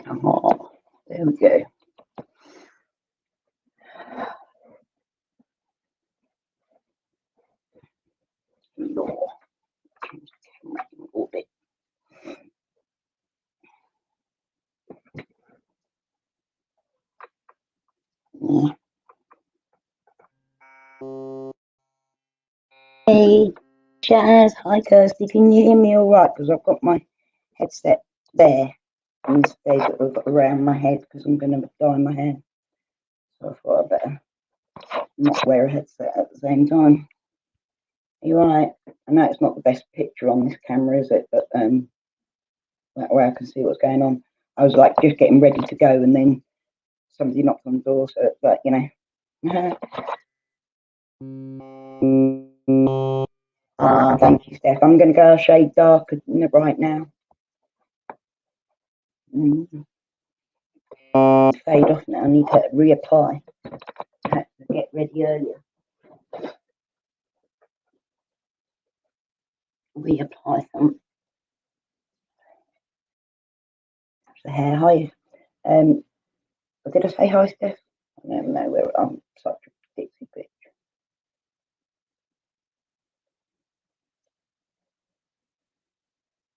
Oh, there we go. Law. Hey, Jazz. Hi, Kirsty. Can you hear me all right? Because I've got my headset there instead of around my head because I'm going to dye my hair. So I thought I'd better not wear a headset at the same time. Are you all right? I know it's not the best picture on this camera, is it? But that way I can see what's going on. I was like just getting ready to go, and then somebody knocked on the door, so it's like, you know. Thank you, Steph. I'm going to go a shade darker right now. Fade off now. I need to reapply. I had to get ready earlier. Reapply some. That's the hair. Hi. Did I say hi, Steph? I don't know where I'm such a dixie bitch.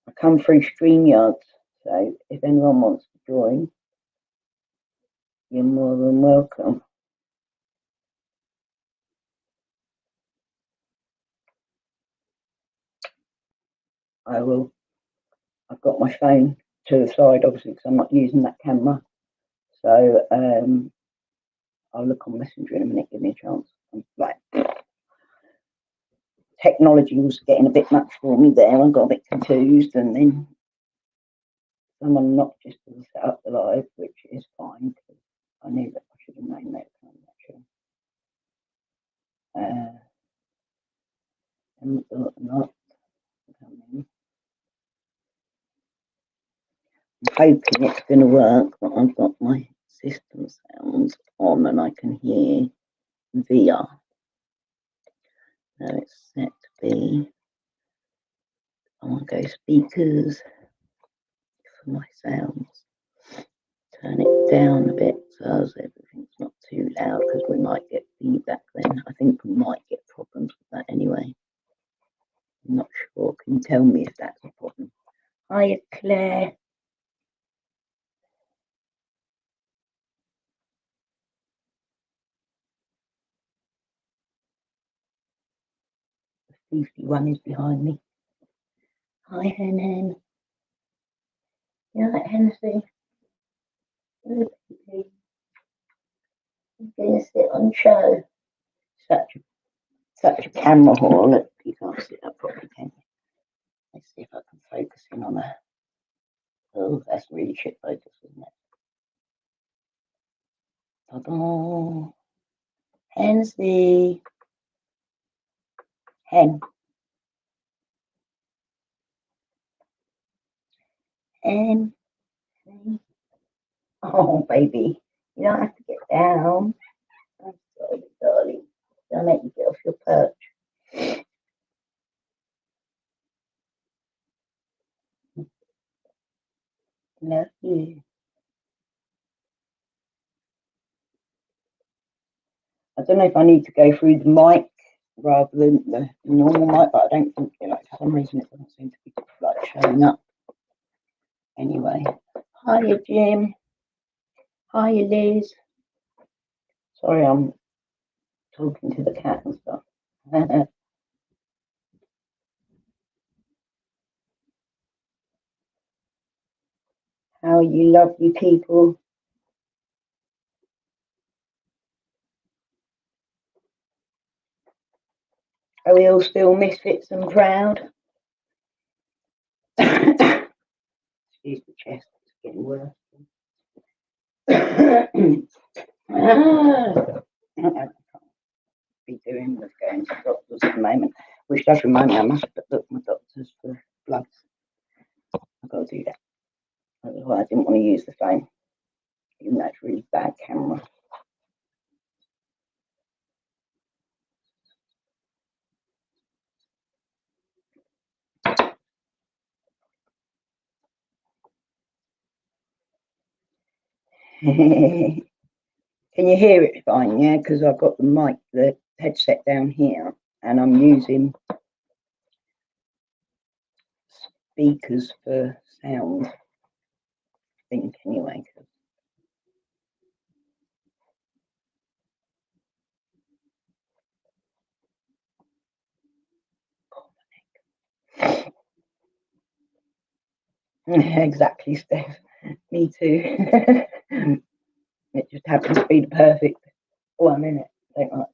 I come through StreamYard, so if anyone wants to join, you're more than welcome. I will. I've got my phone to the side, obviously, because I'm not using that camera. So I'll look on Messenger in a minute. Give me a chance. I'm like, technology was getting a bit much for me there. I got a bit confused, and then someone knocked just to set up the live, which is fine because I knew that I should have known that actually. And not coming. I'm hoping it's going to work, but I've got my system sounds on and I can hear via. Now it's set to be. I want to go speakers for my sounds. Turn it down a bit so everything's not too loud because we might get feedback then. I think we might get problems with that anyway. I'm not sure. Can you tell me if that's a problem? Hiya, Claire. The 51 is behind me. Hi, Hen Hen. You like Hennessy? Hello, baby. I'm going to sit on show. Such a camera haul. Look, you can't see that properly, can you? Let's see if I can focus in on her. Oh, that's really shit focus, isn't it? Ta-da! Hennessy. Hen. Hen. Oh, baby. You don't have to get down. I'm sorry, darling. Don't make you get off your perch. Love you. I don't know if I need to go through the mic rather than the normal mic, but I don't think, like, for some reason it doesn't seem to be like showing up. Anyway, hiya, Jim. Hiya, Liz. Sorry, I'm talking to the cat and stuff. How are you, lovely people? Are we all still misfits and proud? Excuse the chest, it's getting worse. Be doing with going to doctors at the moment, which does remind me I must look my doctors for bloods. I've got to do that. Otherwise, I didn't want to use the phone, even though it's really bad camera. Can you hear it fine? Yeah, because I've got the headset down here, and I'm using speakers for sound. I think anyway. Exactly, Steph. Me too. It just happens to be the perfect 1 minute. Don't like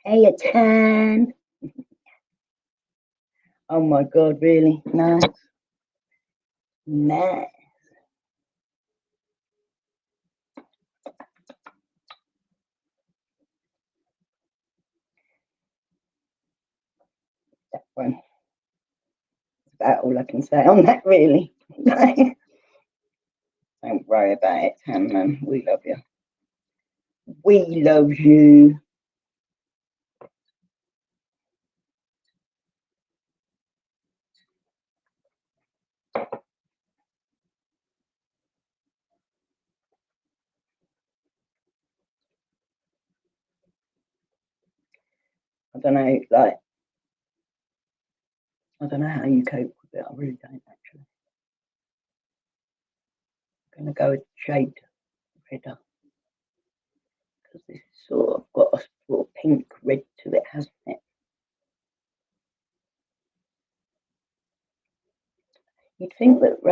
Hey, a tan. Oh my god, really? Nice. Nice. That one. That's about all I can say on that, really. Don't worry about it, Tan Man. We love you. We love you. I don't know, like, I don't know how you cope with it. I really don't, actually. I'm going to go with shade redder, because this is sort of got a sort of pink red to it, hasn't it? You'd think that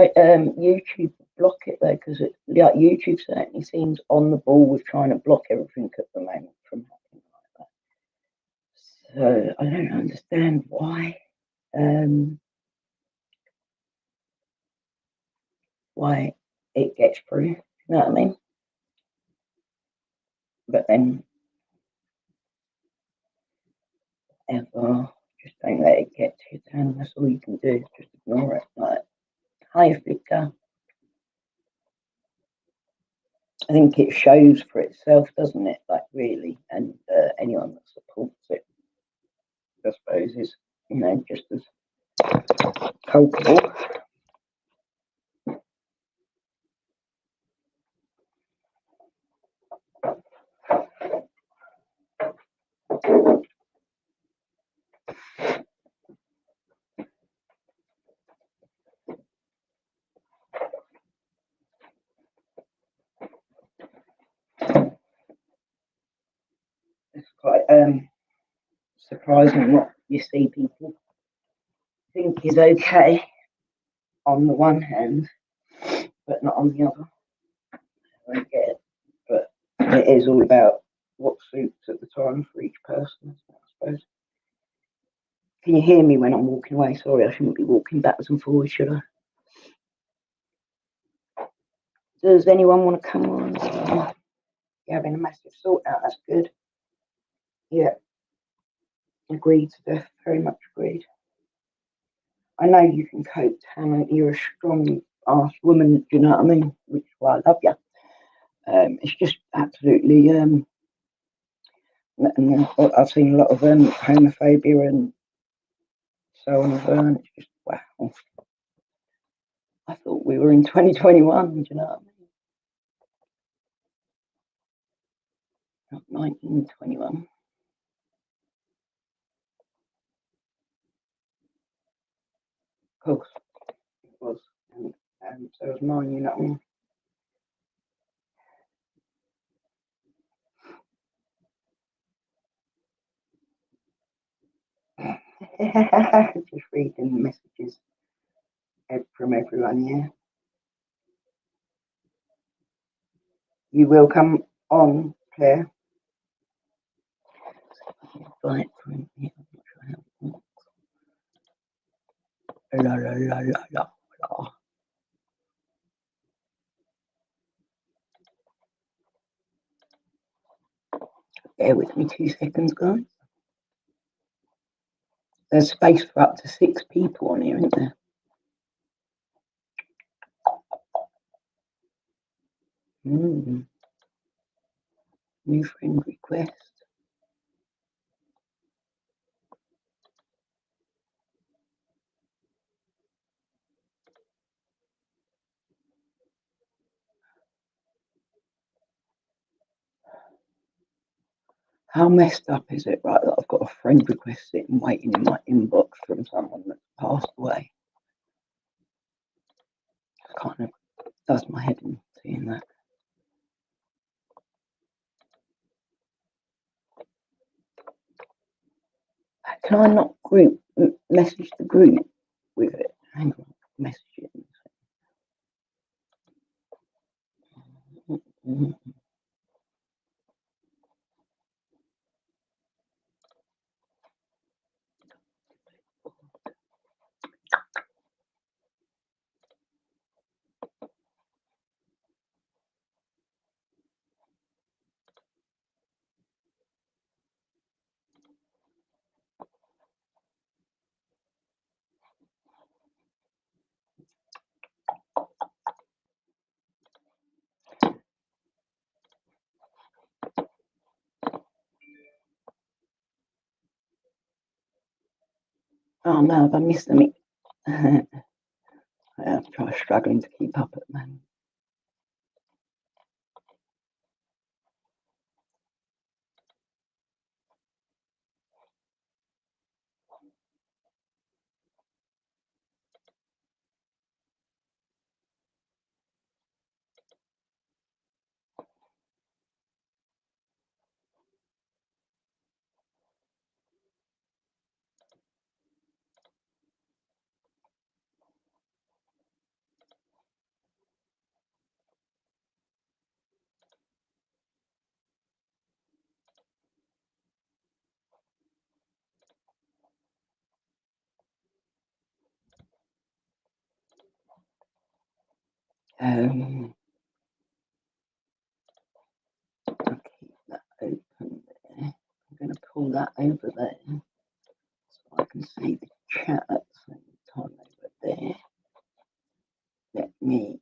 YouTube would block it though, because like YouTube certainly seems on the ball with trying to block everything at the moment from happening like that. So I don't understand why it gets through. You know what I mean? But then, ever, just don't let it get to your tan. That's all you can do. Just ignore it. Like, hi, Flicker. I think it shows for itself, doesn't it? Like, really, and anyone that supports it, I suppose, is, you know, just as culpable. It's quite surprising what you see people think is okay on the one hand, but not on the other. I don't get it, but it is all about what suits at the time for each person, I suppose. Can you hear me when I'm walking away? Sorry, I shouldn't be walking backwards and forwards, should I? Does anyone want to come on? You're having a massive sort out, that's good. Yeah, agreed, Steph, very much agreed. I know you can cope, Hannah. You're a strong ass woman, do you know what I mean? Which is why I love you. It's just absolutely, and I've seen a lot of homophobia and so on as well, and it's just, wow. I thought we were in 2021, do you know what I mean? Not 1921. Of course, it was. And so was mine, you know what I mean? Just reading the messages. from everyone, yeah. You will come on, Claire. Right from here. La la la la la la. Bear with me 2 seconds, guys. There's space for up to 6 people on here, isn't there? New friend request. How messed up is it, right, that I've got a friend request sitting waiting in my inbox from someone that's passed away? It kind of does my head in seeing that. Can I not message the group with it? Hang on, message it. Oh no, I missed them. I'm struggling to keep up at the moment. I'll keep that open there. I'm going to pull that over there so I can see the chat at the same time over there. Let me.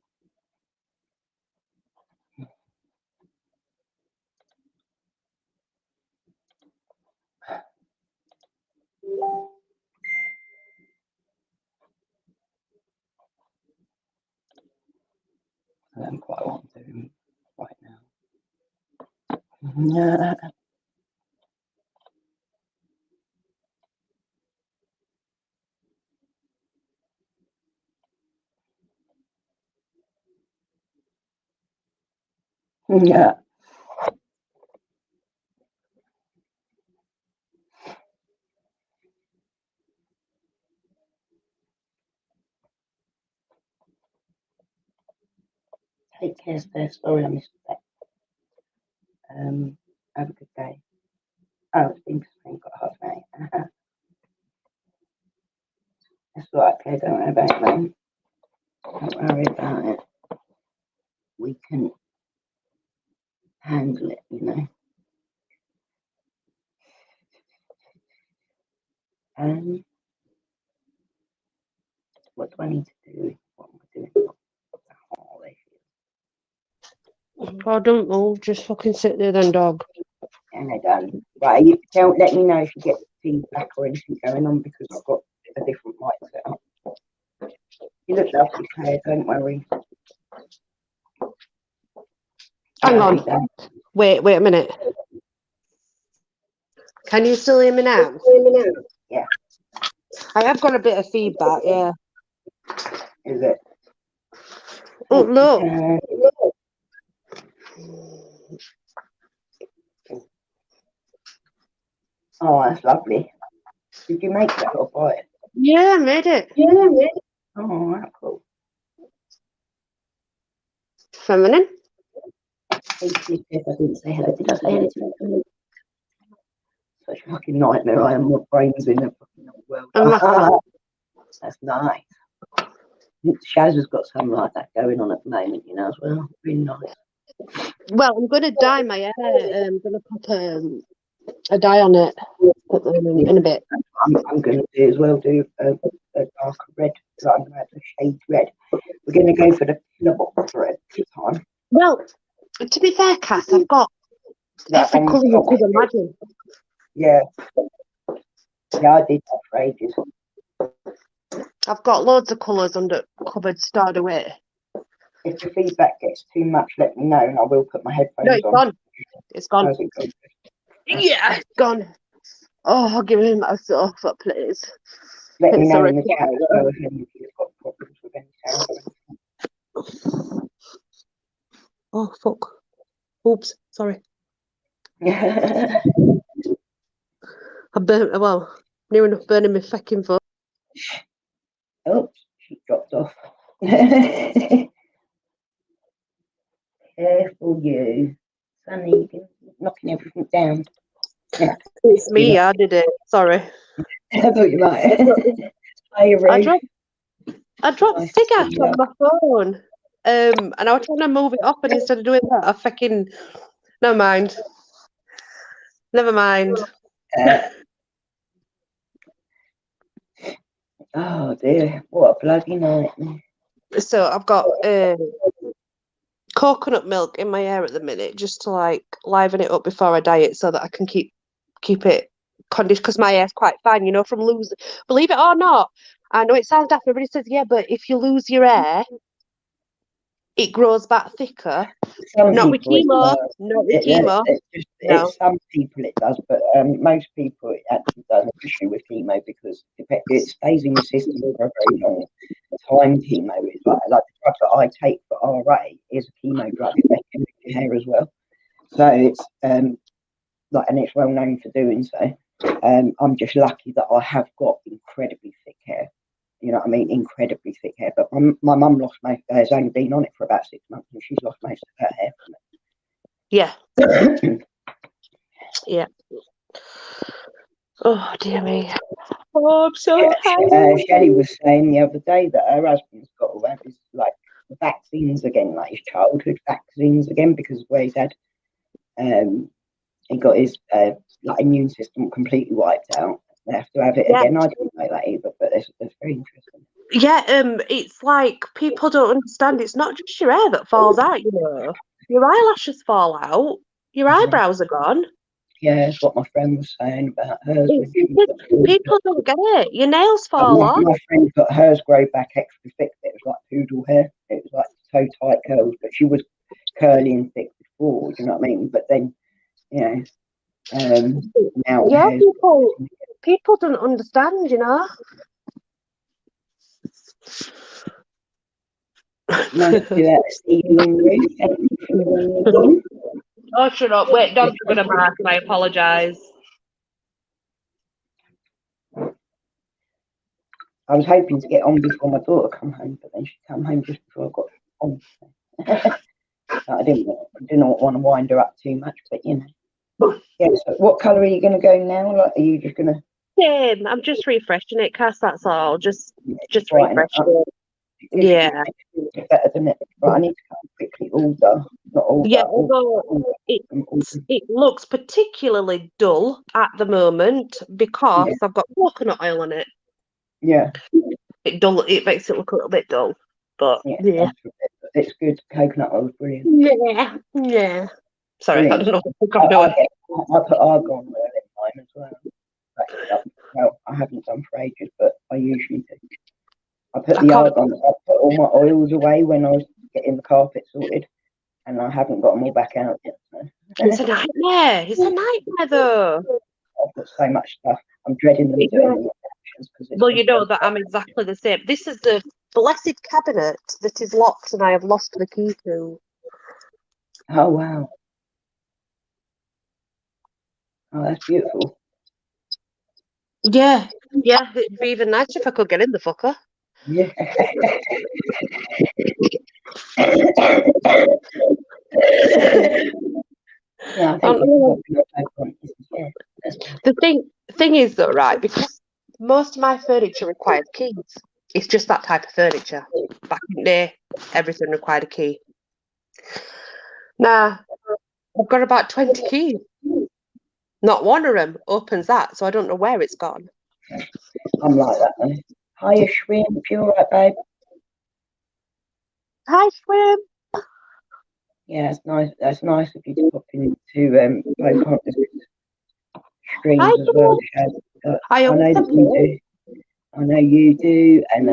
I don't quite want to right now. Yeah. Take care, Steph. Sorry I missed that. Have a good day. Oh, it's interesting. Got half an hour. That's all right, Claire. Don't worry about it, man. Don't worry about it. We can handle it, you know. What do I need to do? What am I doing? Oh, I don't know. Just fucking sit there then, dog. and they're done. Right, you don't let me know if you get feedback or anything going on because I've got a different mic set up. You look lovely, Claire. Don't worry. Hang on. Wait a minute. Can you still hear me now? Yeah. I have got a bit of feedback, yeah. Is it? Oh, look. Oh, that's lovely. Did you make that or buy it? Yeah, I made it. Yeah, I made it. Oh, that's cool. Feminine. Hey, I didn't say hello. Did I say hello to you? Such a fucking nightmare. I am. My brain's in the fucking world. That's nice. Shaz has got something like that going on at the moment, you know, as well. Really nice. Well, I'm going to dye my hair. I'm going to put a dye on it in a bit. I'm going to do as well, do a darker red. So I'm going to have a shade red. We're going to go for the Pillarbox red this time. Well, to be fair, Cass, I've got every colour you could imagine. Yeah. Yeah, I did that for ages. I've got loads of colours under cupboard stored away. If the feedback gets too much, let me know and I will put my headphones No, it's on. gone. It's gone. How's it going? Yeah, it's gone. Oh, I'll give him a sofa, please. Let me It's know already in the chat as well if you've got problems with any sound. Oh, fuck. Oops, sorry. Yeah. I burnt, well, near enough burning my fucking phone. Oops, she dropped off. Careful you. Sonny, you're knocking everything down. Yeah. It's me, I did it. Sorry. I thought you might. I dropped cigarettes on my phone. And I was trying to move it up, and instead of doing that, I fucking... Never mind. Oh dear, what a bloody night. So I've got coconut milk in my hair at the minute, just to like liven it up before I dye it, so that I can keep it conditioned, because my hair's quite fine, you know, from losing. Believe it or not, I know it sounds daft. Everybody says, yeah, but if you lose your hair, it grows back thicker. Not with chemo. It's some people it does, but most people it actually doesn't issue with chemo because it stays in your system for a very long time. Chemo is like the drug that I take for RA is a chemo drug. It affects your hair as well, so it's and it's well known for doing so. I'm just lucky that I have got incredibly thick hair. You know what I mean? Incredibly thick hair. But my mum lost most. Has only been on it for about 6 months, and she's lost most of her hair from it. Yeah. Yeah. Oh dear me. Oh, I'm so tired. Shelley was saying the other day that her husband's got all that his vaccines again, like his childhood vaccines again, because where he's had he got his immune system completely wiped out. They have to have it again. I didn't know that either, but it's very interesting. Yeah, it's like people don't understand. It's not just your hair that falls out, you know. Your eyelashes fall out. Your eyebrows are gone. Yeah, that's what my friend was saying about hers. People don't get it. Your nails fall off. My friend got hers grow back extra thick. It was like poodle hair. It was like so tight curls, but she was curly and thick before. You know what I mean? But then, you know, now yeah, people don't understand. You know. Nice to see you on the roof. Oh, shut up. Wait, dogs are going to bark. I apologise. I was hoping to get on before my daughter come home, but then she come home just before I got on. I didn't want to wind her up too much, but you know. Yeah, so what colour are you going to go now? Like, are you just going to... Same. I'm just refreshing it, Cass, that's all. Just refreshing it. Yeah. Better than it. Right, I need to come quickly order. Not order. Yeah, although it looks particularly dull at the moment because I've got coconut oil on it. Yeah. It makes it look a little bit dull. But yeah. It's good. Coconut oil is brilliant. Yeah. Sorry, brilliant. I don't know what I'm doing. I put argan oil in mine as well. Well, I haven't done for ages, but I usually do. I put all my oils away when I was getting the carpet sorted, and I haven't got them all back out yet. So. It's a nightmare. It's a nightmare, though. I've got so much stuff. I'm dreading them doing them. Well, you know that I'm exactly the same. This is the blessed cabinet that is locked, and I have lost the key to. Oh wow! Oh, that's beautiful. Yeah. It'd be even nicer if I could get in the fucker. Yeah. Yeah, I think this is what we both want. Yeah, that's good. The thing is though, right, because most of my furniture requires keys. It's just that type of furniture. Back in the day, everything required a key. Now, I've got about 20 keys. Not one of them opens that, so I don't know where it's gone. I'm like that though. Hiya, Shrimp, if you're alright, babe. Hi, Swim. Yeah, it's nice. That's nice of you to pop into both of the Hi, streams as well, Shad. I I know always that you do. I know you do, and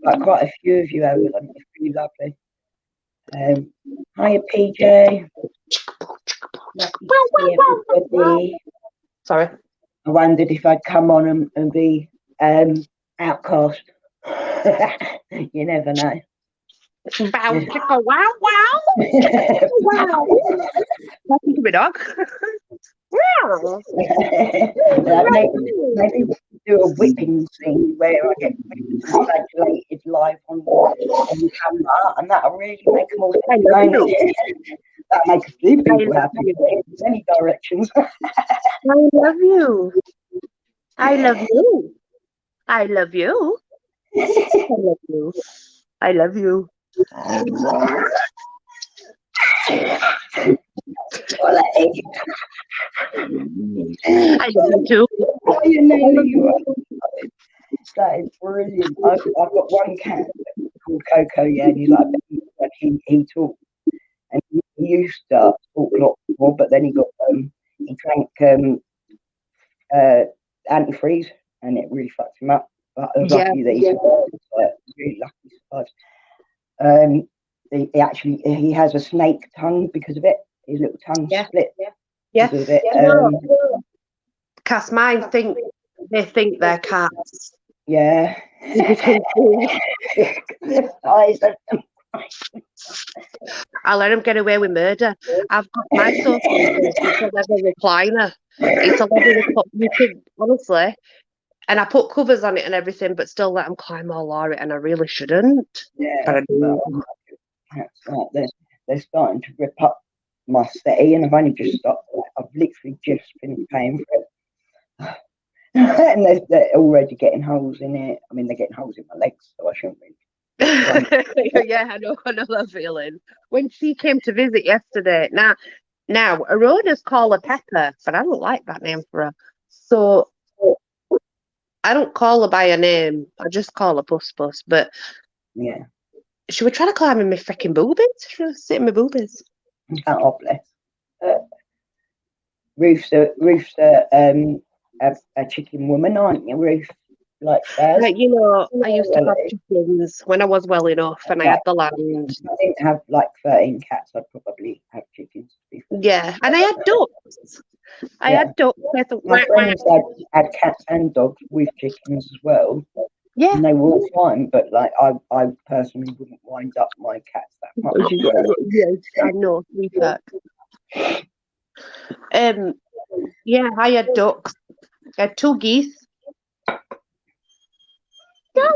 like quite a few of you have. And it's really lovely. Hiya, PJ. Lovely to see everybody. Sorry. I wondered if I'd come on and be outcast. You never know. Bow, chicka, wow, wow. Wow. Talking to my dog. Wow. Maybe do a whipping scene where I get congratulated live on camera, and that'll really make them all I love you. that make a few people I love happy you. in many directions. I love you. I love you. I love you. I love you. I love you. I love you too. You know you are. That is brilliant. I've got one cat called Coco, yeah, and he's like he talks, and he used to talk a lot more, but then he drank antifreeze, and it really fucked him up. But I was lucky that he survived. Really lucky he survived. He has a snake tongue because of it. His little tongue split because of it. Cass, mine they think they're cats. Yeah. I let them get away with murder. I've got my sofa. It's a leather recliner. It's a leather you could honestly, and I put covers on it and everything, but still let them climb all over it, and I really shouldn't. Yeah, But I do. They're starting to rip up my settee, and I've only just stopped. I've literally just finished paying for it. And they're already getting holes in it. I mean, they're getting holes in my legs, so I shouldn't be. Yeah, I know that feeling. When she came to visit yesterday, now Arona's call her Pepper, but I don't like that name for her. So I don't call her by her name. I just call her Puss Puss. But yeah, she would try to climb in my freaking boobies. She was sitting in my boobies. Oh, bless. Ruth's a chicken woman, aren't you, Ruth? Like Spurs. Like, I used to have chickens when I was well enough and I had the land. If I didn't have like 13 cats, I'd probably have chickens. Yeah, and I had ducks. I had ducks. My friends had cats and dogs with chickens as well. Yeah. And they were all fine, but like I personally wouldn't wind up my cats that much. Yes, I know, sweetheart. Yeah, I had ducks. I had 2 geese. Yeah,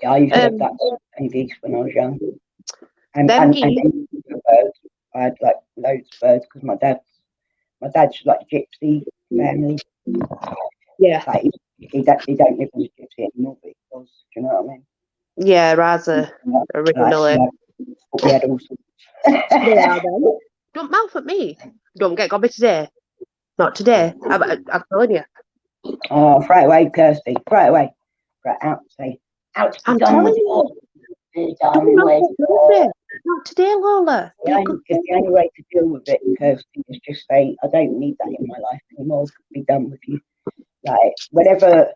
I used to have ducks and geese when I was young. And birds. I had like loads of birds because my dad's like gypsy family. Yeah. Like, he don't live as a gypsy anymore, but he was. Do you know what I mean? Yeah, rather originally. We had all sorts. They are then. Don't mouth at me. Don't get gobby today. Not today. I'm telling you. Oh, throw it away, Kirsty. Throw it away. Right out. Say out. I'm Done with telling it. Not today, Lola. The only way to deal with it, Kirsty, is just say, I don't need that in my life anymore. Be done with you. Like, whenever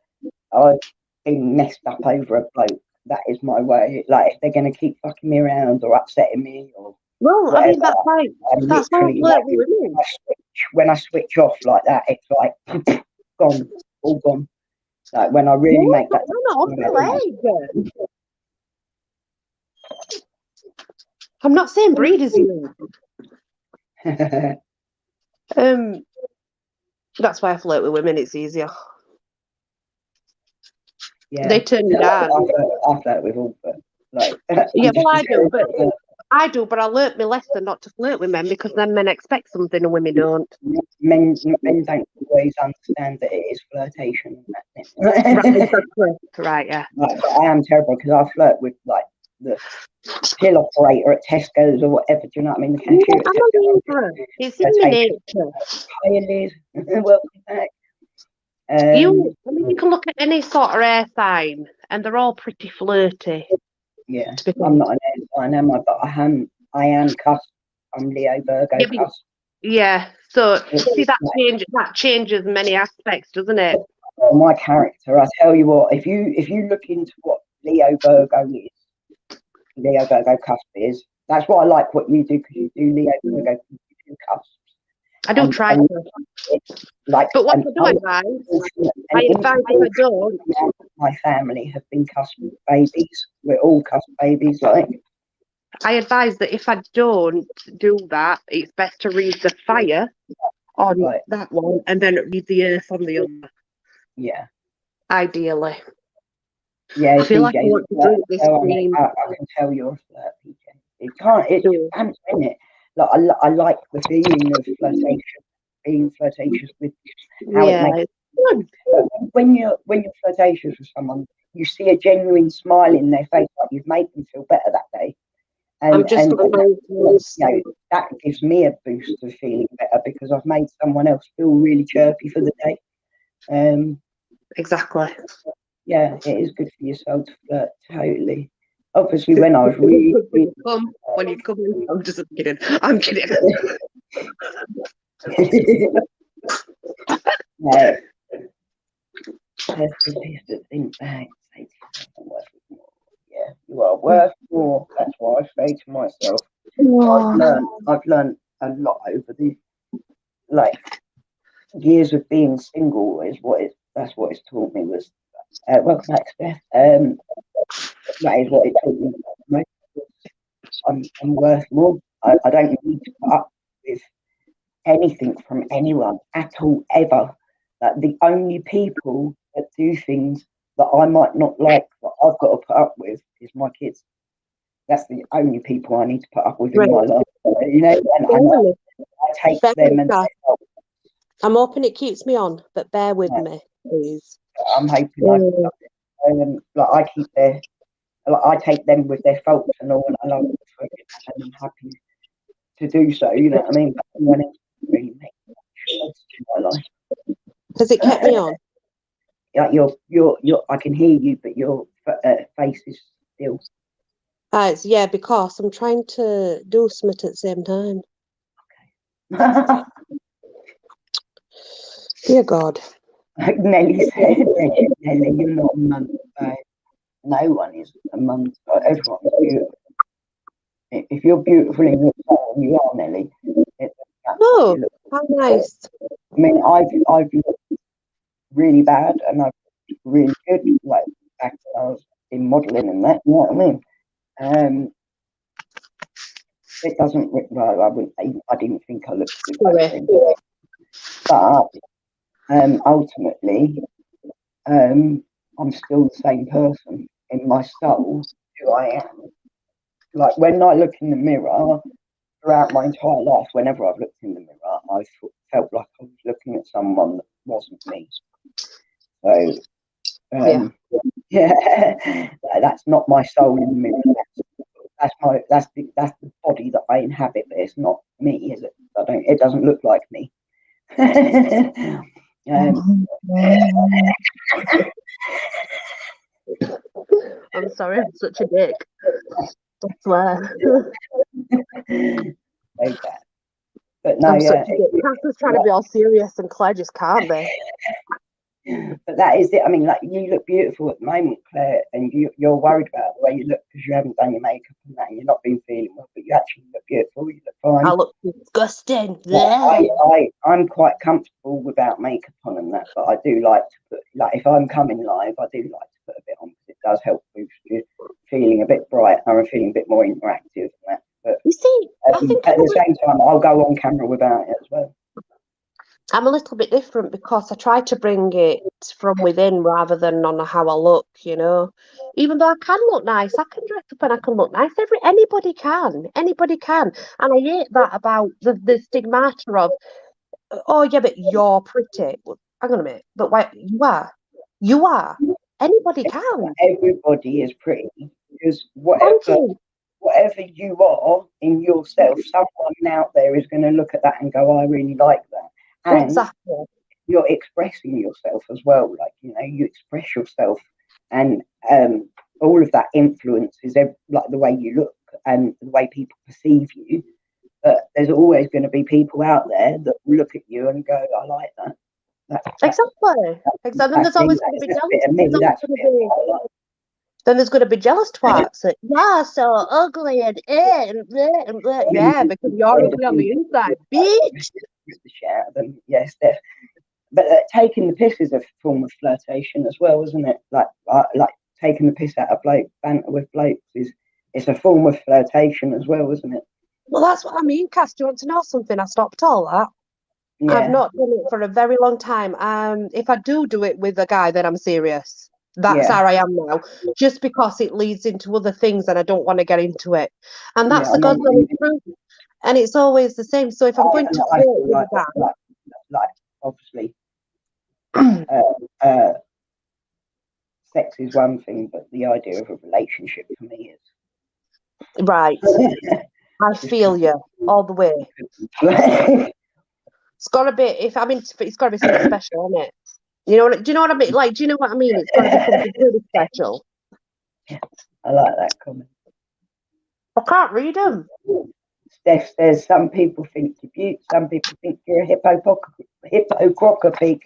I've been messed up over a bloke, that is my way. Like, if they're going to keep fucking me around or upsetting me or well, whatever, I mean, that's why when I switch off like that, it's like gone, all gone. Like when I really make that. I'm not saying breed is you. That's why I flirt with women. It's easier. Yeah. They turn you down. I flirt with all, but like, Yeah, well, I do, but I learnt my lesson not to flirt with men because then men expect something and women don't. Men don't always understand that it is flirtation. Right, exactly. Right, yeah. Like, I am terrible because I flirt with like the till operator at Tesco's or whatever. Do you know what I mean? The cashier at Tesco's. It's in my nature. Hi, Liz. Welcome back. You can look at any sort of air sign, and they're all pretty flirty. Yeah, I'm not an air sign, am I? But I am cuss. I'm Leo Virgo cuss. Yeah. So see that changes many aspects, doesn't it? Well, my character, I tell you what, if you look into what Leo Virgo cuss is, that's what I like what you do, because you do Leo Virgo cuss. I do try to. Like, but what I do advise, I advise if I don't. My family have been cuss babies. We're all cuss babies, like. I advise that if I don't do that, it's best to read the fire on that one and then read the earth on the other. Yeah. Ideally. Yeah, I feel PJ, like I want to drink this cream. I can tell you're a flirt, PJ. I'm saying it. Like, I like the feeling of flirtation, being flirtatious with how it makes. When you're flirtatious with someone, you see a genuine smile in their face, like you've made them feel better that day. And that gives me a boost of feeling better because I've made someone else feel really chirpy for the day. Exactly. Yeah, it is good for your soul to flirt, totally. Obviously, when I was really when you come in, I'm just kidding. I'm kidding. Yeah. Yeah, you are worth more. That's what I say to myself. I've learned a lot over the years of being single. That's what it's taught me was. Welcome back, Steph. That is what it taught me. I'm worth more. I don't need to put up with anything from anyone at all, ever. Like, the only people that do things that I might not like, that I've got to put up with, is my kids. That's the only people I need to put up with in my life. You know, and I take them and I'm hoping it keeps me on, but bear with me, please. I'm hoping I keep I take them with their faults and all, and I love them for it, and I'm happy to do so. You know what I mean? But anyone else really makes my life. Has it kept me on? Like you're I can hear you, but your face is still. Yeah, because I'm trying to do something at the same time. Okay. Dear God. Like Nelly said, Nelly, you're not a month, babe. No one is a month. Everyone is beautiful. If you're beautiful in your soul, you are, Nelly. Oh, how nice. I mean, I've looked really bad and I've looked really good, like back when I was in modelling and that. You know what I mean? It doesn't. Well, I didn't think I looked good back then. But ultimately, I'm still the same person in my soul, who I am. Like, when I look in the mirror, throughout my entire life, whenever I've looked in the mirror, I've felt like I was looking at someone that wasn't me. So, yeah, that's not my soul in the mirror. That's the body that I inhabit, but it's not me, is it? It doesn't look like me. I'm sorry, I'm such a dick. I swear. Like that. But no, Cass was trying to be all serious and Claire just can't be. But that is it. I mean, like, you look beautiful at the moment, Claire, and you're worried about the way you look because you haven't done your makeup and that, and you're not been feeling well, but you actually look beautiful. You look fine. I look disgusting. I'm quite comfortable without makeup on and that, but I do like to put, like, if I'm coming live, I do like to put a bit on because it does help boost you feeling a bit brighter and feeling a bit more interactive and that. But you see, I think at the same time, I'll go on camera without it as well. I'm a little bit different because I try to bring it from within rather than on how I look, you know. Even though I can look nice, I can dress up and I can look nice. Anybody can, and I hate that about the stigmata of, oh yeah, but you're pretty. Well, hang on a minute, but why you are. Anybody can. Everybody is pretty because Thank you. whatever you are in yourself, someone out there is going to look at that and go, I really like that. And Exactly. you're expressing yourself as well. Like, you know, you express yourself, and all of that influences like the way you look and the way people perceive you. But there's always going to be people out there that will look at you and go, I like that. Exactly. Exactly. And there's always going to be jealous. Then there's going to be jealous twats that, yeah, so ugly and yeah, because you're ugly on the inside, bitch. Yes, but taking the piss is a form of flirtation as well, isn't it? Like taking the piss out of banter with blokes it's a form of flirtation as well, isn't it? Well, that's what I mean, Cass. Do you want to know something? I stopped all that. Yeah. I've not done it for a very long time. If I do it with a guy, then I'm serious. That's how I am now. Just because it leads into other things and I don't want to get into it. And that's the God's truth. And it's always the same. So if I'm going to flirt with a guy, like obviously, sex is one thing, but the idea of a relationship for me is right. I feel you all the way. It's got to be it's got to be something special, isn't it? You know do you know what I mean? Like, do you know what I mean? It's got to be something really special. I like that comment. I can't read them. Steph says some people think you're cute, some people think you're a hippocrocopy.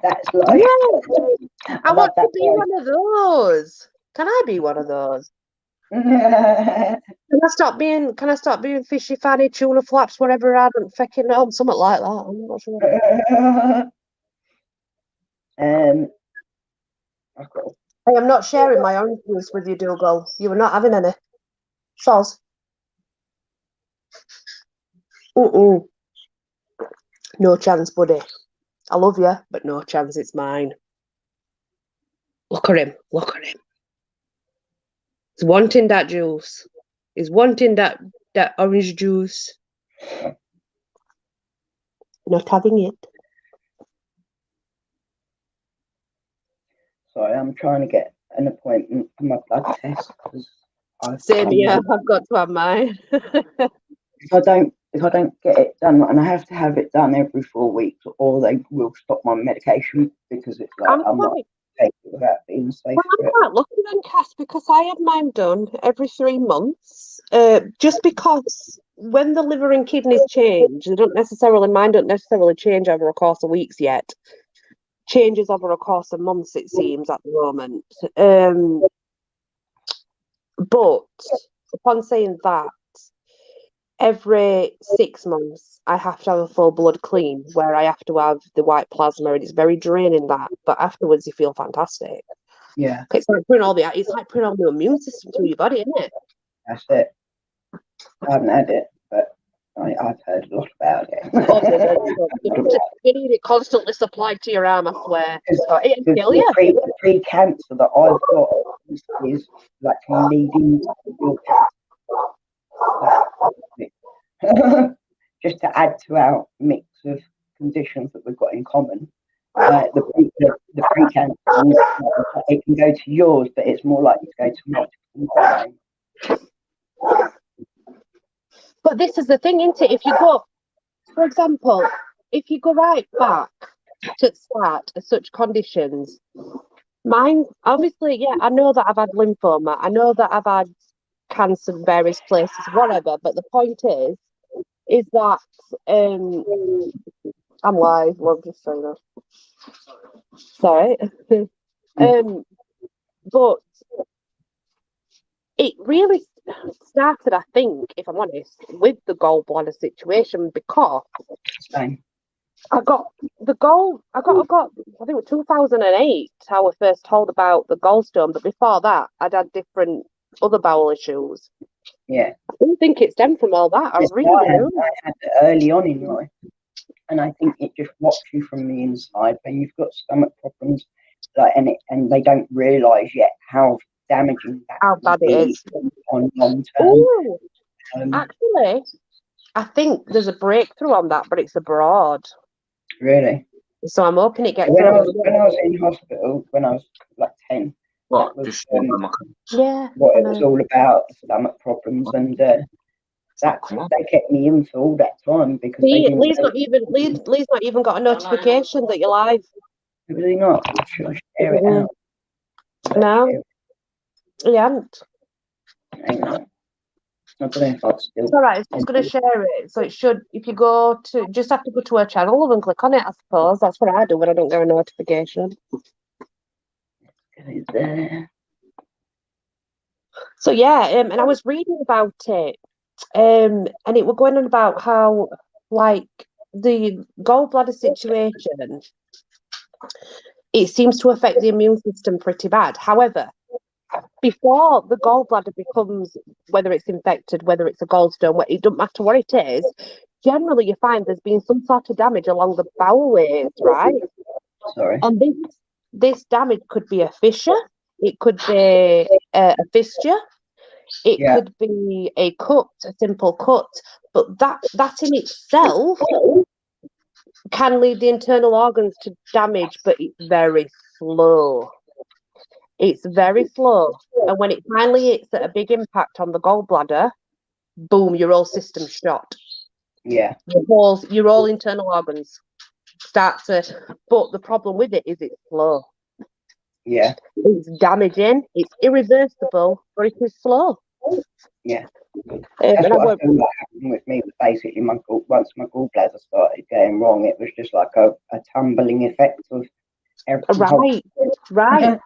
That's like. Yeah. I want to be one of those. Can I be one of those? Can I stop being fishy fanny, tuna flaps, whatever? I don't fucking know, something like that. I'm not sure. I am not sharing my orange juice with you, Dougal. You were not having any. Soz. No chance, buddy. I love you, but no chance, it's mine. Look at him. He's wanting that juice. He's wanting that orange juice. Not having it. Sorry, I'm trying to get an appointment for my blood test because Same here. I've got to have mine. If I don't get it done, and I have to have it done every 4 weeks, or they will stop my medication because it's like I'm not taking it without being safe. Well, I'm quite lucky then, Cass, because I have mine done every 3 months. Just because when the liver and kidneys change, mine don't necessarily change over a course of weeks yet. Changes over a course of months, it seems, at the moment. But upon saying that, every 6 months I have to have a full blood clean where I have to have the white plasma, and it's very draining that, but afterwards you feel fantastic. Yeah. It's like putting all the immune system through your body, isn't it? That's it. I haven't had it, but I've heard a lot about it. You need it constantly supplied to your arm, I swear. It'll kill you. The pre-cancer that I've got is like leading to your just to add to our mix of conditions that we've got in common. The pre-cancer, it can go to yours, but it's more likely to go to mine. But this is the thing, isn't it? If you go, for example, if you go right back to start of such conditions, mine, obviously, yeah, I know that I've had lymphoma. I know that I've had cancer in various places, whatever. But the point is that I'm live. Well, just saying that. Sorry. But it really started, I think, if I'm honest, with the gallbladder situation, because I got I think it was 2008 I was first told about the gallstone, but before that I'd had different other bowel issues. Yeah. I don't think it stemmed from all that. I really do. I had it early on in life. and I think it just rots you from the inside when you've got stomach problems, and they don't realise yet how damaging that How can bad it be is. on long term. Ooh, actually, I think there's a breakthrough on that, but it's abroad. Really? So I'm hoping it gets When I over. was in hospital, when I was like 10, that was Yeah, what I it know. was all about, stomach problems, and they kept me in for all that time because they See, didn't Lee's know. not even got a notification that you're live. Really not. Should I share it out? No, you haven't. Hang on. I don't know if I'll still. It's all right. It's just going to share it. So it should, if you go to, just have to go to her channel and click on it, I suppose. That's what I do when I don't get a notification. Get it there. So yeah, and I was reading about it, and it was going on about how, like, the gallbladder situation, it seems to affect the immune system pretty bad. However, before the gallbladder becomes, whether it's infected, whether it's a gallstone, it doesn't matter what it is, generally you find there's been some sort of damage along the bowel ways, right? Sorry. And this damage could be a fissure, it could be a fistula, it could be a simple cut, but that in itself can lead the internal organs to damage, but it's very slow. It's very slow. And when it finally hits at a big impact on the gallbladder, boom, your whole system's shot. Yeah. Your whole internal organs start to, but the problem with it is it's slow. Yeah. It's damaging, it's irreversible, but it is slow. Yeah. That's what I feel like happened with me. Basically, once my gallbladder started going wrong, it was just like a tumbling effect of everything. Right.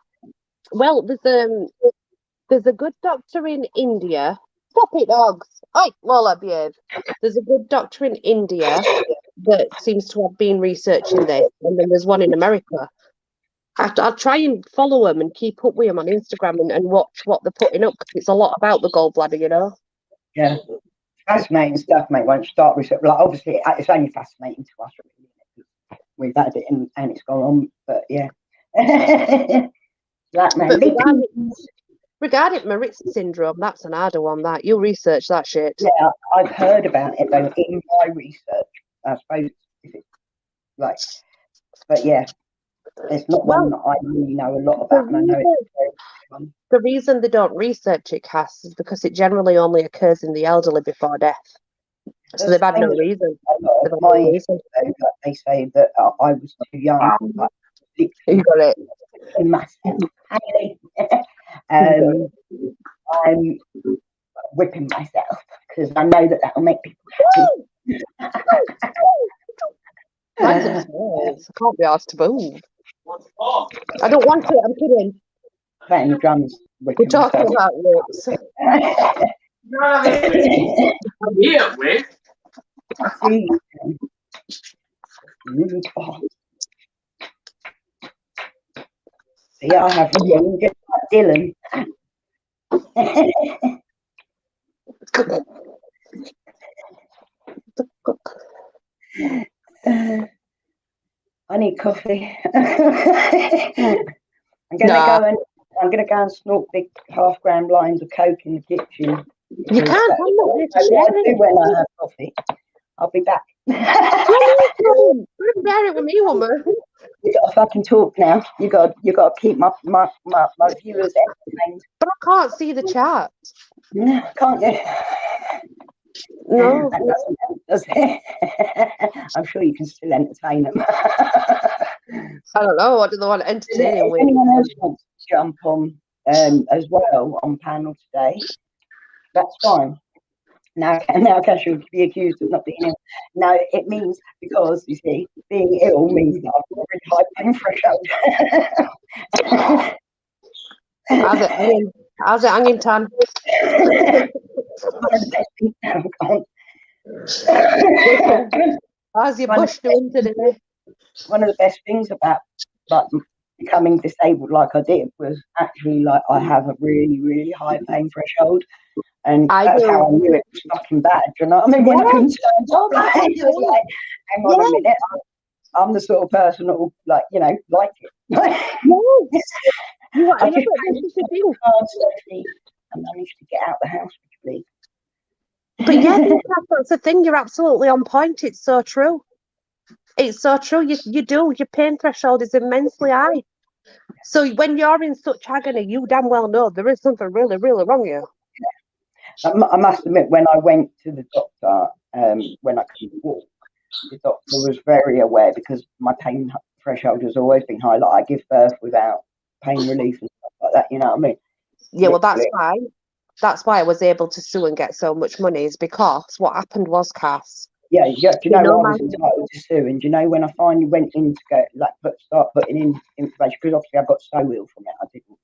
Well, there's a good doctor in India. Stop it, dogs. Oi, Lola, behave. There's a good doctor in India that seems to have been researching this, and then there's one in America. I'll try and follow them and keep up with them on Instagram and watch what they're putting up, because it's a lot about the gallbladder, you know. Yeah, fascinating stuff, mate. Once you start research, like obviously it's only fascinating to us. We've had it and it's gone on, but yeah. That man. Regarding Maritz syndrome, that's an harder one. That you'll research that shit. Yeah, I've heard about it though in my research. I suppose it's like, but yeah, it's not one that I really know a lot about. And I know it's very fun. The reason they don't research it, Cass, is because it generally only occurs in the elderly before death. So they've had no reason. They say that I was too young. Like, you got it. I'm whipping myself because I know that will make people happy. I can't be asked to move. I don't want to. I'm kidding. Playing the drums. We're talking about lips. Yeah, wait. Really fast. See, I have a young just like Dylan. I need coffee. I'm gonna go and snort big half-gram lines of Coke in the kitchen. You can't. I'm not here to share it. When I have coffee, I'll be back. Share it with me, woman. You got to fucking talk now. You got to keep my viewers entertained. But I can't see the chat. No, can't you? No. Does it? I'm sure you can still entertain them. I don't know. What do they want to entertain If anyone else wants to jump on as well on panel today, that's fine. Now Cash will be accused of not being ill. No, it means because, you see, being ill means that I've got a really high pain threshold. How's it hanging, Tan? How's your bush doing today? One of the best things about becoming disabled like I did was actually like I have a really, really high pain threshold. And I that's do. how I knew it was fucking bad. Do you know what I mean? When I couldn't stand up, like, it was like, hang on a minute. I'm the sort of person that will, like, you know, like it. You are, I you know, just but this is the thing. can't safely and managed to get out the house, please. But yeah, that's the thing. You're absolutely on point. It's so true. It's so true. You do. Your pain threshold is immensely high. So when you're in such agony, you damn well know there is something really, really wrong with you. I must admit, when I went to the doctor, when I couldn't walk, the doctor was very aware because my pain threshold has always been high. Like I give birth without pain relief and stuff like that. You know what I mean? Yeah, well, Literally. that's why I was able to sue and get so much money, is because what happened was, Cass. Yeah, do you know, I my was entitled to sue, and do you know when I finally went in to go, like, start putting in information, because obviously I got so ill from it, I didn't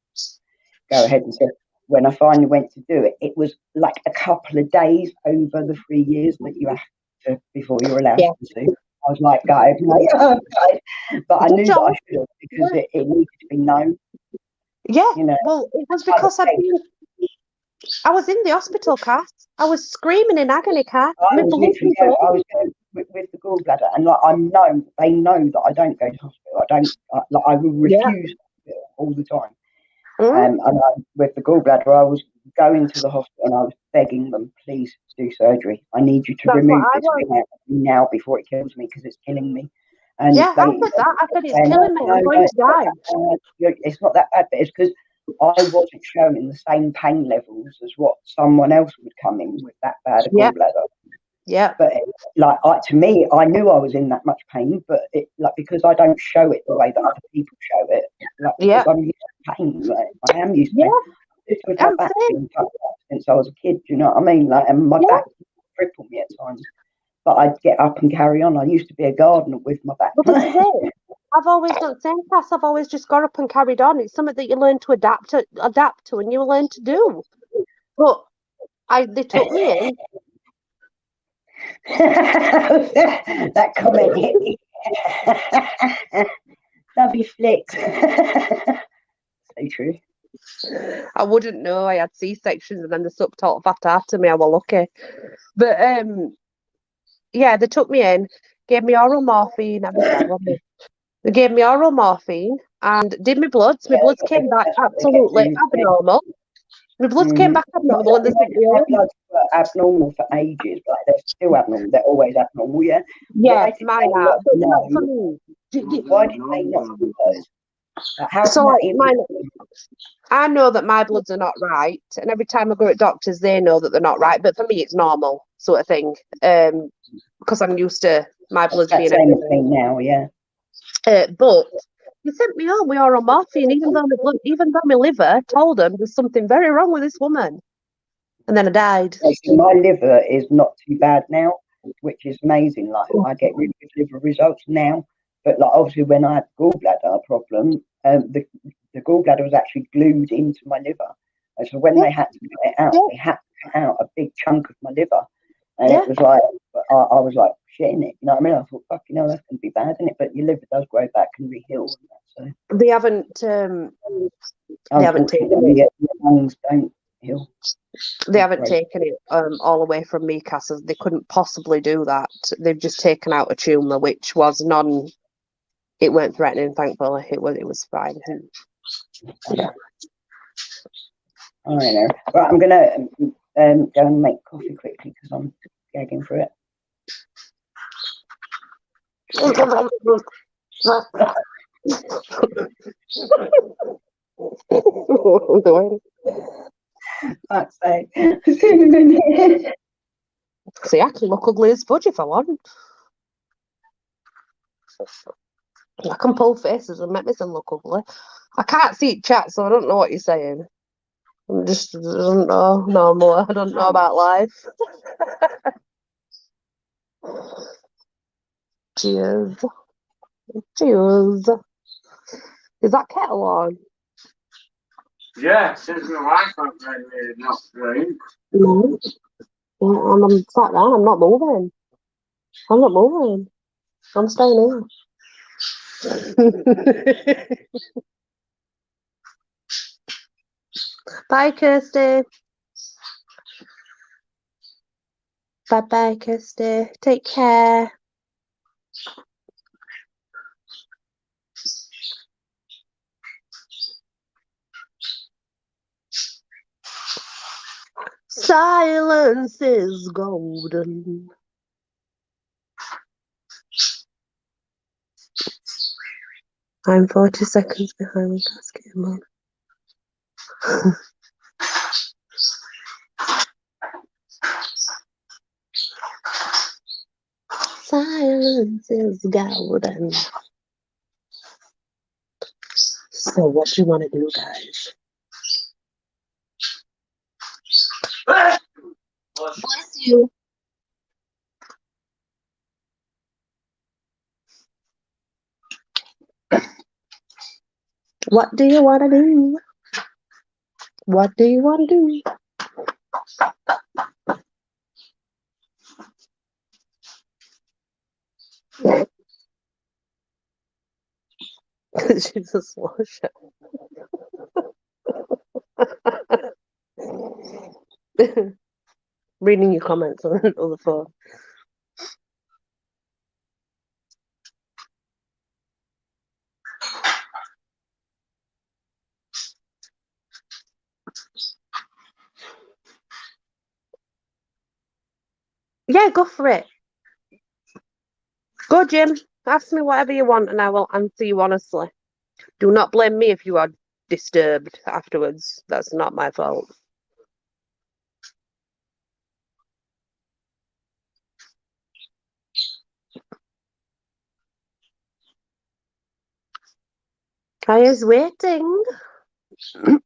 go ahead and say. When I finally went to do it, it was like a couple of days over the 3 years that you have to before you're allowed to sue. I was like, guys, but I knew that I should have because it needed to be known. Yeah, you know. well, it was because I was in the hospital, Cass. I was screaming in agony, Cass. I was literally I was going with the gallbladder, and like they know that I don't go to hospital. I will refuse hospital all the time. And with the gallbladder, I was going to the hospital and I was begging them, please do surgery. I need you to remove this thing out of me now before it kills me because it's killing me. And I said that. I said it's killing me. I'm going to die. It's not that bad, but it's because I wasn't showing the same pain levels as what someone else would come in with that bad a gallbladder. Yeah. But to me, I knew I was in that much pain, but because I don't show it the way that other people show it, because I'm used to pain. Like, I am used to pain. With my back being fucked up since I was a kid, do you know what I mean? Like, and my back crippled me at times, but I'd get up and carry on. I used to be a gardener with my back. But this is it. I've always done the same, Cass. I've always just got up and carried on. It's something that you learn to adapt to, and you learn to do. But they took me in. That comment hit me. Lovely flicks. So true. I wouldn't know I had C-sections and then the subtotal vasectomy. I was lucky. But yeah, they took me in, gave me oral morphine. They gave me oral morphine and did my bloods. My bloods came back absolutely abnormal. My bloods came back abnormal, and they sent me my home. bloods were abnormal for ages, but they're still abnormal. They're always abnormal, yeah. Yeah, mine are, but not for me. Why did they not do those? I know that my bloods are not right, and every time I go at doctors, they know that they're not right. But for me, it's normal sort of thing, because I'm used to my bloods being everything now, yeah. But they sent me home with oral morphine, even though my liver told them there's something very wrong with this woman, and then I died. So my liver is not too bad now, which is amazing. Like I get really good liver results now, but like obviously when I had gallbladder problem, the gallbladder was actually glued into my liver, and so when they had to cut it out, they had to cut out a big chunk of my liver, and it was like I was like shitting it. You know what I mean? I thought, fucking hell, that's gonna be bad, isn't it? But your liver does grow back and re-heal. So they haven't taken it. Your lungs don't heal. They haven't taken it all away from me, Cass. They couldn't possibly do that. They've just taken out a tumour, which was it weren't threatening, thankfully. It was fine. Yeah. I know. Right, I'm gonna go and make coffee quickly because I'm gagging through it. Fuck's sake. See, I can look ugly as fudge if I want. I can pull faces and make myself look ugly. I can't see chat, so I don't know what you're saying. I don't know no more. I don't know about life. Cheers. Cheers. Is that kettle on? Yeah, since my wife hasn't really not drink. No. I'm sat down. I'm not moving. I'm staying here. Bye, Kirsty. Bye-bye, Kirsty. Take care. Silence is golden. I'm 40 seconds behind the basket. Silence is golden. So what do you want to do, guys? Bless you. What do you want to do? What do you want to do? She's a slow shot. Reading your comments on the phone. Yeah, go for it. Go, Jim. Ask me whatever you want and I will answer you honestly. Do not blame me if you are disturbed afterwards. That's not my fault. I is waiting.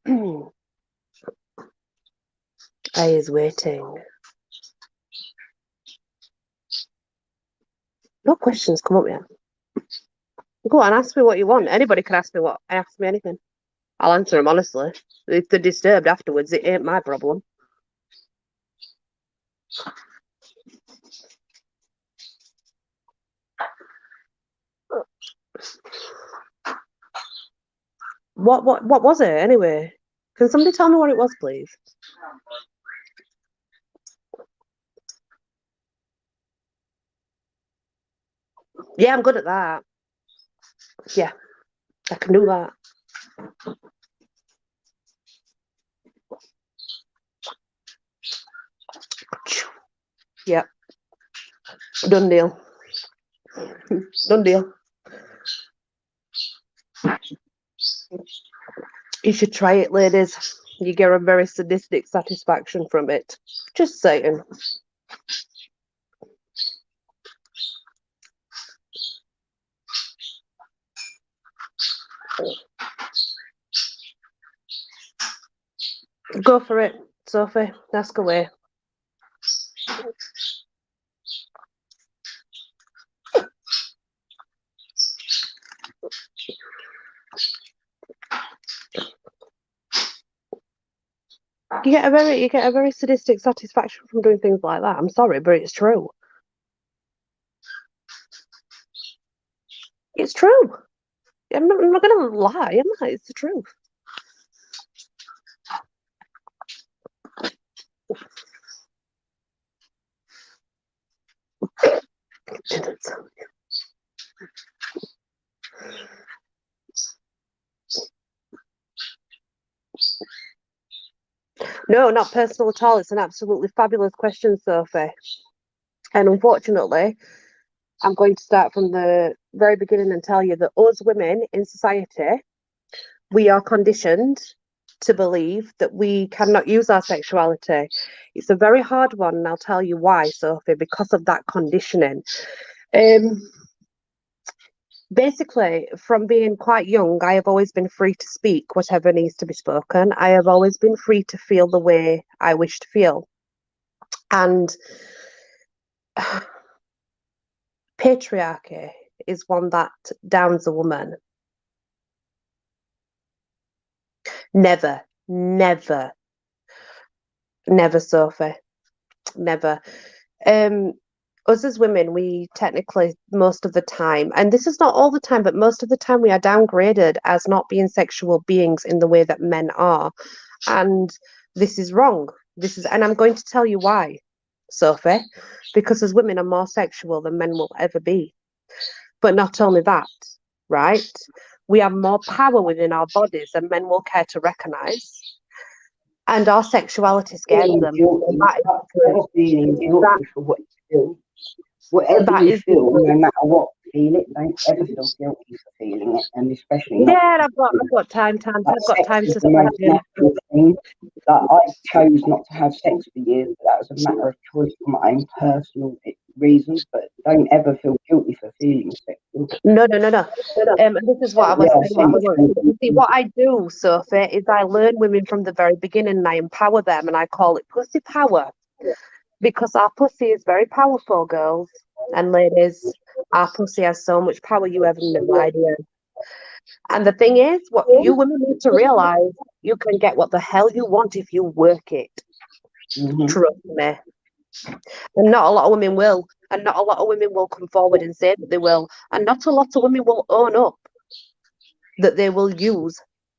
I is waiting. No questions come up yet. Go on, ask me what you want. Anybody can ask me anything. I'll answer them honestly. If they're disturbed afterwards, it ain't my problem. What was it anyway? Can somebody tell me what it was, please? Yeah, I'm good at that. Yeah, I can do that. Yep. Done deal. Done deal. You should try it, ladies. You get a very sadistic satisfaction from it. Just saying. Go for it, Sophie. Ask away. You get a very sadistic satisfaction from doing things like that. I'm sorry, but it's true. It's true. I'm not gonna lie, am I? It's the truth. No, not personal at all. It's an absolutely fabulous question, Sophie. And unfortunately, I'm going to start from the very beginning and tell you that us women in society, we are conditioned to believe that we cannot use our sexuality. It's a very hard one, and I'll tell you why, Sophie, because of that conditioning. Basically, from being quite young, I have always been free to speak whatever needs to be spoken. I have always been free to feel the way I wish to feel. And patriarchy is one that downs a woman. Never, never, never, Sophie. Never. Us as women, we technically, most of the time, and this is not all the time, but most of the time, we are downgraded as not being sexual beings in the way that men are. And this is wrong. And I'm going to tell you why. Sophie, because as women are more sexual than men will ever be. But not only that, right? We have more power within our bodies than men will care to recognise. And our sexuality scares Feeling them. guilty, And that but never feeling guilty for what you feel. Whatever that you is feel, no matter what, feel it. Don't ever feel guilty for feeling it, and especially not. yeah, I've got time, Like I've got sex time is to the spare. most natural thing. Like I chose not to have sex for years, but that was a matter of choice for my own personal reasons. But don't ever feel guilty for feeling sexual. No. And this is what I was Yeah, saying. You see, what I do, Sophie, is I learn women from the very beginning and I empower them and I call it pussy power. Because our pussy is very powerful, girls and ladies. Our pussy has so much power you have no idea. And the thing is, what you women need to realise, you can get what the hell you want if you work it. Trust me. And not a lot of women will. And not a lot of women will come forward and say that they will. And not a lot of women will own up that they will use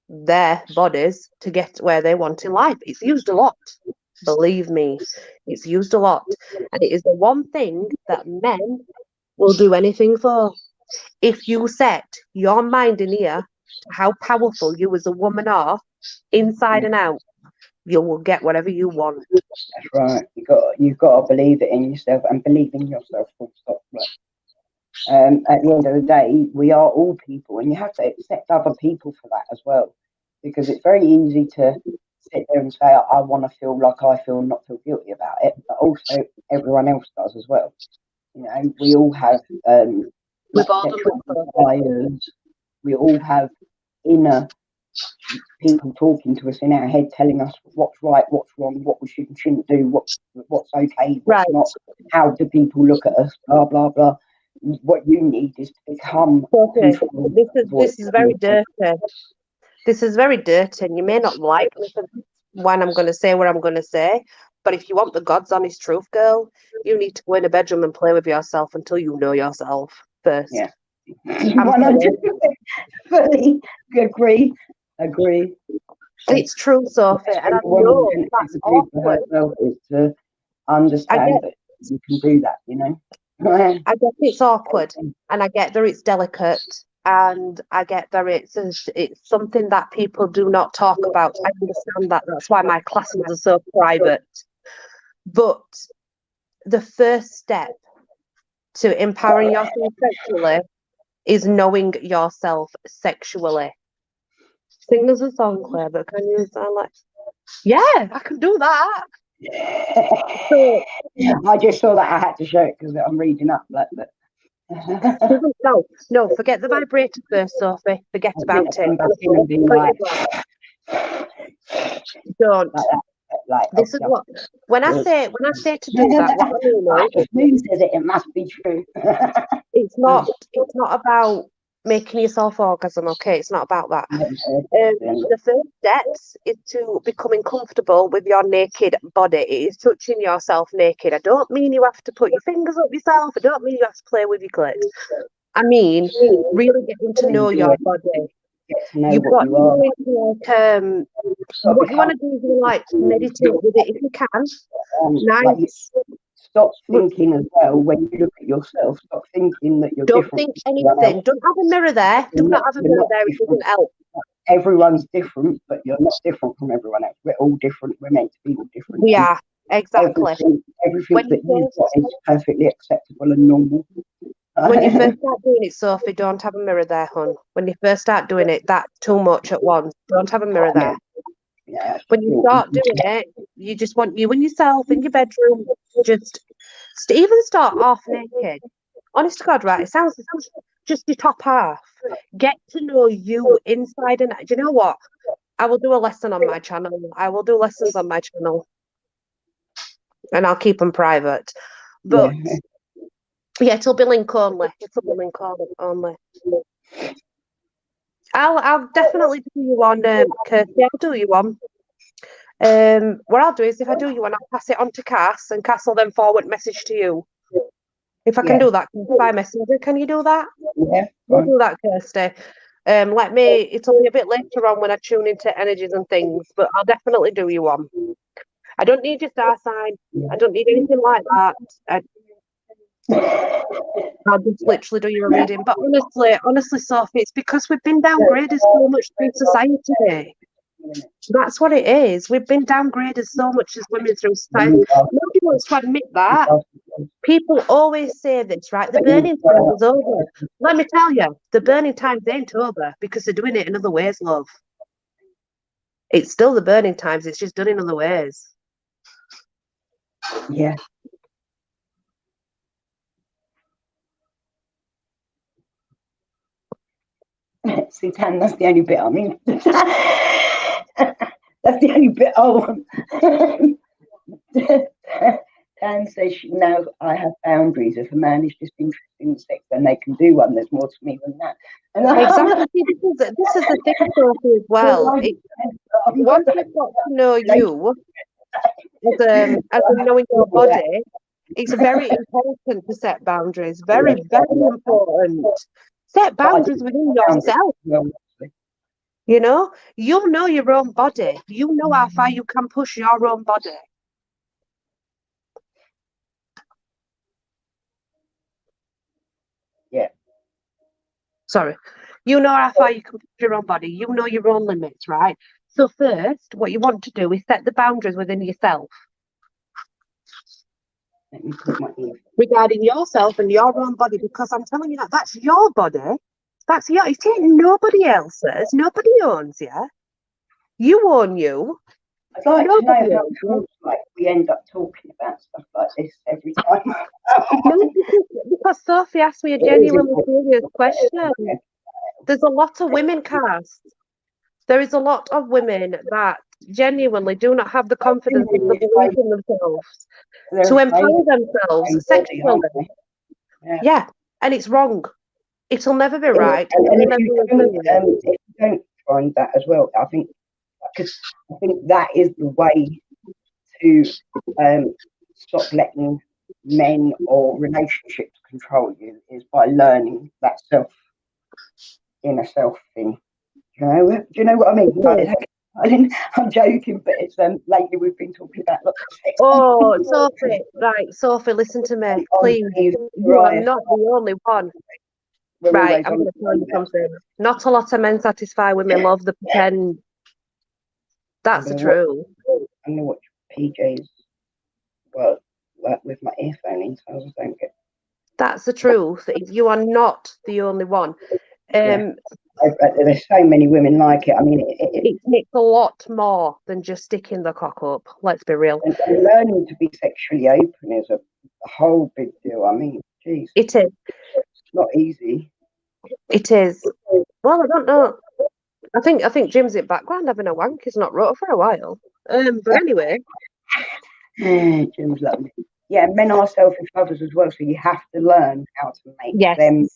their bodies to get where they want in life. It's used a lot. Believe me, it's used a lot. And it is the one thing that men will do anything for. If you set your mind in here to how powerful you as a woman are, inside and out, you will get whatever you want. That's right. You've got to believe it in yourself and believe in yourself. Full stop. At the end of the day, we are all people, and you have to accept other people for that as well, because it's very easy to sit there and say, I want to feel like I feel, not feel guilty about it, but also everyone else does as well. You know, we all have sexual desires. We all have inner people talking to us in our head, telling us what's right, what's wrong, what we should and shouldn't do, what's okay, what's not, how do people look at us, blah blah blah. What you need is to become. Okay. This is very dirty. This is very dirty, and you may not like me for when I'm going to say what I'm going to say, but if you want the God's honest truth, girl, you need to go in a bedroom and play with yourself until you know yourself first. Yeah. 100% fully agree. It's true, Sophie, and I know that's awkward. Is to understand that you can do that, you know. I get it's awkward, and I get that it's delicate, and I get that it's something that people do not talk about. I understand that. That's why my classes are so private. But the first step to empowering yourself sexually is knowing yourself sexually. Sing us a song, Claire, but can you sound like, yeah, I can do that. So, I just saw that I had to show it because I'm reading up. But no, forget the vibrator first, Sophie. Forget about it. Don't. Like, this is what when I say to do that, what I mean is, it must be true. it's not about making yourself orgasm, okay? It's not about that. The first steps is to becoming comfortable with your naked body. It is touching yourself naked. I don't mean you have to put your fingers up yourself. I don't mean you have to play with your clit. I mean really getting to know your body. You've got to go into like what you want to do is like meditate with it if you can. Nice. Stop thinking as well when you look at yourself. Stop thinking that you're different. Don't think anything. Don't have a mirror there. Do not have a mirror there. It doesn't help. Everyone's different, but you're not different from everyone else. We're all different. We're meant to be all different. We are. Exactly. Everything that you've got is perfectly acceptable and normal. When you first start doing it, Sophie, don't have a mirror there, hon. When you first start doing it, that's too much at once. Don't have a mirror there. Yeah, when you start doing it, you just want you and yourself in your bedroom, just even start half naked. Honest to God, right? It sounds just your top half. Get to know you inside and out. Do you know what? I will do a lesson on my channel. I will do lessons on my channel, and I'll keep them private. But yeah, it'll be link only. Only. I'll definitely do you on Kirsty. I'll do you on. What I'll do is if I do you one, I'll pass it on to Cass, and Cass will then forward message to you. If I can do that by messenger, can you do that? Yeah, we'll do that, Kirsty. It'll be a bit later on when I tune into energies and things, but I'll definitely do you one. I don't need your star sign. I don't need anything like that. I'll just literally do your reading. But honestly, Sophie, it's because we've been downgraded so much through society. That's what it is. We've been downgraded so much as women through society. Nobody wants to admit that. People always say this, right? The burning time is over. Let me tell you, the burning times ain't over because they're doing it in other ways, love. It's still the burning times. It's just done in other ways. Yeah. See, Tan, that's the only bit I mean. That's the only bit I want. Tan says she knows I have boundaries. If a man is just interested in sex, then they can do one. There's more to me than that. Exactly. This is the thing, Sophie, as well. Once we've got to know you as knowing your body, it's very important to set boundaries. Very, very important. Set boundaries within yourself. You know your own body. You know how far you can push your own body. Yeah. Sorry. You know how far you can push your own body. You know your own limits, right? So first, what you want to do is set the boundaries within yourself. Let me put my ear. Regarding yourself and your own body, because I'm telling you that's your body. That's your. It ain't nobody else's. Nobody owns you. You own you. I'd like to know how it looks like we end up talking about stuff like this every time. No, because Sophie asked me a genuinely serious question. There's a lot of women cast. There is a lot of women that genuinely do not have the confidence and the belief in themselves to empower themselves sexually. Yeah, and it's wrong. It'll never be right. And if you don't find that as well, I think that is the way to stop letting men or relationships control you, is by learning that inner self thing. Do you know what I mean? I'm joking, but it's lately we've been talking about lots of sex. Oh, Sophie, right, Sophie, listen to me, please. You are not the only one. Right, I'm going to tell you something. Not a lot of men satisfy women, love the pretend. That's the truth. I'm going to watch PJs, well, with my earphone in, so I just don't get. That's the truth. You are not the only one. There's so many women like it. I mean, it takes a lot more than just sticking the cock up. Let's be real. And learning to be sexually open is a whole big deal. I mean, geez. It is. It's not easy. It is. Well, I don't know. I think Jim's in background having a wank. He's not wrote for a while. But anyway. Jim's lovely. Yeah, men are selfish lovers as well, so you have to learn how to make them,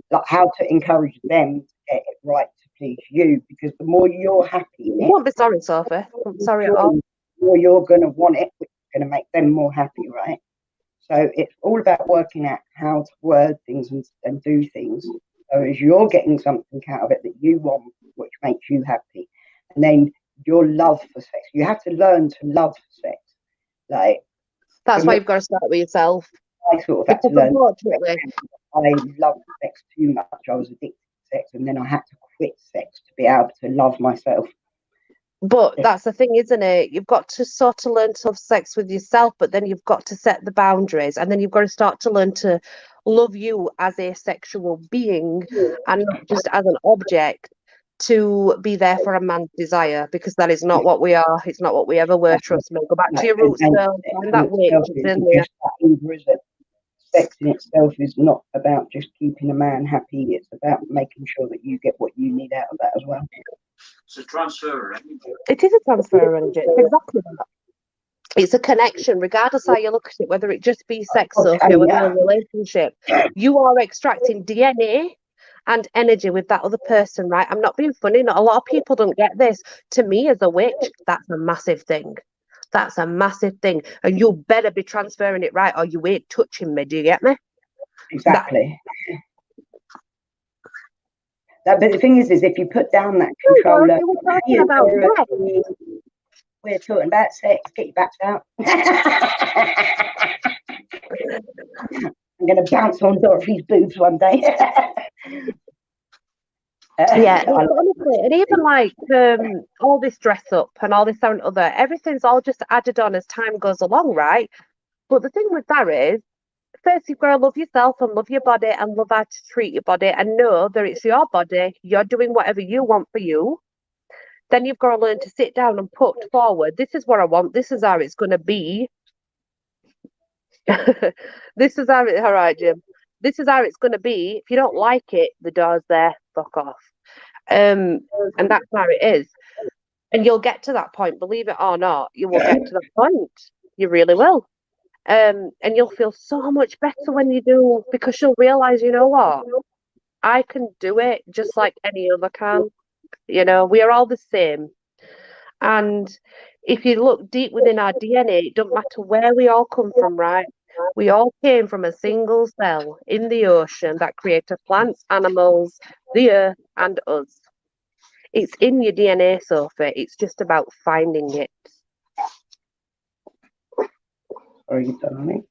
like how to encourage them to get it right to please you, because the more you're happy in it, won't be sorry, Sophie. I'm sorry at all. The more you're going to want it, which is going to make them more happy, right? So it's all about working out how to word things and do things so as you're getting something out of it that you want, which makes you happy. And then your love for sex. You have to learn to love sex. Like, that's why you've got to start with yourself. I sort of had to learn. I loved sex too much. I was addicted to sex, and then I had to quit sex to be able to love myself. But that's the thing, isn't it? You've got to sort of learn to have sex with yourself, but then you've got to set the boundaries, and then you've got to start to learn to love you as a sexual being and not just as an object to be there for a man's desire, because that is not what we are. It's not what we ever were. Trust me. Go back to your roots, girl. Find that witch. It's in there. Sex in itself is not about just keeping a man happy. It's about making sure that you get what you need out of that as well. It's a transfer of energy. It is a transfer of energy. It's exactly that. It's a connection, regardless how you look at it, whether it just be sex or whether a relationship. You are extracting DNA and energy with that other person, right? I'm not being funny. Not a lot of people don't get this. To me, as a witch, that's a massive thing. That's a massive thing. And you better be transferring it right, or you ain't touching me. Do you get me? Exactly. But the thing is if you put down that control, we're talking about sex. Get your backs out. I'm going to bounce on Dorothy's boobs one day. Yeah, honestly, and even like all this dress up and all this that and other, everything's all just added on as time goes along, right? But the thing with that is, first you've got to love yourself and love your body and love how to treat your body and know that it's your body, you're doing whatever you want for you. Then you've got to learn to sit down and put forward, this is what I want, this is how it's going to be. This is how it, all right, Jim. This is how it's going to be. If you don't like it, the door's there, fuck off. And that's how it is. And you'll get to that point, believe it or not, you will get to that point. You really will. And you'll feel so much better when you do, because you'll realize, you know what? I can do it just like any other can. You know, we are all the same. And if you look deep within our DNA, it doesn't matter where we all come from, right? We all came from a single cell in the ocean that created plants, animals, the earth, and us. It's in your DNA, Sophie. It's just about finding it. Are you telling me?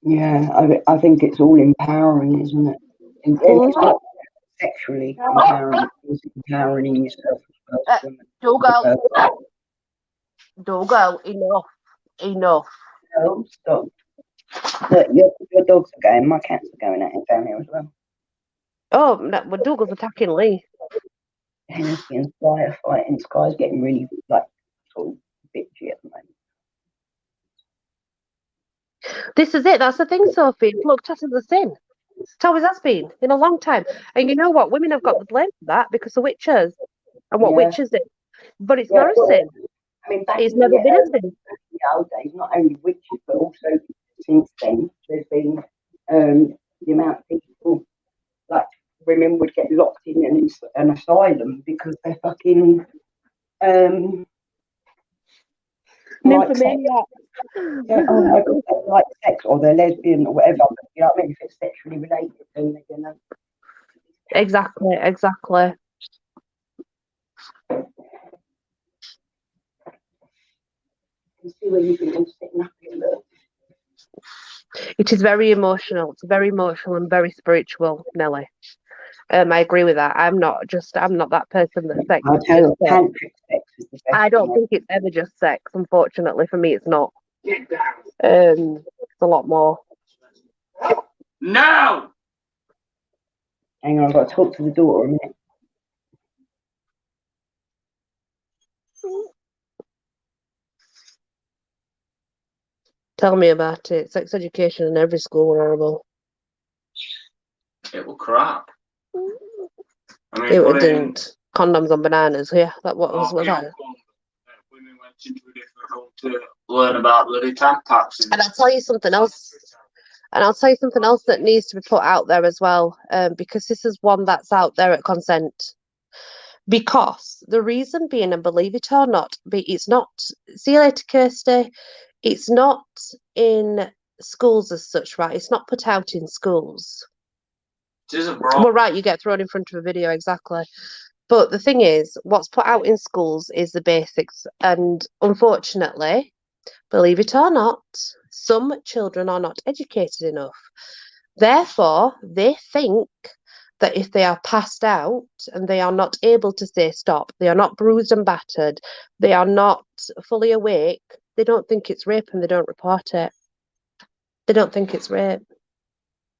Yeah, I think it's all empowering, isn't it? And it's not sexually empowering, it's empowering yourself as well. Dogo, enough. No, stop. Look, your dogs are going, my cats are going at it down here as well. Oh, no, well, Dougal's attacking Lee. Hennessy and Sky are fighting. Sky's getting really, like, sort of bitchy at the moment. This is it. That's the thing, Sophie. It's looked at as a sin. It always has been in a long time. And you know what? Women have got the blame for that because of witches and what witches do. But it's not a sin. I mean, It's never been a sin. In the old days, not only witches, but also since then, there's been the amount of people, like women would get locked in an asylum because they're fucking like sex. Yeah, oh my God, they like sex or they're lesbian or whatever. You know what I mean? If it's sexually related, then they're gonna. Exactly. You see where you can sitting up here, look. It is very emotional. It's very emotional and very spiritual, Nelly. I agree with that. I'm not that person that sex is just sex. I don't think it's ever just sex. Unfortunately, for me, it's not. It's a lot more. No! Hang on, I've got to talk to the daughter a minute. Tell me about it. Sex education in every school were horrible. It will crap. I mean, It didn't. Condoms on bananas. Yeah, that what was that? Women went into a different room to learn about bloody tampons. And I'll tell you something else. That needs to be put out there as well, because this is one that's out there at consent. Because the reason being, and believe it or not, it's not. See you later, Kirsty. It's not in schools as such, right? It's not put out in schools. It isn't, well, right, you get thrown in front of a video, exactly. But the thing is, what's put out in schools is the basics. And unfortunately, believe it or not, some children are not educated enough. Therefore, they think that if they are passed out and they are not able to say stop, they are not bruised and battered, they are not fully awake, they don't think it's rape and they don't report it. They don't think it's rape.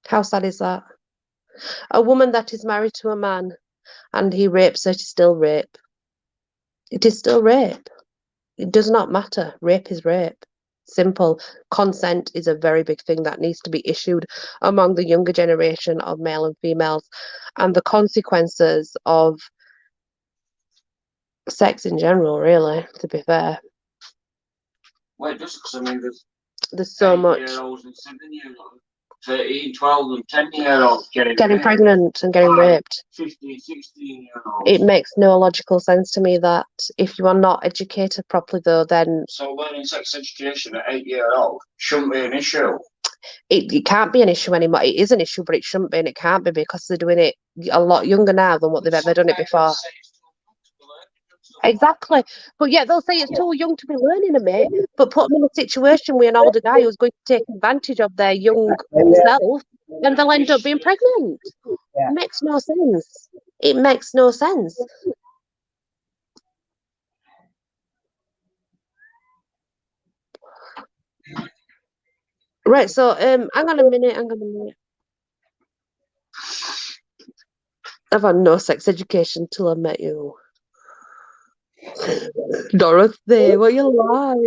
How sad is that? A woman that is married to a man and he rapes her, it is still rape. It is still rape. It does not matter. Rape is rape. Simple. Consent is a very big thing that needs to be issued among the younger generation of male and females. And the consequences of sex in general, really, to be fair. Well, just because, I mean, there's so much. 8-year-olds and 7-year-olds, 13, 12 and 10-year-olds getting pregnant and getting raped. 15, 16-year-olds. It makes no logical sense to me that if you are not educated properly, though, then... So learning sex education at 8-year-old shouldn't be an issue. it can't be an issue anymore. It is an issue, but it shouldn't be, and it can't be because they're doing it a lot younger now than what they've ever done it before. Exactly. But yeah, they'll say it's too young to be learning them, mate. But put them in a situation with an older guy who's going to take advantage of their young self, and they'll end up being pregnant. Yeah. It makes no sense. It makes no sense. Right, so hang on a minute. I've had no sex education till I met you. Dorothy, what you like?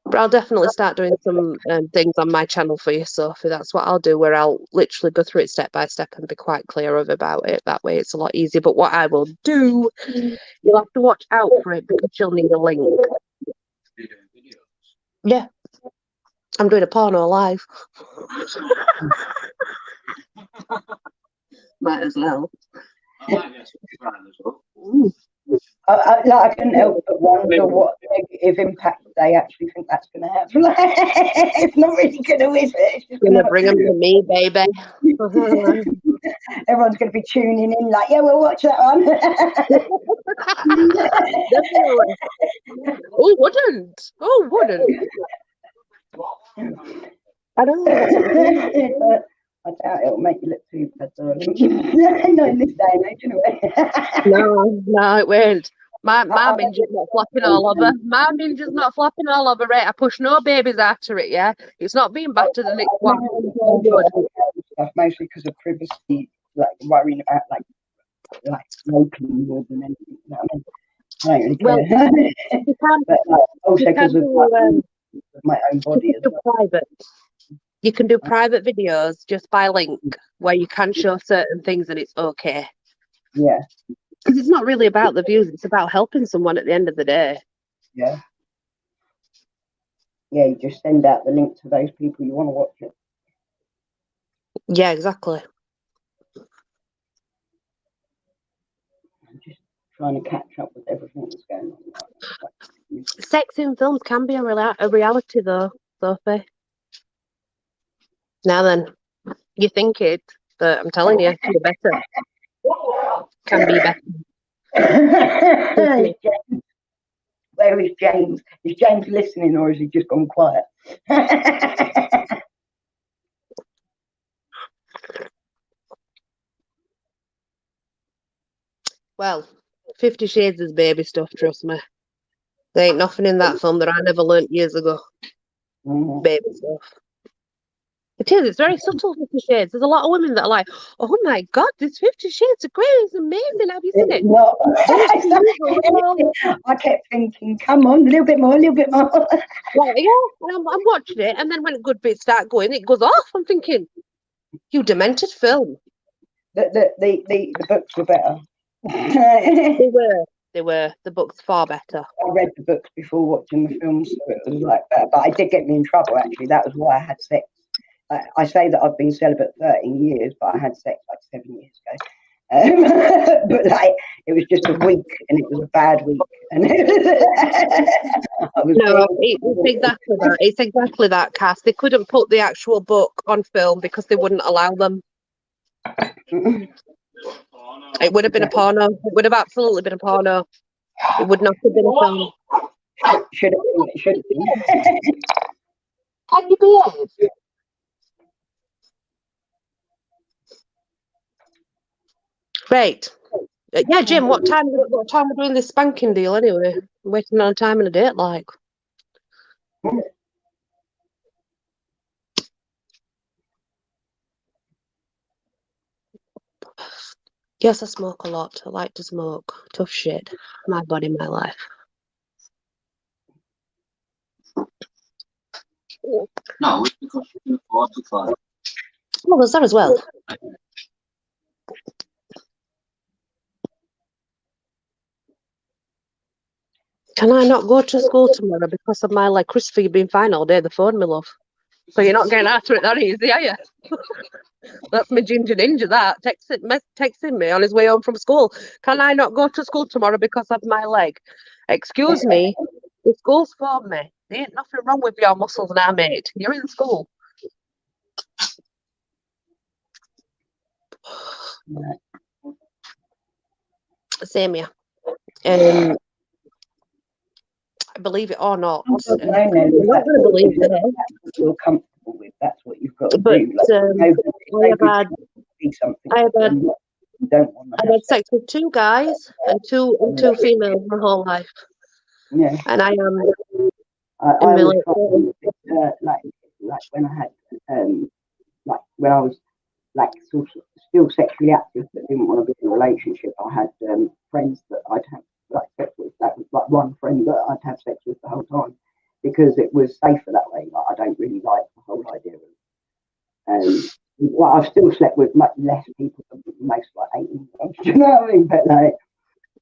But I'll definitely start doing some things on my channel for you, Sophie. That's what I'll do, where I'll literally go through it step by step and be quite clear about it. That way it's a lot easier. But what I will do, you'll have to watch out for it because you'll need a link. Yeah. I'm doing a porno live. Might as well. I couldn't help but wonder what negative impact they actually think that's going to have. It's not really going to, is it? It's just Gonna bring them to me, baby. Everyone's going to be tuning in like, yeah, we'll watch that one. Who wouldn't? Who wouldn't? I don't know. That's what I'm saying. I doubt it'll make you look too bad, darling. Not in this day and age, anyway. No, it won't. My ninja's not flopping all over. My ninja's not flopping all over it. I push no babies after it, yeah? It's not being battered and it's one. Mostly because of privacy, like worrying about like smoking more than anything. You know what I mean? I don't really care. Well, you can, but also because of do, my own body as well. Private. You can do private videos just by link where you can show certain things and it's okay. Yeah. Because it's not really about the views, it's about helping someone at the end of the day. Yeah. Yeah, you just send out the link to those people you want to watch it. Yeah, exactly. I'm just trying to catch up with everything that's going on. Sex in films can be a reality though, Sophie. Now then, you think it, but I'm telling you, you're better. Can be better. Where is James? Is James listening or has he just gone quiet? Well, 50 Shades is baby stuff, trust me. There ain't nothing in that film that I never learnt years ago. Baby stuff. It is, it's very subtle, 50 Shades. There's a lot of women that are like, oh my God, this 50 Shades are great, it's amazing. Have you seen it? No. I kept thinking, come on, a little bit more, a little bit more. Well, yeah, I'm watching it, and then when good bits start going, it goes off. I'm thinking, you demented film. The books were better. They were. The books far better. I read the books before watching the films, so it was like that. But I did get me in trouble, actually. That was why I had sex. I say that I've been celibate 13 years, but I had sex like 7 years ago. But like, it was just a week, and it was a bad week. And it's exactly that. It's exactly that, Cass. They couldn't put the actual book on film because they wouldn't allow them. It would have been a porno. It would have absolutely been a porno. It would not have been a film. Should have been. Can you behave? Right. Yeah, Jim, what time we're doing this spanking deal anyway? I'm waiting on a time and a date, like. Yes, I smoke a lot. I like to smoke. Tough shit. My body, my life. No, it's because you can afford to fly. Oh, there's that as well. Can I not go to school tomorrow because of my leg? Christopher, you've been fine all day. The phone, my love. So you're not getting after it that easy, are you? That's my ginger ninja, that. Texting me on his way home from school. Can I not go to school tomorrow because of my leg? Excuse me, The school's for me. There ain't nothing wrong with your muscles now, mate. You're in school. Right. Same here. Believe it or not, I don't know, you're not that's going to what believe you it, feel comfortable with. That's what you've got to but do. Like, I have had, be something I have had, you don't want to I've have had sex with 2 guys and two females my whole life, Yeah, and I am I in my always late find like when I had like when I was like sort of still sexually active but didn't want to be in a relationship. I had friends that I'd have like sex with. That was like one friend that I'd have sex with the whole time because it was safer that way. Like I don't really like the whole idea of well, I've still slept with much less people than most like 18 months, you know what I mean? But like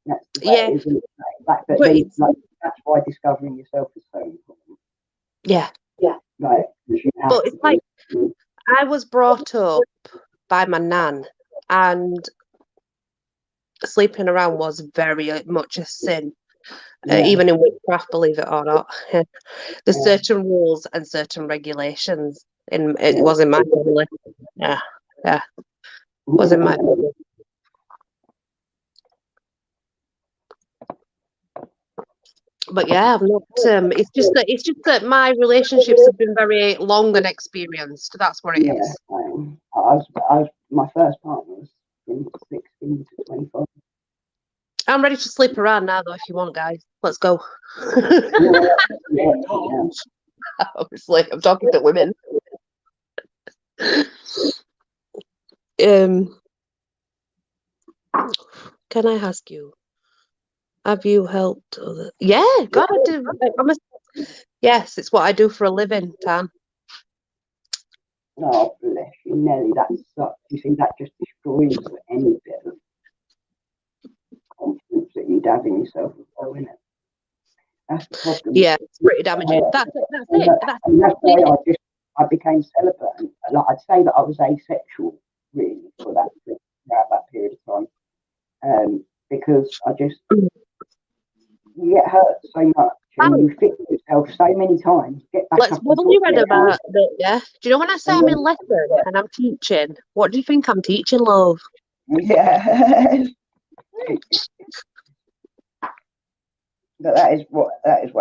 that's the way it is, isn't it? Like, but then, like, that's why discovering yourself is so important. Yeah. Like, But it's like I was brought up by my nan, and sleeping around was very much a sin. Even in witchcraft, believe it or not. There's certain rules and certain regulations. It was in my family. Yeah. Was in my family. But yeah, I've not. It's just that my relationships have been very long and experienced. That's what it is. My first partner was from 16 to 25. I'm ready to sleep around now, though. If you want, guys, let's go. Obviously, I'm talking to women. Can I ask you? Have you helped others? Yeah, God, I do. Yes, it's what I do for a living, Tan. Oh, bless you, Nelly. That sucks. You see, that just destroys any bit of confidence that you'd have in yourself as well, isn't it? That's the problem. Yeah, it's pretty damaging. That's it. And that's why I became celibate. And, like, I'd say that I was asexual, really, throughout that period of time. Because I just, you get hurt so much and you fix yourself so many times. Get back up. What have you read about it? Yeah. Do you know when I say I'm in lesson and I'm teaching? What do you think I'm teaching, love? Yeah. But that is what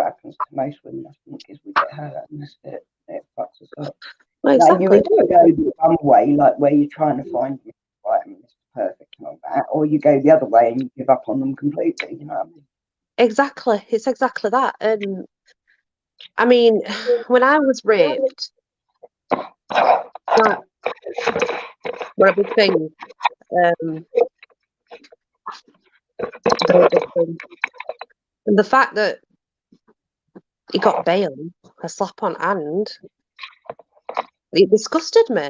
happens to most women. I think is we get hurt and it fucks us up. Well, like exactly. you go the one way, like where you're trying to find Mr. Right and Mr. Perfect and all that, or you go the other way and you give up on them completely. You know what I mean? Exactly. It's exactly that. And I mean, when I was raped, that were a big thing. Very big thing. And the fact that he got bail, a slap on hand, it disgusted me,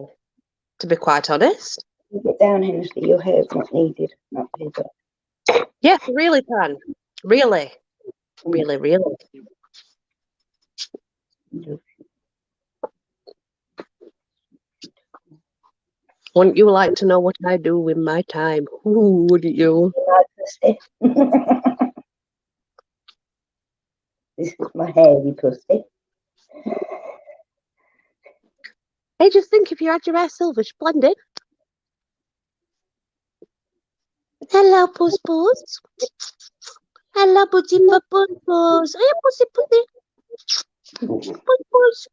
to be quite honest. Get down, Hensley. Your hair's not needed. Not needed. Yes, really, Tan. Really. Wouldn't you like to know what I do with my time? Ooh, wouldn't you? This is my hairy pussy. Hey, just think if you had your hair silver, splendid. Hello, puss puss. Hello, pussy puss puss. Hey, pussy pussy. Puss puss.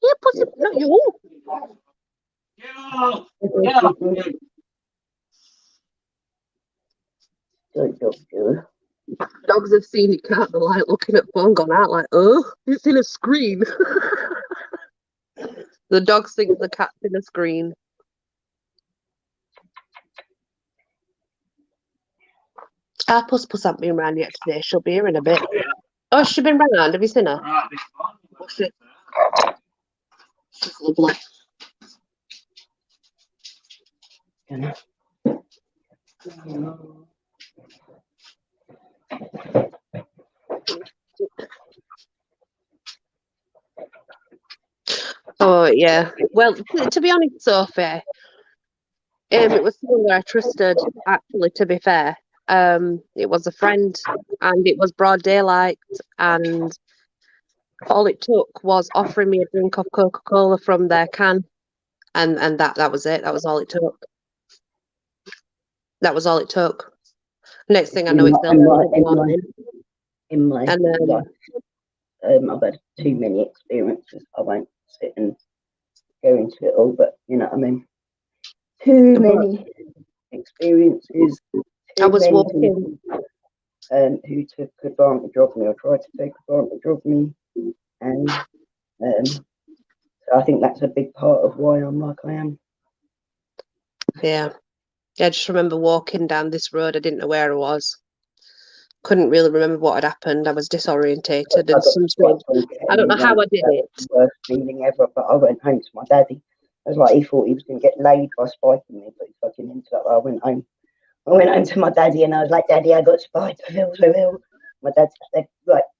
Yeah, pussy. Not you. Dogs have seen it, can't they? Like looking at phone, gone out like, oh, it's in a screen. The dogs think the cat's in a screen. Our puss hasn't been round yet today. She'll be here in a bit. Oh, she's been round. Have you seen her? What's it? She's lovely. Oh yeah. Well, to be honest, Sophie, it was someone that I trusted. Actually, to be fair, It was a friend, and it was broad daylight, and all it took was offering me a drink of Coca-Cola from their can, and that was it. That was all it took. That was all it took. Next thing I know, it's in my, in my, morning, in my and life, I've had too many experiences. I won't sit and go into it all, but you know what I mean. Too many experiences. I was Too many walking. people, who took advantage of me or tried to take advantage of me, and so I think that's a big part of why I'm like I am. Yeah, I just remember walking down this road. I didn't know where I was. Couldn't really remember what had happened. I was disorientated and some strange. I don't know how I did it. The worst feeling ever, but I went home to my daddy. I was like, he thought he was going to get laid by spiking me, but he fucking ended up. I went home to my daddy and I was like, Daddy, I got spiked. I feel so ill. My dad's like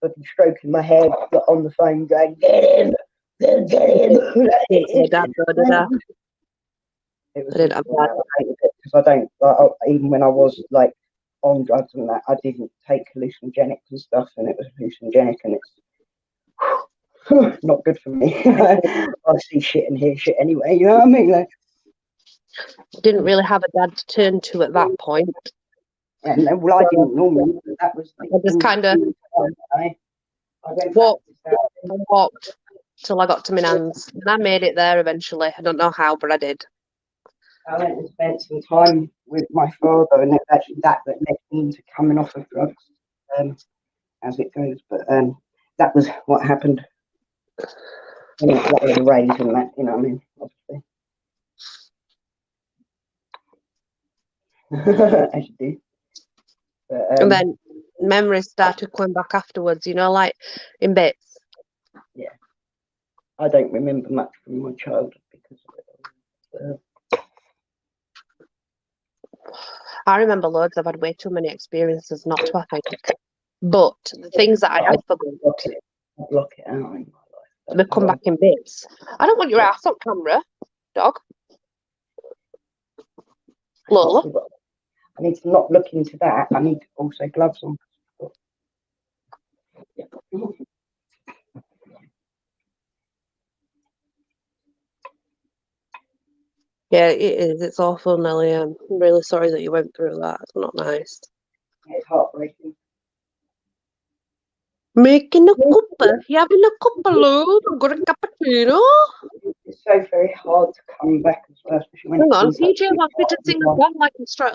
fucking stroking my head, got on the phone, going, get in. My dad, did I? It was I did. I hated it because I don't even when I was like on drugs and that, I didn't take hallucinogenics and stuff, and it was hallucinogenic, and it's not good for me. I see shit and hear shit anyway. You know what I mean? Like, didn't really have a dad to turn to at that point. and well, I didn't normally. But that was. I just kind of walked till I got to my nan's, and I made it there eventually. I don't know how, but I did. I went and spent some time with my father, and actually that led me into coming off of drugs, as it goes. But that was what happened. You know, that was a rage and that, you know what I mean? Obviously. As you do. But, And then memories started coming back afterwards, you know, like in bits. Yeah. I don't remember much from my childhood because of it. I remember loads. I've had way too many experiences not to, I think. But the things that I have forgotten, block it out in my life. they come back in bits. I don't want your ass on camera, dog. Lola. I need to not look into that. I need also gloves on. Yeah, it is. It's awful, Nelly. I'm really sorry that you went through that. It's not nice. It's heartbreaking. Making a cuppa. You having a cuppa, love? I've got a cappuccino. It's so very hard to come back as well, especially when Hang on, PJ wants me to sing a song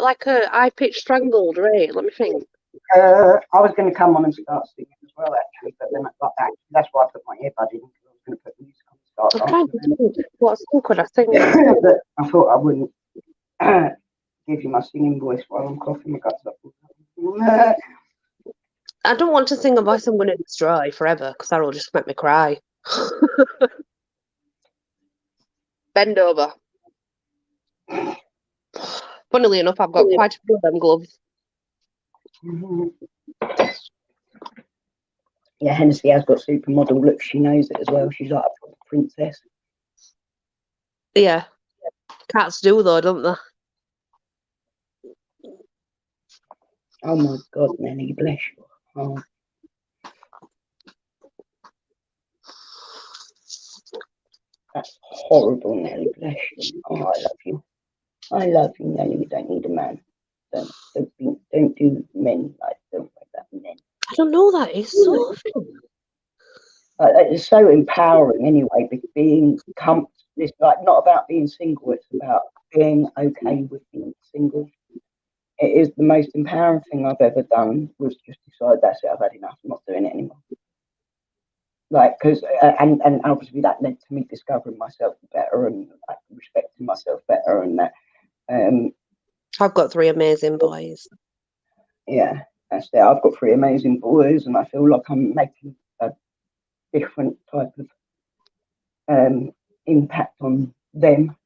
like a high-pitched strangled, right? Let me think. I was going to come on and start singing as well, actually, but then I got that. That's why I put my earbud in, because I was going to put music on and start. I'm trying to think. What song could I sing? But I thought I wouldn't give you my singing voice while I'm coughing my guts up. I don't want to sing a voice I'm going to destroy forever, because that'll just make me cry. Bend over. Funnily enough, I've got quite a few of them gloves. Yeah, Hennessy has got supermodel looks. She knows it as well. She's like a princess. Yeah. Cats do, though, don't they? Oh, my God, Nelly, bless you. Oh. That's horrible, Nelly, bless you. Oh, I love you. I love you, Nelly. We don't need a man. Don't do men like that. Men. I don't know that. It's so it's so empowering anyway, being comfortable. It's like not about being single, it's about being okay with being single. It is the most empowering thing I've ever done, was just decide that's it, I've had enough, I'm not doing it anymore. Like, because and obviously that led to me discovering myself better and like, respecting myself better, and that I've got 3 amazing boys. Yeah, that's it. I've got 3 amazing boys, and I feel like I'm making a different type of impact on them.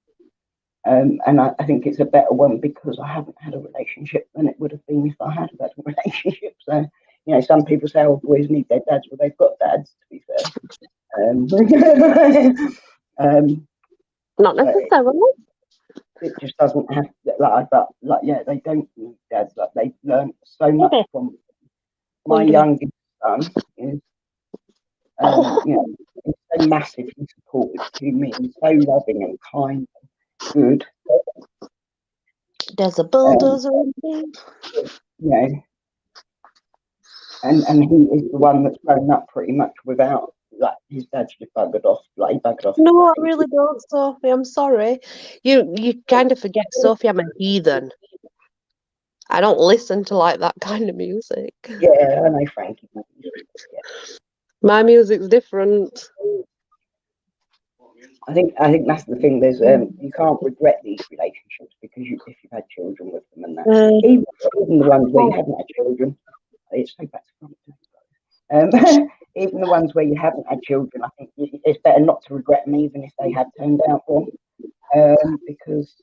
And I think it's a better one because I haven't had a relationship than it would have been if I had had a relationship. So, you know, some people say, oh, boys need their dads. Well, they've got dads, to be fair. Not necessarily. it just doesn't have like yeah, they don't need dads. Like they've learned so much from my youngest son is you know, he's so massively supportive to me and so loving and kind and good. There's a bulldozer in me. You know, and he is the one that's grown up pretty much without like his dad's just buggered off. Like he buggered off. No, I really don't, Sophie. I'm sorry. You kind of forget, Sophie, I'm a heathen. I don't listen to like that kind of music. Yeah, I know, Frankie. Yeah. My music's different. I think that's the thing. There's you can't regret these relationships because if you've had children with them and that, even the ones where you haven't had children, it's so back to front. Even the ones where you haven't had children, I think it's better not to regret them, even if they have turned out wrong, because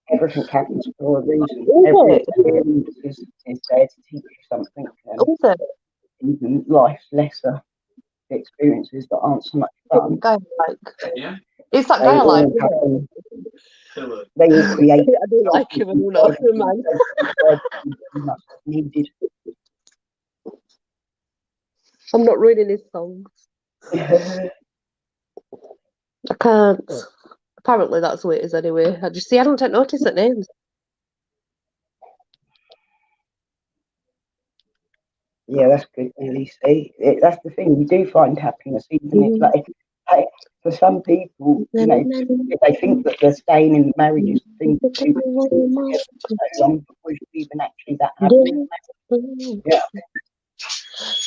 everything happens for a reason. Every experience is there to teach you something. Even life's lesser experiences that aren't so much fun. Yeah. It's that guy I like. They all create. I do like him. I don't know him, man. Needed. I'm not reading his songs. I can't. Apparently, that's the way it is anyway. I don't take notice at names. Yeah, that's good. Really, see, that's the thing. You do find happiness, even if, like for some people, you know, they think that they're staying in marriage is the thing to do. So long before you're even actually that happy. Yeah.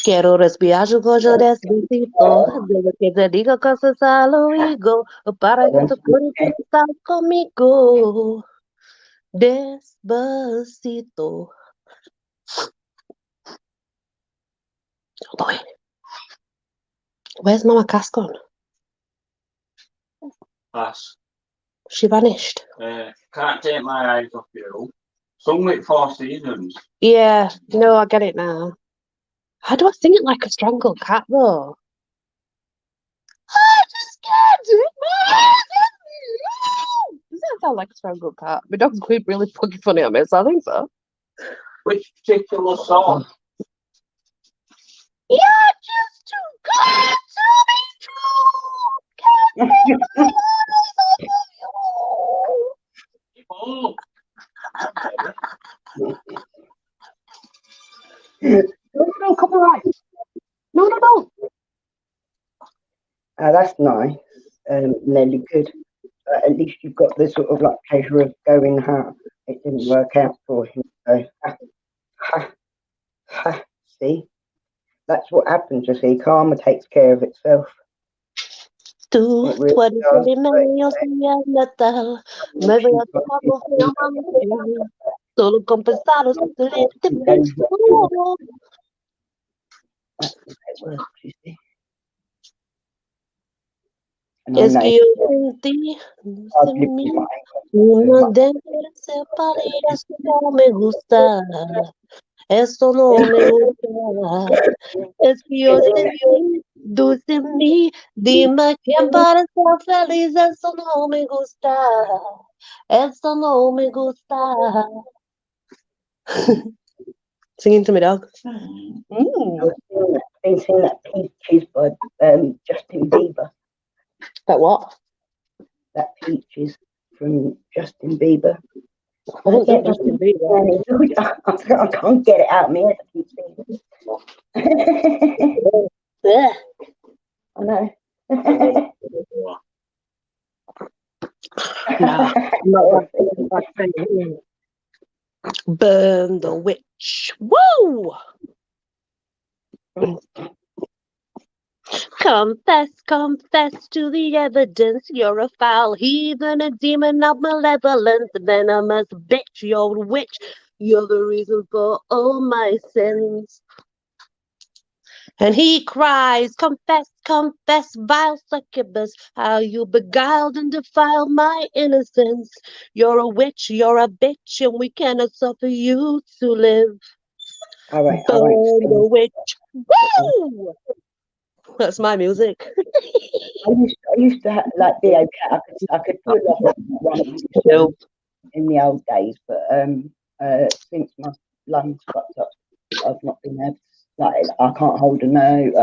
Quiero respirar su coño despacito, desde que te digo cosas al oído, para que tu cuerpo está conmigo, despacito. Boy, where's MammaCass gone? Pass. She vanished. Can't take my eyes off you. Sung with 4 Seasons. Yeah, no, I get it now. How do I sing it like a strangled cat, though? I just can't do it. Does that sound like a strangled cat? My dog's quite really fucking funny on me, so I think so. Which particular song? You're just too good to be true. Can't Oh. No, copyright. No. That's nice. Nearly good. At least you've got the sort of like pleasure of going, it didn't work out for him. So, see, that's what happens. You see, karma takes care of itself. Tú, It really tú eres does. el medio día natal, me veo tomando frío, solo con pensar That's the way it works, you see. And Es que yo sentí I've lived in my una de esas parejas que no me gusta, eso no me gusta. Es que yo sentí dulce en mí, dime quién para estar feliz, eso no me gusta, eso no me gusta. Singing to my dog. been seeing that Peaches by Justin Bieber. That what? That Peaches from Justin Bieber. I don't get Justin Bieber. I can't get it out of my head. I keep singing. Yeah. I know. Nah, not that. Burn the witch. Woo! Confess, confess to the evidence. You're a foul heathen, a demon of malevolence, venomous bitch, you're a witch. You're the reason for all my sins. And he cries, confess, confess, vile succubus, how you beguiled and defiled my innocence. You're a witch, you're a bitch, and we cannot suffer you to live. Burn the witch. Woo! That's my music. I used to have, like be okay. I could pull off one or two No. songs in the old days, but since my lungs fucked up, I've not been able to. Like, I can't hold a note.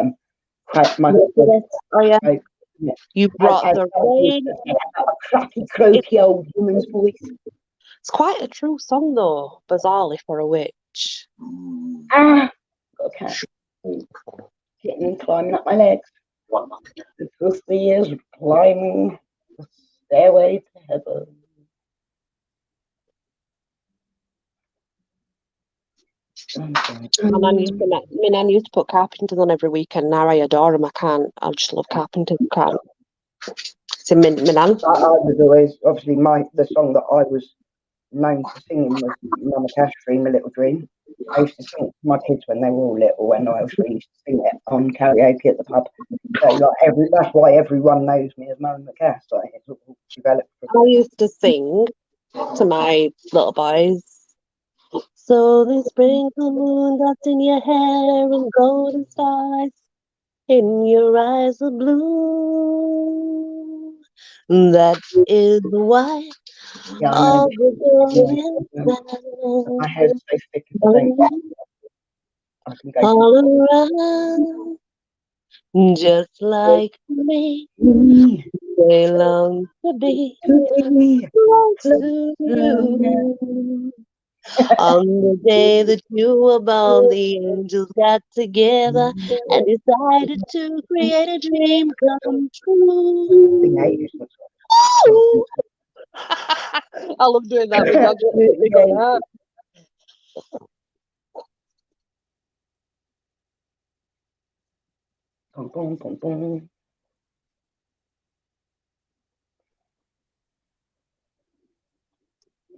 My Oh yeah. You brought as the a rain. cracky, croaky old woman's voice. It's quite a true song though, bizarrely for a witch. Got a cat getting and climbing up my legs. The 50 years of climbing the stairway to heaven. My nan used to put carpenters on every weekend. Now I adore them. I just love carpenters. Can't. It's in my nan. I was always, obviously, the song that I was known for singing was MammaCass, Dream a Little Dream. I used to sing it to my kids when they were all little, and I also used to sing it on karaoke at the pub. So like that's why everyone knows me as MammaCass. Like it's all developed. I used to sing to my little boys. So they sprinkle moon dust in your hair and golden stars in your eyes of blue. That is why all the girls my hair's so thick if I don't. I can go all around, just like me. They long to be close to you. On the day that you were born, the angels got together and decided to create a dream come true. I love doing that with dogs.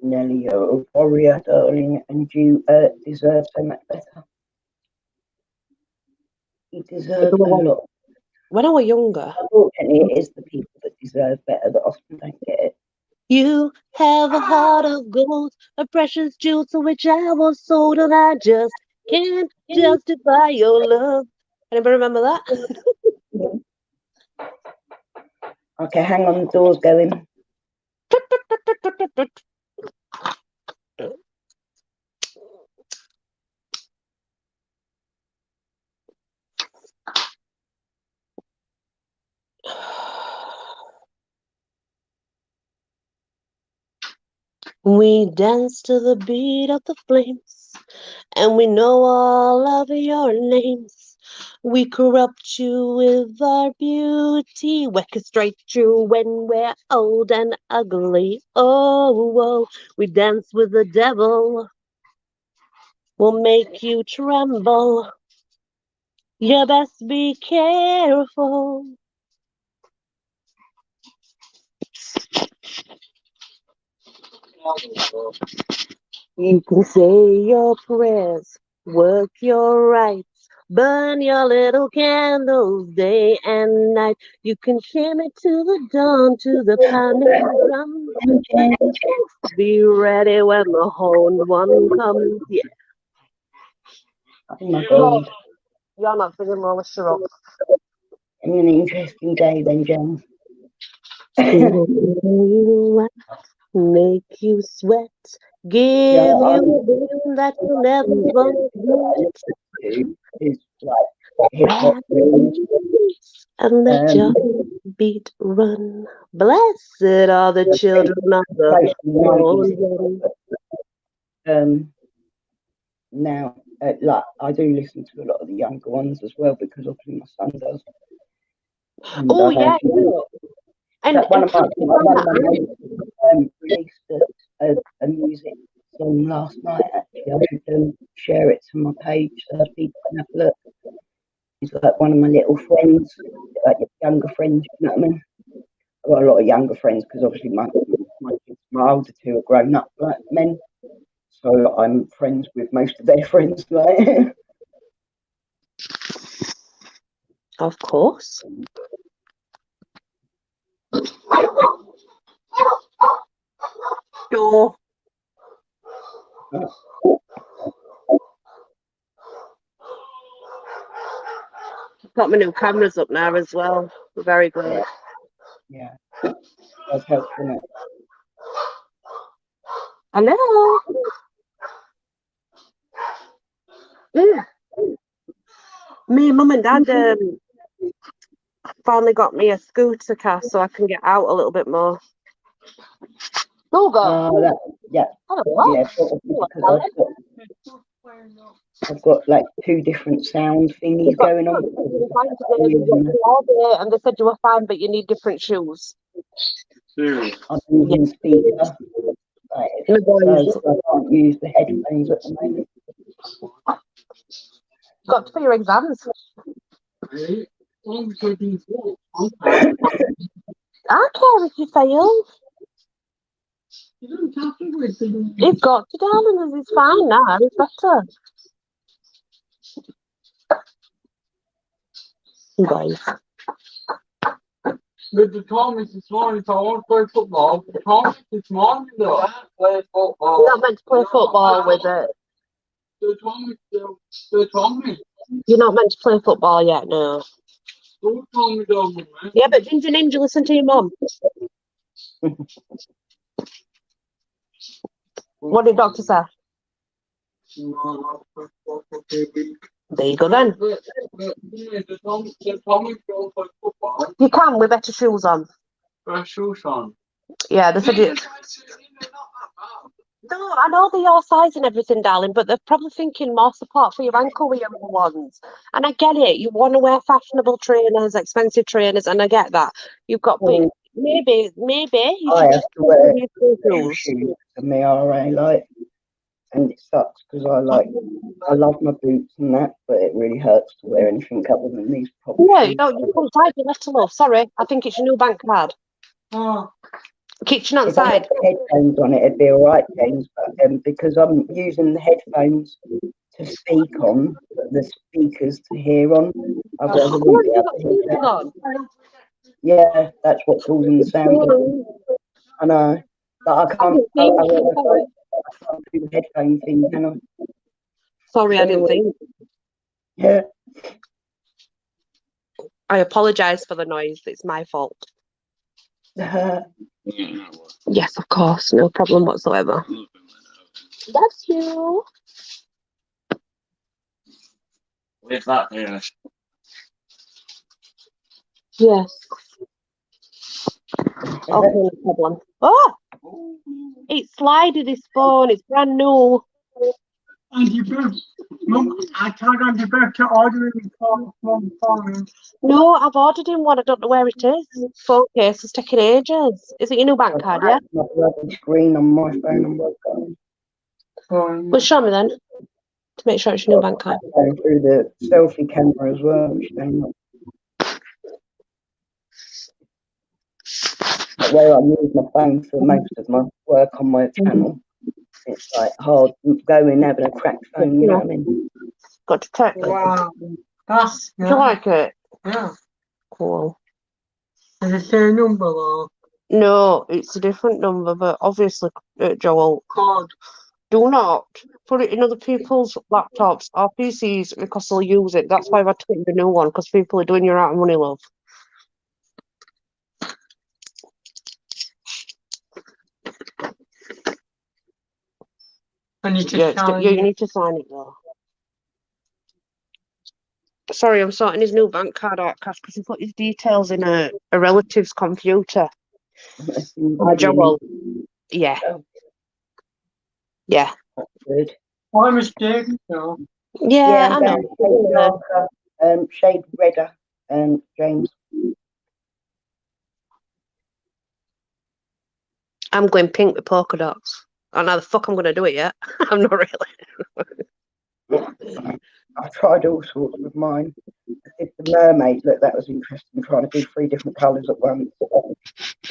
Nelly, you're a warrior, darling, and you deserve so much better. You deserve a lot. When I was younger, unfortunately, it is the people that deserve better that often don't get it. You have a heart of gold, a precious jewel to which I was sold, and I just can't justify your love. Anybody remember that? Okay, hang on, the door's going. We dance to the beat of the flames, and we know all of your names. We corrupt you with our beauty, orchestrate you when we're old and ugly. Oh, we dance with the devil. We'll make you tremble. You best be careful. You can say your prayers, work your rights, burn your little candles day and night. You can shimmy to the dawn, to the pounding drum. Be ready when the horned one comes. Yeah. Oh my God. You're not singing Mama, shut up. An interesting day then, Jen. Make you sweat, give you a feeling that you'll never forget. Is like hip hop and let your beat run. Blessed are the children of the Lord. Now, like I do listen to a lot of the younger ones as well because obviously my son does. Oh yeah, and one of my mates released a music song last night. Actually, I should share it to my page so people can have a look. He's like one of my little friends, like younger friends. You know what I mean? I've got a lot of younger friends because obviously my older two are grown up like men, so I'm friends with most of their friends. Like, of course. Sure. got my new cameras up now as well. Very good. Yeah. That's helpful, isn't it? Hello. Yeah. Me, mum and dad finally got me a scooter car so I can get out a little bit more. Oh God. Yeah. Yeah, probably because I've got like two different sound thingies going on. And they said you were fine, but you need different shoes. I'm using speaker. So I can't use the headphones at the moment. Got to for your exams. I care if you fail. You've got to, darling. It's fine now. It's better. You guys. But they told me this morning if I want to play football. They told me this morning though. I can't play football. You're not meant to play football with it. They told me. You're not meant to play football yet, no. Who told me though, man? Yeah, but Ginger Ninja, listen to your mum. What did doctor say? There you go then. They told me to go play football. You can with better shoes on. Better shoes on. Yeah, they said it. No, I know they're your size and everything, darling, but they're probably thinking more support for your ankle with your other ones. And I get it. You want to wear fashionable trainers, expensive trainers, and I get that. You've got, but maybe you I should have to wear shoes. shoes for my RA, like, and it sucks because I love my boots and that, but it really hurts to wear anything other than these proper Yeah, shoes. you can't type your letter, love. Sorry, I think it's your new bank card. Oh. Kitchen If I had outside. headphones on, it'd be all right, James. But because I'm using the headphones to speak on, but the speakers to hear on, otherwise I wouldn't be able to hear that. Yeah, that's what causing the sound. I know, but I can't do the headphone thing, can I? Sorry, I didn't think. Yeah. I apologise for the noise. It's my fault. Yes, of course. No problem whatsoever. That's you. Leave that here. Yes. Okay, no problem. Oh! It's slided this phone. It's brand new. And you better, Mum, I told her you better order it from me. No, I've ordered him one. I don't know where it is. Phone case is taking ages. Is it your new bank card, yeah? My bloody screen on my phone. Well, show me then. To make sure it's your new bank card. Going through the selfie camera as well, which where I use my phone for most of my work on my channel, it's like hard going having a cracked phone, you know what I mean? Got to check. Wow. That's Do you like it? Yeah. Cool. Is it the same number or No, it's a different number, but obviously, Joel, code? do not put it in other people's laptops or PCs because they'll use it. That's why I've had to get the new one, because people are doing you out of money, love. I need to You need to sign it though. Sorry, I'm sorting his new bank card out, Cass, because he put his details in a relative's computer. Joel. Yeah. Yeah. That's good. My mistake, though. Yeah, I know. Shade redder, James. I'm going pink with polka dots. I don't know how the fuck I'm going to do it yet. I'm not really. I tried all sorts with mine. I did the mermaid. Look, that was interesting, trying to do 3 different colours at once.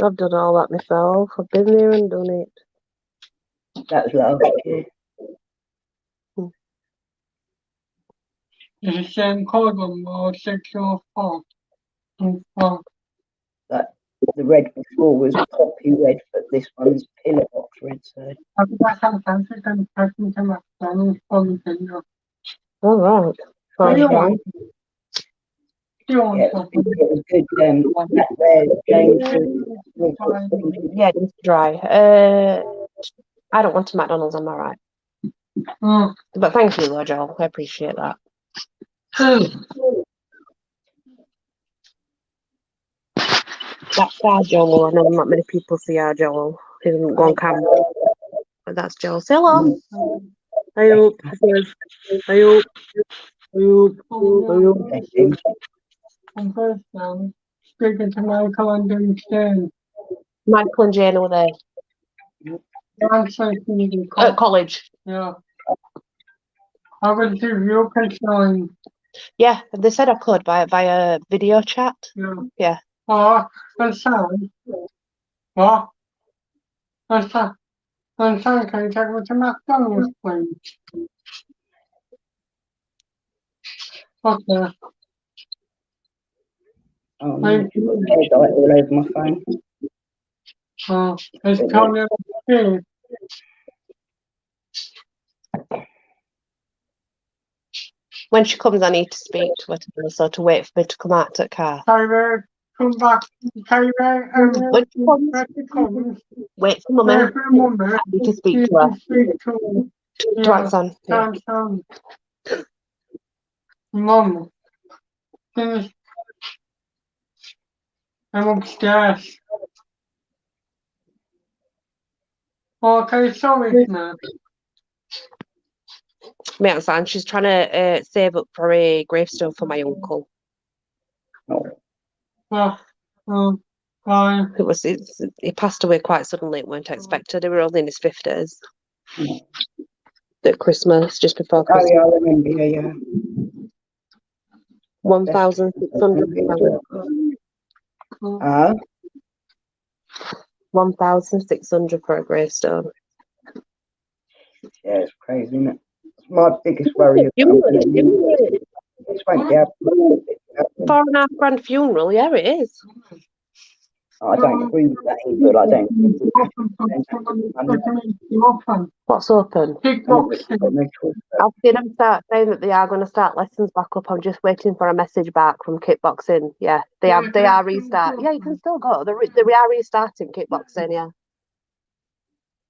I've done all that myself. I've been there and done it. That was last year. Is the same code number or 604? Like, the red before was poppy red, but this one's Pillarbox red. So. All right. Fine. Still Yeah, on it was good. That where James was Yeah, it's dry. I don't want a McDonald's, I'm alright. But thank you, though, Joel. I appreciate that. That's our Joel. I know not many people see our Joel. He doesn't go on camera. But that's Joel. Say hello. I hope. I hope. I'm first down, speaking to Michael and Jane. Michael and Jane were there I'm saying at college. Yeah. I will see you can join. Yeah, they said I could via video chat. Yeah. Oh, and Sam. What? And Sam. And Sam, can you take me to McDonald's, please? Okay. Oh, no. Hair dye all over my phone. Oh, it's Tony. When she comes, I need to speak to her, so to wait for me to come out to the car. Tyler, come back. Tyler, When she comes, wait for Mummy. I need to speak to her. To Roxanne. Yeah. Mum, I'm upstairs. Okay, sorry, man. Mate, Roxanne, she's trying to save up for a gravestone for my uncle. Well, fine. He passed away quite suddenly. It weren't expected. He was only in his 50s. At Christmas, just before Christmas. Oh, yeah, I remember, yeah. 1,600. 1,600 for a gravestone. Yeah, it's crazy, isn't it? It's my biggest worry. Just won't be able to. £4.5 grand funeral, yeah, it is. I don't agree with that either. I don't. What's open? I've seen them start saying that they are going to start lessons back up. I'm just waiting for a message back from kickboxing. Yeah, they are restarting. Yeah, you can still go. They are restarting kickboxing. Yeah.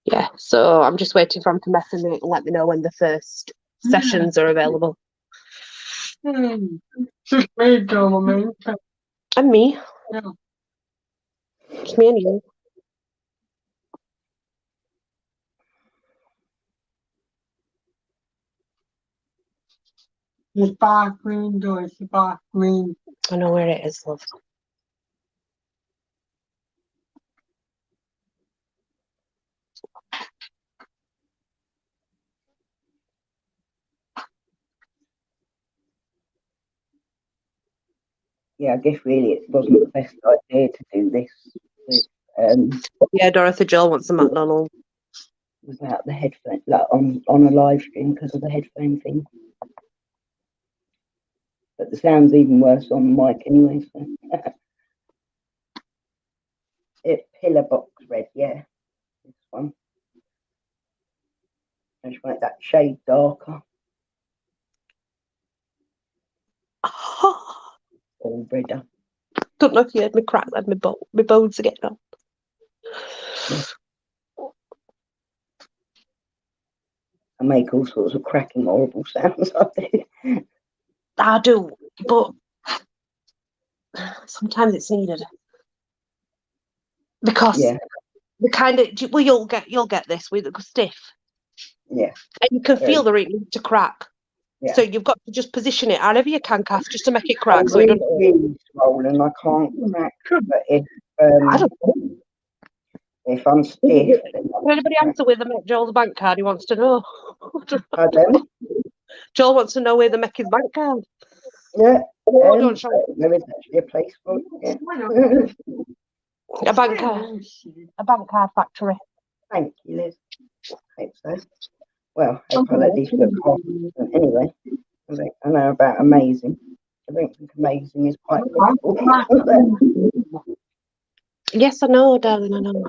Yeah. So I'm just waiting for them to message me and let me know when the first sessions are available. Just me, Dom, And me. Yeah. It's me and you. It's dark green, though. It's dark green. I know where it is, love. Yeah, I guess really it wasn't the best idea to do this with Yeah, Dorothy Joel wants a McDonald's. Without the headphone, like on a live stream because of the headphone thing. But the sound's even worse on the mic anyway. So. It Pillarbox red, yeah. This one. I just make that shade darker. All redder. Don't know if you heard me crack then, my bones are getting on. I make all sorts of cracking, horrible sounds. I do, but sometimes it's needed because the kind of you'll get this with stiff. Yeah, and you can feel the root to crack. Yeah. So you've got to just position it however you can, Cass, just to make it crack. I'm So it doesn't. really swollen. I can't crack. But if I don't know. If I'm stiff, then Can anybody answer where they make Joel's bank card? He wants to know. Pardon? Joel wants to know where they make his bank card. Yeah. Don't show it. There is actually a place for it. Yeah. A bank card factory. Thank you, Liz. I hope so. Well, I hope I'll at least look half decent anyway. I know about amazing. I don't think amazing is quite possible. Yes, I know, darling, I know.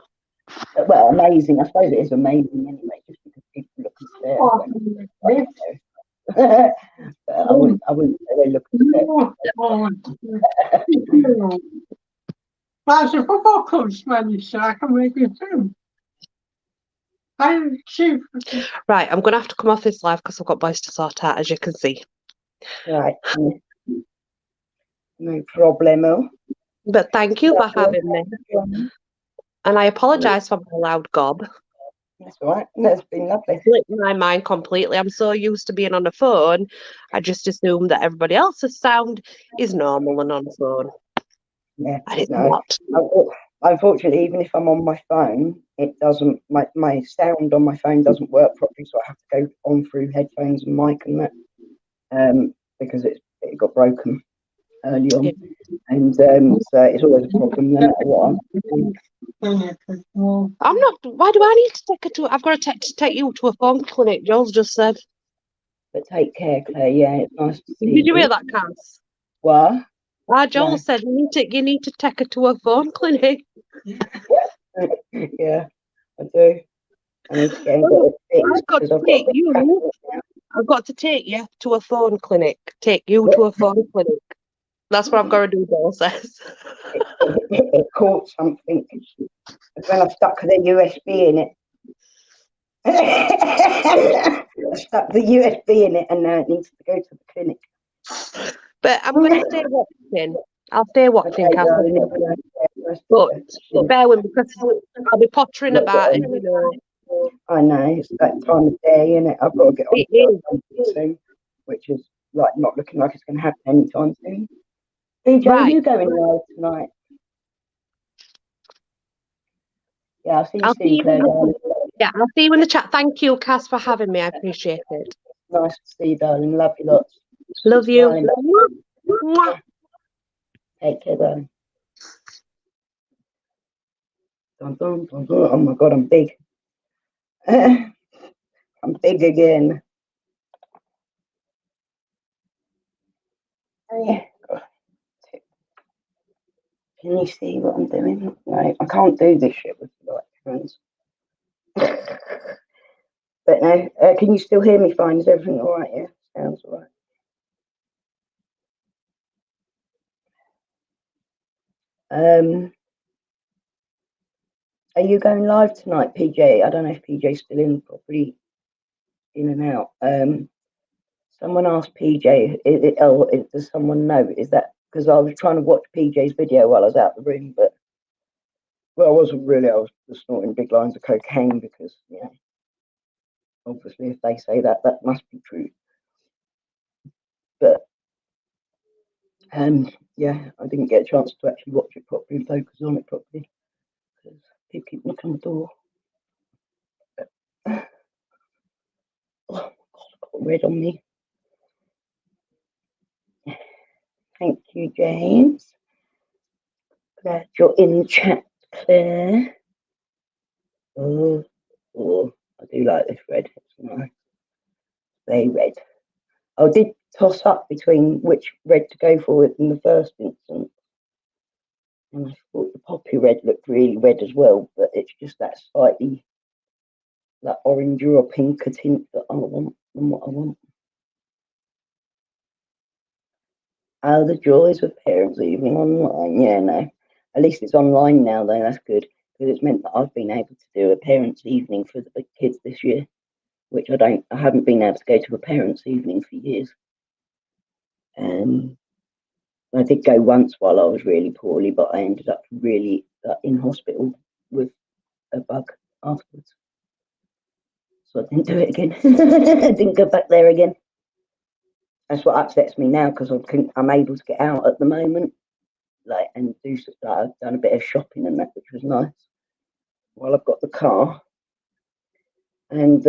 Well, amazing. I suppose it is amazing anyway, just because people look and stare. But I wouldn't say they look As a football coach, man, so I can make it too. I see. Right, I'm gonna have to come off this live because I've got boys to sort out, as you can see. right. No problemo. But thank you for having me. And I apologise for my loud gob. That's all right. That's been lovely. Slipped my mind completely. I'm so used to being on the phone, I just assume that everybody else's sound is normal and on the phone. Yeah, And it's no. not. Unfortunately, even if I'm on my phone, it doesn't. My sound on my phone doesn't work properly, so I have to go on through headphones and mic and that, because it got broken early on, Yeah. and so it's always a problem no matter what I'm doing. I'm not. Why do I need to take her to? I've got to take you to a phone clinic. Joel's just said. But take care, Claire. Yeah, it's nice to see Did you hear you. that, Cass? What? Joel No. said you need to take her to a phone clinic. Yeah, I do. I need to get it fixed I've got because to I've got take a bit you. I've got to take you to a phone clinic. Take you to a phone clinic. That's what I've got to do, Joel says. it caught something. It's when I stuck the USB in it. I stuck the USB in it and now it needs to go to the clinic. But I'm going to stay watching. I'll stay watching, Okay, Cass. But bear with me because I'll be pottering about and, you know. I know, it's that time of day, isn't it? I've got to get on It to is. something soon, which is like not looking like it's going to happen anytime soon. BJ, Right. you going live tonight? Yeah, I'll see you soon, Claire. Yeah, I'll see you in the chat. Thank you, Cass, for having me. I appreciate it. Nice to see you, darling. Love you lots. Love you. Mwah. Take care, darling. Dun, dun, dun, dun. Oh my God, I'm big. I'm big again. Yeah. Can you see what I'm doing? No, I can't do this shit with the right hands. But no, can you still hear me fine? Is everything all right? Yeah, sounds all right. Are you going live tonight, PJ? I don't know if PJ's still in, probably in and out. Someone asked PJ, does someone know? Is that because I was trying to watch PJ's video while I was out the room, but well, I wasn't really. I was just snorting big lines of cocaine because, you know, obviously if they say that, that must be true. But yeah, I didn't get a chance to actually watch it properly and focus on it properly because people keep knocking on the door. Oh my God, I've got red on me. Thank you, James. Glad you're in the chat, Claire. Oh, I do like this red. It's nice. Very red. I did toss up between which red to go for in the first instance. And I thought the poppy red looked really red as well, but it's just that slightly like oranger or pinker tint that I want and what I want. Oh, the joys of parents evening online. Yeah, no. At least it's online now, though. That's good because it's meant that I've been able to do a parents' evening for the kids this year, which I haven't been able to go to a parents' evening for years. I did go once while I was really poorly, but I ended up really in hospital with a bug afterwards. So I didn't do it again. I didn't go back there again. That's what upsets me now because I'm able to get out at the moment, like, and do like I've done a bit of shopping and that, which was nice. While I've got the car, and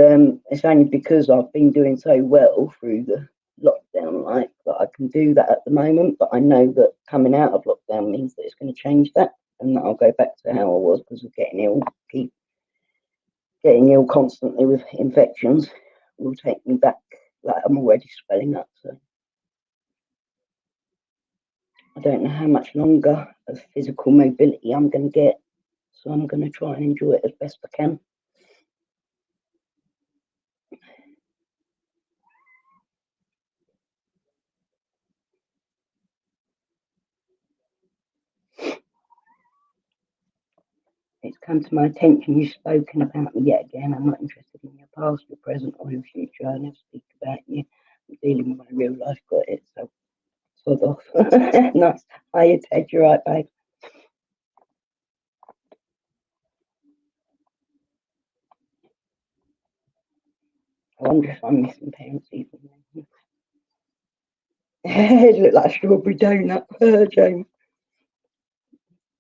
it's only because I've been doing so well through the lockdown, like that I can do that at the moment. But I know that coming out of lockdown means that it's going to change that, and that I'll go back to how I was because of getting ill, keep getting ill constantly with infections. Will take me back. Like I'm already swelling up, so I don't know how much longer of physical mobility I'm going to get. So I'm going to try and enjoy it as best I can. It's come to my attention you've spoken about me yet again. I'm not interested in your past, your present, or your future. I never speak about you. I'm dealing with my real life, got it, so sod off. Nice. Hiya, Ted, you're right, babe. I wonder if I'm missing parents even. It looked like a strawberry donut, James.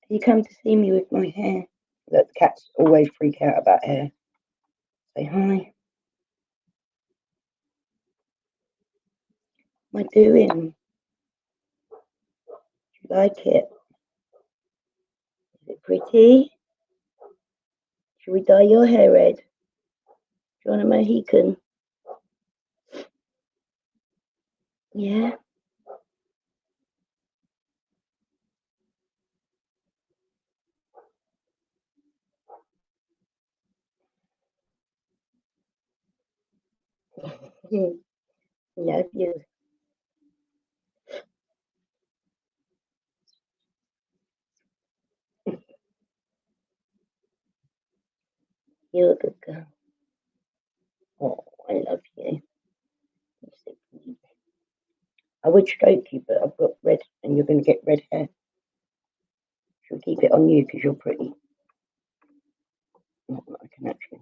You come to see me with my hair. Look, the cats always freak out about hair. Say hi. What am I doing? Do you like it? Is it pretty? Should we dye your hair red? Do you want a Mohican? Yeah. Love you. You're a good girl. Oh, I love you. I would stroke you, but I've got red, and you're going to get red hair. Should we keep it on you because you're pretty? Not that I can actually.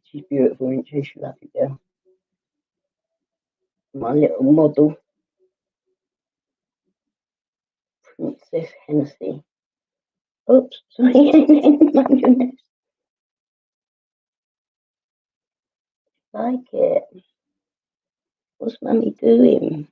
She's beautiful, isn't she? She's a lovely girl. My little model, Princess Hennessy. Oops, sorry, my goodness. Like it. What's Mummy doing?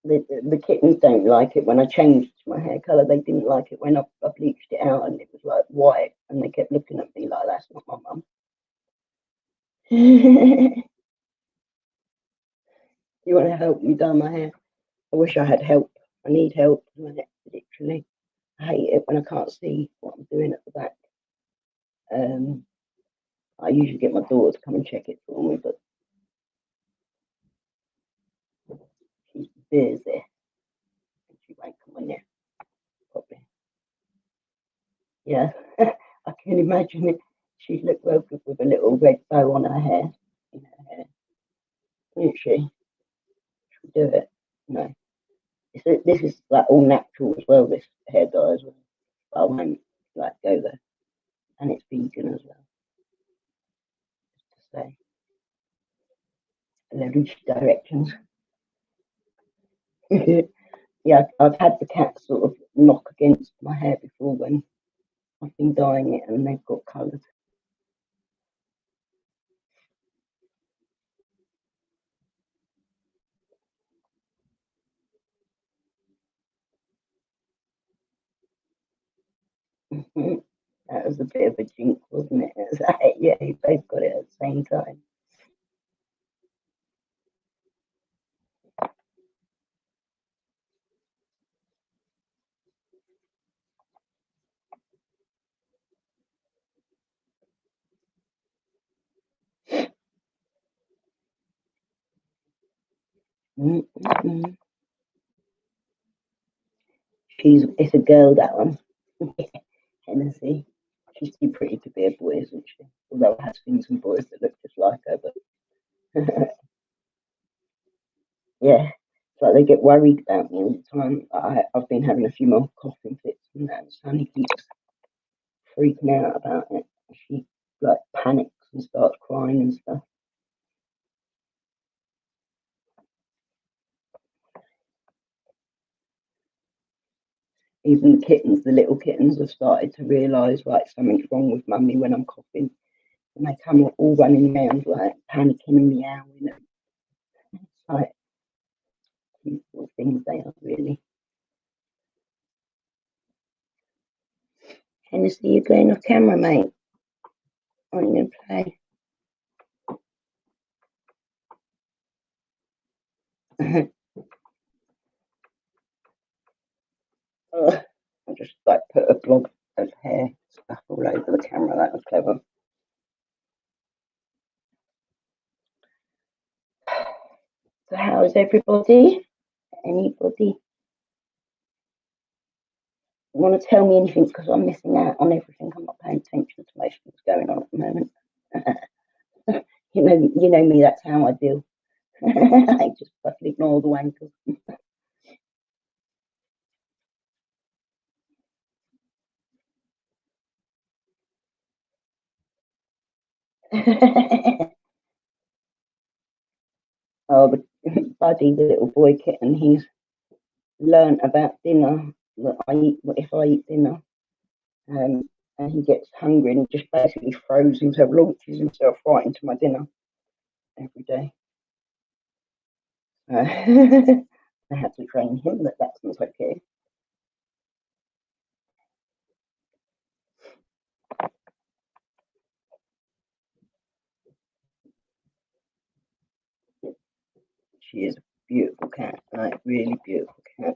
The kittens don't like it when I changed my hair colour. They didn't like it when I bleached it out and it was like white, and they kept looking at me like that's not my mum. You want to help me dye my hair? I wish I had help. I need help, literally. I hate it when I can't see what I'm doing at the back. I usually get my daughter to come and check it for me, but she's busy. She won't come on there, probably. Yeah, I can imagine it. She'd look well good with a little red bow on her hair. In her hair. Isn't she? Should we do it? No. This is like all natural as well, this hair dye as well. But I won't like go there. And it's vegan as well. Just to say. And then directions. Yeah, I've had the cats sort of knock against my hair before when I've been dyeing it and they've got coloured. That was a bit of a jinx, wasn't it? It was like, yeah, you both got it at the same time. It's a girl, that one. Hennessy. She's too pretty to be a boy, isn't she? Although I have seen some boys that look just like her, but yeah, it's like they get worried about me all the time. I've been having a few more coughing fits and that, and Sunny keeps freaking out about it. She like panics and starts crying and stuff. Even the kittens, the little kittens, have started to realise like something's wrong with Mummy when I'm coughing, and they come all running around like panicking and meowing. It's like these little things they are really. Hennessy, you're going off camera, mate. Aren't you going to play? I just like put a blob of hair stuff all over the camera. That was clever. So how's everybody? Anybody want to tell me anything? Because I'm missing out on everything. I'm not paying attention to most of what's going on at the moment. You know me. That's how I deal. I just fucking ignore the wankers. Oh, but Buddy, the little boy kitten, he's learnt about dinner. That I eat if I eat dinner, and he gets hungry and he just basically throws himself, launches himself right into my dinner every day. I had to train him that that's not okay. She is a beautiful cat, like really beautiful cat.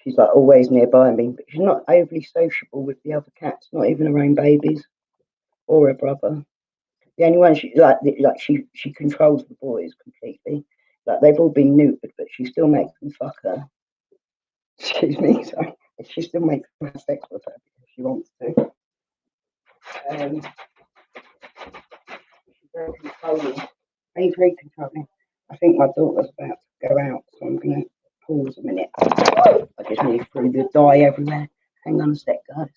She's like always nearby me, but she's not overly sociable with the other cats, not even her own babies or her brother. The only one she controls the boys completely. Like they've all been neutered, but she still makes them fuck her. Excuse me, sorry. She still makes them have sex with her because she wants to. She's very controlling. Very controlling. I think my daughter's about to go out, so I'm gonna pause a minute. I just need to throw the dye everywhere. Hang on a sec, guys.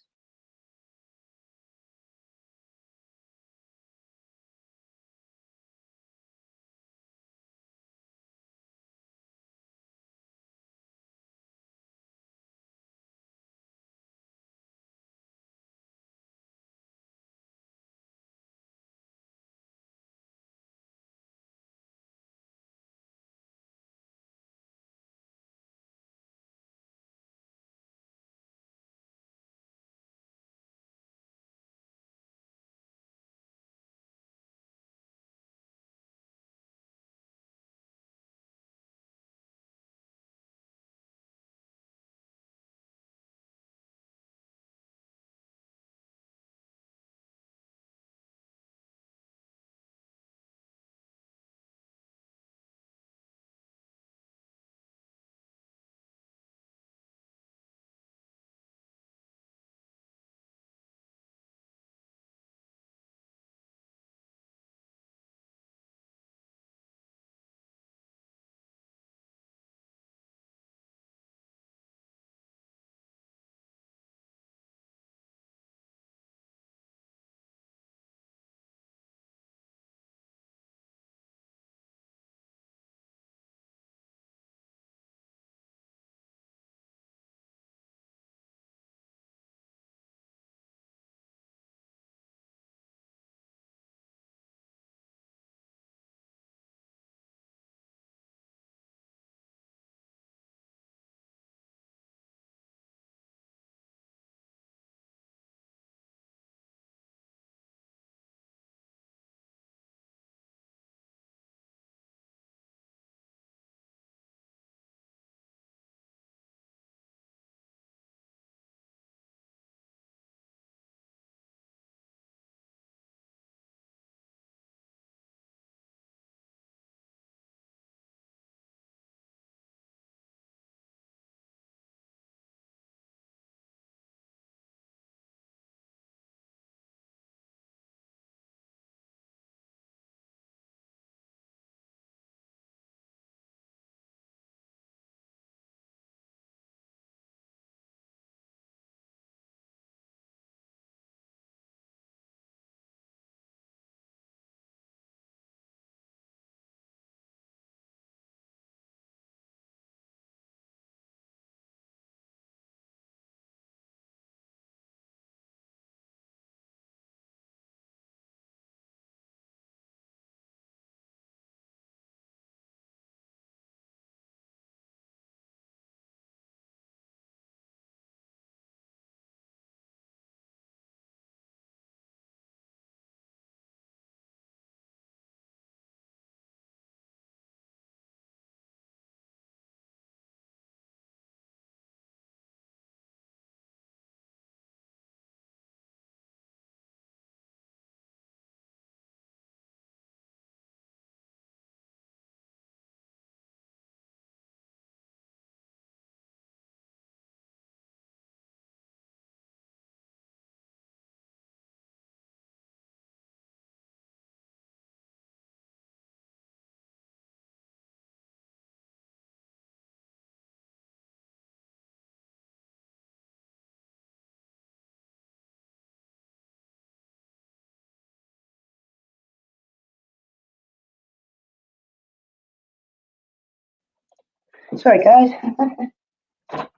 Sorry, guys.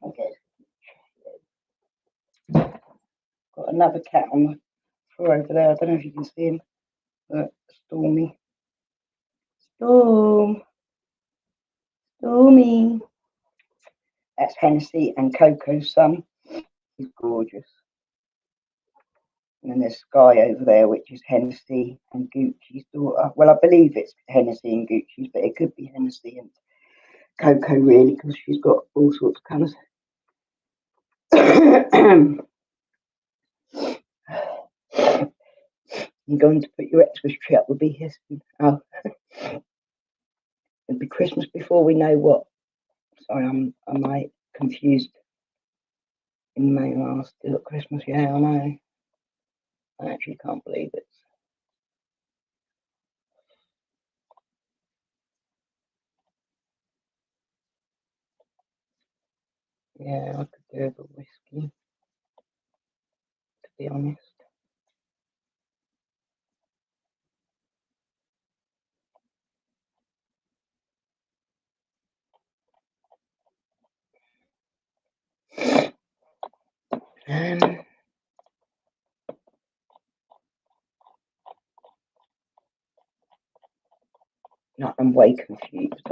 Okay. Got another cat on the floor over there. I don't know if you can see him, but Stormy. Stormy. That's Hennessy and Coco's son. He's gorgeous. And then there's Sky over there, which is Hennessy and Gucci's daughter. Well, I believe it's Hennessy and Gucci's, but it could be Hennessy and Coco, really, because she's got all sorts of colours. You're going to put your Xmas tree up, will be here soon. Oh, it'll be Christmas before we know what. Sorry, am I confused? In May, still at Christmas. Yeah, I know. I actually can't believe it. Yeah, I could do with a whiskey, to be honest. No, I'm way confused.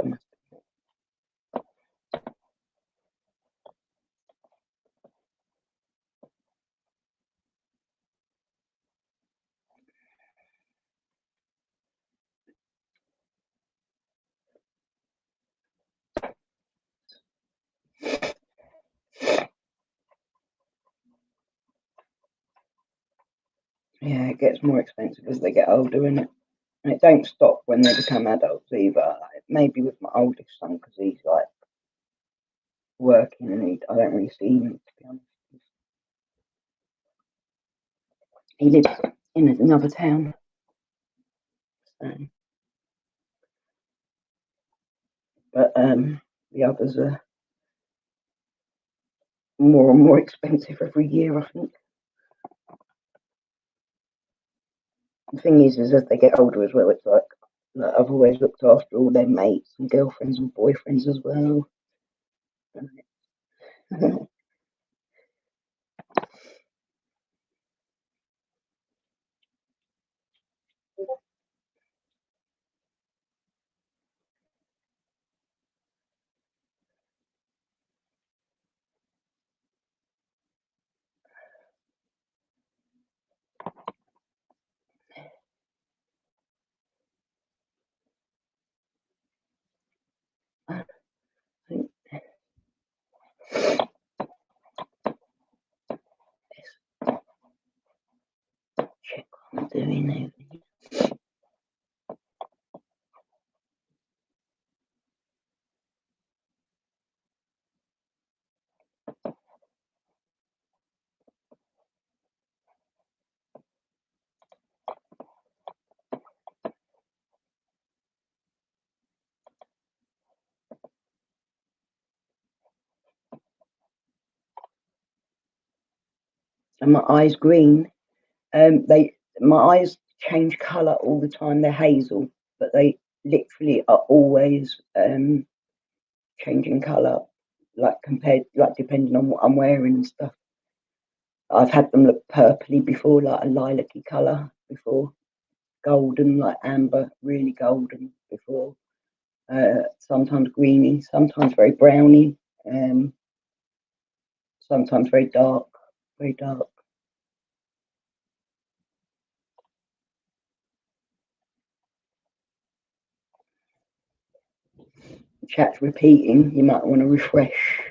Yeah, it gets more expensive as they get older, and it don't stop when they become adults either. Maybe with my oldest son, because he's like working, and I don't really see him, to be honest. He lives in another town. So. But the others are more and more expensive every year, I think. The thing is as they get older as well, it's like I've always looked after all their mates and girlfriends and boyfriends as well. Check what I'm doing now. And my eyes green. My eyes change colour all the time. They're hazel, but they literally are always changing colour, like depending on what I'm wearing and stuff. I've had them look purpley before, like a lilac-y colour before, golden, like amber, really golden before. Sometimes greeny, sometimes very browny, sometimes very dark, very dark. Chat's repeating, you might want to refresh.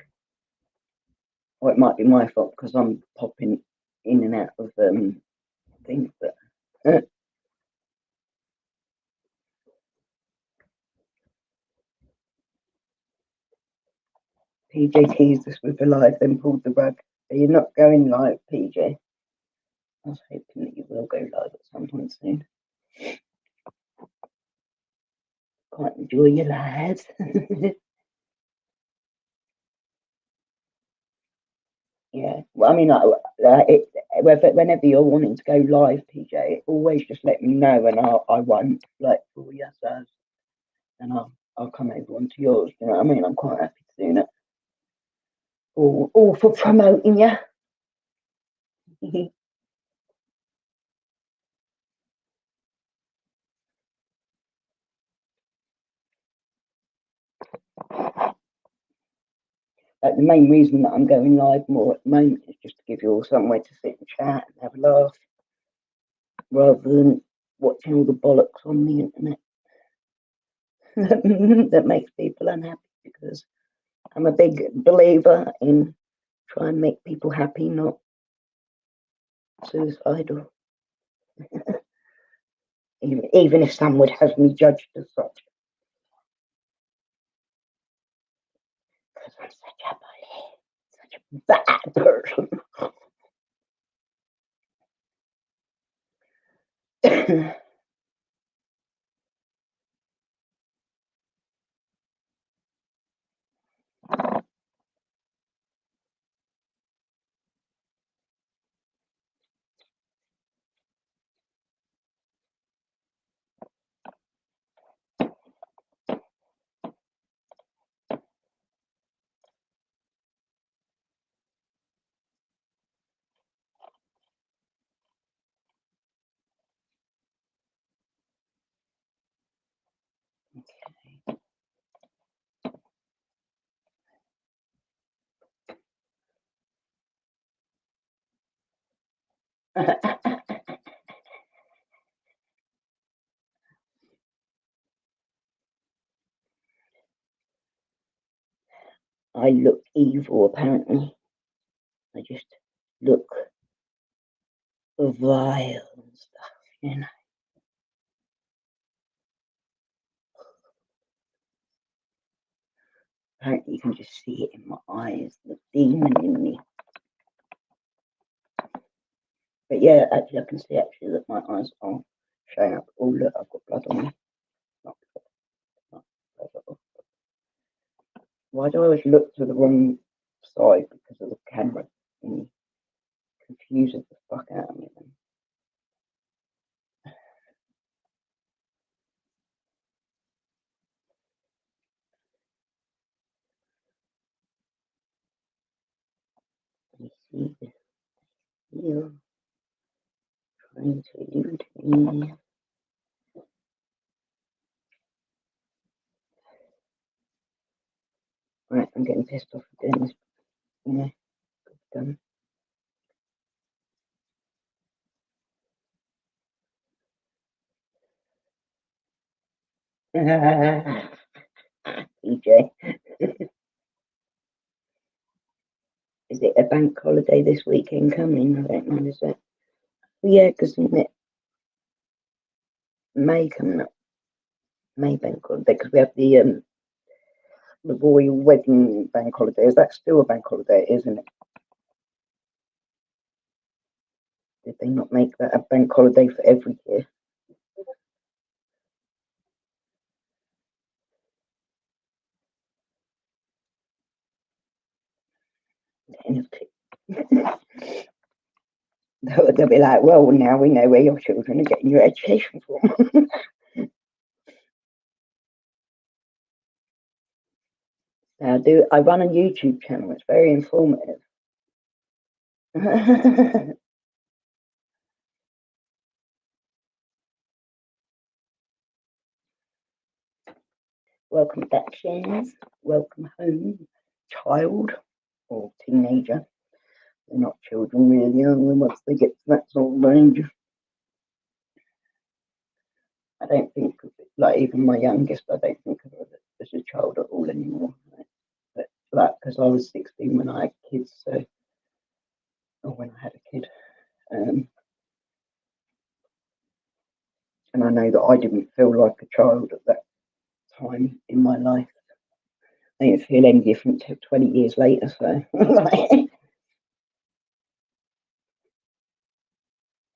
Or it might be my fault because I'm popping in and out of things, but PJ teased us with the live, then pulled the rug. So you're not going live, PJ. I was hoping that you will go live at some point soon. Quite enjoy your lads. Yeah, well, I mean, whenever you're wanting to go live, PJ, always just let me know, and I won't like for you, so, and I'll come over onto yours. You know what I mean? I'm quite happy to doing it. All for promoting you. Like the main reason that I'm going live more at the moment is just to give you all somewhere to sit and chat and have a laugh, rather than watching all the bollocks on the internet that makes people unhappy, because I'm a big believer in trying to make people happy, not suicidal. Even if some would have me judged as such. Because I'm such a bully, such a bad person. I look evil, apparently. I just look vile and stuff, you know. Apparently you can just see it in my eyes, the demon in me. But yeah, actually I can see actually that my eyes are showing up. Oh look, I've got blood on me. Why do I always look to the wrong side? Because of the camera thingy. Confuses the fuck out of me then. Let me see this here. Trying to elude me. Right, I'm getting pissed off for doing this. Yeah, done. DJ. Is it a bank holiday this weekend coming? I don't know, is it? Yeah, because isn't it May coming up? May bank holiday, because we have the royal wedding bank holiday. Is that still a bank holiday, isn't it? Did they not make that a bank holiday for every year? They'll be like, well, now we know where your children are getting your education from. I run a YouTube channel. It's very informative. Welcome back, Shanes. Welcome home, child or teenager. They're not children really, are they, once they get to that sort of range. I don't think, like, even my youngest, I don't think of it as a child at all anymore. Right? But like, because I was 16 when I had kids, so, or when I had a kid. And I know that I didn't feel like a child at that time in my life. I didn't feel any different till 20 years later, so I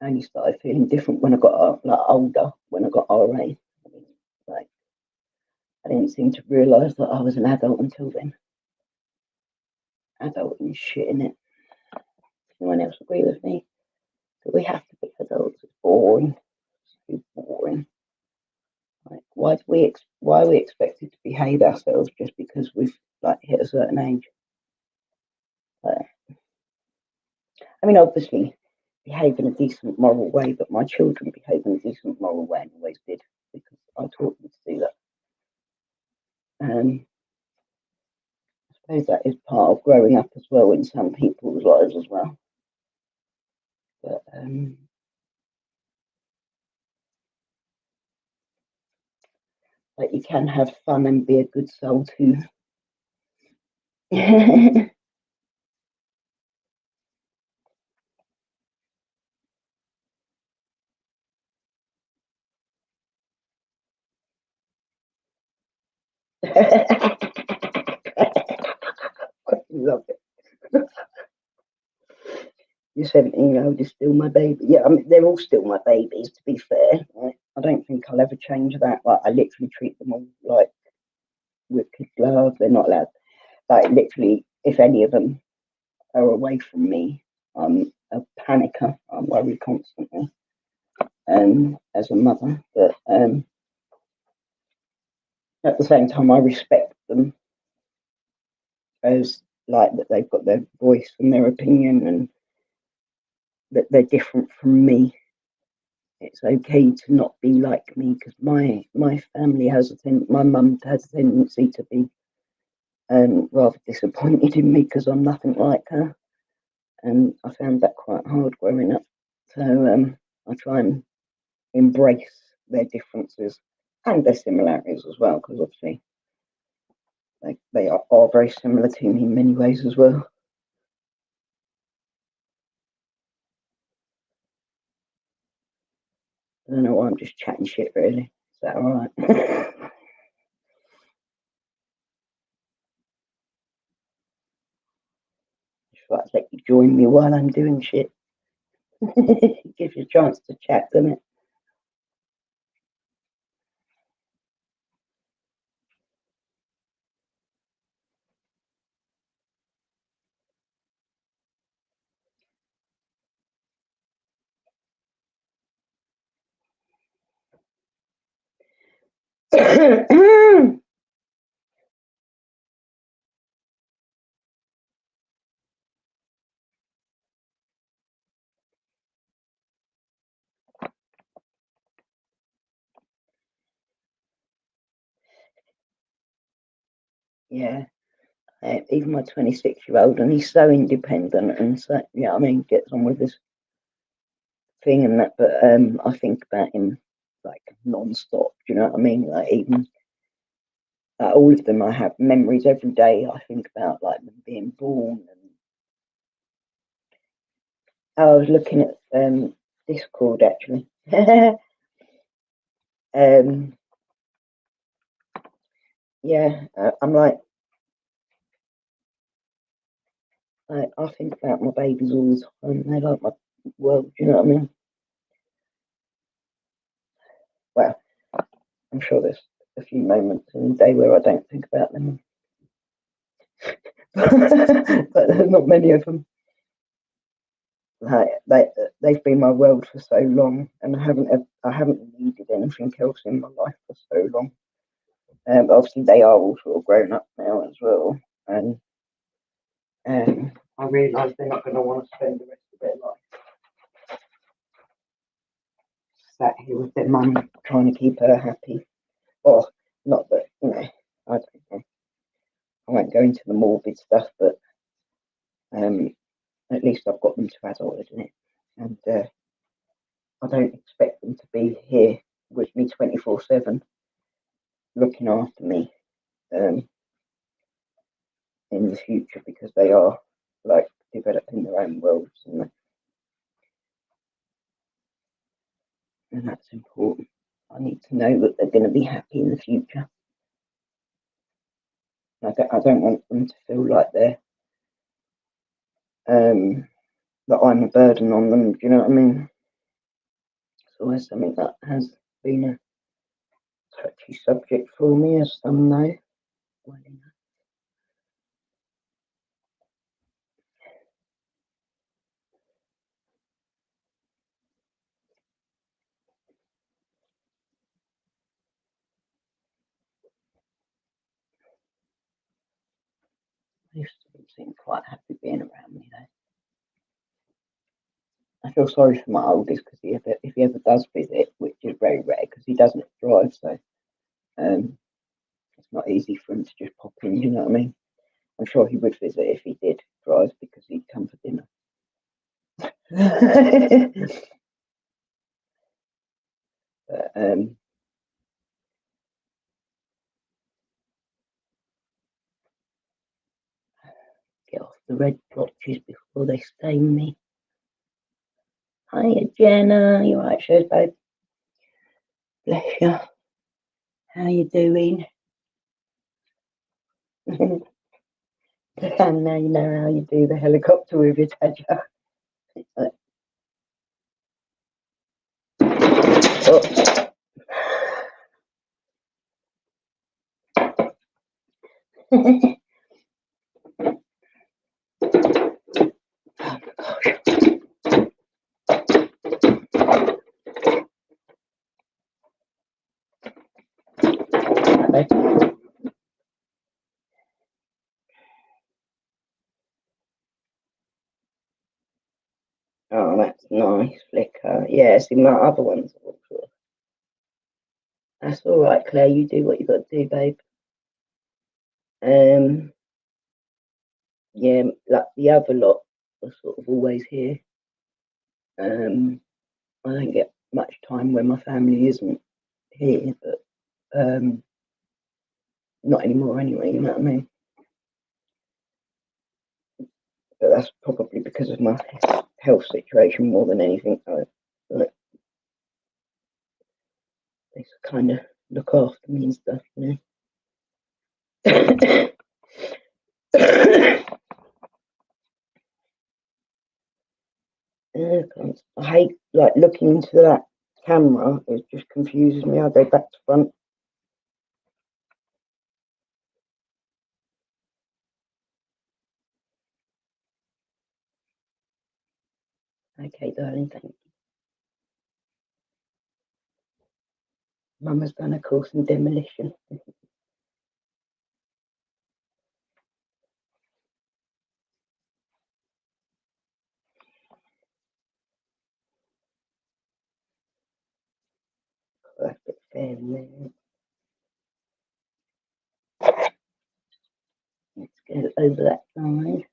only started feeling different when I got like older, when I got RA. Like, I didn't seem to realise that I was an adult until then. Adult and shit, innit? Anyone else agree with me? That we have to be adults. It's boring. It's too boring. Like, why are we expected to behave ourselves just because we've like hit a certain age. I mean, obviously, behave in a decent moral way, but my children behave in a decent moral way and always did because I taught them to do that. I suppose that is part of growing up as well in some people's lives as well. But like you can have fun and be a good soul too. Love it. Your 17-year-old is still my baby. Yeah, I mean, they're all still my babies, to be fair. Right? I don't think I'll ever change that. Like, I literally treat them all like with kids' love. They're not allowed. Like, literally, if any of them are away from me, I'm a panicker. I worry constantly as a mother. But at the same time, I respect them as like that they've got their voice and their opinion and that they're different from me. It's okay to not be like me because my family has my mum has a tendency to be rather disappointed in me because I'm nothing like her, and I found that quite hard growing up. So I try and embrace their differences and their similarities as well, because obviously they are very similar to me in many ways as well. I don't know why I'm just chatting shit, really. Is that all right? Just like let you join me while I'm doing shit. Gives you a chance to chat, doesn't it? Yeah, even my 26-year-old, and he's so independent and so, yeah, I mean, gets on with his thing and that, but I think about him like non-stop, do you know what I mean? Like, even all of them, I have memories every day. I think about like them being born. And I was looking at Discord actually. Yeah, I'm like, I think about my babies all the time. They're like my world, do you know what I mean? Well, I'm sure there's a few moments in the day where I don't think about them, but there's not many of them. Like they've been my world for so long, and I haven't needed anything else in my life for so long. But obviously they are all sort of grown up now as well, and I realise they're not going to want to spend the rest of their life sat here with their mum trying to keep her happy. Or not that, I don't know. I won't go into the morbid stuff, but at least I've got them to adulthood in it, and I don't expect them to be here with me 24/7, looking after me in the future, because they are like developing their own worlds, and that's important. I need to know that they're going to be happy in the future. I don't want them to feel like they're that I'm a burden on them. Do you know what I mean? It's always something that has been a touchy subject for me, as some know. Most of them seem quite happy being around me though. I feel sorry for my oldest because if he ever does visit, which is very rare because he doesn't drive, so it's not easy for him to just pop in, you know what I mean? I'm sure he would visit if he did drive because he'd come for dinner. But, get off the red blotches before they stain me. Hiya, Jenna. You right, shows, babe? Bless you. How you doing? And now you know how you do the helicopter with your Tadger. Oh. Oh, that's nice, Flicker. Yeah, see, my other ones. That's all right, Claire. You do what you got to do, babe. Yeah, like the other lot are sort of always here. I don't get much time when my family isn't here, but not anymore anyway. You know what I mean? But that's probably because of my health situation more than anything. Like, they kind of look after me and stuff, you know. I hate like looking into that camera. It just confuses me. I go back to front. Okay, darling, thank you. Mama's done a course in demolition. That's a bit fair in there. Let's go over that side.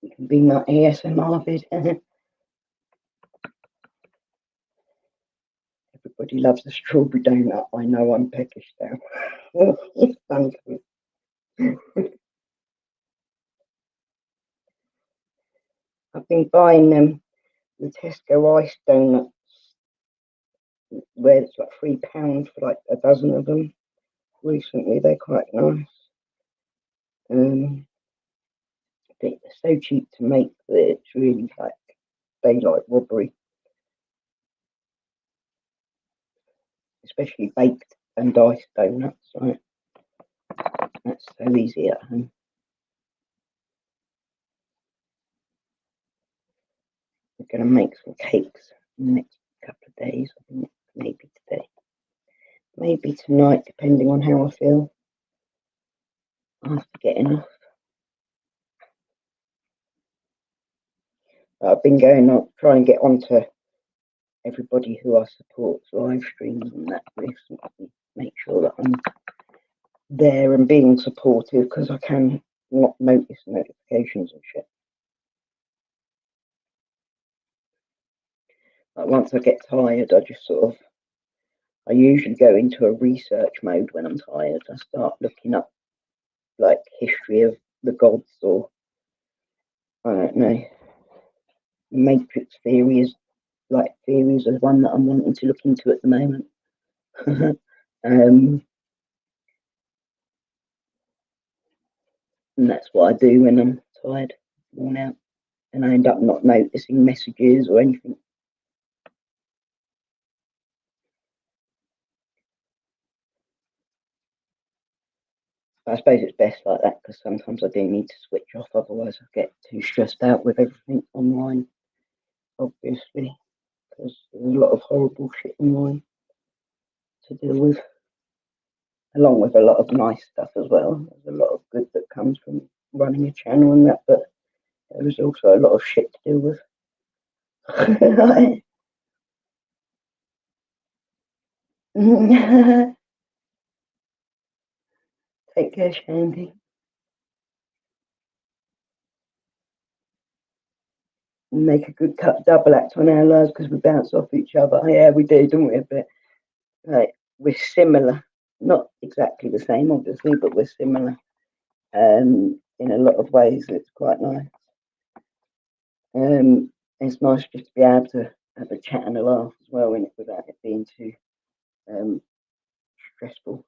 You can be my ASMR vid. Everybody loves the strawberry donut. I know I'm peckish now. It's fun. I've been buying the Tesco ice donuts where it's like £3 for like a dozen of them. Recently, they're quite nice. They're so cheap to make that it's really like daylight robbery, especially baked and iced donuts. Right? That's so easy at home. We're going to make some cakes in the next couple of days. I think maybe today, maybe tonight, depending on how I feel. I have to get enough. I've been going on trying to get onto everybody who I support's live streams and that recently. Make sure that I'm there and being supportive because I can not notice notifications and shit. Like once I get tired, I just sort of, I usually go into a research mode when I'm tired. I start looking up like history of the gods or I don't know. Matrix theories, like theories is one that I'm wanting to look into at the moment. And that's what I do when I'm tired, worn out, and I end up not noticing messages or anything. I suppose it's best like that because sometimes I do need to switch off, otherwise I get too stressed out with everything online, obviously, because there's a lot of horrible shit online to deal with. along with a lot of nice stuff as well. There's a lot of good that comes from running a channel and that, but there was also a lot of shit to deal with. Take care, Shandy. Make a good double act on our lives because we bounce off each other. Yeah, we do, don't we? A bit. Like, we're similar, not exactly the same, obviously, but we're similar in a lot of ways. It's quite nice. It's nice just to be able to have a chat and a laugh as well in it without it being too stressful.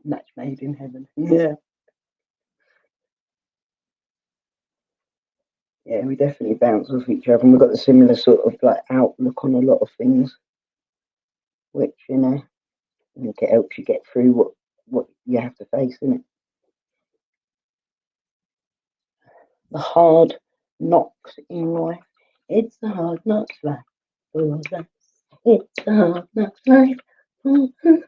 Match made in heaven. Yeah. Yeah, we definitely bounce off each other, and we've got a similar sort of like outlook on a lot of things, which I think it helps you get through what you have to face, innit? The hard knocks in life. It's the hard knocks life for us. It's the hard knocks life for us.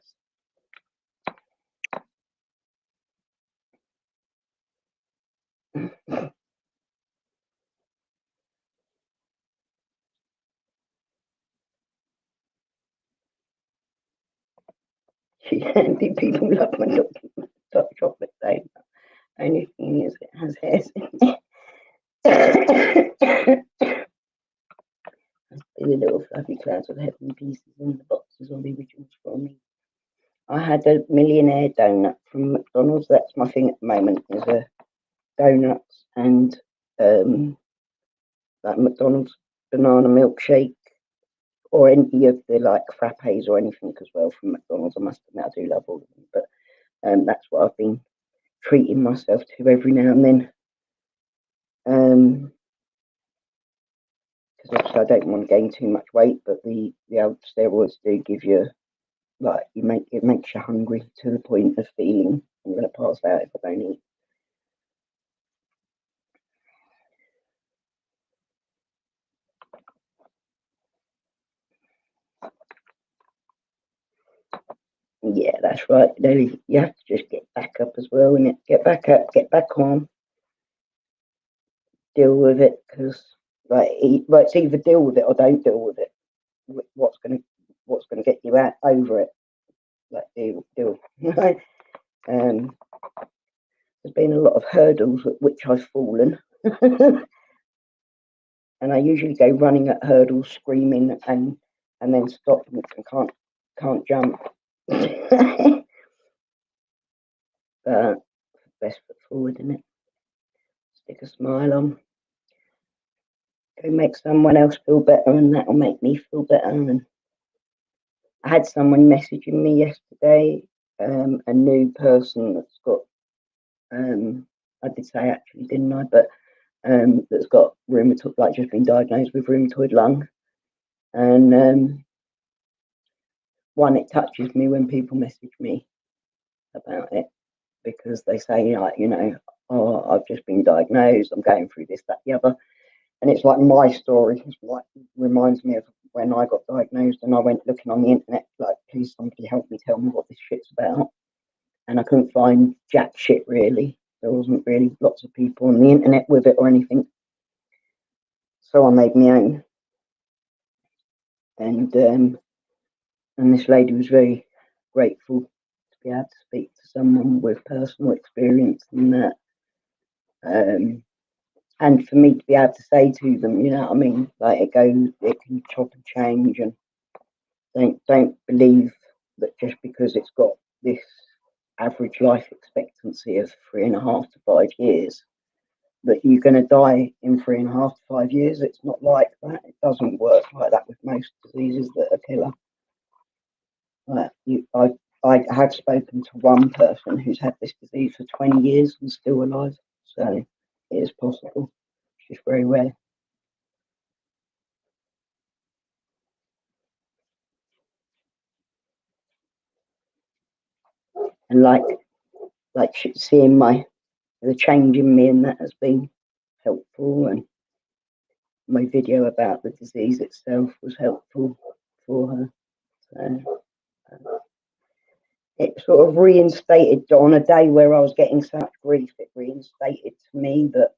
The people love my top chocolate flavor. Only thing is, it has hairs in it. The little fluffy clouds of heaven pieces in the boxes are the originals from me. I had a millionaire donut from McDonald's. That's my thing at the moment, is a donuts and like McDonald's banana milkshake, or any of the like frappes or anything as well from McDonald's. I must admit, I do love all of them, but that's what I've been treating myself to every now and then. Because obviously I don't want to gain too much weight, but the old steroids do give you, like, it makes you hungry to the point of feeling I'm going to pass out if I don't eat. Yeah, that's right. You have to just get back up as well, innit? Get back up, get back on, deal with it, because it's either deal with it or don't deal with it. What's gonna get you out over it? Like deal. There's been a lot of hurdles at which I've fallen, and I usually go running at hurdles, screaming, and then stop and can't jump. But best foot forward, innit? Stick a smile on. Go make someone else feel better, and that'll make me feel better. And I had someone messaging me yesterday, a new person that's got, I did say actually, didn't I? But that's got rheumatoid, like just been diagnosed with rheumatoid lung. And one, it touches me when people message me about it, because they say, like, oh, I've just been diagnosed, I'm going through this, that, the other. And it's like my story. It's like, reminds me of when I got diagnosed and I went looking on the internet, like, please somebody help me, tell me what this shit's about. And I couldn't find jack shit, really. There wasn't really lots of people on the internet with it or anything. So I made my own. And this lady was very grateful to be able to speak to someone with personal experience and that. And for me to be able to say to them, you know what I mean? Like, it can chop and change, and don't believe that just because it's got this average life expectancy of 3.5 to 5 years, that you're going to die in 3.5 to 5 years. It's not like that. It doesn't work like that with most diseases that are killer. I have spoken to one person who's had this disease for 20 years and still alive. So it is possible. It's just very rare. and like seeing the change in me, and that has been helpful. And my video about the disease itself was helpful for her. So it sort of reinstated on a day where I was getting such grief. It reinstated to me that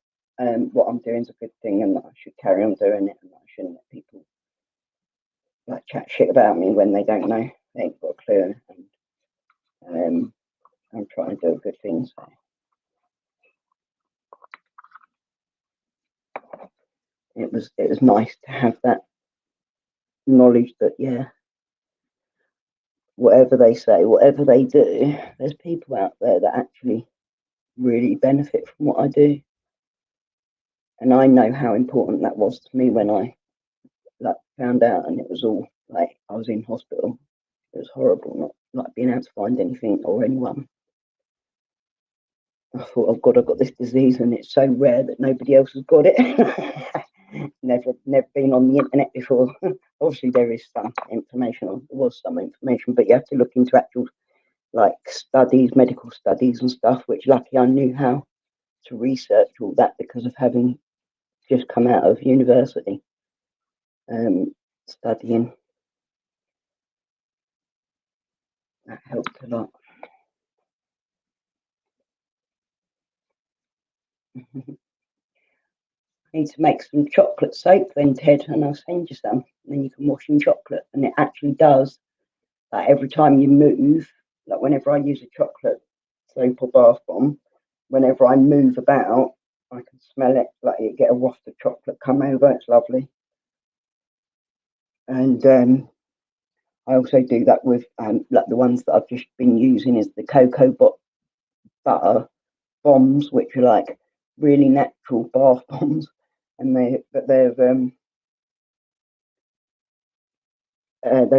what I'm doing is a good thing, and that I should carry on doing it, and that I shouldn't let people like chat shit about me when they don't know, they ain't got a clue. And I'm trying to do a good thing. So it was nice to have that knowledge that, yeah, whatever they say, whatever they do, there's people out there that actually really benefit from what I do. And I know how important that was to me when I like found out, and it was all like I was in hospital. It was horrible, not like being able to find anything or anyone. I thought, oh God, I've got this disease, and it's so rare that nobody else has got it. never been on the internet before. Obviously, there is some information, or there was some information, but you have to look into actual like studies, medical studies and stuff. Which lucky I knew how to research all that because of having just come out of university, studying. That helped a lot. I need to make some chocolate soap then, Ted, and I'll send you some. And then you can wash in chocolate, and it actually does. Like every time you move, like whenever I use a chocolate soap or bath bomb, whenever I move about, I can smell it. Like you get a waft of chocolate come over. It's lovely. And I also do that with like the ones that I've just been using is the cocoa butter bombs, which are like really natural bath bombs, and they've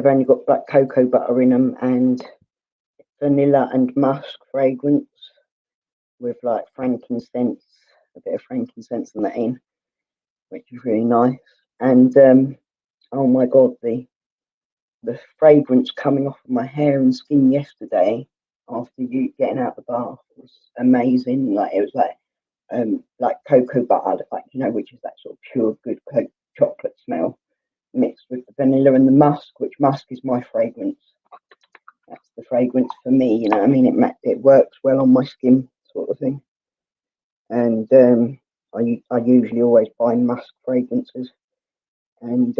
only got black cocoa butter in them and vanilla and musk fragrance with like frankincense, a bit of frankincense and that in, which is really nice. And oh my God, the fragrance coming off of my hair and skin yesterday after you getting out of the bath was amazing. Like it was like cocoa butter, like which is that sort of pure good chocolate smell mixed with the vanilla and the musk, which musk is my fragrance. That's the fragrance for me, you know what I mean? It works well on my skin, sort of thing. And I usually always buy musk fragrances, and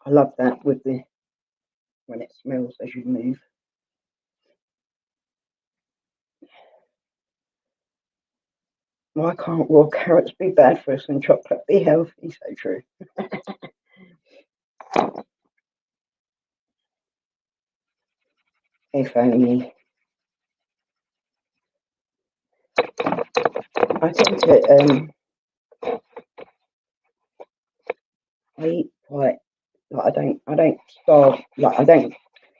I love that with when it smells as you move. Why can't raw carrots be bad for us and chocolate be healthy? So true. If only. I think that I eat quite like I don't starve, like I don't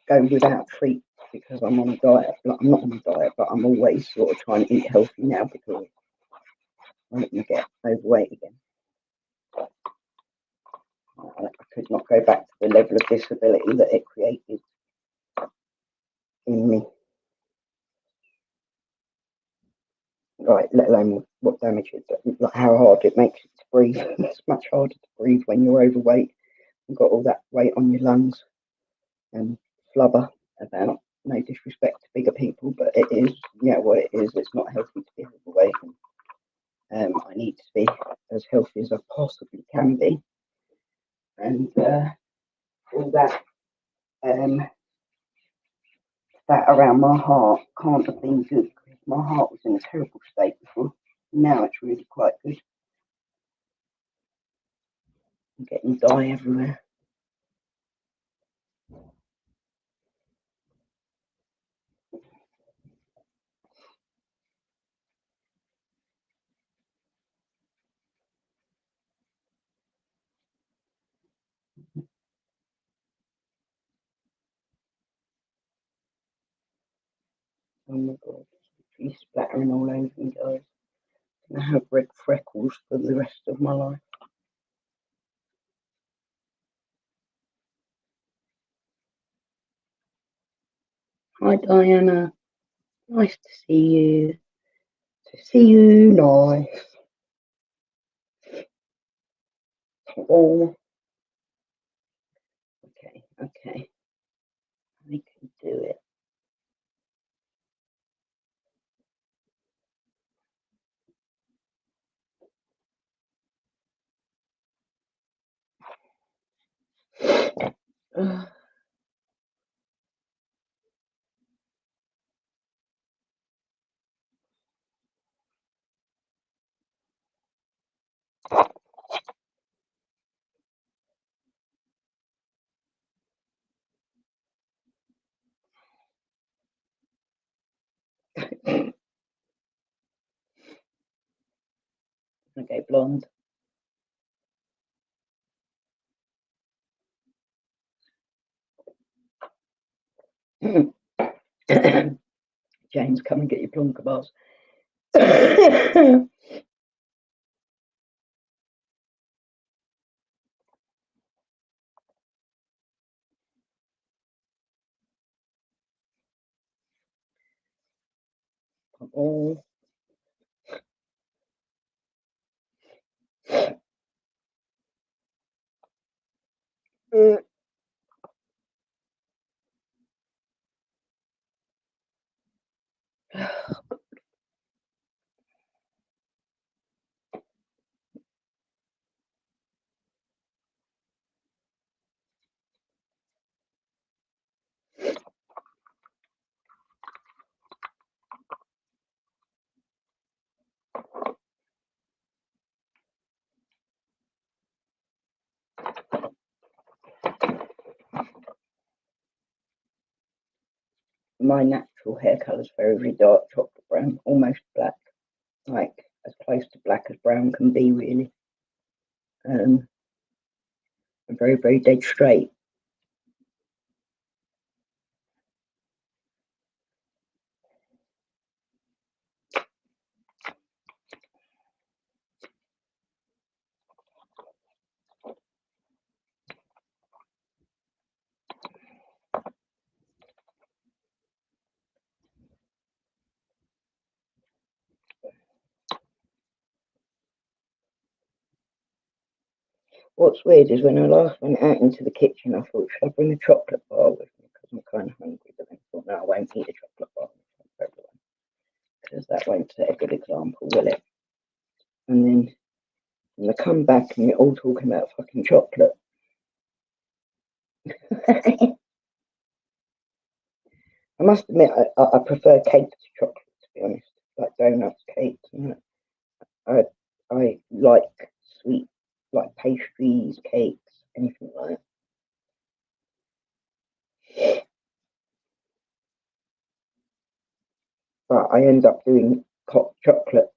go without treats because I'm on a diet. Like I'm not on a diet, but I'm always sort of trying to eat healthy now because I don't want to get overweight again. I could not go back to the level of disability that it created in me. Right, let alone what damage it does, like how hard it makes it to breathe. It's much harder to breathe when you're overweight and got all that weight on your lungs and flubber about. No disrespect to bigger people, but it is, what it is. It's not healthy to be overweight. And, I need to be as healthy as I possibly can be. And all that that around my heart can't have been good because my heart was in a terrible state before. Now it's really quite good. I'm getting dye everywhere. Oh my God, she's splattering all over me, guys. I have red freckles for the rest of my life. Hi, Diana. Nice to see you. To see you, nice. Oh, okay, okay. I can do it. Okay, blonde. James, come and get your plonker bars. Oh. My natural hair colour is very, very dark chocolate brown, almost black, like as close to black as brown can be, really. Very, very dead straight. What's weird is when I last went out into the kitchen, I thought, should I bring a chocolate bar with me? Because I'm kind of hungry, but then I thought, no, I won't eat a chocolate bar for everyone, because that won't set a good example, will it? And then when I come back and you're all talking about fucking chocolate. I must admit, I prefer cake to chocolate, to be honest, like donuts, cakes, and that. I like sweet, like pastries, cakes, anything like that. But I end up doing hot chocolate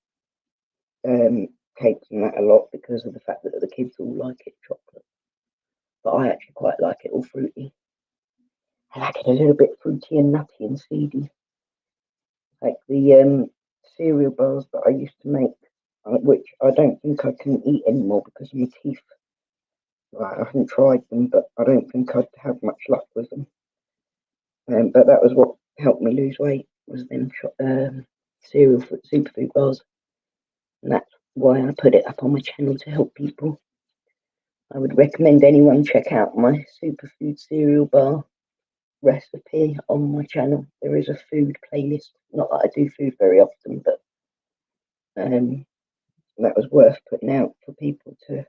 cakes and that a lot because of the fact that the kids all like it chocolate. But I actually quite like it all fruity. I like it a little bit fruity and nutty and seedy. Like the cereal bars that I used to make, which I don't think I can eat anymore because of my teeth. I haven't tried them, but I don't think I'd have much luck with them. But that was what helped me lose weight, was them cereal superfood bars. And that's why I put it up on my channel to help people. I would recommend anyone check out my superfood cereal bar recipe on my channel. There is a food playlist. Not that I do food very often, but that was worth putting out for people to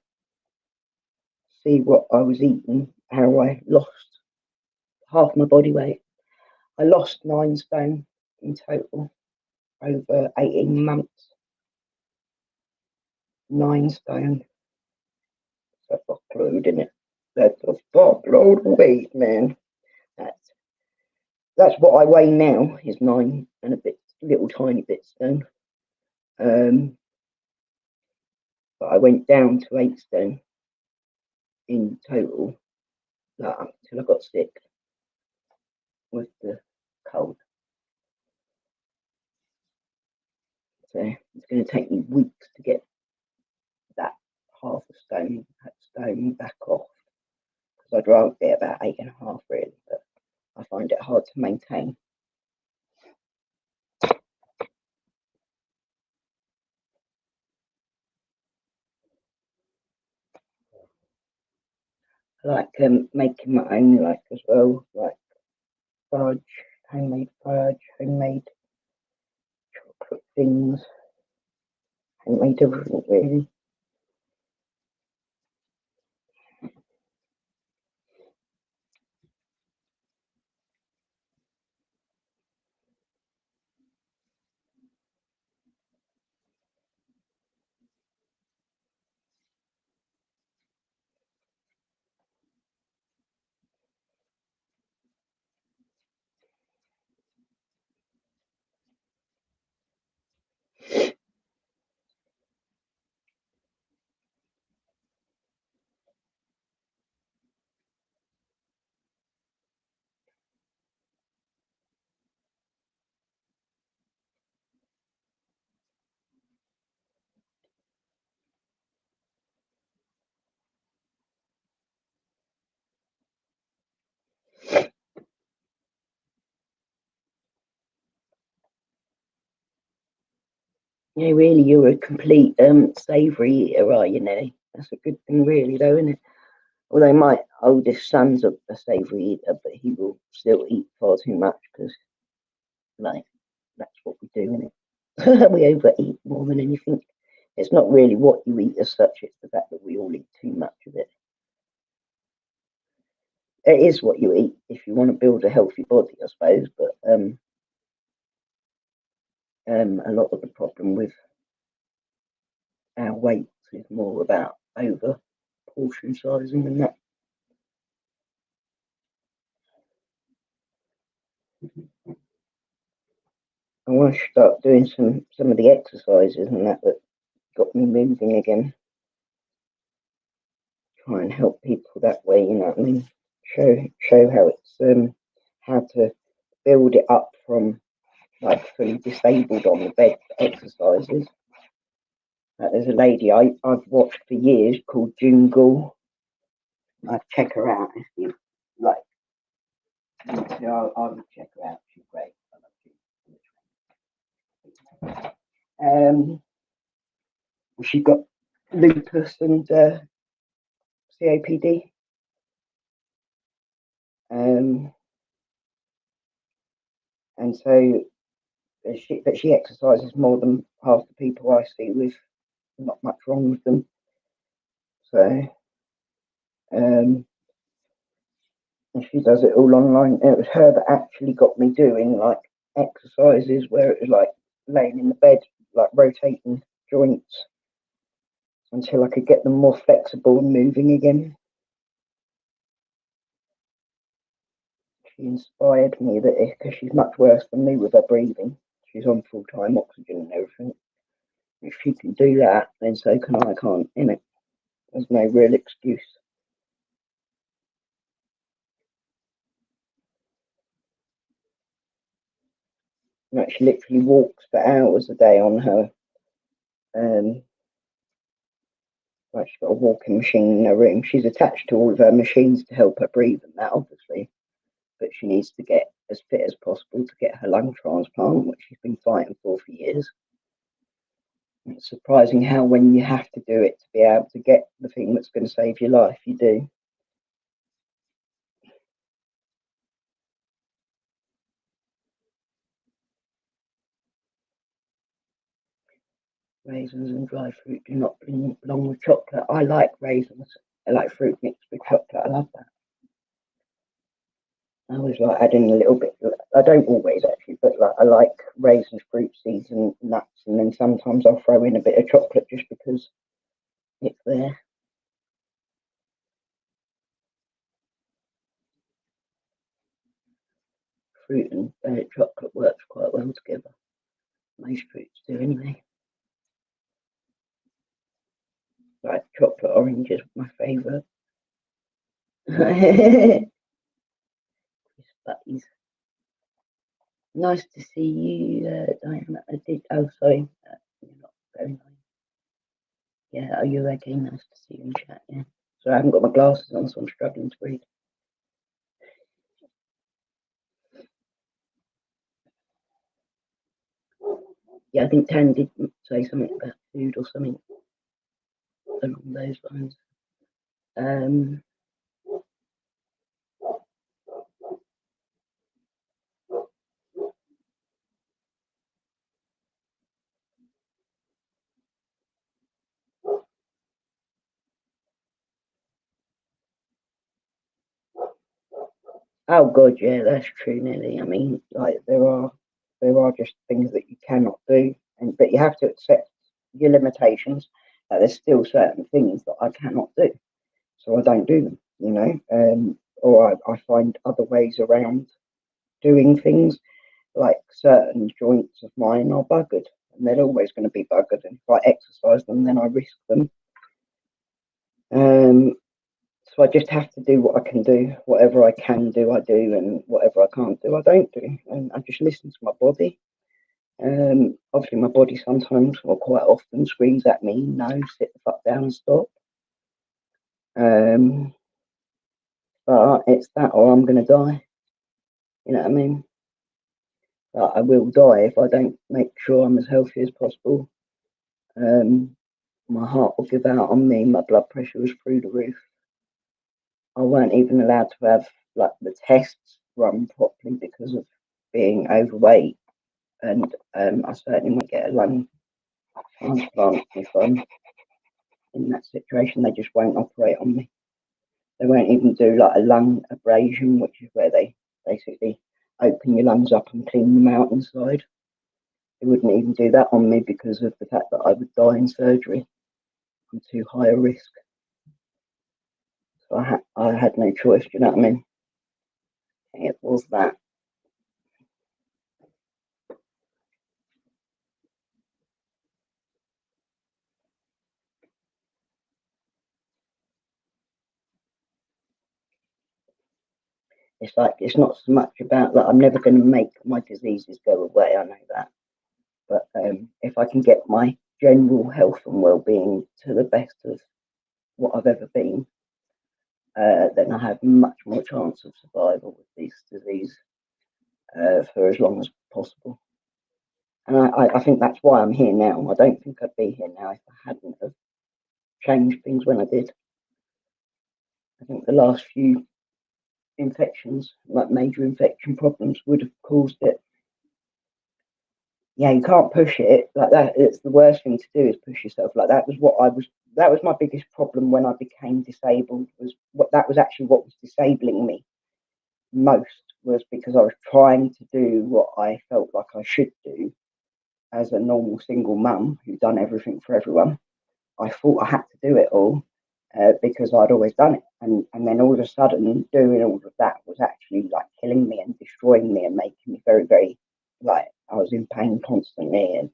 see what I was eating, how I lost half my body weight. I lost 9 stone in total over 18 months. 9 stone. That's a fuckload, isn't it? That's a fuckload of weight, man. That's what I weigh now, is 9 and a bit, little tiny bit stone. But I went down to 8 stone in total until I got sick with the cold. So it's going to take me weeks to get that half a stone back off, because I'd rather be about 8.5 really, but I find it hard to maintain. I like making my own, like, as well, like fudge, homemade chocolate things, homemade everything really. Yeah, really, you're a complete savoury eater, are you, Nelly? That's a good thing, really, though, isn't it? Although my oldest son's a savoury eater, but he will still eat far too much because, like, that's what we do, isn't it? We overeat more than anything. It's not really what you eat as such; it's the fact that we all eat too much of it. It is what you eat if you want to build a healthy body, I suppose. But a lot of the problem with our weights is more about over portion sizing and that. I want to start doing some of the exercises and that got me moving again. Try and help people that way, you know what I mean? Show how it's how to build it up from like fully disabled on the bed exercises. There's a lady I've watched for years called June Gould. I'd check her out if you like. I would check her out. She's great. She got lupus and COPD. And so she exercises more than half the people I see with not much wrong with them. So and she does it all online. It was her that actually got me doing like exercises where it was like laying in the bed, like rotating joints until I could get them more flexible and moving again. She inspired me that because she's much worse than me with her breathing. She's on full-time oxygen and everything. If she can do that, then so can I, can't, innit? There's no real excuse. Like she literally walks for hours a day on her like she's got a walking machine in her room. She's attached to all of her machines to help her breathe and that obviously. But she needs to get as fit as possible to get her lung transplant, which she's been fighting for years. It's surprising how when you have to do it to be able to get the thing that's going to save your life, you do. Raisins and dry fruit do not belong with chocolate. I like raisins. I like fruit mixed with chocolate. I love that. I always like adding a little bit. I don't always actually, but like I like raisins, fruit seeds, and nuts, and then sometimes I'll throw in a bit of chocolate just because it's there. Fruit and chocolate works quite well together. Most fruits do anyway. Like chocolate orange is my favourite. Buddies. Nice to see you, Diana. I did. Oh, sorry. You're not very nice. Yeah, are you okay? Nice to see you in chat. Yeah. So I haven't got my glasses on, so I'm struggling to read. Yeah, I think Tan did say something about food or something along those lines. Oh God, yeah, that's true, Nelly. I mean, like there are just things that you cannot do, and but you have to accept your limitations. There's still certain things that I cannot do, so I don't do them. Or I find other ways around doing things. Like certain joints of mine are buggered, and they're always going to be buggered. And if I exercise them, then I risk them. So I just have to do what I can do. Whatever I can do, I do, and whatever I can't do, I don't do. And I just listen to my body. Obviously, my body sometimes, or quite often, screams at me, "No, sit the fuck down and stop." Um, but it's that, or I'm gonna die. You know what I mean? But I will die if I don't make sure I'm as healthy as possible. My heart will give out on me. My blood pressure was through the roof. I weren't even allowed to have like the tests run properly because of being overweight, and I certainly won't get a lung transplant if I'm in that situation. They just won't operate on me. They won't even do like a lung abrasion, which is where they basically open your lungs up and clean them out inside. They wouldn't even do that on me because of the fact that I would die in surgery. I'm too high a risk. So I had no choice. Do you know what I mean? It was that. It's like it's not so much about that. I'm never going to make my diseases go away. I know that, but if I can get my general health and well-being to the best of what I've ever been, then I have much more chance of survival with this disease for as long as possible. And I think that's why I'm here now. I don't think I'd be here now if I hadn't have changed things when I did. I think the last few infections, like major infection problems, would have caused it. Yeah, you can't push it like that. It's the worst thing to do is push yourself. Like that was what I was. That was my biggest problem when I became disabled. Was what that was actually what was disabling me most was because I was trying to do what I felt like I should do as a normal single mum who'd done everything for everyone. I thought I had to do it all because I'd always done it, and then all of a sudden doing all of that was actually like killing me and destroying me and making me very very like I was in pain constantly and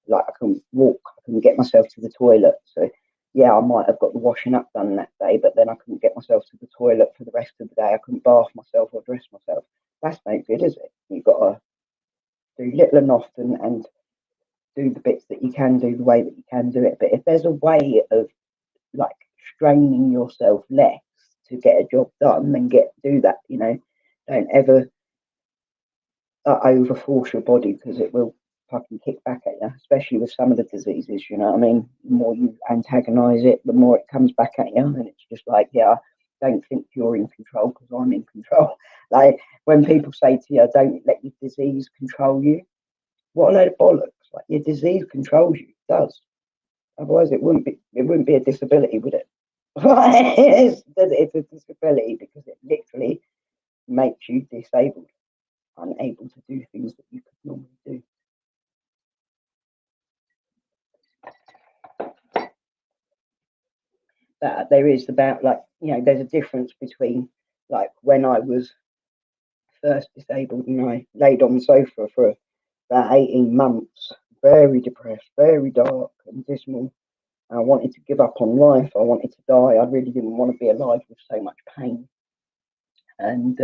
like I couldn't walk, I couldn't get myself to the toilet. So yeah, I might have got the washing up done that day, but then I couldn't get myself to the toilet for the rest of the day. I couldn't bath myself or dress myself. That's no good, is it? You've got to do little and often and do the bits that you can do the way that you can do it. But if there's a way of like straining yourself less to get a job done, then do that. Don't ever overforce your body because it will fucking kick back at you, especially with some of the diseases. You know what I mean? The more you antagonize it, the more it comes back at you, and it's just like, yeah, don't think you're in control because I'm in control. Like when people say to you, "Don't let your disease control you," what a load of bollocks! Like your disease controls you, it does. Otherwise, it wouldn't be. It wouldn't be a disability, would it? It's a disability because it literally makes you disabled, unable to do things that you could normally do. That there is about like there's a difference between like when I was first disabled and I laid on the sofa for about 18 months, very depressed, very dark and dismal. I wanted to give up on life. I wanted to die. I really didn't want to be alive with so much pain. And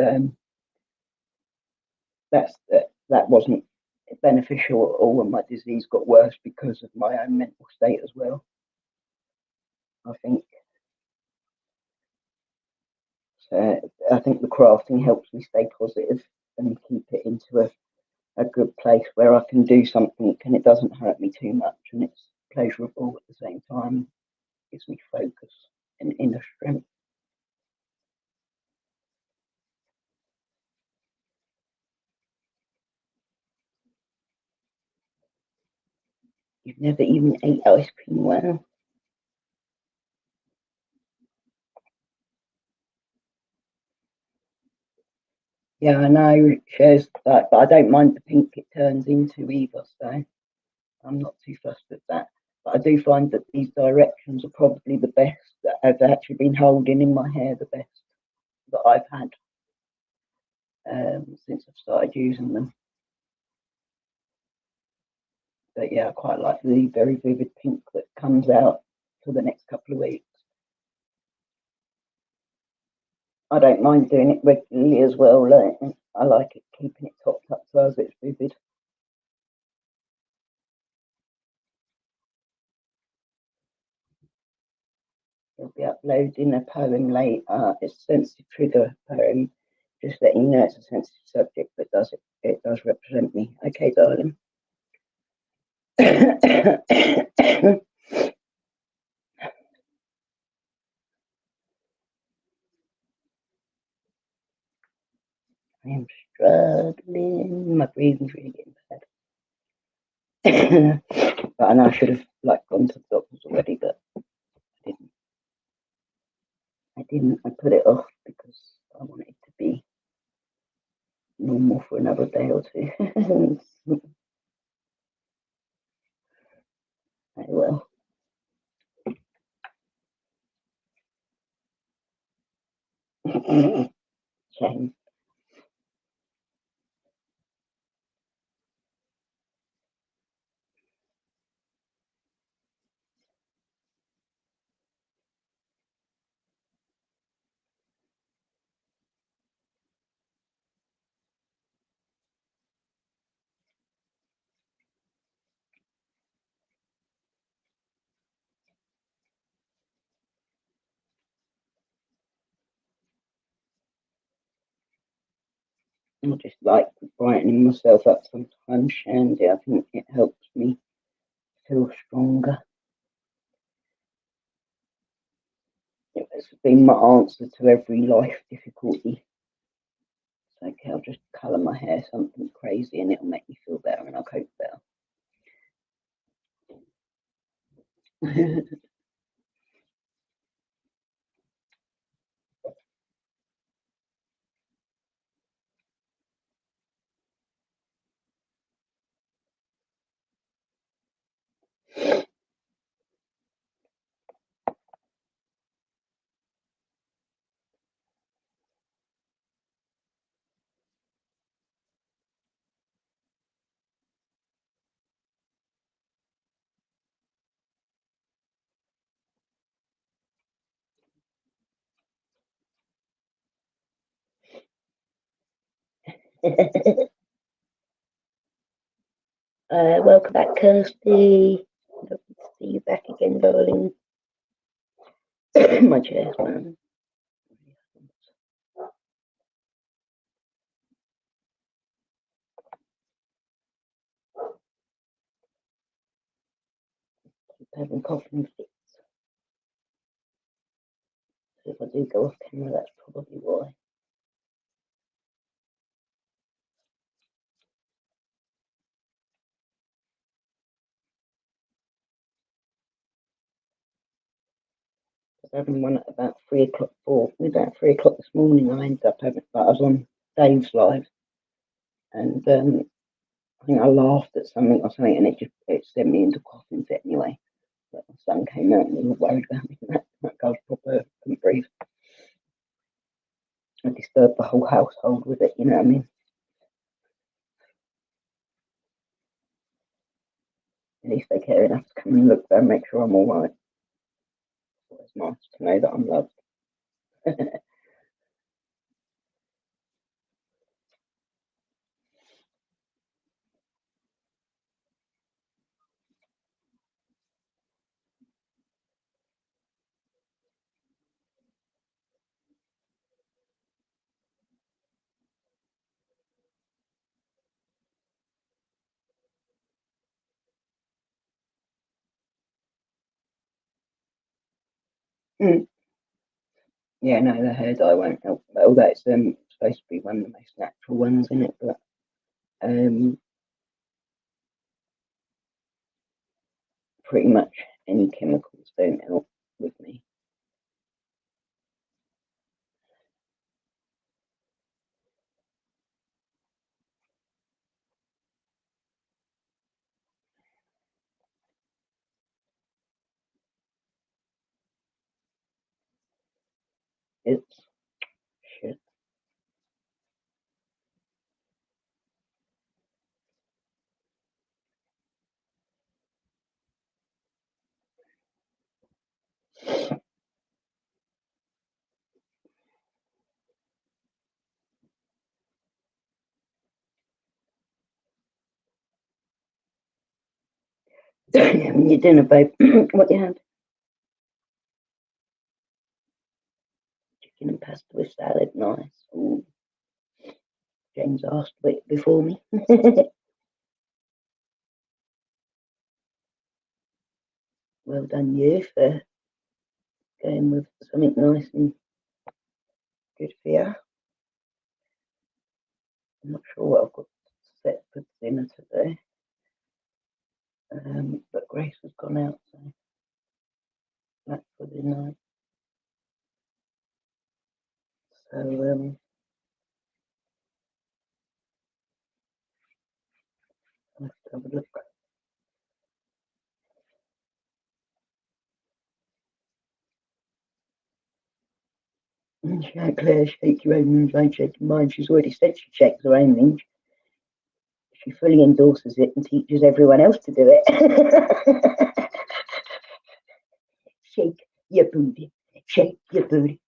that wasn't beneficial at all, and my disease got worse because of my own mental state as well. I think the crafting helps me stay positive and keep it into a good place where I can do something and it doesn't hurt me too much and it's pleasurable at the same time. It gives me focus and inner strength. You've never even ate ice cream, wow. Yeah, I know it shows that, but I don't mind the pink it turns into either, so I'm not too fussed with that. But I do find that these directions are probably the best that have actually been holding in my hair the best that I've had since I've started using them. But yeah, I quite like the very vivid pink that comes out for the next couple of weeks. I don't mind doing it regularly as well. I like it, keeping it topped up so as it's vivid. He'll be uploading a poem later. It's a sensitive trigger poem. Just letting you know it's a sensitive subject, but it does represent me. Okay, darling. I am struggling. My breathing's really getting bad. But I know I should have gone to the doctors already, but I didn't. I put it off because I wanted it to be normal for another day or two. Oh well. Shame. I just like brightening myself up sometimes, Shandy. I think it helps me feel stronger. It's been my answer to every life difficulty. It's okay, I'll just colour my hair something crazy and it'll make me feel better and I'll cope better. Welcome back, Kirsty. Lovely to see you back again, darling. My chair's man. Keep having coughing fits. So if I do go off camera, that's probably why. I was having one at about 3 o'clock, about 3 o'clock this morning. I ended up having, I was on Dave's live, and I think I laughed at something or something, and it sent me into coughing fit anyway. But my son came out and he was worried about me. That guy's proper, couldn't breathe. I disturbed the whole household with it, you know what I mean? At least they care enough to come and look there and make sure I'm all right. So it's nice to know that I'm loved. Mm. Yeah, no, the hair dye won't help. Although it's supposed to be one of the most natural ones in it, but pretty much any chemicals don't help with me. It's shit. Having your dinner, babe. What you had? Chicken and pasta with salad. Nice. Ooh. James asked before me. Well done, you, for going with something nice and good for you. I'm not sure what I've got set for dinner today. But Grace has gone out, so that's for the night. So let's have a look. Claire, shake your own range, I shake mine. She's already said she shakes her own range. She fully endorses it and teaches everyone else to do it. Shake your booty, shake your booty.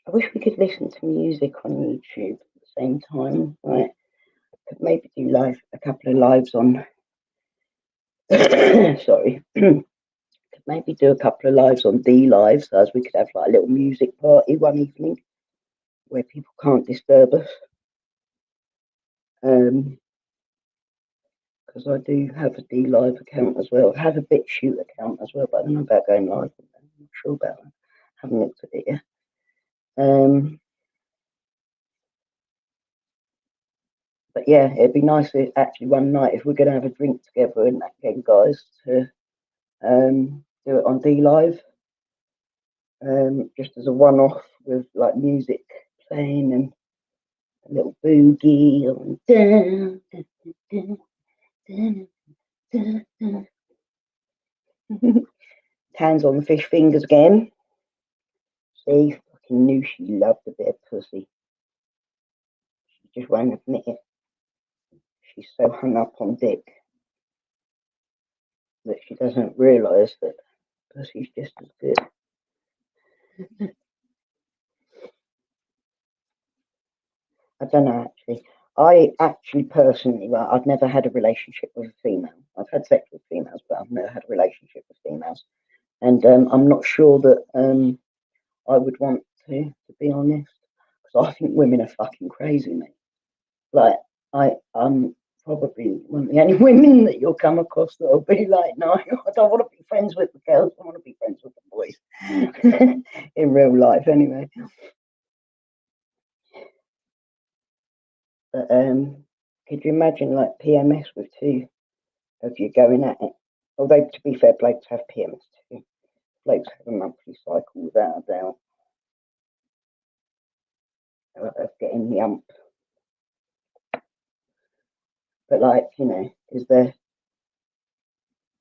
I wish we could listen to music on YouTube at the same time. Right? Could maybe do a couple of lives on. Sorry. Could maybe do a couple of lives on D Live, so as we could have like a little music party one evening where people can't disturb us. Because I do have a D Live account as well. I have a BitChute account as well, but I don't know about going live. I'm not sure about that. Haven't looked at it yet. But yeah, it'd be nice if actually one night if we're going to have a drink together and that again, guys, to do it on D Live, just as a one-off with like music playing and a little boogie on. Hands on the fish fingers again. See, fucking knew she loved a bit of pussy. She just won't admit it. She's so hung up on dick that she doesn't realise that pussy's just as good. I don't know, actually. I actually personally, well, I've never had a relationship with a female. I've had sex with females, but I've never had a relationship with females. And I'm not sure that I would want to be honest. Because I think women are fucking crazy, mate. Like, I'm probably one of the only women that you'll come across that'll be like, no, I don't want to be friends with the girls. I want to be friends with the boys. In real life, anyway. But could you imagine like PMS with two of you going at it? Although to be fair, blokes have PMS too. Blokes have a monthly cycle without a doubt of getting the ump. But like, you know, is there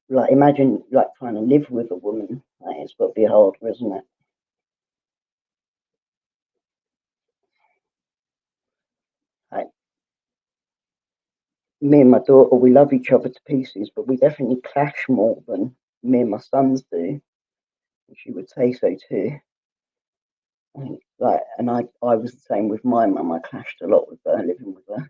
like imagine like trying to live with a woman? Like, it's got to be hard, isn't it? Like me and my daughter, we love each other to pieces, but we definitely clash more than me and my sons do. And she would say so too. Like, and I was the same with my mum. I clashed a lot with her living with her.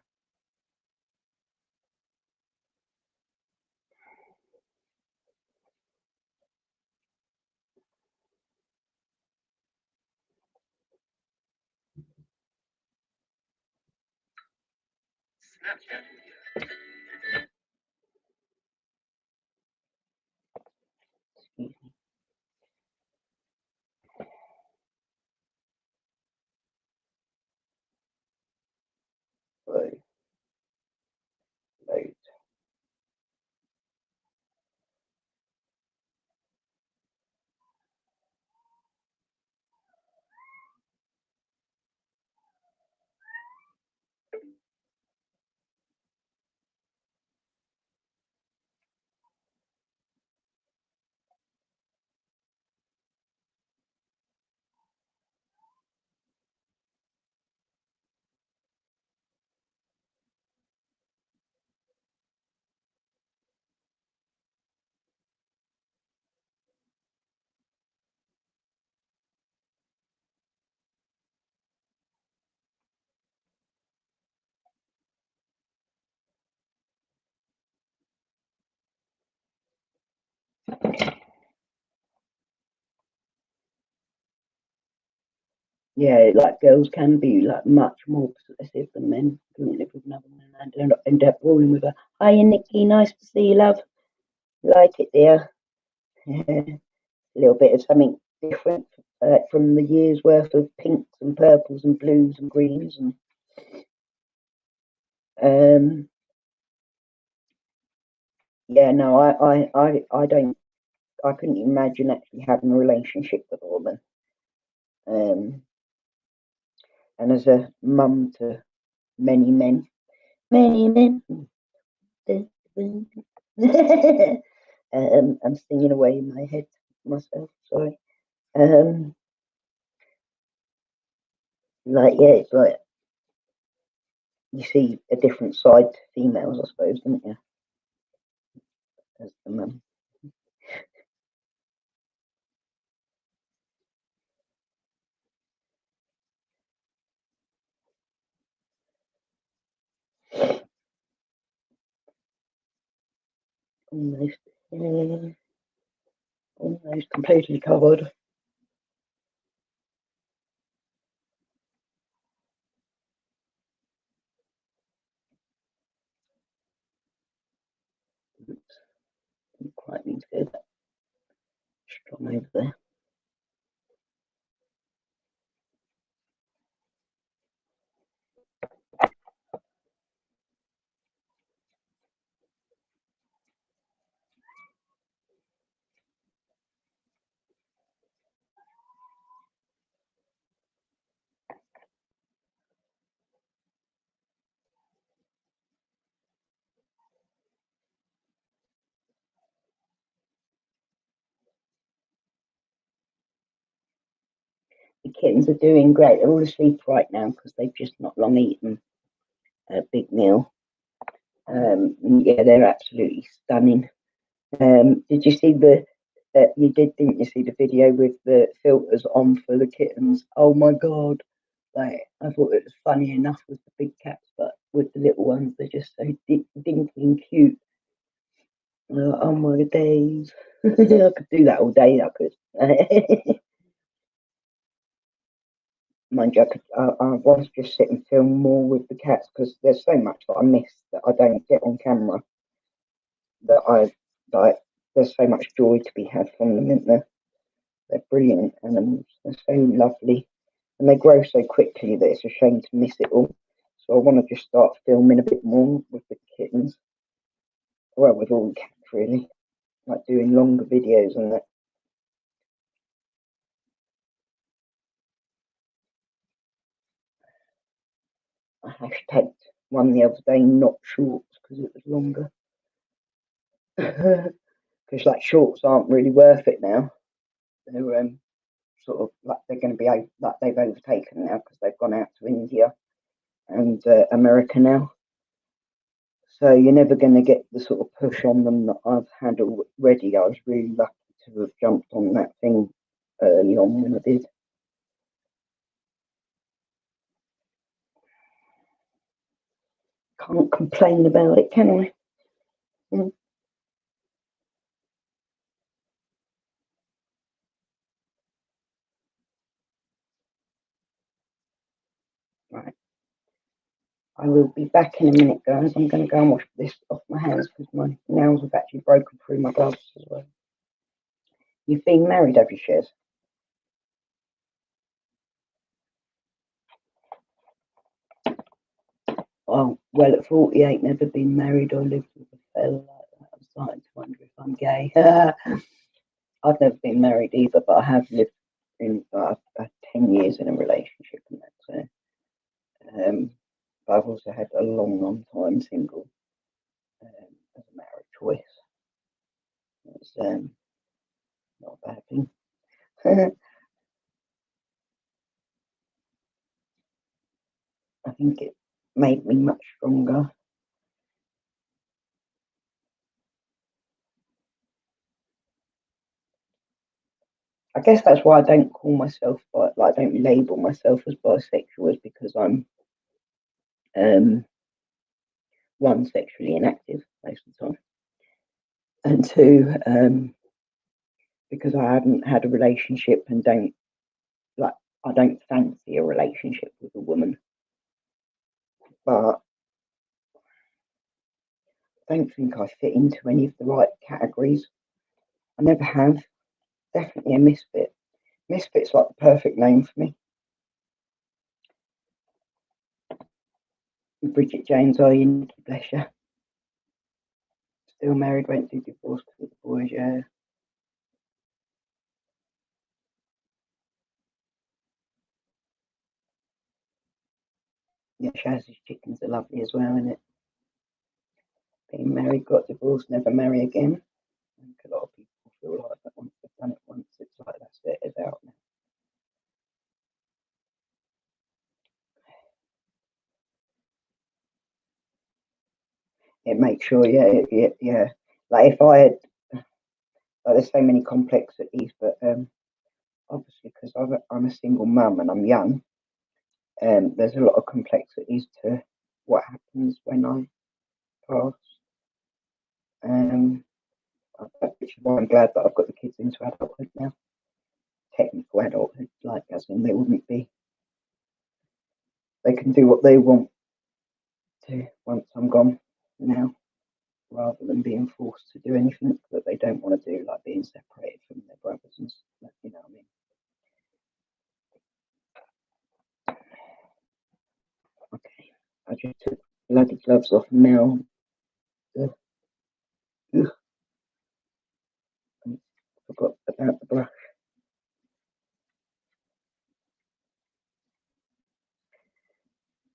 So, loads. Yeah, like girls can be like much more possessive than men. Couldn't live with another man and end up rolling with her. Hiya, Nikki. Nice to see you, love. Like it, dear. A little bit of something different from the year's worth of pinks and purples and blues and greens and yeah, no, I don't, I couldn't imagine actually having a relationship with a woman. And as a mum to many men, I'm singing away in my head myself. Sorry. Like yeah, it's like you see a different side to females, I suppose, don't you? As the mum. Almost, almost completely covered. Oops, didn't quite need to go that strong over there. The kittens are doing great. They're all asleep right now because they've just not long eaten a big meal. Yeah, they're absolutely stunning. Did you see the? You did, didn't you see the video with the filters on for the kittens? Oh my god! Like I thought it was funny enough with the big cats, but with the little ones, they're just so dinky and cute. Oh my days! I could do that all day. I could. Mind you, I was just sit and film more with the cats because there's so much that I miss that I don't get on camera. That I like. There's so much joy to be had from them, isn't there? They're brilliant animals. They're so lovely, and they grow so quickly that it's a shame to miss it all. So I want to just start filming a bit more with the kittens. Well, with all the cats really, like doing longer videos and that. I hashtagged one the other day, not shorts, because it was longer. Because like shorts aren't really worth it now. They're sort of like they're going to be like they've overtaken now because they've gone out to India and America now. So you're never going to get the sort of push on them that I've had already. I was really lucky to have jumped on that thing early on when I did. Can't complain about it, can I? Mm. Right. I will be back in a minute, guys. I'm going to go and wash this off my hands because my nails have actually broken through my gloves as well. You've been married, have you, Shez? Oh, well, at 48, never been married or lived with a fella like that. I'm starting to wonder if I'm gay. I've never been married either, but I have lived in 10 years in a relationship and that. So, but I've also had a long, long time single as a matter of choice. It's not a bad thing. I think it made me much stronger. I guess that's why I don't call myself like I don't label myself as bisexual, is because I'm one, sexually inactive most of the time, and two, because I haven't had a relationship and don't like I don't fancy a relationship with a woman, but I don't think I fit into any of the right categories. I never have. Definitely a misfit. Misfit's like the perfect name for me. Bridget James, are you, Nikki? Bless you. Still married, went through divorce with the boys, yeah. Yeah, Shaz's chickens are lovely as well, isn't it? Being married, got divorced, never marry again. I think a lot of people feel like that once they've done it once, it's like that's it, it's out now. It makes sure, yeah. Like if I had, like there's so many complexities, but obviously because I'm a single mum and I'm young, there's a lot of complexities to what happens when I pass. Which is why I'm glad that I've got the kids into adulthood now. Technical adulthood, like as in they can do what they want to once I'm gone now, rather than being forced to do anything that they don't want to do, like being separated from their brothers and stuff, you know what I mean? Okay, I just took bloody gloves off now. I forgot about the brush.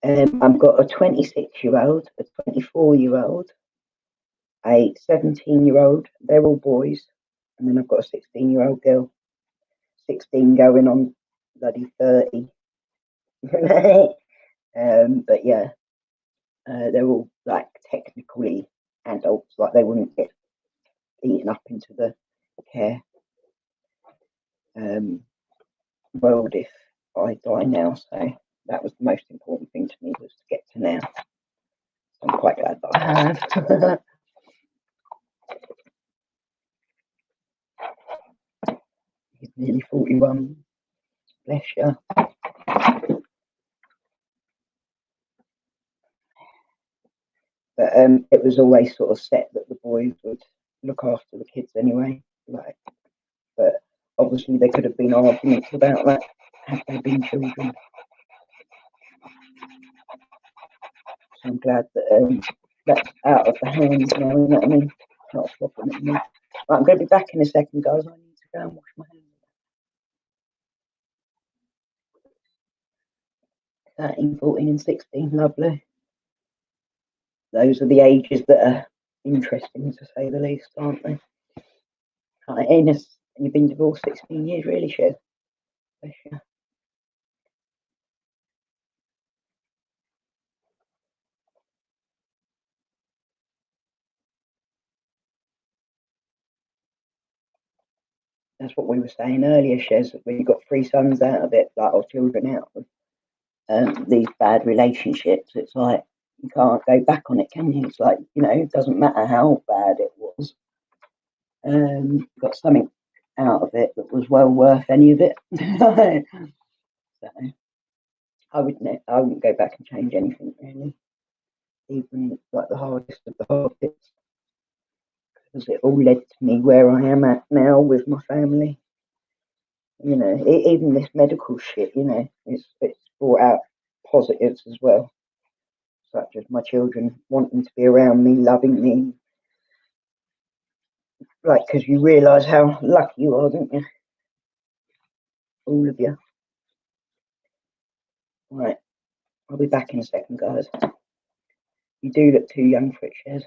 I've got a 26-year-old, a 24-year-old, a 17-year-old. They're all boys, and then I've got a 16-year-old girl. 16 going on bloody 30. But yeah, they're all like technically adults, like they wouldn't get eaten up into the care world if I die now. So that was the most important thing to me, was to get to now. So I'm quite glad that I have. He's nearly 41. Bless you. But it was always sort of set that the boys would look after the kids anyway. Like, but obviously there could have been arguments about that had they been children. So I'm glad that that's out of the hands now. You know what I mean? It's not a problem anymore. Right, I'm going to be back in a second, guys. I need to go and wash my hands. 13, 14, and 16, lovely. Those are the ages that are interesting, to say the least, aren't they? Right, Ines, you've been divorced 16 years, really, Shiv? That's what we were saying earlier, Shez, that we got 3 sons out of it, like, or children out of these bad relationships. It's like, you can't go back on it, can you? It's like, you know, it doesn't matter how bad it was. Got something out of it that was well worth any of it. So I wouldn't go back and change anything really, even like the hardest of the hard bits, because it all led to me where I am at now with my family. You know, even this medical shit, you know, it's brought out positives as well, such as my children wanting to be around me, loving me, like, because you realise how lucky you are, don't you? All of you. Right, I'll be back in a second, guys. You do look too young for it, Shez.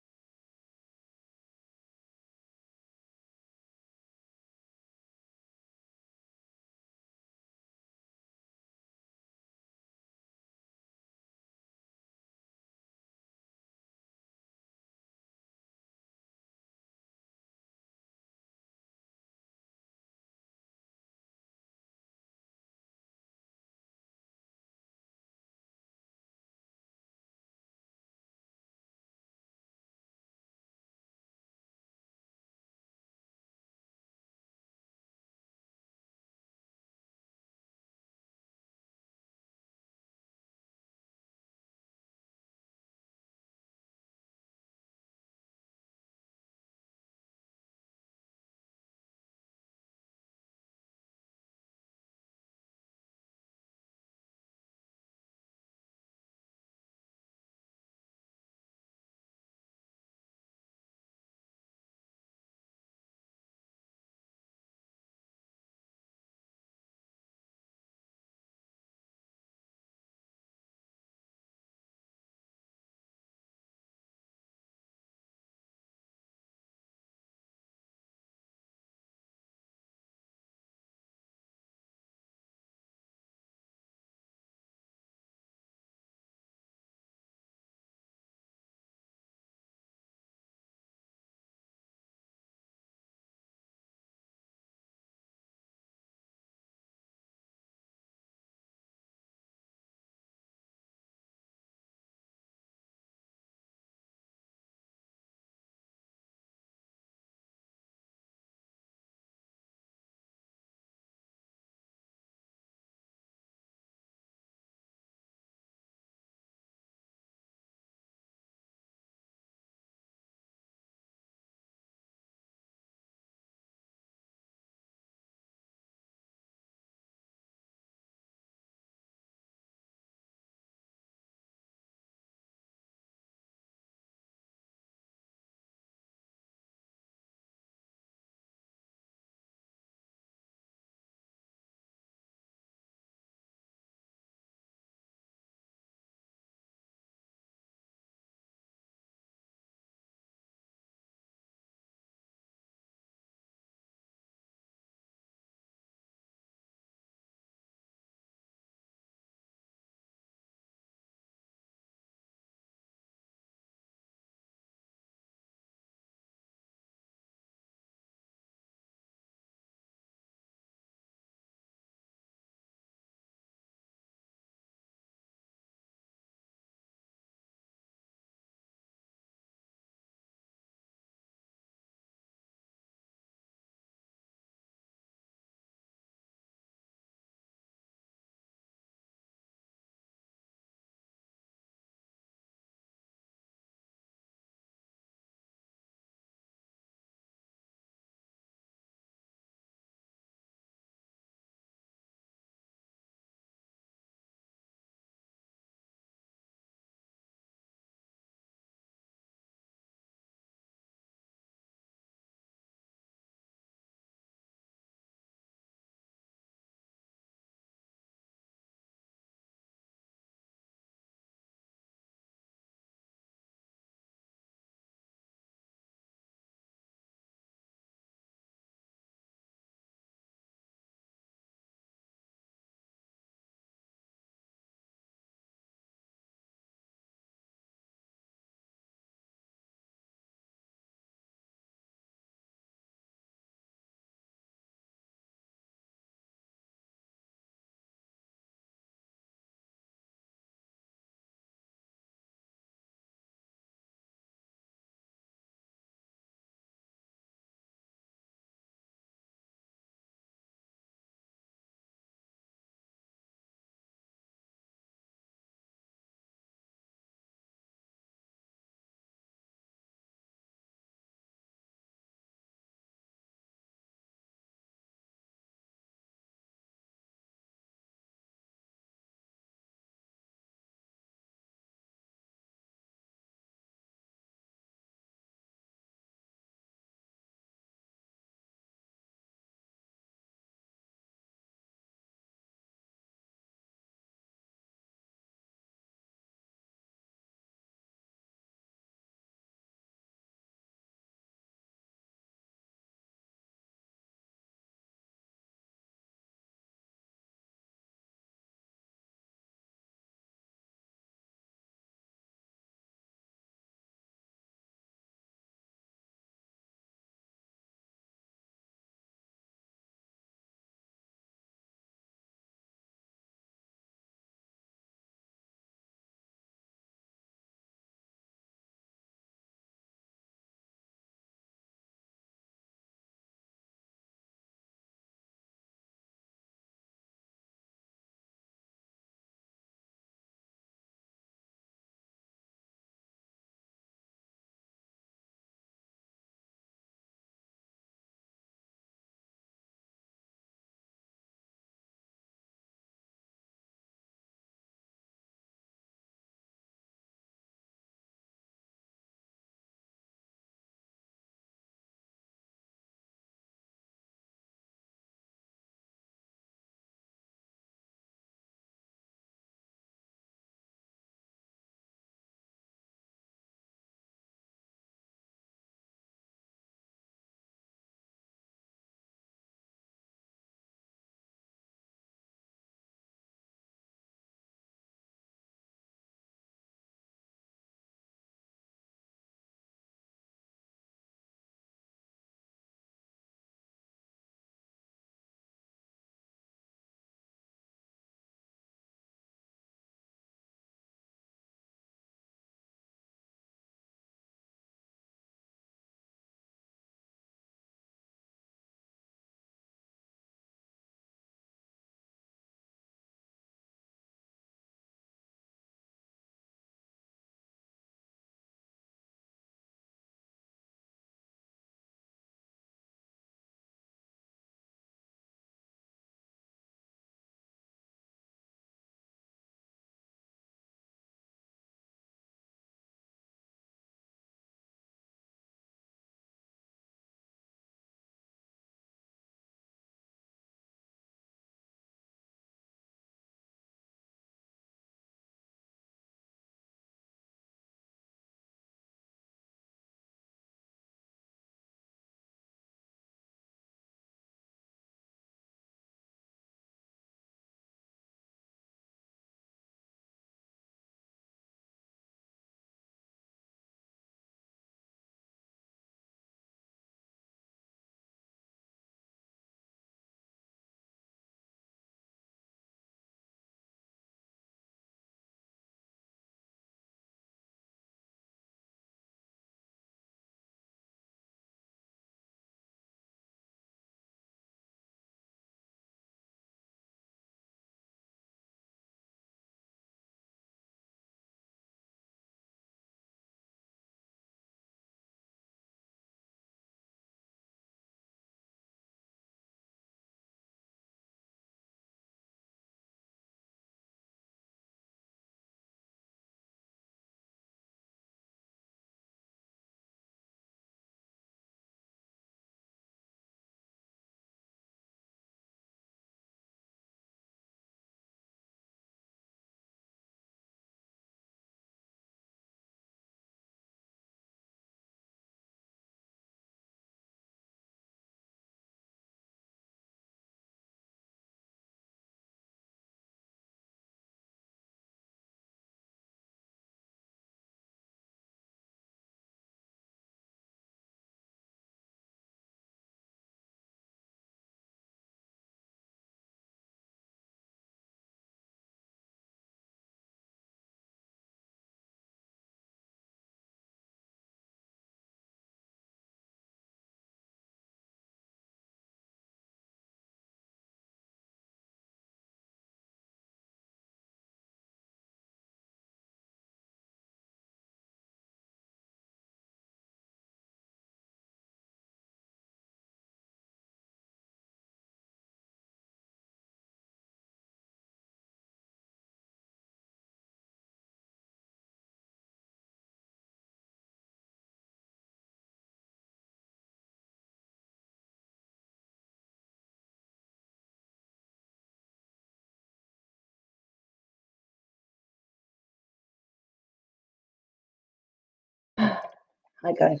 Hi guys,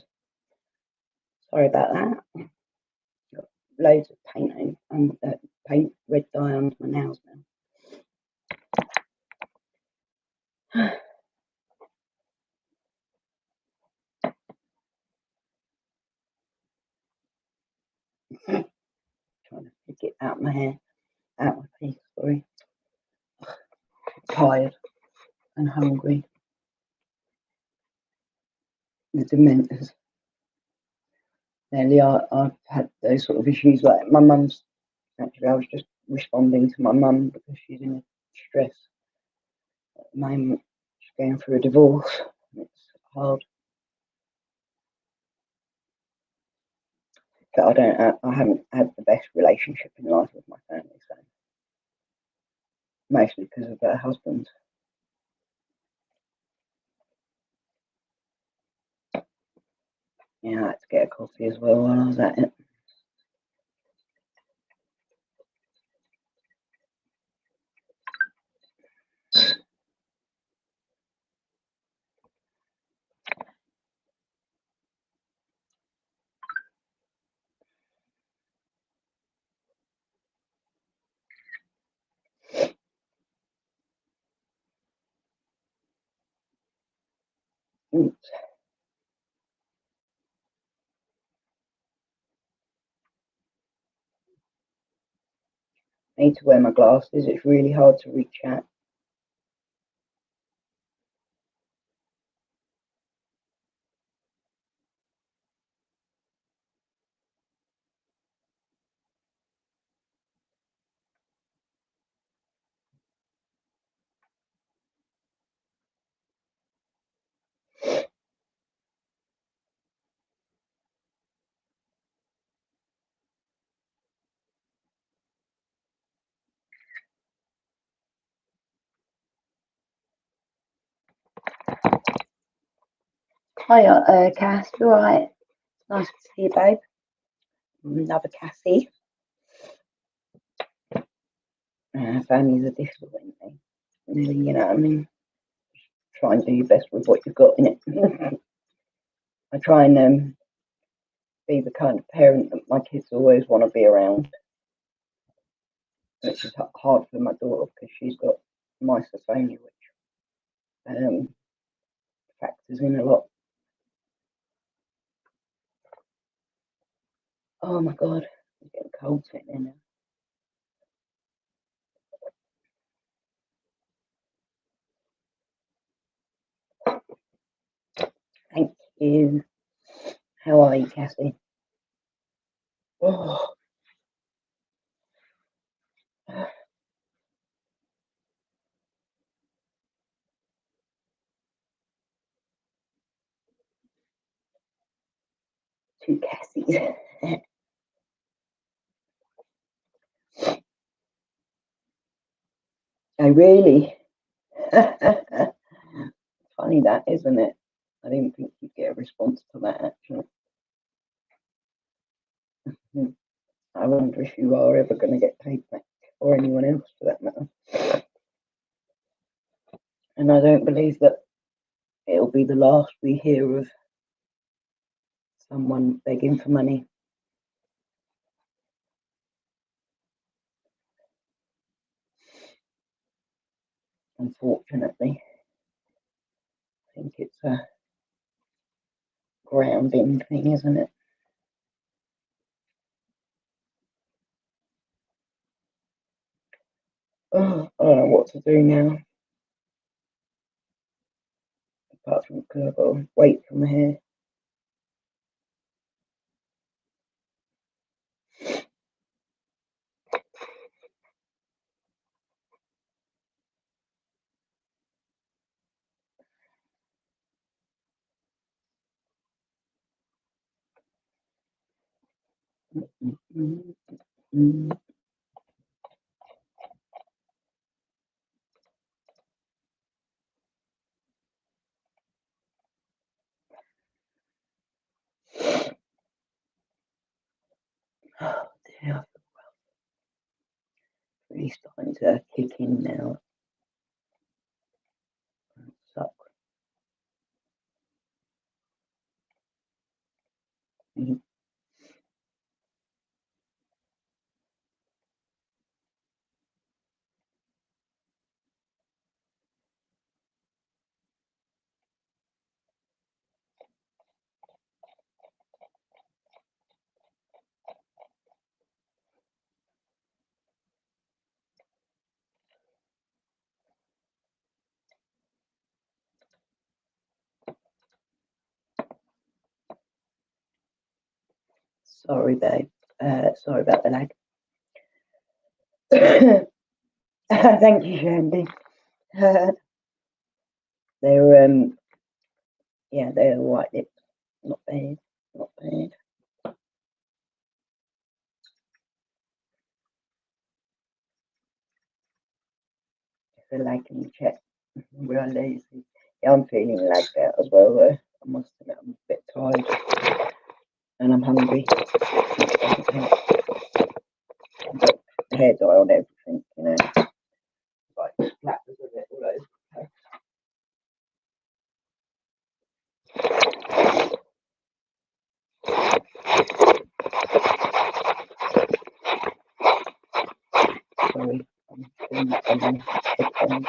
sorry about that. Got loads of paint and paint red dye onto my nails now. Trying to pick it out my hair, out my face. Sorry, tired and hungry. The dementors. Lately, I've had those sort of issues. Like my mum's. Actually, I was just responding to my mum because she's in stress at the moment. She's going through a divorce. It's hard. But I haven't had the best relationship in life with my family, so mostly because of her husband. Yeah, I had to get a coffee as well while I was at it. Oops. I need to wear my glasses. It's really hard to reach out. Hiya, Cass. You alright? Nice to see you, babe. Another Cassie. Families are difficult, aren't they? Really, you know what I mean? Try and do your best with what you've got in it. I try and be the kind of parent that my kids always want to be around. Which is hard for my daughter because she's got mysophobia, which factors in a lot. Oh my god, it's getting cold sitting there now. Thank you. How are you, Cassie? Oh, two Cassies. Oh, really? Funny that, isn't it? I didn't think you'd get a response to that, actually. I wonder if you are ever going to get paid back, or anyone else for that matter. And I don't believe that it'll be the last we hear of someone begging for money. Unfortunately, I think it's a grounding thing, isn't it? Oh, I don't know what to do now. Apart from because I've got to wait for my hair. Oh dear, really starting to kick in now. Suck. Sorry, babe. Sorry about the lag. Thank you, Shandy. They're yeah, they're white lips. Not bad. Not bad. The lag in the chat. We are lazy. Yeah, I'm feeling lagged out as well though. I must admit I'm a bit tired and I'm hungry. Hair dye on everything, you know. Like splatters of it all over the place. Sorry, I'm doing that on my headphones.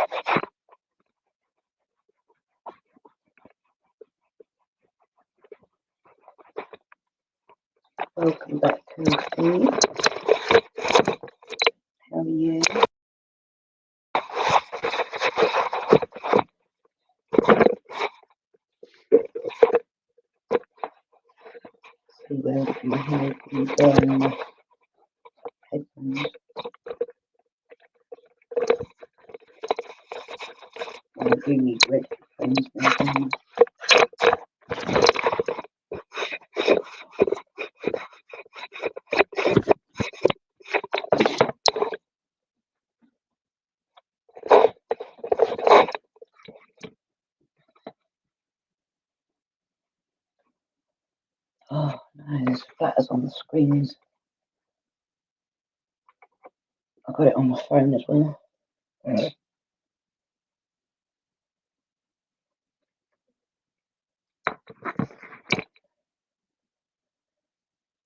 Welcome back to the feed. How are you? See where you have these headphones. I do need red headphones now. Oh no, there's flatters on the screens. I got it on my phone as well.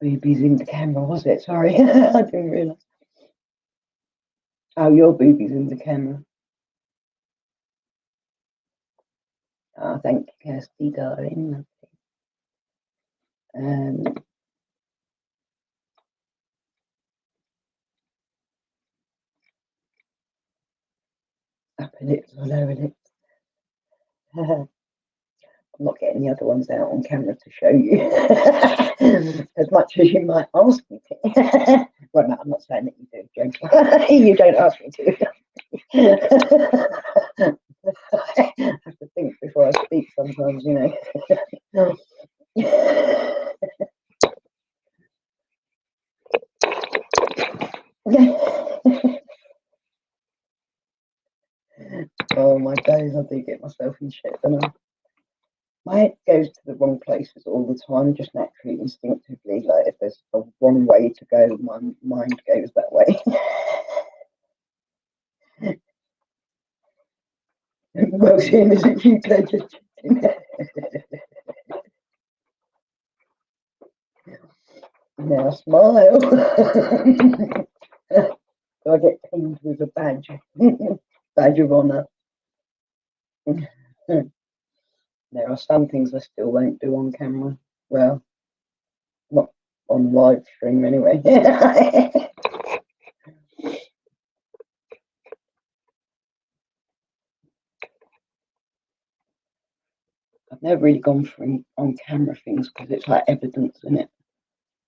Boobies in the camera, was it? Sorry, I didn't realise. Oh, your boobies in the camera. Oh, thank you, Kirsty, darling. Upper lips or lower lips. I'm not getting the other ones out on camera to show you as much as you might ask me to. Well, no, I'm not saying that you do, Joe. You don't ask me to. I have to think before I speak sometimes, you know. Oh my days, I do get myself in shit, don't I? My head goes to the wrong places all the time, just naturally, instinctively. Like if there's a wrong way to go, my mind goes that way. Well, seeing as if you pleasure cheating. Now smile. Do I get pinned with a badge? Badge of honour. There are some things I still won't do on camera. Well, not on live stream anyway. I've never really gone for on camera things because it's like evidence, isn't it?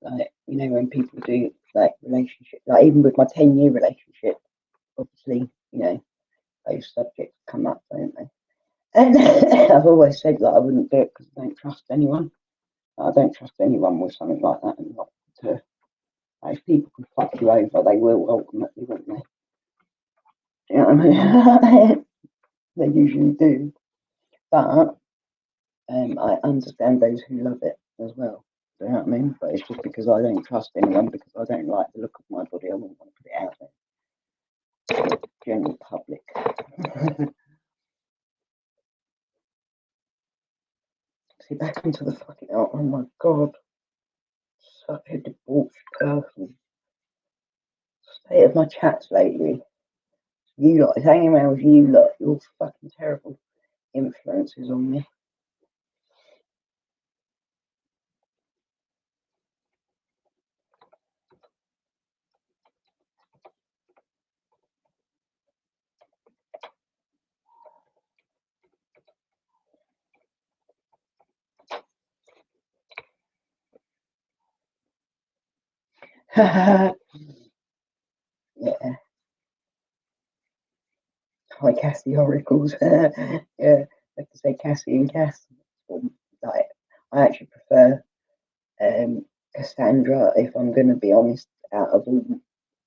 Like, you know, when people do like relationship, like even with my 10-year relationship, obviously, you know, those subjects come up, don't they? And I've always said that I wouldn't do it because I don't trust anyone. I don't trust anyone with something like that, and not to. Like, if people can fuck you over, they will ultimately, won't they? You know what I mean? They usually do. But I understand those who love it as well. Do you know what I mean? But it's just because I don't trust anyone, because I don't like the look of my body, I wouldn't want to put it out there to the general public. See, back into the fucking out. Oh my god. Such a debauched person. State of my chats lately. You lot, hanging around with you lot, you're fucking terrible influences on me. Yeah. Hi, Cassie Oracles. Yeah, I have to say Cassie and Cass. Like, I actually prefer Cassandra, if I'm going to be honest, out of all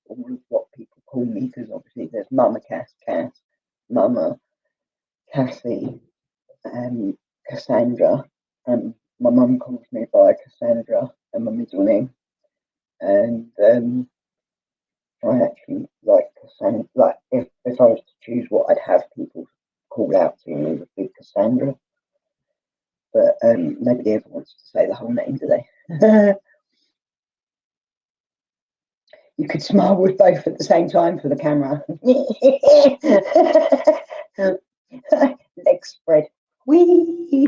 of what people call me, because obviously there's MammaCass, Cass, Mama, Cassie, Cassandra, and my mum calls me by Cassandra and my middle name, and I actually like Cassandra. Like, if I was to choose what I'd have people call out to me, would be Cassandra, but nobody ever wants to say the whole name, do they? You could smile with both at the same time for the camera. Legs spread. Whee!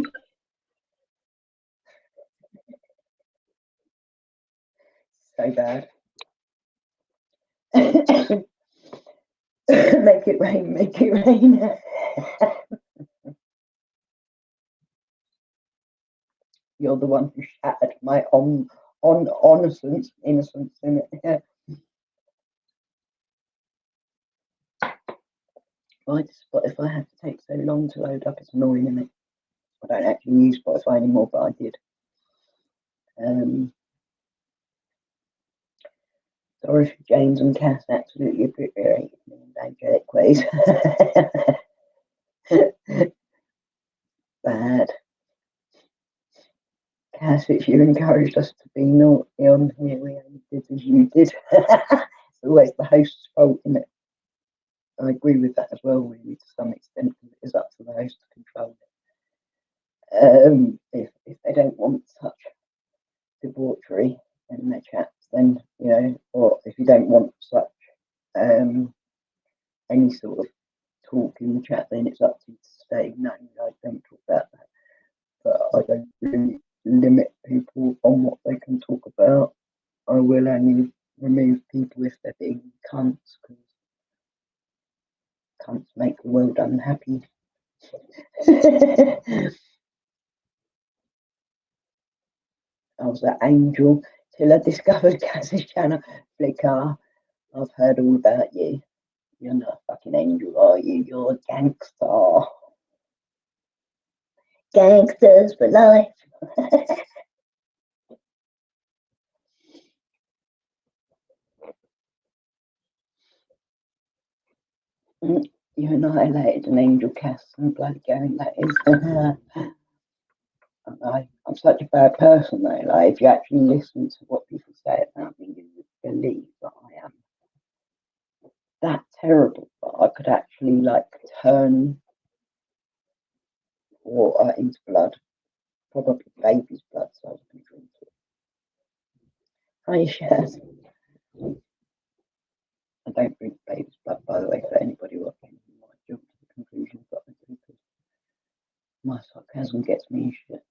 So bad. Make it rain, make it rain. You're the one who shattered my innocence in it. Why does Spotify have to take so long to load up? It's annoying, isn't it? I don't actually use Spotify anymore, but I did. Dorothy, James, and Cass absolutely obliterated me in angelic ways. Bad. Cass, if you encouraged us to be naughty on here, we only did as you did. It's always the host's fault, isn't it? I agree with that as well, really, to some extent, because it is up to the host to control it. If they don't want such debauchery in their chats, then, or if you don't want such any sort of talk in the chat, then it's up to you to say, no, I don't talk about that. But I don't really limit people on what they can talk about. I will only remove people if they're being cunts, because cunts make the world unhappy. I was an angel till I discovered Cass's channel. Flicker, I've heard all about you. You're not a fucking angel, are you? You're a gangster. Gangsters for life. You annihilated an angel, Cass, and bloody going that is. I'm such a bad person though. Like, if you actually listen to what people say about me, you would believe that I am that terrible. But I could actually turn water into blood, probably baby's blood, so I can drink it. Hi, Shaz. I don't drink baby's blood, by the way, for anybody watching. You might jump to the conclusion that I do, because my sarcasm gets me shit.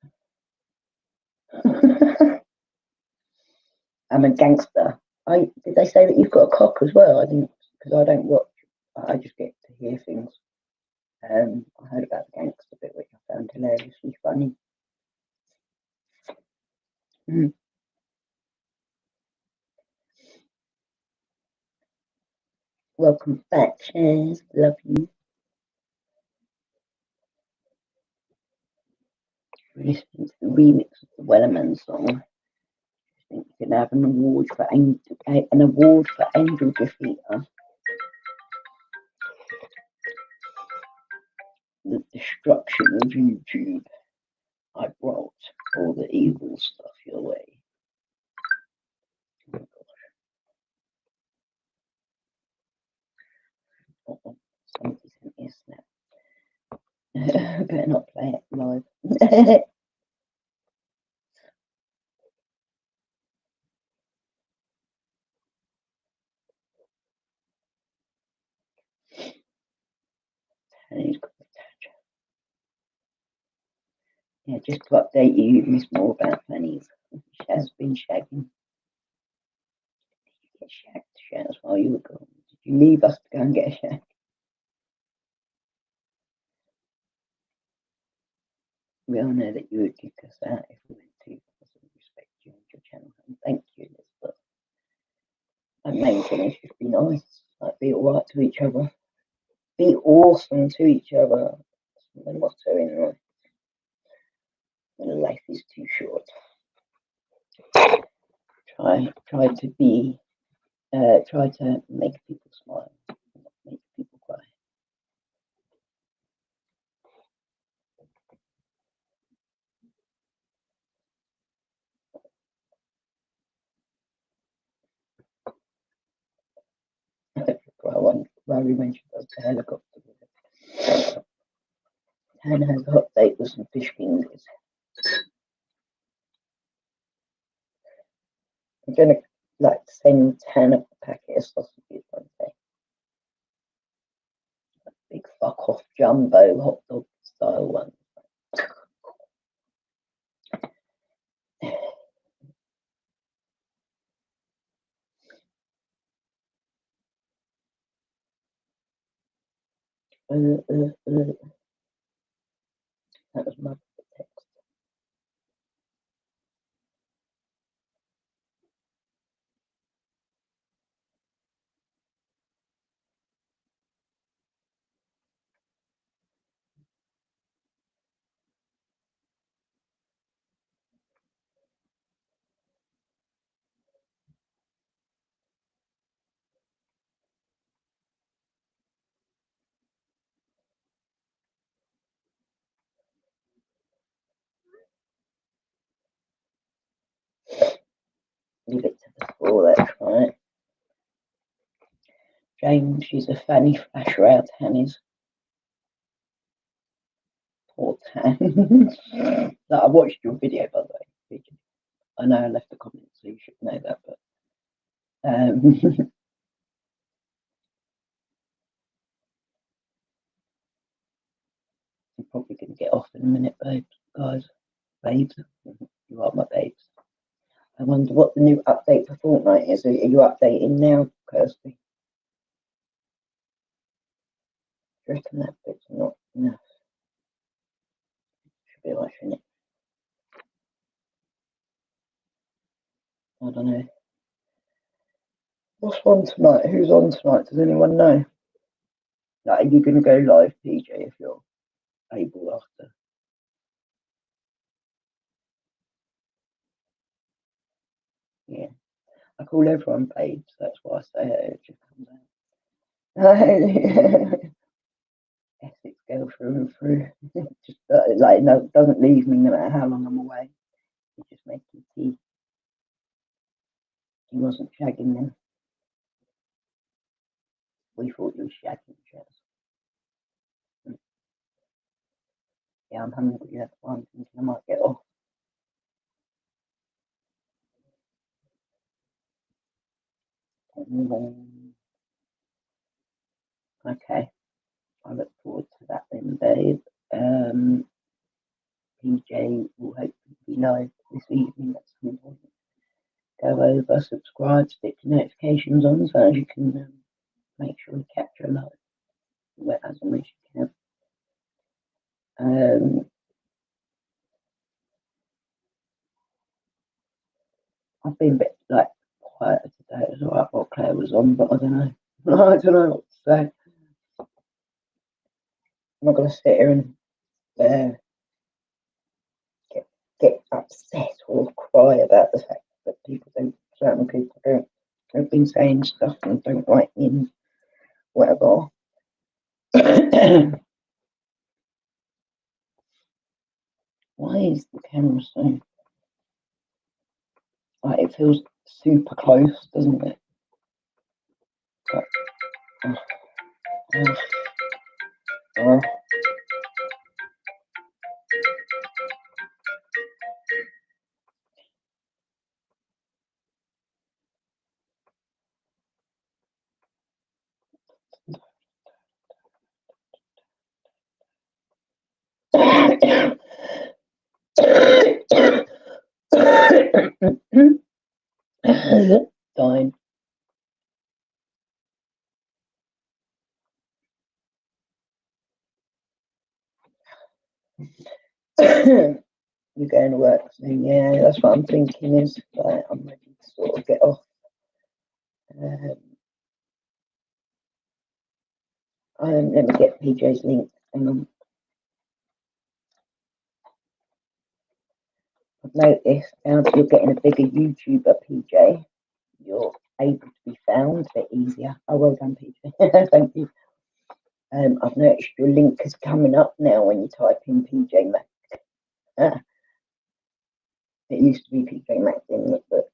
I'm a gangster. Did they say that you've got a cock as well? I didn't, because I don't watch. I just get to hear things. I heard about the gangster bit, which I found hilariously funny. Welcome back, Chaz. Love you. We're listening to the remix of the Wellerman song. I think you can have an award for Angel Defeater. The destruction of YouTube. I brought all the evil stuff your way. Oh my gosh. Somebody sent me a snap. Better not play it live. Yeah, just to update you, you've missed more about Fanny's. She has been shagging. Did you get shagged, Shaz, while you were gone? Did you leave us to go and get a shag? We all know that you would kick us out if we went too far, so we respect you and your channel. And thank you, Elizabeth. The main thing is just be nice, like be alright to each other, be awesome to each other. That's the motto in life. When life is too short. Try to be, try to make people smile, not make people cry. Rory mentioned the helicopter. Tan has a hot date with some fish fingers. I'm gonna like send Tan a packet of sausages one day. Big fuck off jumbo hot dog style one. That was my text. Leave it to the floor, that's right. James, she's a fanny flasher out Tanny's. Poor Tan. I watched your video, by the way. I know I left a comment, so you should know that, but I'm probably going to get off in a minute, babes. Guys, babes, you are my babes. I wonder what the new update for Fortnite is. Are you updating now, Kirsty? Do you reckon that bit's not enough? Should be right, shouldn't it? I don't know. What's on tonight? Who's on tonight? Does anyone know? Like, are you going to go live, PJ, if you're able after? Yeah. I call everyone babes, so that's why I say it just comes out. Essex girl through and through. Just like, no, doesn't leave me no matter how long I'm away. He just making tea. He wasn't shagging them. We thought he was shagging Jazz. Yeah, I'm hungry. That's why I'm thinking I might get off. Okay, I look forward to that then, babe. PJ will hopefully be live this evening at some point. Go over, subscribe, stick your notifications on so you can make sure you capture a live as and when you can. I've been a bit like quieter today as well. What Claire was on, but I don't know. I don't know what to say. I'm not going to sit here and get upset or cry about the fact that certain people have been saying stuff and don't like me and whatever. Why is the camera so like it feels super close, doesn't it? But, dying. You're going to work soon, yeah, that's what I'm thinking is like I'm ready to sort of get off Let me get PJ's link. Hang on. I've noticed now that you're getting a bigger YouTuber, PJ, you're able to be found a bit easier. Oh, well done, PJ. Thank you. I've noticed your link is coming up now when you type in PJ Mac. It used to be PJ Mac, didn't it? But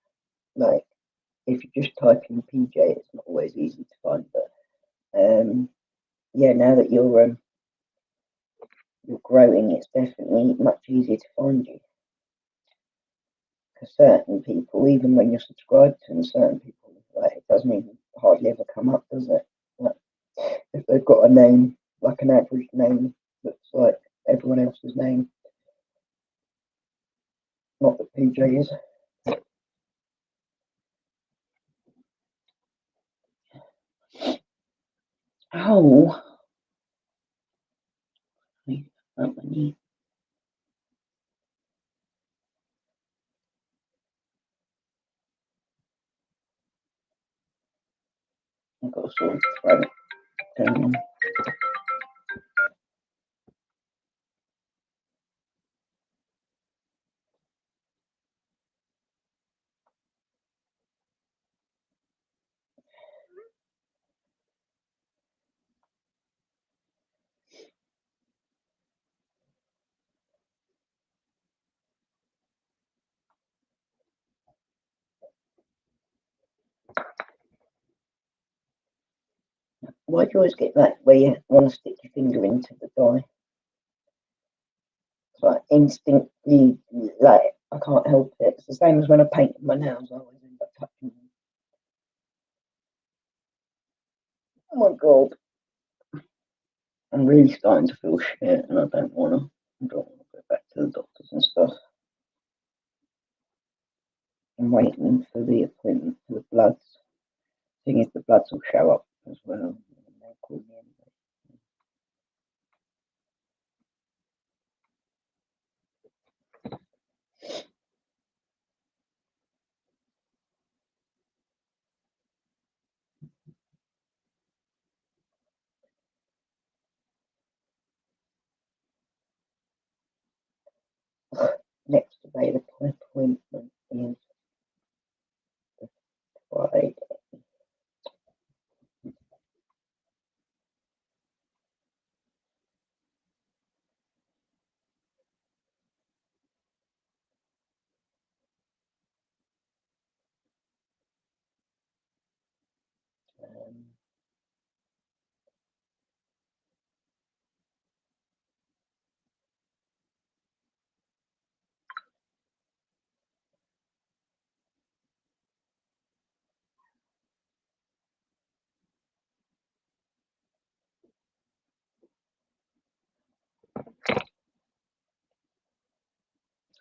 like, if you just type in PJ, it's not always easy to find. But yeah, now that you're growing, it's definitely much easier to find you. Because certain people, even when you're subscribed to them, certain people, like, it doesn't even hardly ever come up, does it? Like, if they've got a name, like an average name, that's like everyone else's name, not that PJ is. Oh, up my knee. I've got a sore throat going on. Why do you always get that where you want to stick your finger into the dye? It's like instinctively, like, I can't help it. It's the same as when I paint my nails, I always end up touching them. Oh my god. I'm really starting to feel shit and I don't want to go back to the doctors and stuff. I'm waiting for the appointment for the bloods. Thing is, the bloods will show up as well. They'll call me anyway. Next available appointment is the Friday.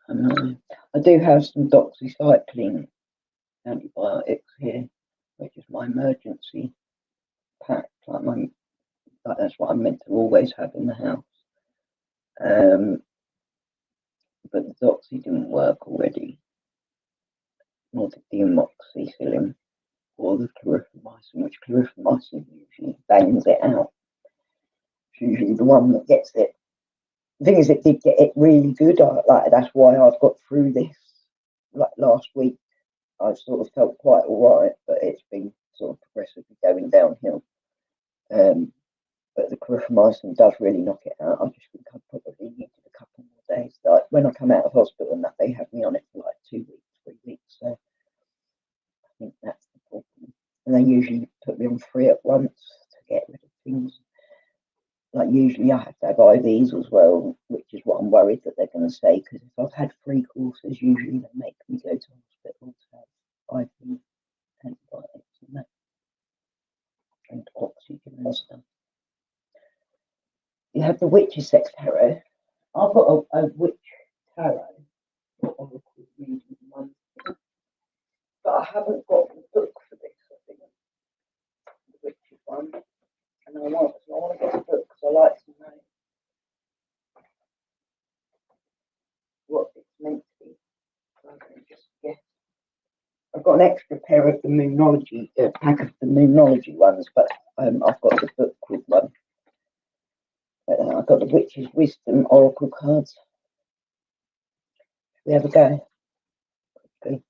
I know. I do have some doxycycline antibiotics here, which is my emergency pack. Like that's what I'm meant to always have in the house. But the doxy didn't work already, nor the demoxicillin or the clarithromycin, which clarithromycin usually bangs it out. It's usually the one that gets it. The thing is, it did get it really good. That's why I've got through this. Like last week, I sort of felt quite all right, but it's been sort of progressively going downhill. But the clarithromycin does really knock it out. I just think I probably needed a couple more days. Like when I come out of hospital and that, they had me on it for like 2 weeks, 3 weeks. So I think that's the problem. And they usually put me on 3 at once to get rid of things. Like usually I have to have IVs as well, which is what I'm worried that they're going to say, because if I've had 3 courses, usually they make me go to hospital to have IV antibiotics and that, and oxygen and stuff. You have the Witch's Sex Tarot. I've got a Witch Tarot, or Oracle reading one, but I haven't got the book for this. I think the Witch's one, and I want to get a book because I like to know what it's meant to be. So I can just guess. I've got an extra pair pair of the Moonology, pack of the Moonology ones, but I've got the book with one. I've got the Witch's Wisdom Oracle cards. We have a go. Okay.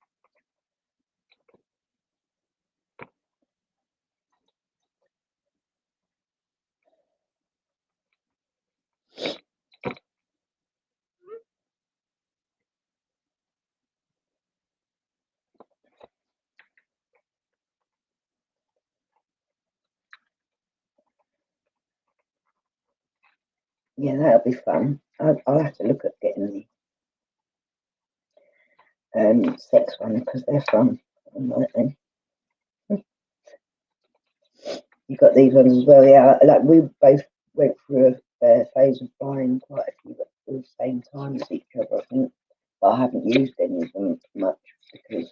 Yeah, that'll be fun. I'll have to look at getting the sex one because they're fun. You got these ones as well, yeah. Like we both went through a phase of buying quite a few at the same time as each other, I think. But I haven't used any of them much because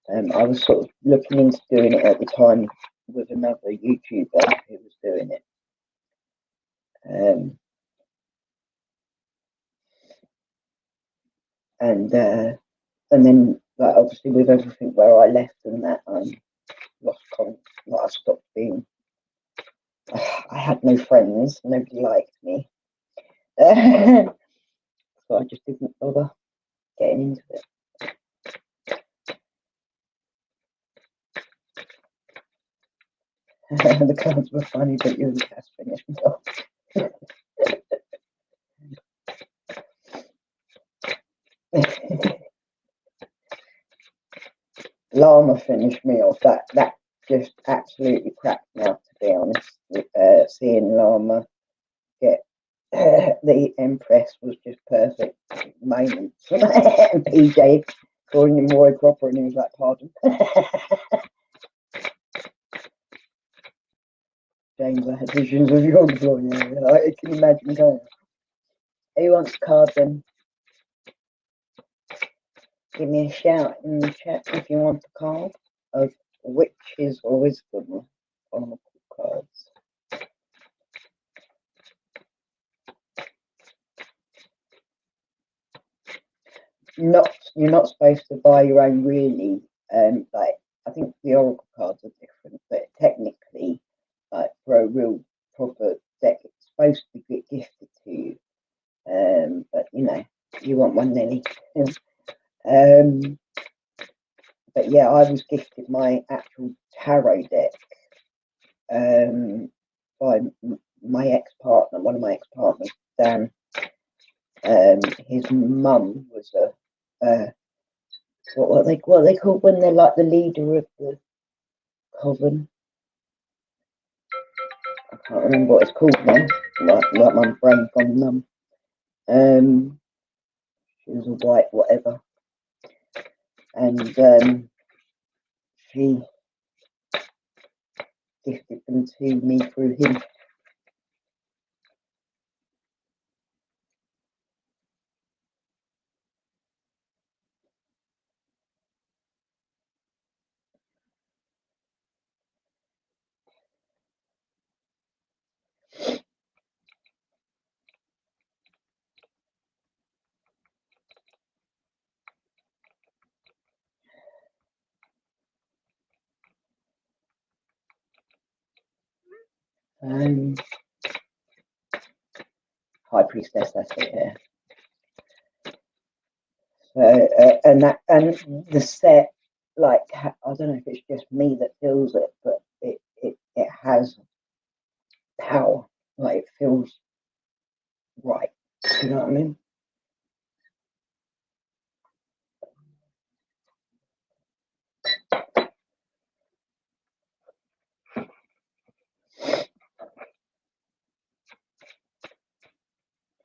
I was sort of looking into doing it at the time with another YouTuber who was doing it. And then like obviously with everything where I left and that lost contact, like I stopped being. I had no friends, nobody liked me, so I just didn't bother getting into it. The cards were funny, but you just finished off. Llama finished me off. That just absolutely cracked me up, to be honest. Seeing Llama get the Empress was just perfect moment. And PJ calling him Roy Cropper, and he was like, "Pardon." James, I had visions of you on the floor. Yeah, I can imagine going. Who wants a card then? Give me a shout in the chat if you want the card of Witches or Wisdom on cards. You're not supposed to buy your own really. Like I think the Oracle cards are different, but technically, like for a real proper deck, it's supposed to be gifted to you. But you know, you want one, Nelly. But yeah, I was gifted my actual tarot deck by my ex-partner, one of my ex-partners, Dan. His mum was what are they called when they're like the leader of the coven? I can't remember what it's called now. Like my brain gone numb. She was a white whatever, and she gifted them to me through him. High Priestess, that's it, yeah. So, and the set, like, I don't know if it's just me that feels it, but it has power. Like, it feels right. You know what I mean?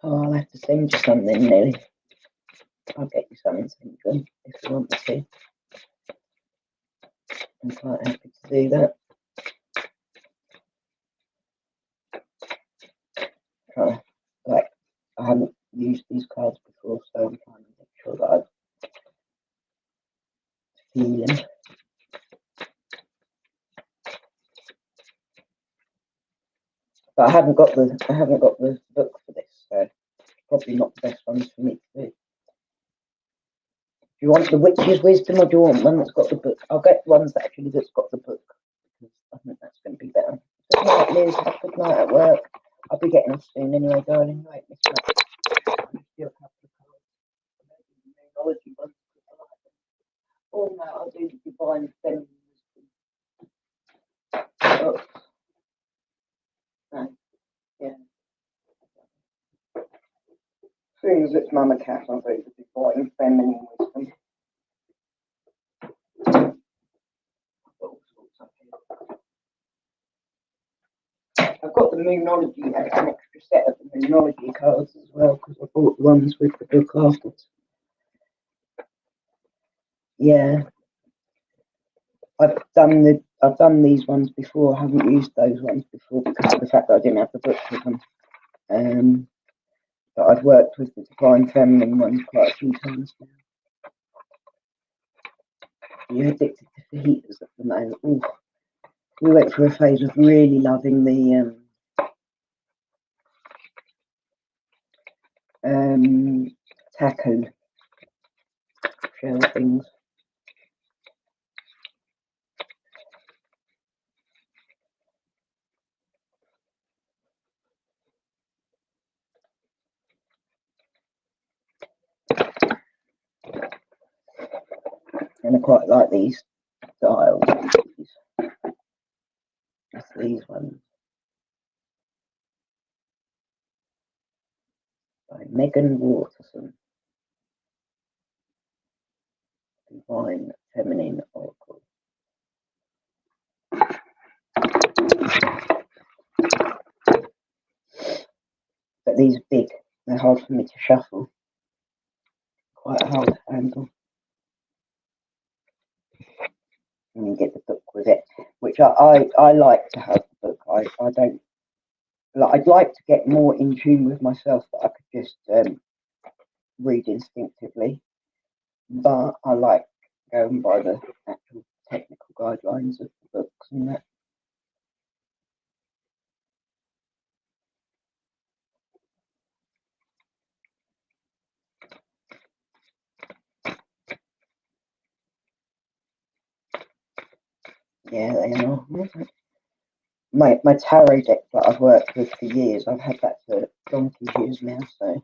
Oh, I'll have to send you something, Nelly. I'll get you something sent you if you want me to. I'm quite happy to do that. Like, I haven't used these cards before, so I'm trying to make sure that I feel them. But I haven't got the book for this, so it's probably not the best ones for me to do. you want the witch's wisdom or do you want one that's got the book? I'll get ones that actually that's got the book because I think that's going to be better. Good night, Liz. Have a good night at work. I'll be getting off soon anyway, darling. Right, Miss Matt. Do a couple of cards. Numerology ones. Oh no, I'll do the divine feminine wisdom. Oh. No. Yeah. Seeing as it's MammaCass, I'll do the divine feminine wisdom. I've got the Moonology, an extra set of the Moonology cards as well because I bought the ones with the book afterwards. Yeah, I've done these ones before. I haven't used those ones before because of the fact that I didn't have the book with them. But I've worked with the Divine Feminine ones quite a few times now. You're addicted to fajitas at the moment. Ooh. We went through a phase of really loving the taco shell things. And I quite like these styles. That's these ones. By Megan Waterson. Divine Feminine Oracle. But these are big. They're hard for me to shuffle. Quite hard to handle. And you get the book with it, which I like to have the book. I don't. I'd like to get more in tune with myself that I could just read instinctively. But I like going by the actual technical guidelines of the books and that. Yeah, they are. My tarot deck that I've worked with for years, I've had that for donkey's years now. So,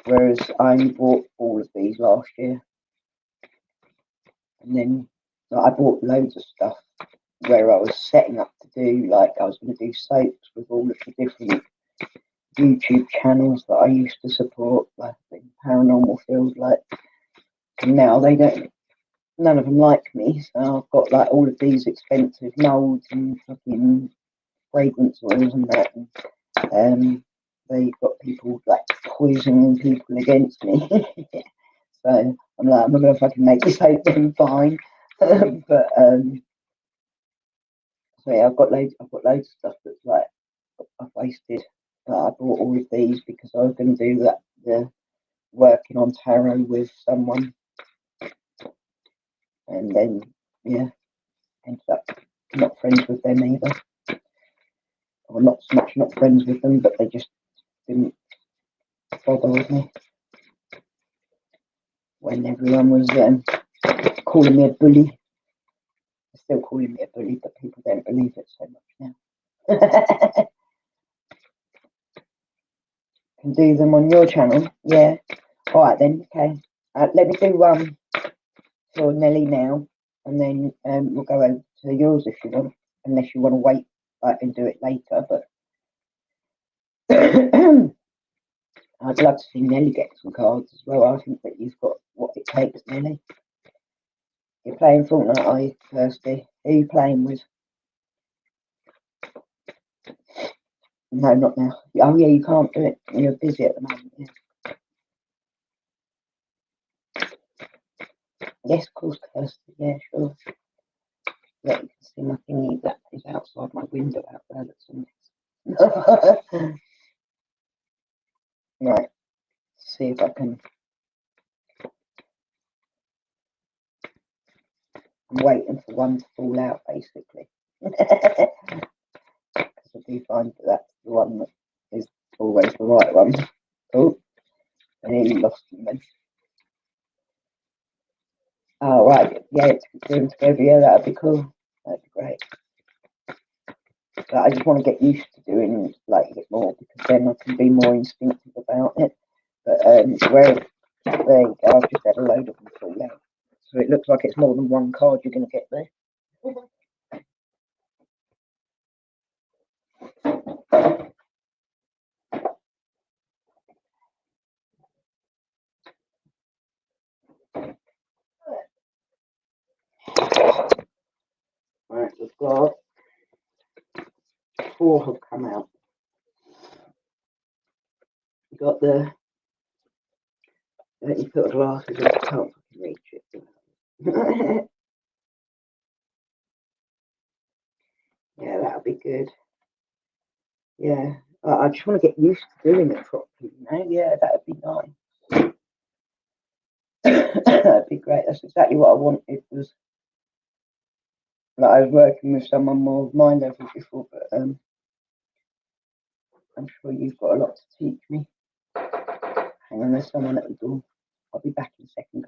whereas I only bought all of these last year, and then I bought loads of stuff where I was setting up to do, like I was going to do soaps with all of the different YouTube channels that I used to support, like the paranormal field, like, and now they don't. None of them like me, so I've got like all of these expensive molds and fucking fragrance oils and that. And they've got people like poisoning people against me. So I'm like, I'm not gonna fucking make this open, fine. But so yeah, I've got loads of stuff that's like I've wasted. I bought all of these because I was going to do that, the working on tarot with someone. And then, yeah, ended up not friends with them either. Or not so much not friends with them, but they just didn't bother with me. When everyone was calling me a bully. They're still calling me a bully, but people don't believe it so much now. Can do them on your channel, yeah. Alright then, okay. Let me do one for Nelly now, and then we'll go over to yours if you want, unless you want to wait, I can do it later, but I'd love to see Nelly get some cards as well. I think that you've got what it takes, Nelly. You're playing Fortnite, are you, Kirsty? Who are you playing with? No, not now. Oh yeah, you can't do it. You're busy at the moment, yeah. Yes, of course, Kirsty, yeah, sure. Yeah, you can see my thingy that is outside my window out there. That's right. See if I can. I'm waiting for one to fall out, basically. Because I do find that that's the one that is always the right one. Oh, I nearly lost him then. Oh, right. Yeah, to do them together. Yeah, that'd be cool. That'd be great. But I just want to get used to doing like it more because then I can be more instinctive about it. But where there you go, I've just had a load of them fall out. So it looks like it's more than one card you're going to get there. Right, we've got 4 have come out. We've got the you put glasses on, I can't fucking reach it. Yeah, that'll be good. Yeah, I just want to get used to doing it properly, you know? Yeah, that'd be nice. That'd be great. That's exactly what I wanted. Was like I was working with someone more of my level before, but I'm sure you've got a lot to teach me. Hang on, there's someone at the door. I'll be back in a second.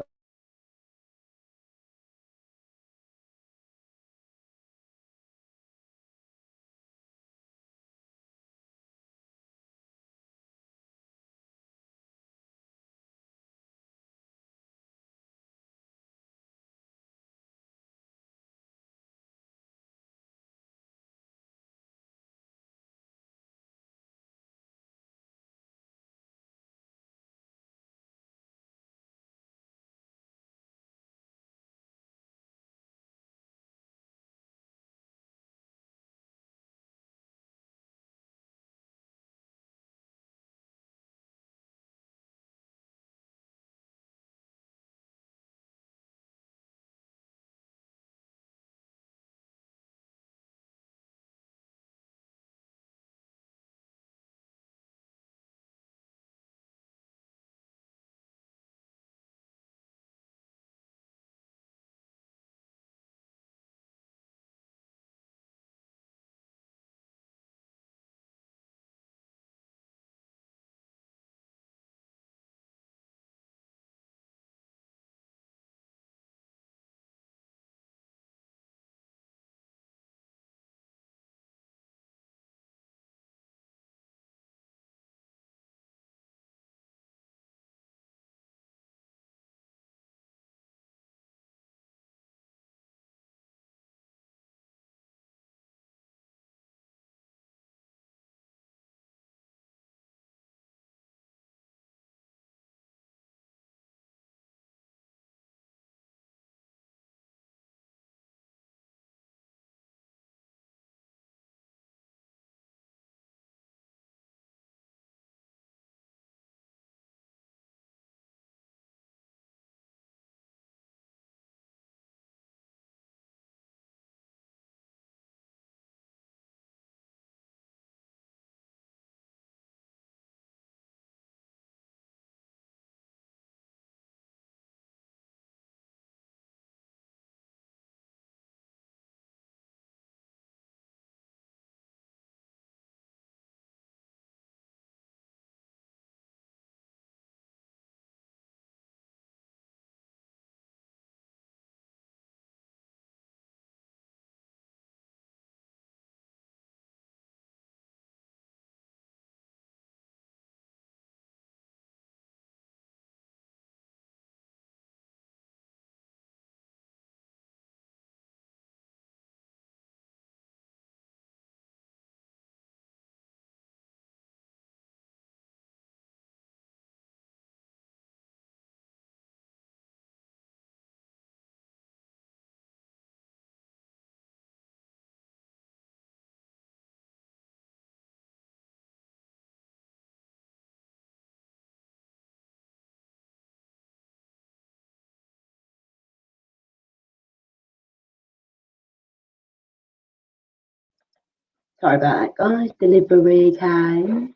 Sorry about that, guys. Delivery time.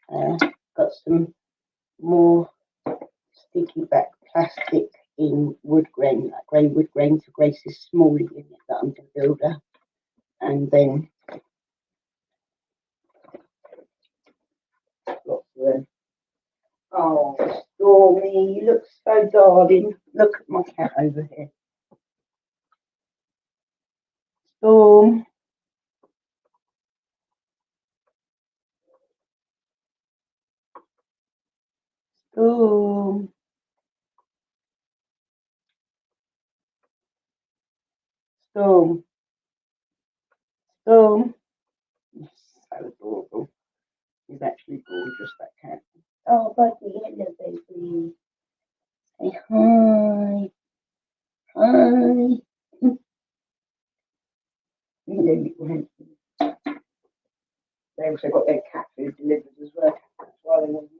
Got some more sticky back plastic in wood grain, like grey wood grain for Grace's small unit that I'm going to build her. And then lots of them. Oh, Stormy, you look so darling. Look at my cat over here. Storm. Storm. Storm. Storm. So adorable. He's actually gorgeous, that cat. Oh, buddy, hello, baby. Say hi. Hi. They also got their cat food delivered as well. That's why they want to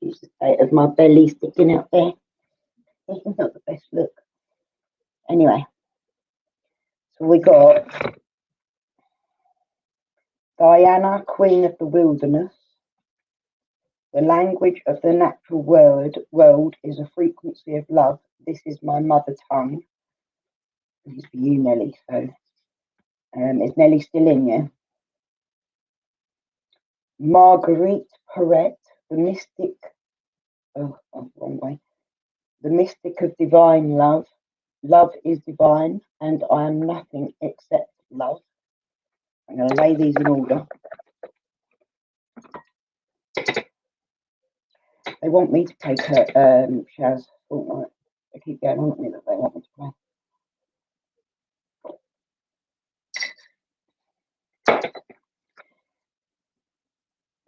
use the state of my belly sticking out there. It's not the best look. Anyway, so we got Diana, Queen of the Wilderness. The language of the natural world is a frequency of love. This is my mother tongue. This is for you, Nelly. So, is Nelly still in? Yeah. Marguerite Perret, the mystic. Wrong way. The mystic of divine love. Love is divine, and I am nothing except love. I'm going to lay these in order. They want me to play Shaz Fortnite. They keep going on at me that they want me to play.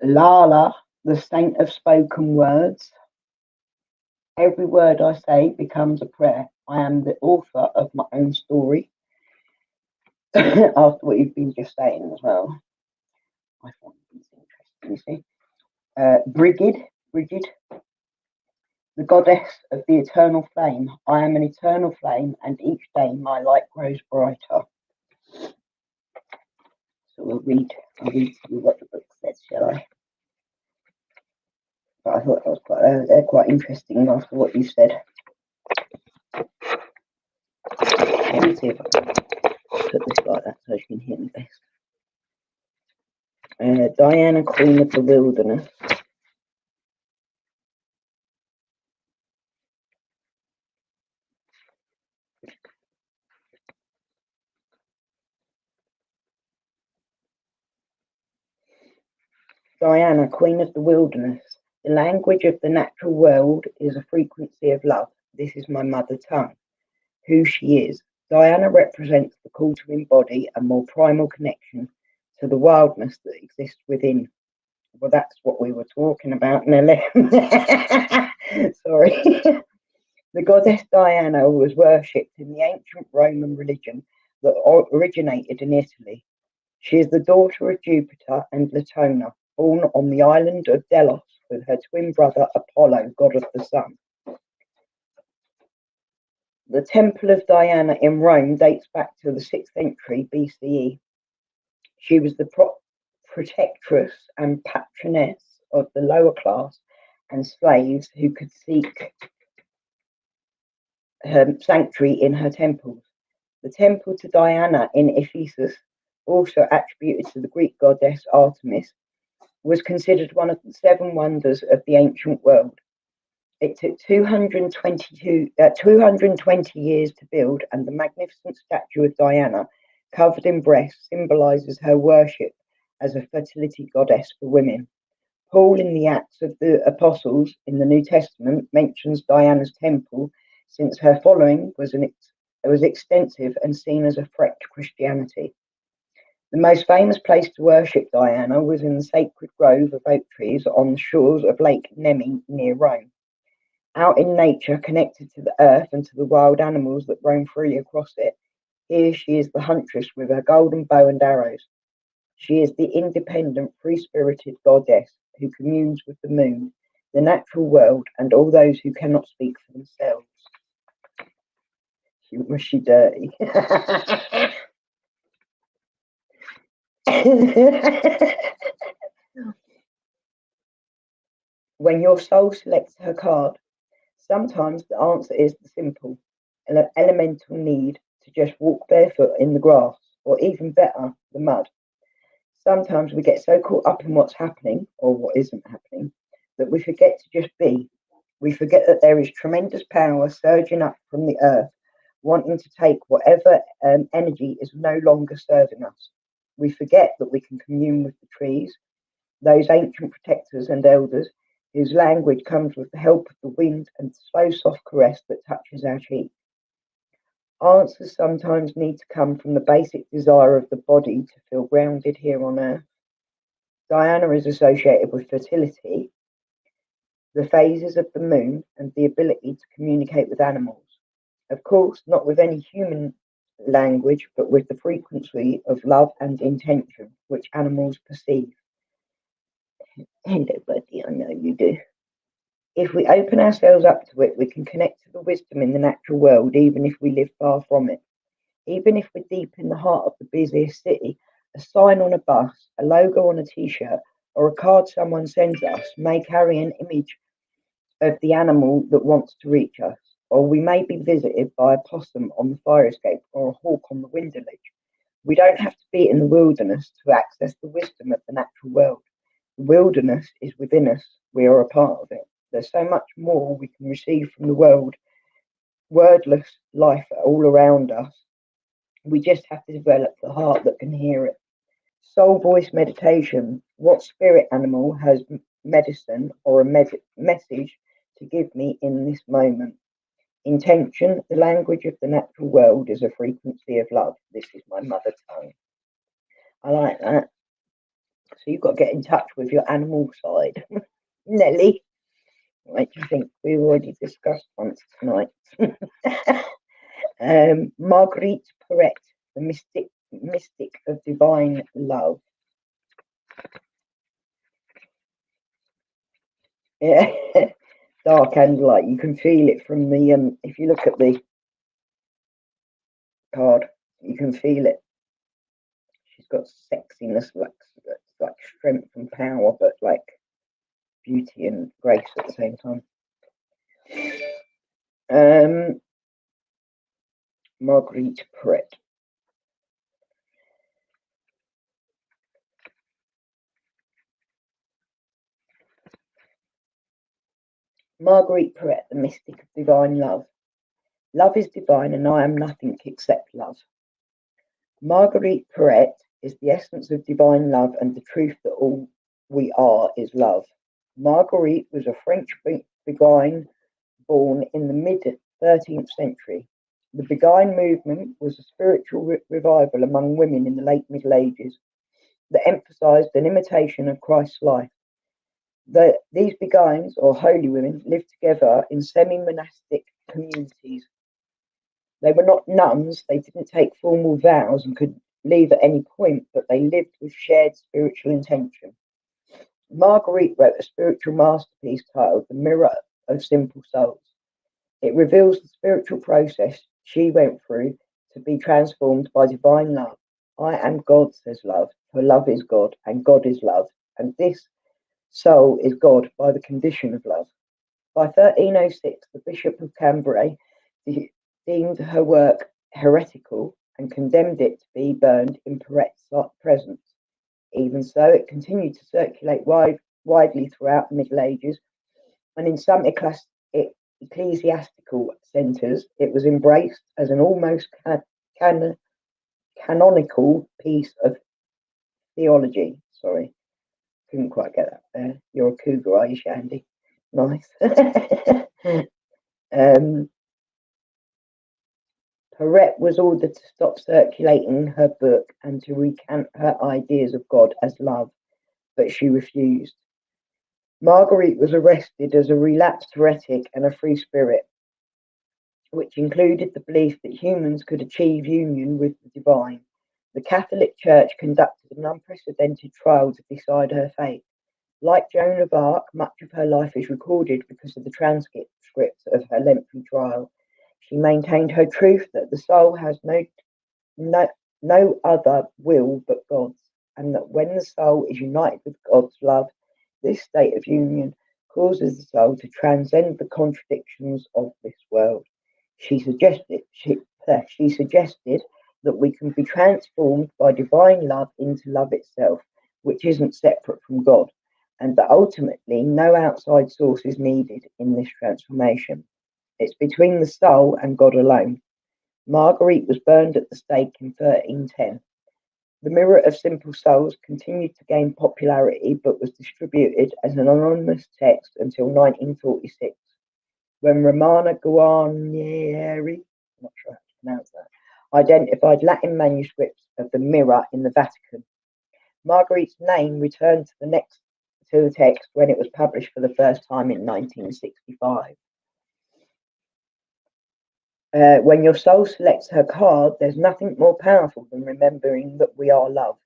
Lala, the saint of spoken words. Every word I say becomes a prayer. I am the author of my own story. After what you've been just saying as well. I find this interesting, you see. Brigid, the goddess of the eternal flame. I am an eternal flame, and each day my light grows brighter. So I'll read to you what the book says, shall I? But I thought that was quite interesting after what you said. Let me see if I can put this like that so you can hear me best. Diana, Queen of the Wilderness. Diana, Queen of the Wilderness. The language of the natural world is a frequency of love. This is my mother tongue. Who she is. Diana represents the call to embody a more primal connection to the wildness that exists within. Well, that's what we were talking about, Nelly. Sorry. The goddess Diana was worshipped in the ancient Roman religion that originated in Italy. She is the daughter of Jupiter and Latona, born on the island of Delos with her twin brother Apollo, god of the sun. The Temple of Diana in Rome dates back to the 6th century BCE. She was the protectress and patroness of the lower class and slaves who could seek her sanctuary in her temples. The temple to Diana in Ephesus, also attributed to the Greek goddess Artemis, was considered one of the 7 wonders of the ancient world. It took 220 years to build, and the magnificent statue of Diana, covered in breasts, symbolizes her worship as a fertility goddess for women. Paul, in the Acts of the Apostles in the New Testament, mentions Diana's temple, since her following was extensive and seen as a threat to Christianity. The most famous place to worship Diana was in the sacred grove of oak trees on the shores of Lake Nemi near Rome. Out in nature, connected to the earth and to the wild animals that roam freely across it, here she is the huntress with her golden bow and arrows. She is the independent, free-spirited goddess who communes with the moon, the natural world, and all those who cannot speak for themselves. Was she dirty? When your soul selects her card, sometimes the answer is the simple, elemental need to just walk barefoot in the grass, or even better, the mud. Sometimes we get so caught up in what's happening or what isn't happening that we forget to just be. We forget that there is tremendous power surging up from the earth, wanting to take whatever energy is no longer serving us. We forget that we can commune with the trees, those ancient protectors and elders whose language comes with the help of the wind and the slow, soft caress that touches our cheek. Answers sometimes need to come from the basic desire of the body to feel grounded here on earth. Diana is associated with fertility, the phases of the moon, and the ability to communicate with animals. Of course, not with any human language, but with the frequency of love and intention, which animals perceive. Hello, buddy, I know you do. If we open ourselves up to it, we can connect to the wisdom in the natural world, even if we live far from it. Even if we're deep in the heart of the busiest city, a sign on a bus, a logo on a t-shirt, or a card someone sends us may carry an image of the animal that wants to reach us, or we may be visited by a possum on the fire escape or a hawk on the window ledge. We don't have to be in the wilderness to access the wisdom of the natural world. The wilderness is within us. We are a part of it. There's so much more we can receive from the world, wordless life all around us. We just have to develop the heart that can hear it. Soul voice meditation. What spirit animal has medicine or a message to give me in this moment? Intention. The language of the natural world is a frequency of love. This is my mother tongue. I like that. So you've got to get in touch with your animal side. Nelly, what do you think? We already discussed once tonight. Marguerite Perret, the mystic of divine love. Yeah, dark and light. You can feel it from the if you look at the card, you can feel it. She's got sexiness, like strength and power, but like beauty and grace at the same time. Marguerite Perret. Marguerite Perret, the mystic of divine love. Love is divine, and I am nothing except love. Marguerite Perret is the essence of divine love and the truth that all we are is love. Marguerite was a French beguine born in the mid-13th century. The beguine movement was a spiritual revival among women in the late Middle Ages that emphasized an imitation of Christ's life. These beguines, or holy women, lived together in semi-monastic communities. They were not nuns, they didn't take formal vows and could leave at any point, but they lived with shared spiritual intention. Marguerite wrote a spiritual masterpiece titled The Mirror of Simple Souls. It reveals the spiritual process she went through to be transformed by divine love. I am God, says love, for love is God, and God is love, and this soul is God by the condition of love. By 1306, the Bishop of Cambrai deemed her work heretical and condemned it to be burned in Perret's presence. Even so, it continued to circulate widely throughout the Middle Ages, and in some ecclesiastical centres, it was embraced as an almost canonical piece of theology. Sorry, couldn't quite get that there. You're a cougar, are you, Shandy? Nice. Perret was ordered to stop circulating her book and to recant her ideas of God as love, but she refused. Marguerite was arrested as a relapsed heretic and a free spirit, which included the belief that humans could achieve union with the divine. The Catholic Church conducted an unprecedented trial to decide her fate. Like Joan of Arc, much of her life is recorded because of the transcripts of her lengthy trial. She maintained her truth that the soul has no other will but God's, and that when the soul is united with God's love, this state of union causes the soul to transcend the contradictions of this world. She suggested She suggested that we can be transformed by divine love into love itself, which isn't separate from God, and that ultimately no outside source is needed in this transformation. It's between the soul and God alone. Marguerite was burned at the stake in 1310. The Mirror of Simple Souls continued to gain popularity but was distributed as an anonymous text until 1946, when Romana Guarnieri, I'm not sure how to pronounce that, identified Latin manuscripts of the Mirror in the Vatican. Marguerite's name returned to the text when it was published for the first time in 1965. When your soul selects her card, there's nothing more powerful than remembering that we are love.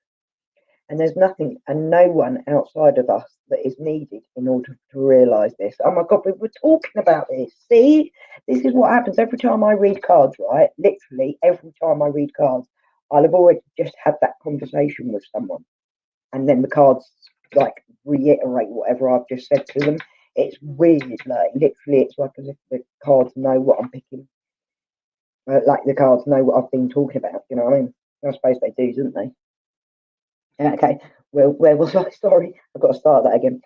And there's nothing and no one outside of us that is needed in order to realise this. Oh my God, we were talking about this. See, this is what happens every time I read cards, right? Literally, every time I read cards, I'll have always just had that conversation with someone. And then the cards, like, reiterate whatever I've just said to them. It's weird. Like, literally, it's like as if the cards know what I'm picking. Like the cards know what I've been talking about, you know what I mean? I suppose they do, don't they? Okay, well, where was I? Sorry, I've got to start that again.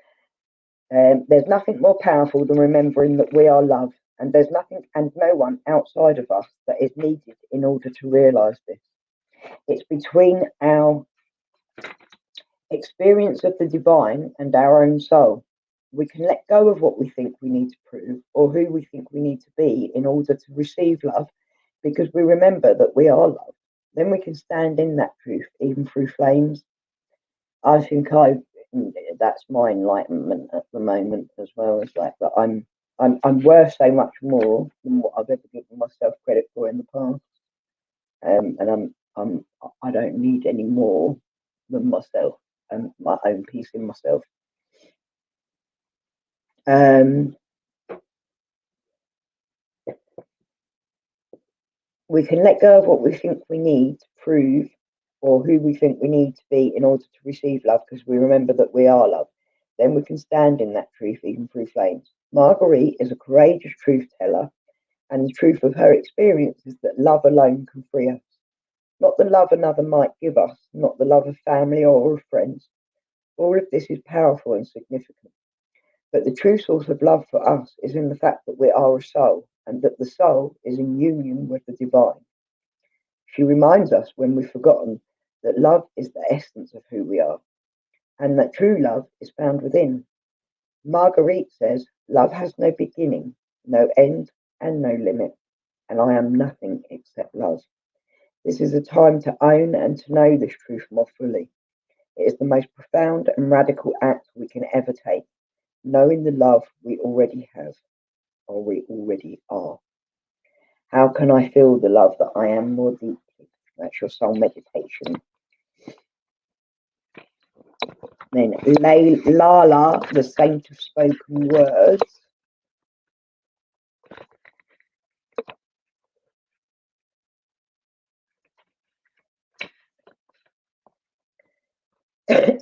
There's nothing more powerful than remembering that we are love, and there's nothing and no one outside of us that is needed in order to realise this. It's between our experience of the divine and our own soul. We can let go of what we think we need to prove or who we think we need to be in order to receive love, because we remember that we are love. Then we can stand in that truth, even through flames. I think that's my enlightenment at the moment as well. It's like that I'm worth so much more than what I've ever given myself credit for in the past. And I don't need any more than myself and my own peace in myself. We can let go of what we think we need to prove or who we think we need to be in order to receive love, because we remember that we are love. Then we can stand in that truth even through flames. Marguerite is a courageous truth teller, and the truth of her experience is that love alone can free us. Not the love another might give us, not the love of family or of friends. All of this is powerful and significant. But the true source of love for us is in the fact that we are a soul, and that the soul is in union with the divine. She reminds us, when we've forgotten, that love is the essence of who we are, and that true love is found within. Marguerite says, love has no beginning, no end, and no limit, and I am nothing except love. This is a time to own and to know this truth more fully. It is the most profound and radical act we can ever take, knowing the love we already have, or we already are. How can I feel the love that I am more deeply? That's your soul meditation. Then Lala, the saint of spoken words.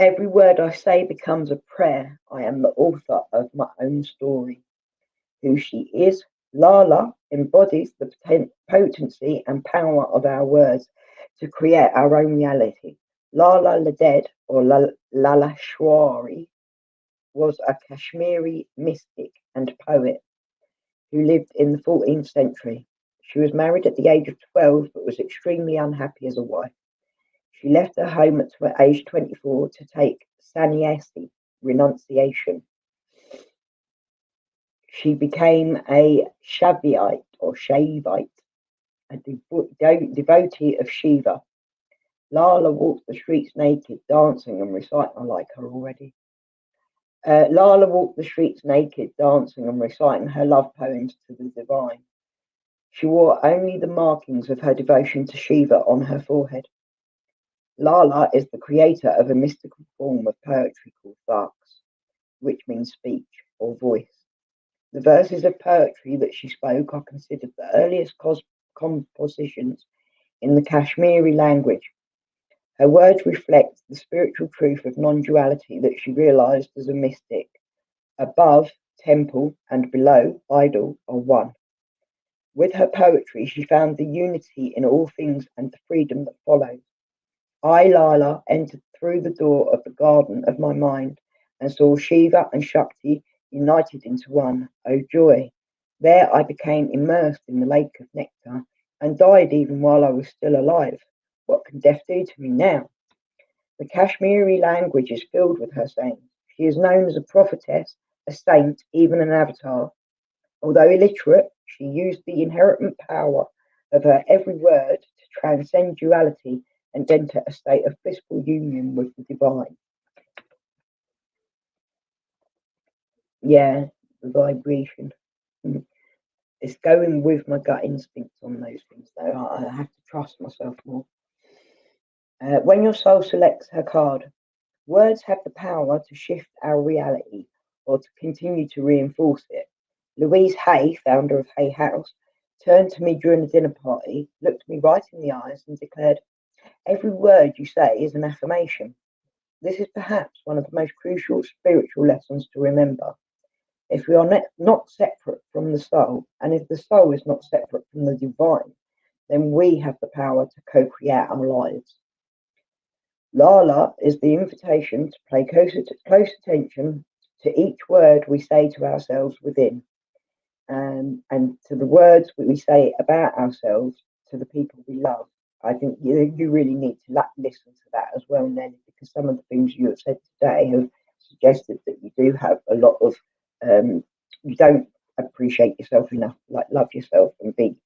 Every word I say becomes a prayer. I am the author of my own story. Who she is, Lala embodies the potency and power of our words to create our own reality. Lala Laded, or Lala Shwari, was a Kashmiri mystic and poet who lived in the 14th century. She was married at the age of 12 but was extremely unhappy as a wife. She left her home at age 24 to take sannyasi, renunciation. She became a Shaivite or Shaivite, a devotee of Shiva. Lala walked the streets naked, dancing and reciting. I like her already. Lala walked the streets naked, dancing and reciting her love poems to the divine. She wore only the markings of her devotion to Shiva on her forehead. Lala is the creator of a mystical form of poetry called Vox, which means speech or voice. The verses of poetry that she spoke are considered the earliest compositions in the Kashmiri language. Her words reflect the spiritual truth of non-duality that she realized as a mystic. Above, temple, and below, idol, are one. With her poetry, she found the unity in all things and the freedom that follows. I, Lala, entered through the door of the garden of my mind and saw Shiva and Shakti united into one. Oh joy! There I became immersed in the lake of nectar and died even while I was still alive. What can death do to me now? The Kashmiri language is filled with her sayings. She is known as a prophetess, a saint, even an avatar. Although illiterate, she used the inherent power of her every word to transcend duality and enter a state of blissful union with the divine. Yeah, the vibration. It's going with my gut instincts on those things, though. I have to trust myself more. When your soul selects her card, words have the power to shift our reality or to continue to reinforce it. Louise Hay, founder of Hay House, turned to me during a dinner party, looked me right in the eyes, and declared, "Every word you say is an affirmation." This is perhaps one of the most crucial spiritual lessons to remember. If we are not separate from the soul, and if the soul is not separate from the divine, then we have the power to co-create our lives. Lala is the invitation to pay close attention to each word we say to ourselves within, and to the words we say about ourselves to the people we love. I think you really need to listen to that as well, Nelly, because some of the things you have said today have suggested that you do have a lot of you don't appreciate yourself enough, like love yourself and be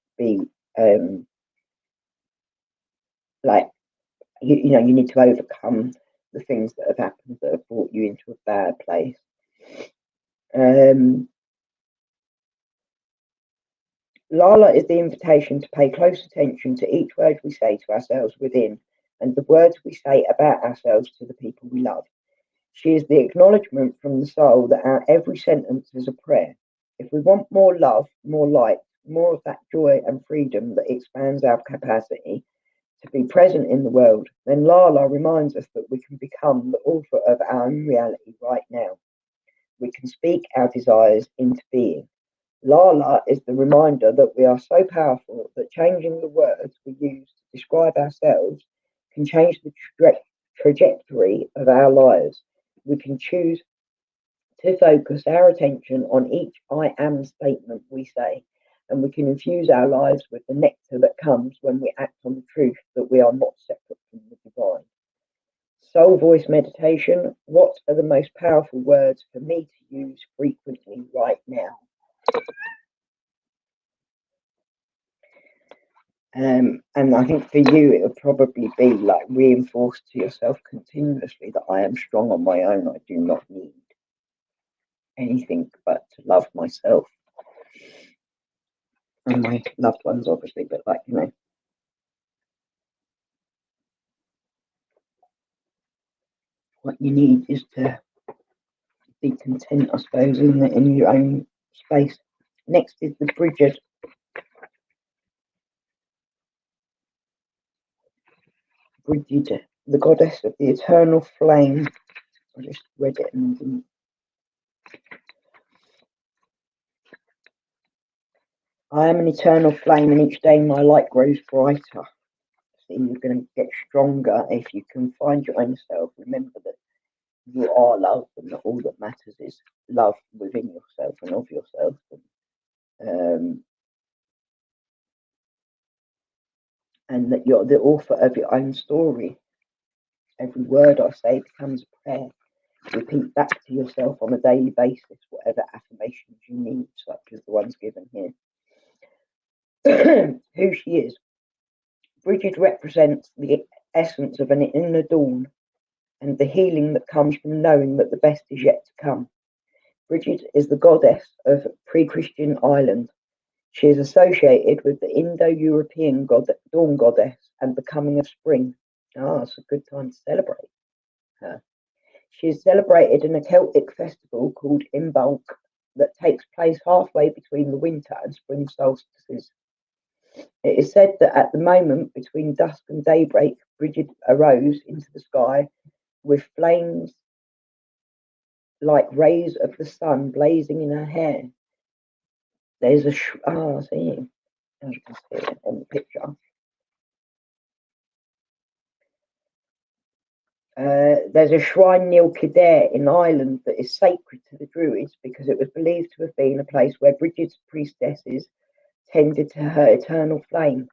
like you know you need to overcome the things that have happened that have brought you into a bad place. Lala is the invitation to pay close attention to each word we say to ourselves within, and the words we say about ourselves to the people we love. She is the acknowledgement from the soul that our every sentence is a prayer. If we want more love, more light, more of that joy and freedom that expands our capacity to be present in the world, then Lala reminds us that we can become the author of our own reality right now. We can speak our desires into being. Lala is the reminder that we are so powerful that changing the words we use to describe ourselves can change the trajectory of our lives. We can choose to focus our attention on each I am statement we say, and we can infuse our lives with the nectar that comes when we act on the truth that we are not separate from the divine. Soul voice meditation. What are the most powerful words for me to use frequently right now? And I think for you, it would probably be like reinforce to yourself continuously that I am strong on my own. I do not need anything but to love myself and my loved ones, obviously. But like what you need is to be content, I suppose, in your own space. Next is the Bridget. Bridget, the goddess of the eternal flame. I just read it and didn't. I am an eternal flame, and each day my light grows brighter. See, you're going to get stronger if you can find your own self. Remember that you are love, and that all that matters is love within yourself and of yourself. And that you're the author of your own story. Every word I say becomes a prayer. Repeat back to yourself on a daily basis whatever affirmations you need, such as the ones given here. Who she is. Bridget represents the essence of an inner dawn and the healing that comes from knowing that the best is yet to come. Bridget is the goddess of pre-Christian Ireland. She is associated with the Indo-European dawn goddess and the coming of spring. It's a good time to celebrate her. She is celebrated in a Celtic festival called Imbolc that takes place halfway between the winter and spring solstices. It is said that at the moment between dusk and daybreak, Bridget arose into the sky with flames like rays of the sun blazing in her hair. There's a as you can see on the picture. There's a shrine near Kildare in Ireland that is sacred to the Druids because it was believed to have been a place where Bridget's priestesses tended to her eternal flame.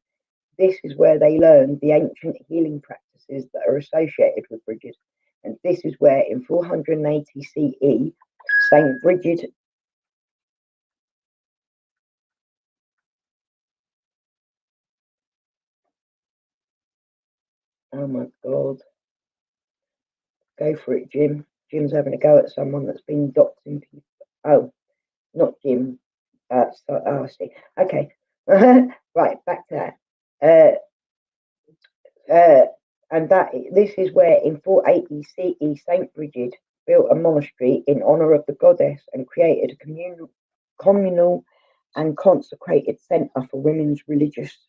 This is where they learned the ancient healing practices that are associated with Bridget, and this is where in 480 CE, Saint Bridget oh my God. Go for it, Jim. Jim's having a go at someone that's been doxing people. Oh, not Jim. I see. Okay. Right, back to that. And this is where in 480 CE Saint Bridget built a monastery in honor of the goddess and created a communal and consecrated centre for women's religious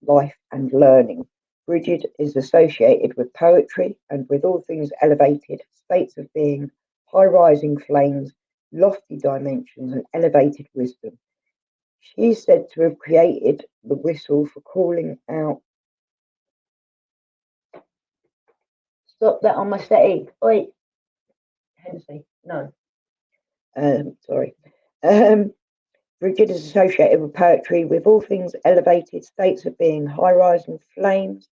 life and learning. Bridget is associated with poetry and with all things elevated, states of being, high rising flames, lofty dimensions, and elevated wisdom. She is said to have created the whistle for calling out. Stop that on my settee. Wait. Hennessy. No. Sorry. Bridget is associated with poetry, with all things elevated, states of being, high rising flames,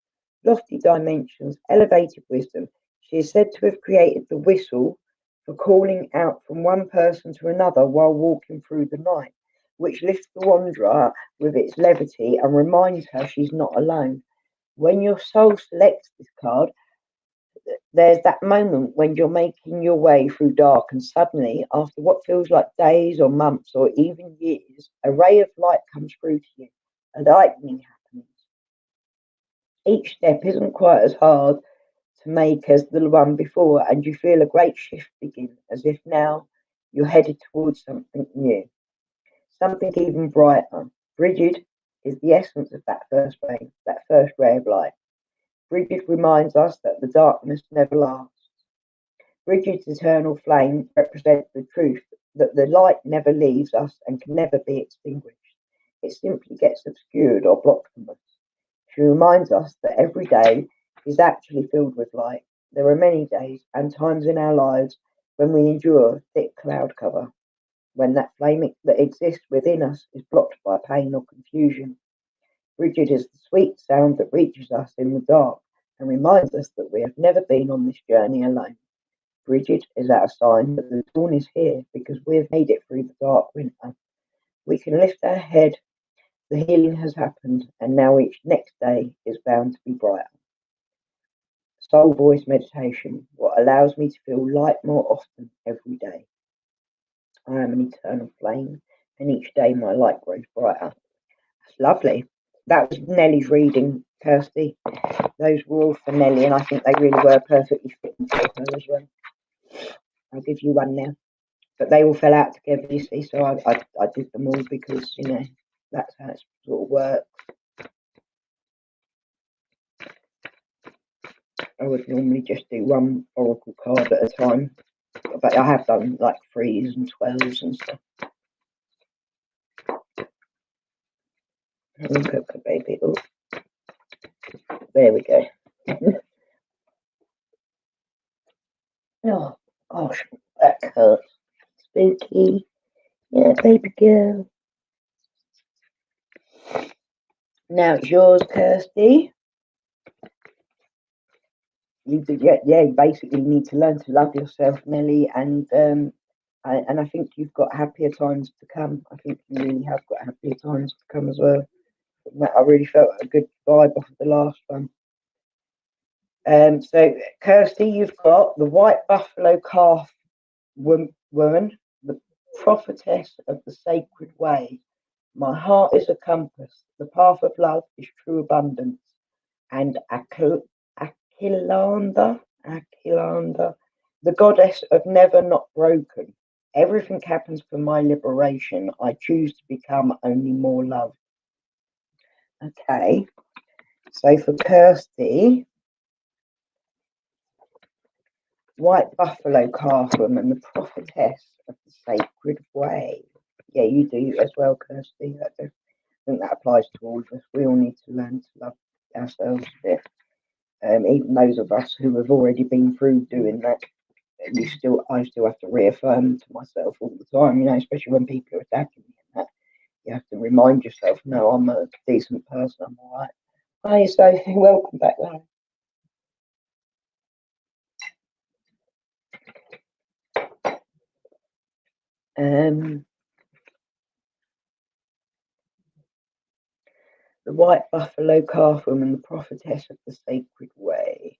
lofty dimensions, elevated wisdom. She is said to have created the whistle for calling out from one person to another while walking through the night, which lifts the wanderer with its levity and reminds her she's not alone. When your soul selects this card, there's that moment when you're making your way through dark, and suddenly, after what feels like days or months or even years, a ray of light comes through to you. A lightning happens. Each step isn't quite as hard to make as the one before, and you feel a great shift begin, as if now you're headed towards something new, something even brighter. Bridget is the essence of that first ray of light. Bridget reminds us that the darkness never lasts. Bridget's eternal flame represents the truth that the light never leaves us and can never be extinguished. It simply gets obscured or blocked from us. She reminds us that every day is actually filled with light. There are many days and times in our lives when we endure thick cloud cover, when that flame that exists within us is blocked by pain or confusion. Bridget is the sweet sound that reaches us in the dark and reminds us that we have never been on this journey alone. Bridget is our sign that the dawn is here because we have made it through the dark winter. We can lift our head, the healing has happened, and now each next day is bound to be brighter. Soul voice meditation, what allows me to feel light more often every day. I am an eternal flame, and each day my light grows brighter. That's lovely. That was Nellie's reading, Kirsty. Those were all for Nellie, and I think they really were perfectly fitting for her as well. I'll give you one now. But they all fell out together, you see, so I did them all because, you know, that's how it sort of works. I would normally just do one oracle card at a time, but I have done like 3s and 12s and stuff. Look at the baby. Oh, there we go. Oh gosh, that hurts. Spooky. Yeah, baby girl. Now it's yours, Kirsty. You basically need to learn to love yourself, Nelly, and I think you've got happier times to come. I think you really have got happier times to come as well. I really felt a good vibe off of the last one. So Kirsty, you've got the white buffalo calf woman, the prophetess of the sacred way. My heart is a compass. The path of love is true abundance. And Achillanda, the goddess of never not broken. Everything happens for my liberation. I choose to become only more love. Okay, so for Kirsty, white buffalo calf woman, the prophetess of the sacred way. Yeah, you do as well, Kirsty. think that applies to all of us. We all need to learn to love ourselves a bit. Even those of us who have already been through doing that, I still have to reaffirm to myself all the time, you know, especially when people are attacking me and that. You have to remind yourself, no, I'm a decent person, I'm all right. Hi, Sophie, welcome back, love. The white buffalo calf woman, the prophetess of the sacred way.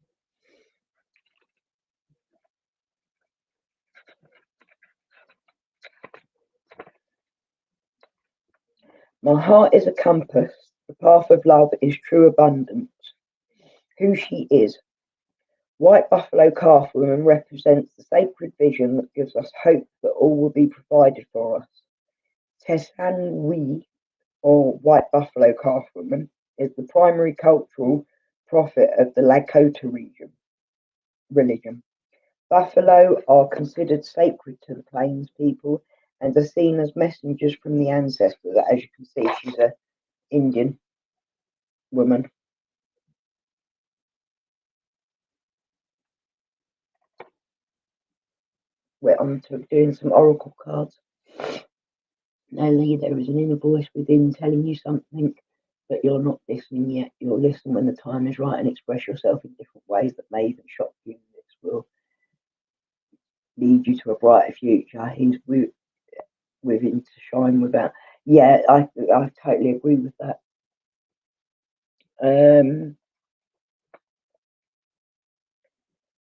My heart is a compass, the path of love is true abundance. Who she is. White buffalo calf woman represents the sacred vision that gives us hope that all will be provided for us. Tesanwi, or white buffalo calf woman, is the primary cultural prophet of the Lakota religion. Buffalo are considered sacred to the Plains people and are seen as messengers from the ancestors. As you can see, she's an Indian woman. We're on to doing some oracle cards. Nelly, there is an inner voice within telling you something, but you're not listening yet. You'll listen when the time is right and express yourself in different ways that may even shock you. This will lead you to a brighter future. He's within to shine without. Yeah, I totally agree with that.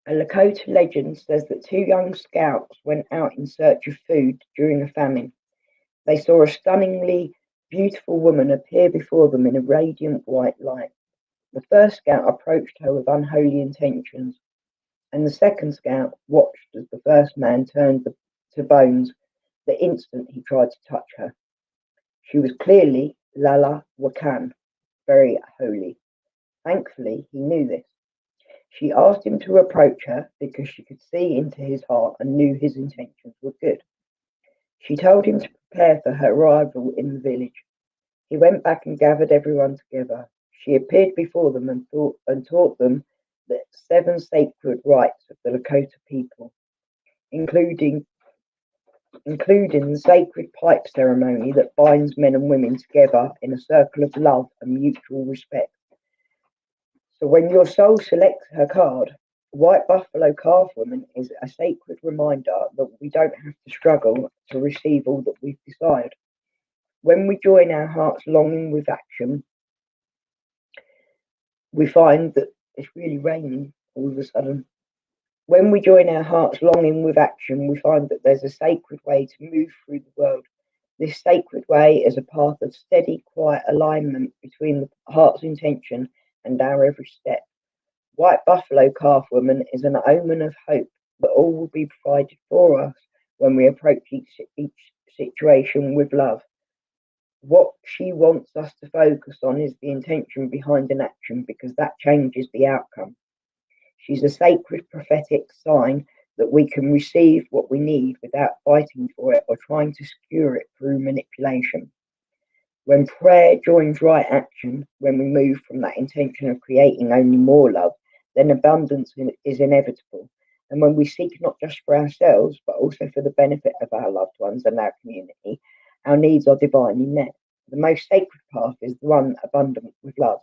A Lakota legend says that two young scouts went out in search of food during a famine. They saw a stunningly beautiful woman appear before them in a radiant white light. The first scout approached her with unholy intentions, and the second scout watched as the first man turned to bones the instant he tried to touch her. She was clearly Lala Wakan, very holy. Thankfully, he knew this. She asked him to approach her because she could see into his heart and knew his intentions were good. She told him to prepare for her arrival in the village. He went back and gathered everyone together. She appeared before them and taught them the 7 sacred rites of the Lakota people, including the sacred pipe ceremony that binds men and women together in a circle of love and mutual respect. So when your soul selects her card, White Buffalo Calf Woman is a sacred reminder that we don't have to struggle to receive all that we've desired. When we join our heart's longing with action, we find that it's really raining all of a sudden. When we join our heart's longing with action, we find that there's a sacred way to move through the world. This sacred way is a path of steady, quiet alignment between the heart's intention and our every step. White Buffalo Calf Woman is an omen of hope that all will be provided for us when we approach each situation with love. What she wants us to focus on is the intention behind an action because that changes the outcome. She's a sacred prophetic sign that we can receive what we need without fighting for it or trying to secure it through manipulation. When prayer joins right action, when we move from that intention of creating only more love, then abundance is inevitable. And when we seek not just for ourselves, but also for the benefit of our loved ones and our community, our needs are divinely met. The most sacred path is the one abundant with love.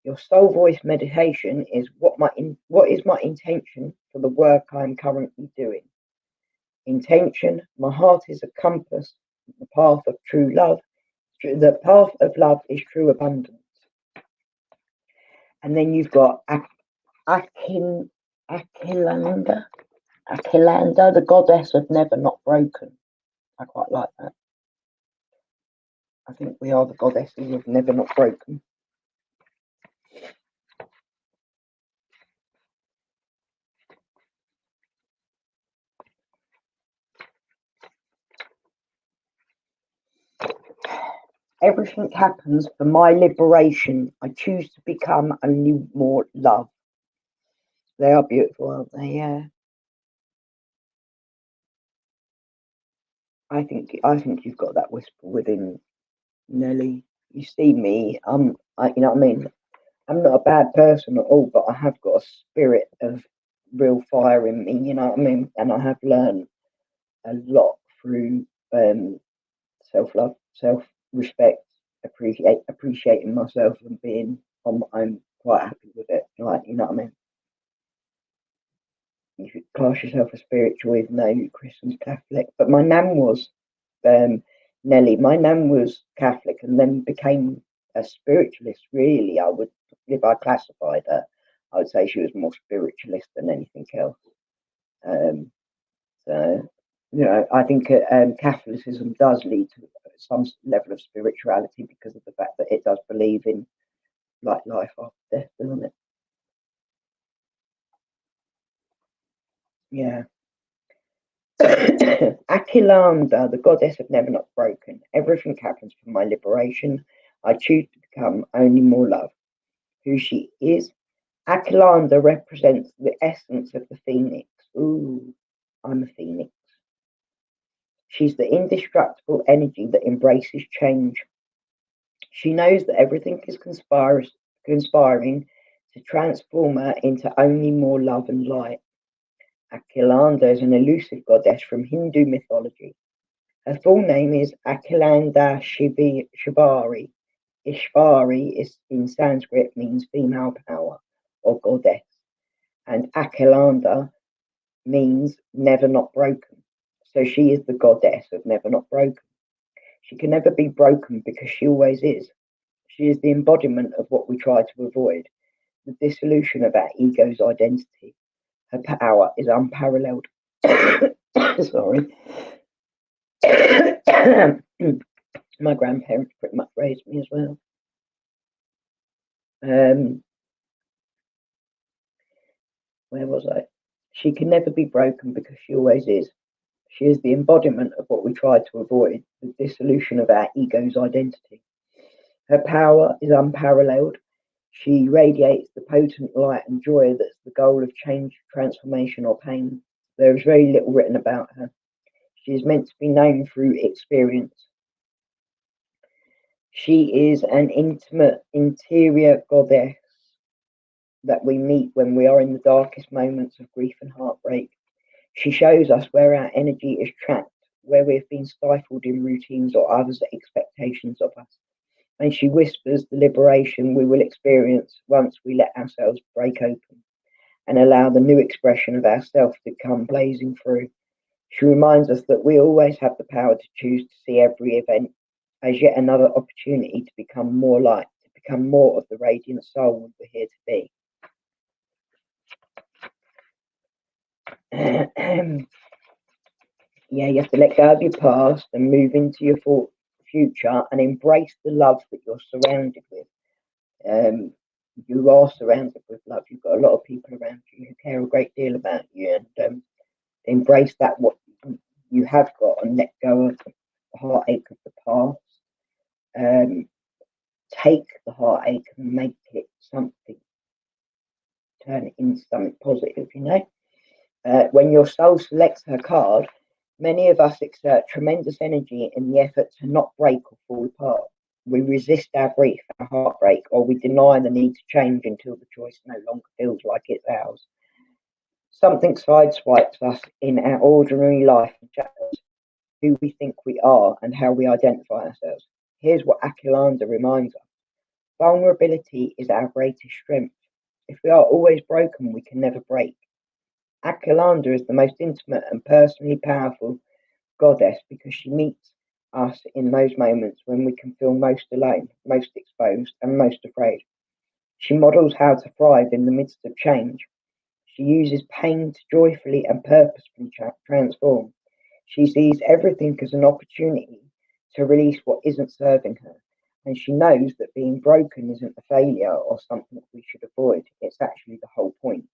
Your soul voice meditation is what is my intention for the work I am currently doing. Intention, my heart is a compass, the path of true love. The path of love is true abundance. And then you've got Akilanda, the goddess of never not broken. I quite like that. I think we are the goddesses of never not broken. Everything happens for my liberation. I choose to become only more love. They are beautiful, aren't they? Yeah. I think you've got that whisper within, Nelly. you see me, you know what I mean? I'm not a bad person at all, but I have got a spirit of real fire in me, you know what I mean? And I have learned a lot through self-love, self-respect, appreciating myself and being on my own, quite happy with it. Like, you know what I mean? You could class yourself as spiritual, even though you're Christian Catholic. But my nan was, Nellie. My nan was Catholic and then became a spiritualist. Really, if I classified her, I would say she was more spiritualist than anything else. So, you know, I think Catholicism does lead to some level of spirituality because of the fact that it does believe in like life after death, doesn't it? Yeah. Akilanda, the goddess of never not broken. Everything happens for my liberation. I choose to become only more love. Who she is. Akilanda represents the essence of the phoenix. Ooh, I'm a phoenix. She's the indestructible energy that embraces change. She knows that everything is conspiring to transform her into only more love and light. Akilanda is an elusive goddess from Hindu mythology. Her full name is Akilanda Shibari. Ishvari is in Sanskrit means female power or goddess, and Akilanda means never not broken. So she is the goddess of never not broken. She can never be broken because she always is. She is the embodiment of what we try to avoid, the dissolution of our ego's identity. Her power is unparalleled. Sorry. My grandparents pretty much raised me as well. Where was I? She can never be broken because she always is. She is the embodiment of what we try to avoid, the dissolution of our ego's identity. Her power is unparalleled. She radiates the potent light and joy that's the goal of change, transformation, or pain. There is very little written about her. She is meant to be known through experience. She is an intimate interior goddess that we meet when we are in the darkest moments of grief and heartbreak. She shows us where our energy is trapped, where we've been stifled in routines or others' expectations of us. And she whispers the liberation we will experience once we let ourselves break open and allow the new expression of ourself to come blazing through. She reminds us that we always have the power to choose to see every event as yet another opportunity to become more light, to become more of the radiant soul we're here to be. Yeah, you have to let go of your past and move into your future and embrace the love that you're surrounded with. You are surrounded with love. You've got a lot of people around you who care a great deal about you, and embrace that what you have got and let go of the heartache of the past. Take the heartache and make it something, turn it into something positive, you know. When your soul selects her card, many of us exert tremendous energy in the effort to not break or fall apart. We resist our grief, our heartbreak, or we deny the need to change until the choice no longer feels like it's ours. Something sideswipes us in our ordinary life and shadows who we think we are and how we identify ourselves. Here's what Akilanda reminds us. Vulnerability is our greatest strength. If we are always broken, we can never break. Akilanda is the most intimate and personally powerful goddess because she meets us in those moments when we can feel most alone, most exposed, and most afraid. She models how to thrive in the midst of change. She uses pain to joyfully and purposefully transform. She sees everything as an opportunity to release what isn't serving her. And she knows that being broken isn't a failure or something that we should avoid. It's actually the whole point.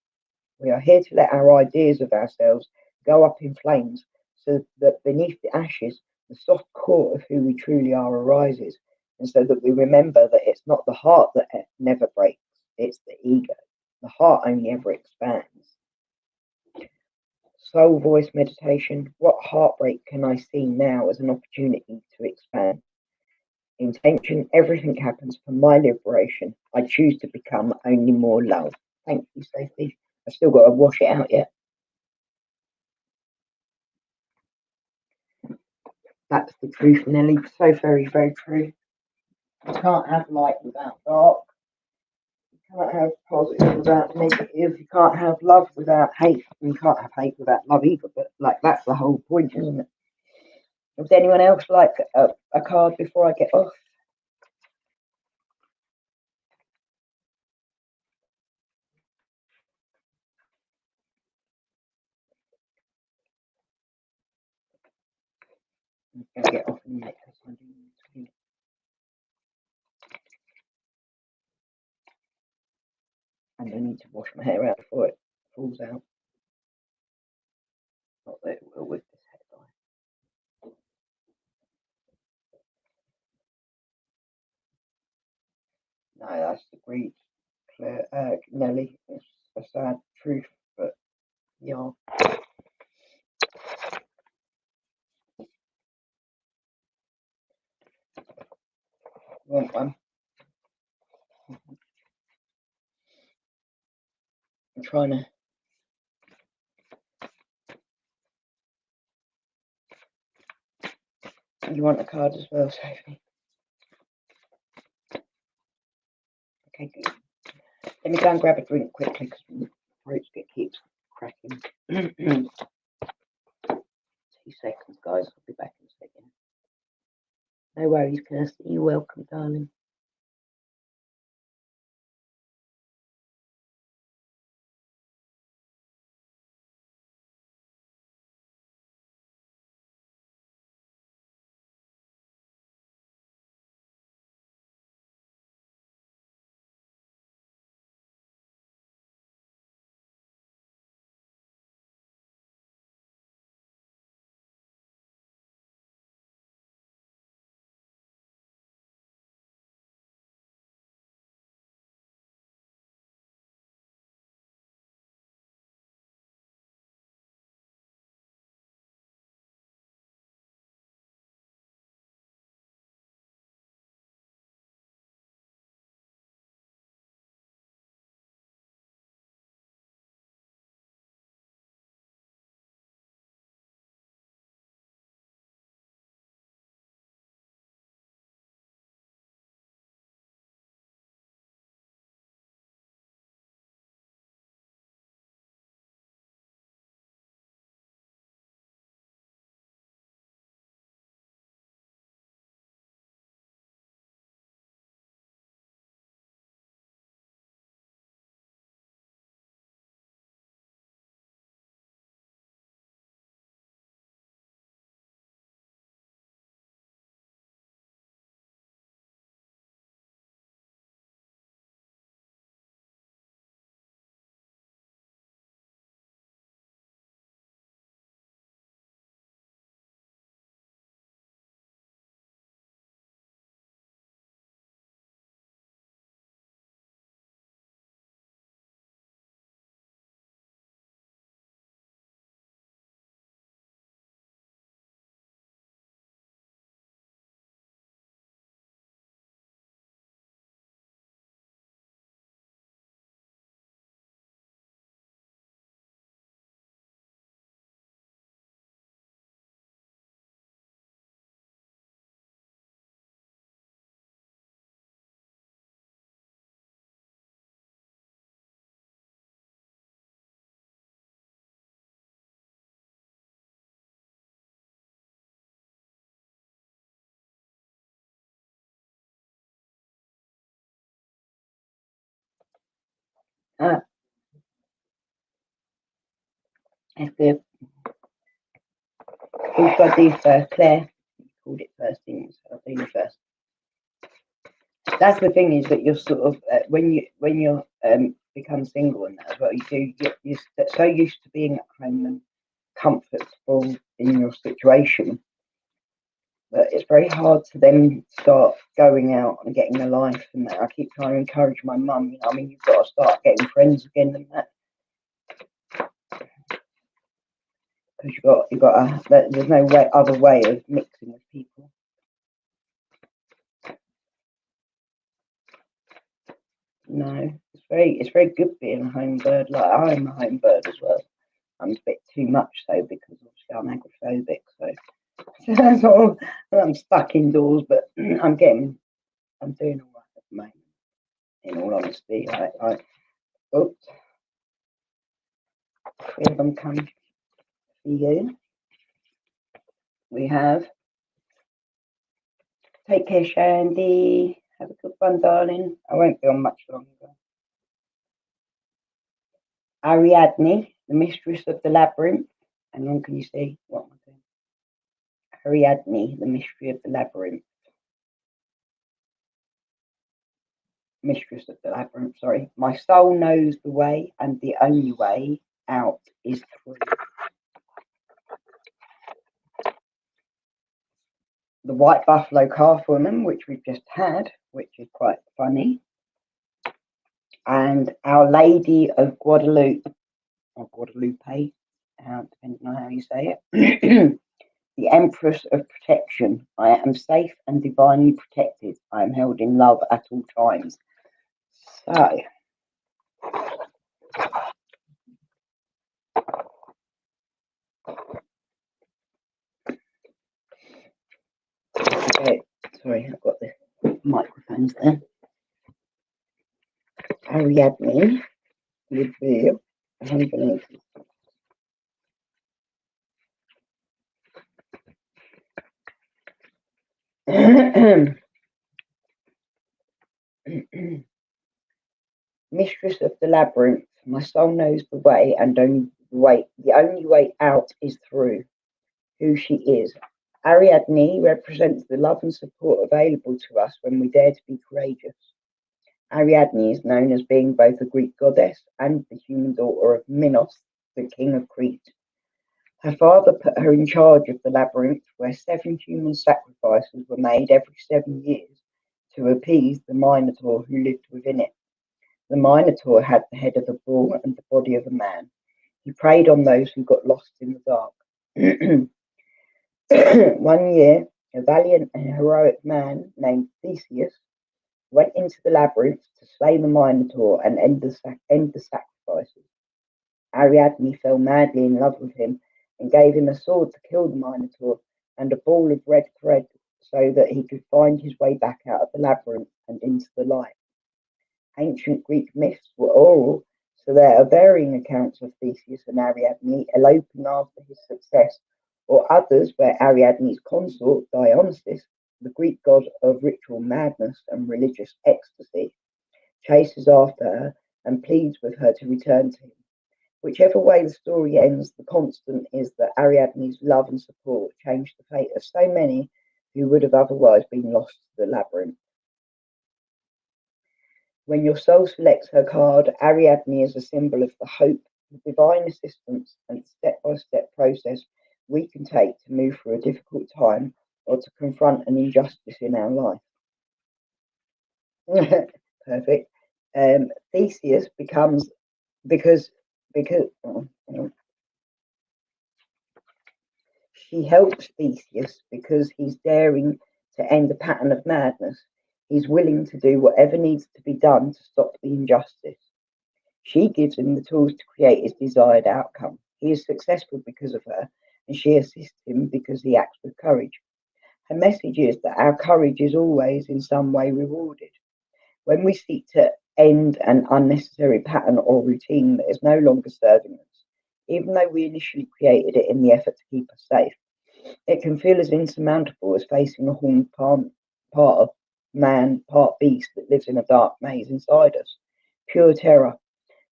We are here to let our ideas of ourselves go up in flames so that beneath the ashes, the soft core of who we truly are arises. And so that we remember that it's not the heart that never breaks, it's the ego. The heart only ever expands. Soul voice meditation. What heartbreak can I see now as an opportunity to expand? intention. Everything happens for my liberation. I choose to become only more love. Thank you, Sophie. I've still got to wash it out yet. That's the truth, Nelly. So very, very true. You can't have light without dark. You can't have positive without negative. You can't have love without hate. And you can't have hate without love either. But like, that's the whole point, isn't it? Would anyone else like a card before I get off? I'm going to get off in a minute because I'm doing this. And I need to wash my hair out before it falls out. Not that it will with this hairline. No, that's agreed, Claire. Nelly, it's a sad truth, but yeah. Want one? I'm trying to. You want a card as well, Sophie? Okay, good. Let me go and grab a drink quickly because my throat keeps cracking. 2 seconds, guys. I'll be back in a second. No worries, Kirsty. You're welcome, darling. Ah, that's good. Who's got to do first? Claire. You called it first, didn't you? So I'll do you first. That's the thing, is that you're sort of when you become single and that as well, you're so used to being at home and comfortable in your situation that it's very hard to then start going out and getting a life and that. I keep trying to encourage my mum, I mean, you've got to start getting friends again and that, because there's no other way of mixing with people. No, it's very good being a home bird. Like I'm a home bird as well. I'm a bit too much so because obviously I'm agoraphobic. So that's all. I'm stuck indoors, but I'm doing all right at the moment. In all honesty, oops, 3 of them come for you. We have take care, Shandy. Have a good one, darling. I won't be on much longer. Ariadne, the mistress of the labyrinth. And on, can you see what am I doing? Ariadne, the mystery of the labyrinth. Mistress of the labyrinth, sorry. My soul knows the way, and the only way out is through. The White Buffalo Calf Woman, which we've just had, which is quite funny. And Our Lady of Guadalupe, or Guadalupe, depending on how you say it. The Empress of Protection. I am safe and divinely protected. I am held in love at all times. So, okay, sorry, I've got the microphones there. Ariadne would be underneath. Mistress of the labyrinth, my soul knows the way, and the only way out is through. Who she is. Ariadne represents the love and support available to us when we dare to be courageous. Ariadne is known as being both a Greek goddess and the human daughter of Minos, the king of Crete. Her father put her in charge of the labyrinth, where 7 human sacrifices were made every 7 years to appease the Minotaur who lived within it. The Minotaur had the head of a bull and the body of a man. He preyed on those who got lost in the dark. One year, a valiant and heroic man named Theseus went into the labyrinth to slay the Minotaur and end the sacrifices. Ariadne fell madly in love with him and gave him a sword to kill the Minotaur and a ball of red thread so that he could find his way back out of the labyrinth and into the light. Ancient Greek myths were oral, so there are varying accounts of Theseus and Ariadne eloping after his success, or others where Ariadne's consort, Dionysus, the Greek god of ritual madness and religious ecstasy, chases after her and pleads with her to return to him. Whichever way the story ends, the constant is that Ariadne's love and support changed the fate of so many who would have otherwise been lost to the labyrinth. When your soul selects her card, Ariadne is a symbol of the hope, the divine assistance, and step-by-step process we can take to move through a difficult time or to confront an injustice in our life. Perfect. Theseus becomes because she helps Theseus because he's daring to end a pattern of madness. He's willing to do whatever needs to be done to stop the injustice. She gives him the tools to create his desired outcome. He is successful because of her, and she assists him because he acts with courage. Her message is that our courage is always in some way rewarded. When we seek to end an unnecessary pattern or routine that is no longer serving us, even though we initially created it in the effort to keep us safe, it can feel as insurmountable as facing a horned part of man, part beast that lives in a dark maze inside us. Pure terror.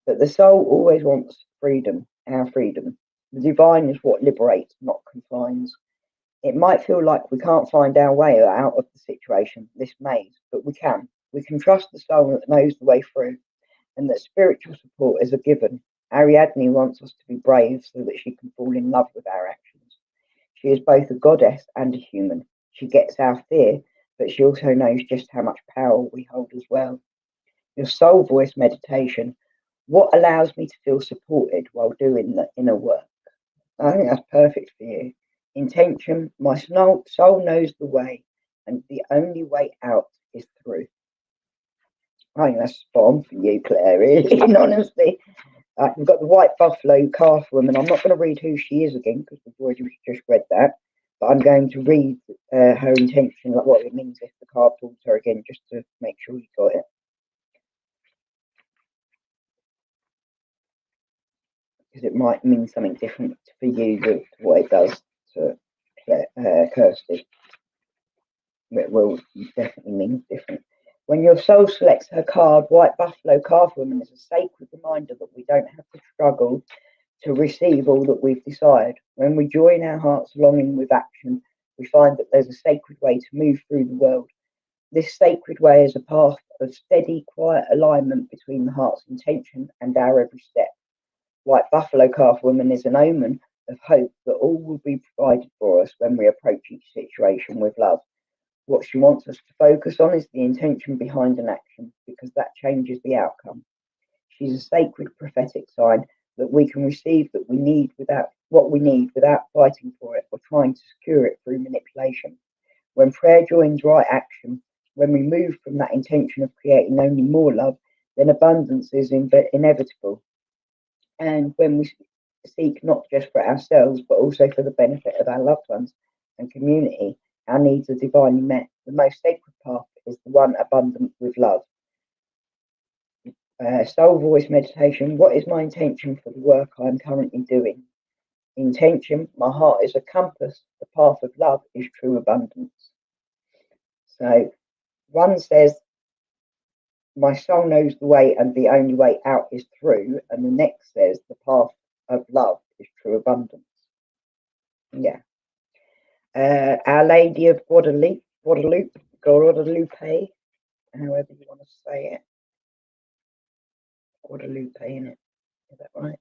But the soul always wants freedom, our freedom. The divine is what liberates, not confines. It might feel like we can't find our way out of the situation, this maze, but we can. We can trust the soul that knows the way through, and that spiritual support is a given. Ariadne wants us to be brave so that she can fall in love with our actions. She is both a goddess and a human. She gets our fear, but she also knows just how much power we hold as well. Your soul voice meditation. What allows me to feel supported while doing the inner work? I think that's perfect for you. Intention. My soul knows the way, and the only way out is through. I think that's spot on for you, Claire, really, and honestly. We've got the White Buffalo Calf Woman. I'm not going to read who she is again because we've already just read that. But I'm going to read her intention, like what it means if the card pulls her again, just to make sure you got it. Because it might mean something different for you to what it does to Kirsty. It will definitely mean different. When your soul selects her card, White Buffalo Calf Woman is a sacred reminder that we don't have to struggle to receive all that we've desired. When we join our heart's longing with action, we find that there's a sacred way to move through the world. This sacred way is a path of steady, quiet alignment between the heart's intention and our every step. White Buffalo Calf Woman is an omen of hope that all will be provided for us when we approach each situation with love. What she wants us to focus on is the intention behind an action, because that changes the outcome. She's a sacred prophetic sign that we can receive that we need without fighting for it or trying to secure it through manipulation. When prayer joins right action, when we move from that intention of creating only more love, then abundance is inevitable. And when we seek not just for ourselves, but also for the benefit of our loved ones and community, our needs are divinely met. The most sacred path is the one abundant with love. Soul voice meditation. What is my intention for the work I am currently doing? Intention. My heart is a compass. The path of love is true abundance. So one says, my soul knows the way and the only way out is through. And the next says, the path of love is true abundance. Yeah. Our Lady of Guadalupe, however you want to say it. Guadalupe, innit? Is that right?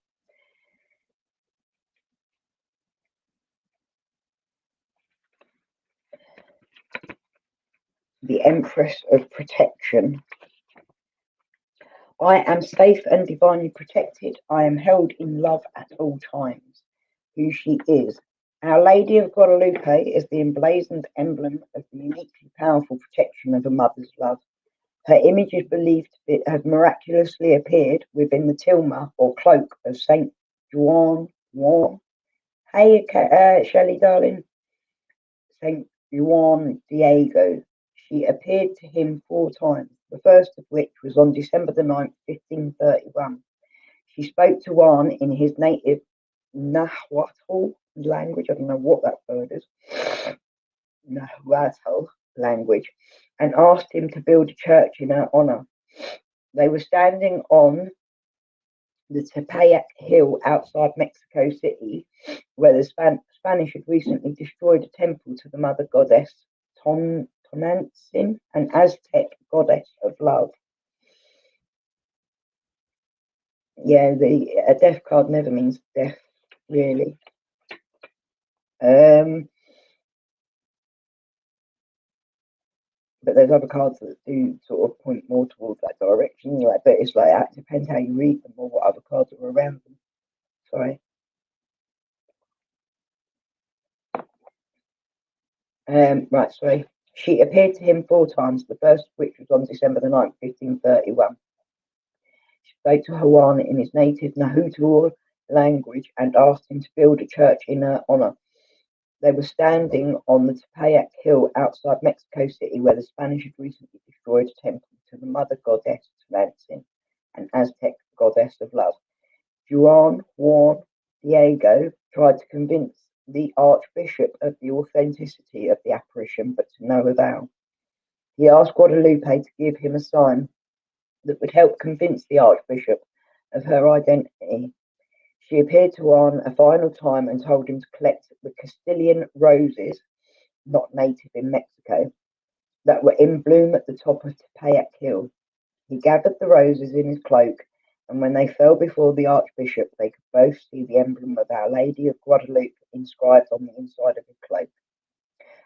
The Empress of Protection. I am safe and divinely protected. I am held in love at all times. Who she is. Our Lady of Guadalupe is the emblazoned emblem of the uniquely powerful protection of a mother's love. Her image is believed to have miraculously appeared within the tilma or cloak of Saint Juan. Hey, Shelley, darling. Saint Juan Diego. She appeared to him 4 times, the first of which was on December the 9th, 1531. She spoke to Juan in his native Nahuatl language. I don't know what that word is. Nahuatl language, and asked him to build a church in her honor. They were standing on the Tepeyac Hill outside Mexico City, where the Spanish had recently destroyed a temple to the mother goddess Tonantzin, an Aztec goddess of love. Yeah, a death card never means death, really. But there's other cards that do sort of point more towards that direction. Like, but it's like it depends how you read them or what other cards are around them. Sorry. Right, sorry. She appeared to him 4 times, the first of which was on December the 9th, 1531. She spoke to Juan in his native Nahuatl language and asked him to build a church in her honor. They were standing on the Tepeyac Hill outside Mexico City, where the Spanish had recently destroyed a temple to the mother goddess Tonantzin, an Aztec goddess of love. Juan Diego tried to convince the Archbishop of the authenticity of the apparition, but to no avail. He asked Guadalupe to give him a sign that would help convince the Archbishop of her identity. She appeared to Juan a final time and told him to collect the Castilian roses, not native in Mexico, that were in bloom at the top of Tepeyac Hill. He gathered the roses in his cloak, and when they fell before the Archbishop, they could both see the emblem of Our Lady of Guadalupe inscribed on the inside of his cloak.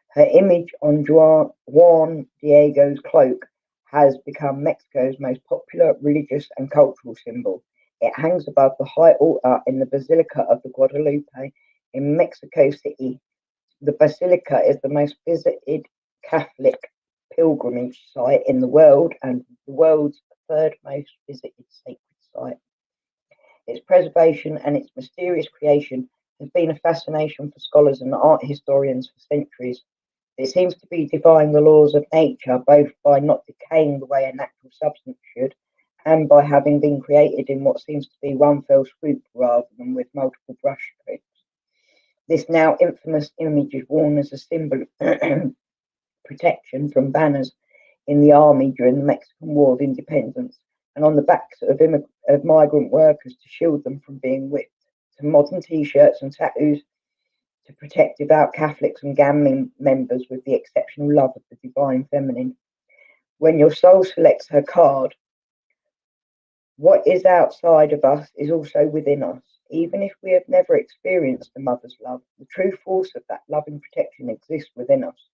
Her image on Juan Diego's cloak has become Mexico's most popular religious and cultural symbol. It hangs above the high altar in the Basilica of the Guadalupe in Mexico City. The basilica is the most visited Catholic pilgrimage site in the world and the world's third most visited sacred site. Its preservation and its mysterious creation has been a fascination for scholars and art historians for centuries. It seems to be defying the laws of nature, both by not decaying the way a natural substance should, and by having been created in what seems to be one fell swoop rather than with multiple brush strokes. This now infamous image is worn as a symbol of protection from banners in the army during the Mexican War of Independence, and on the backs of migrant workers to shield them from being whipped, to modern T-shirts and tattoos to protect devout Catholics and gang members with the exceptional love of the divine feminine. When your soul selects her card, what is outside of us is also within us. Even if we have never experienced a mother's love, the true force of that loving protection exists within us,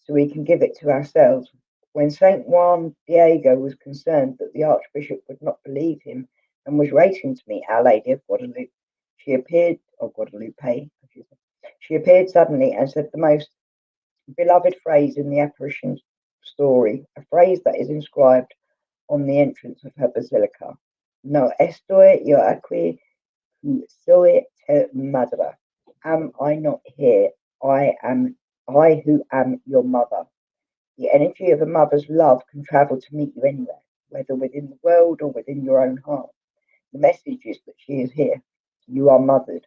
so we can give it to ourselves. When St. Juan Diego was concerned that the Archbishop would not believe him and was racing to meet Our Lady of Guadalupe, she appeared suddenly and said the most beloved phrase in the apparition story, a phrase that is inscribed on the entrance of her basilica. No estoy yo aquí, soy tu madre. Am I not here? I who am your mother. The energy of a mother's love can travel to meet you anywhere, whether within the world or within your own heart. The message is that she is here. You are mothered.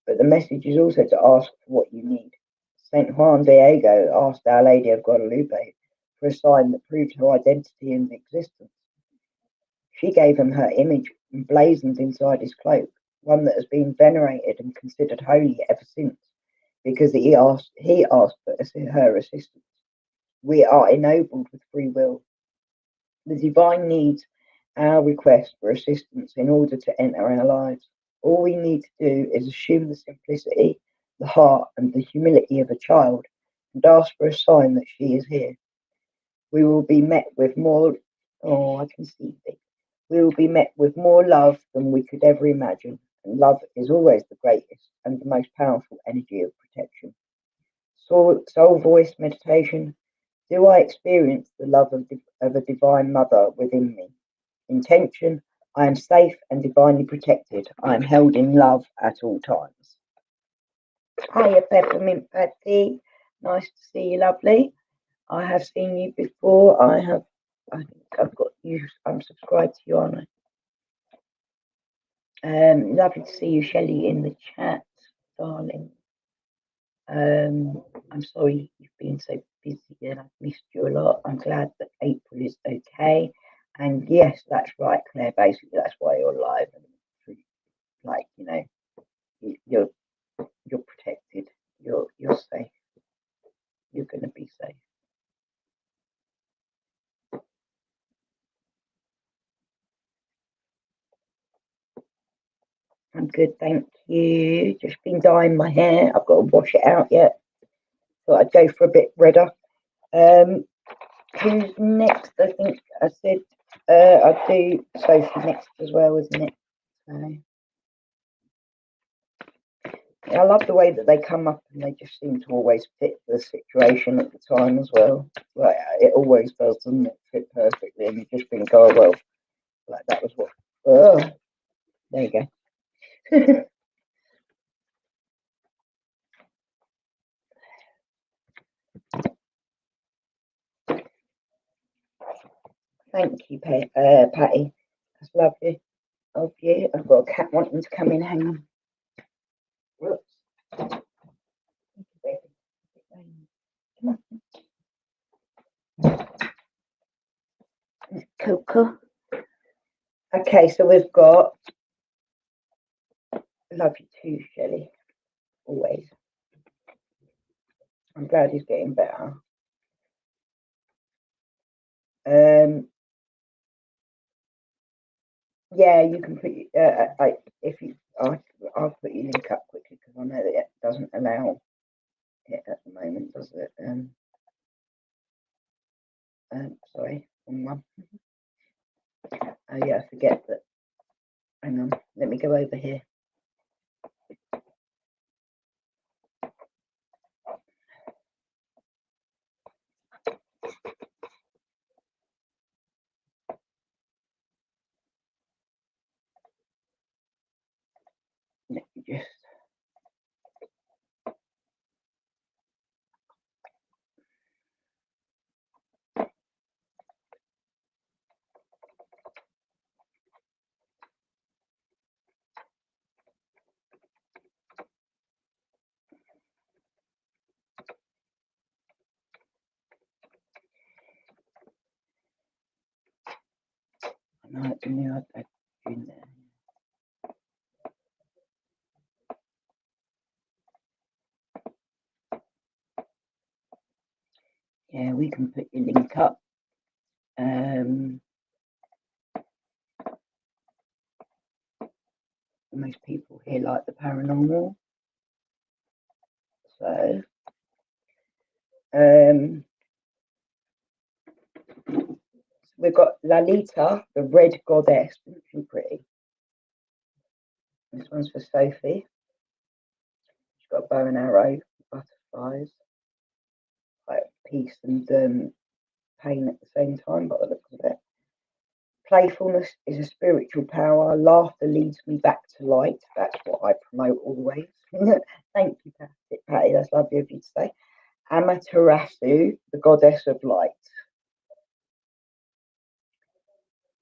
But the message is also to ask for what you need. St. Juan Diego asked Our Lady of Guadalupe for a sign that proved her identity and existence. She gave him her image emblazoned inside his cloak, one that has been venerated and considered holy ever since, because he asked for her assistance. We are ennobled with free will. The divine needs our request for assistance in order to enter our lives. All we need to do is assume the simplicity, the heart, and the humility of a child and ask for a sign that she is here. We will be met with more. Oh, I can see it. We will be met with more love than we could ever imagine, and love is always the greatest and the most powerful energy of protection. Soul voice meditation. Do I experience the love of a divine mother within me? Intention. I am safe and divinely protected. I am held in love at all times. Hiya, Peppermint Patty. Nice to see you, lovely. I have seen you before. I think I've got you. I'm subscribed to you, aren't I? Lovely to see you, Shelley, in the chat, darling. I'm sorry you've been so busy and I've missed you a lot. I'm glad that April is okay. And yes, that's right, Claire. Basically, that's why you're alive. And like, you know, you're protected. You're safe. You're going to be safe. I'm good, thank you. Just been dyeing my hair. I've got to wash it out yet. Thought I'd go for a bit redder. Who's next? I think I said I'd do Sophie next as well, isn't it? So, yeah, I love the way that they come up and they just seem to always fit the situation at the time as well. Like it always does, doesn't it? Fit perfectly, and you just think, oh well, like that was what. Oh, there you go. Thank you, Patty. That's lovely of you. I've got a cat wanting to come in. Hang on. Whoops. Come on. Coco. Okay, so we've got love you too, Shelley. Always. I'm glad he's getting better. Yeah, you can put I'll put your link up quickly because I know that it doesn't allow it at the moment, does it? Sorry, wrong one. Oh yeah, I forget that. Hang on, let me go over here. No, it's in the iPad in there. Yeah, we can put your link up. Most people here like the paranormal. So, we've got Lalita, the red goddess. Isn't she pretty? This one's for Sophie. She's got a bow and arrow, butterflies, like peace and pain at the same time, by the looks of it. Playfulness is a spiritual power. Laughter leads me back to light. That's what I promote always. Thank you, Patty. That's lovely of you to say. Amaterasu, the goddess of light.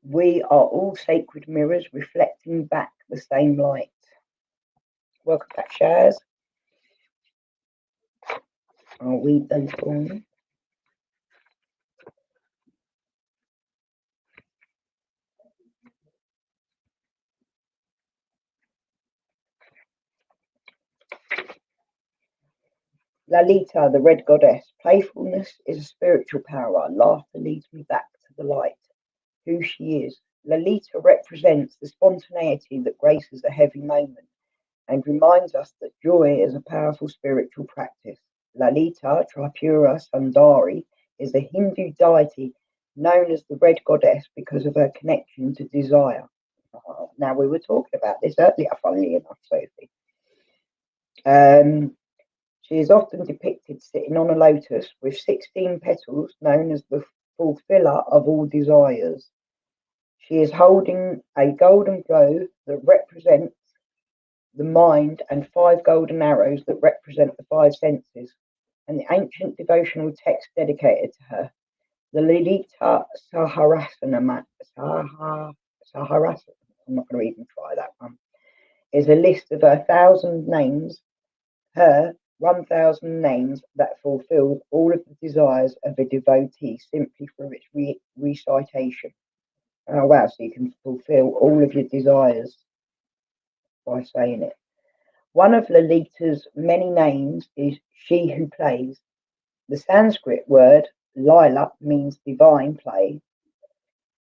We are all sacred mirrors reflecting back the same light. Welcome back, Shaz. I'll read those for you. Lalita, the red goddess. Playfulness is a spiritual power. Laughter leads me back to the light. Who she is. Lalita represents the spontaneity that graces a heavy moment and reminds us that joy is a powerful spiritual practice. Lalita Tripura Sundari is a Hindu deity known as the red goddess because of her connection to desire. Now, we were talking about this earlier, funnily enough, Sophie. She is often depicted sitting on a lotus with 16 petals, known as the fulfiller of all desires. She is holding a golden bow that represents the mind and 5 golden arrows that represent the 5 senses, and the ancient devotional text dedicated to her, the Lalita Saharasana, I'm not going to even try that one, is a list of her 1,000 names, her 1,000 names that fulfill all of the desires of a devotee simply through its recitation. Oh wow, so you can fulfill all of your desires by saying it. One of Lalita's many names is she who plays. The Sanskrit word Lila means divine play.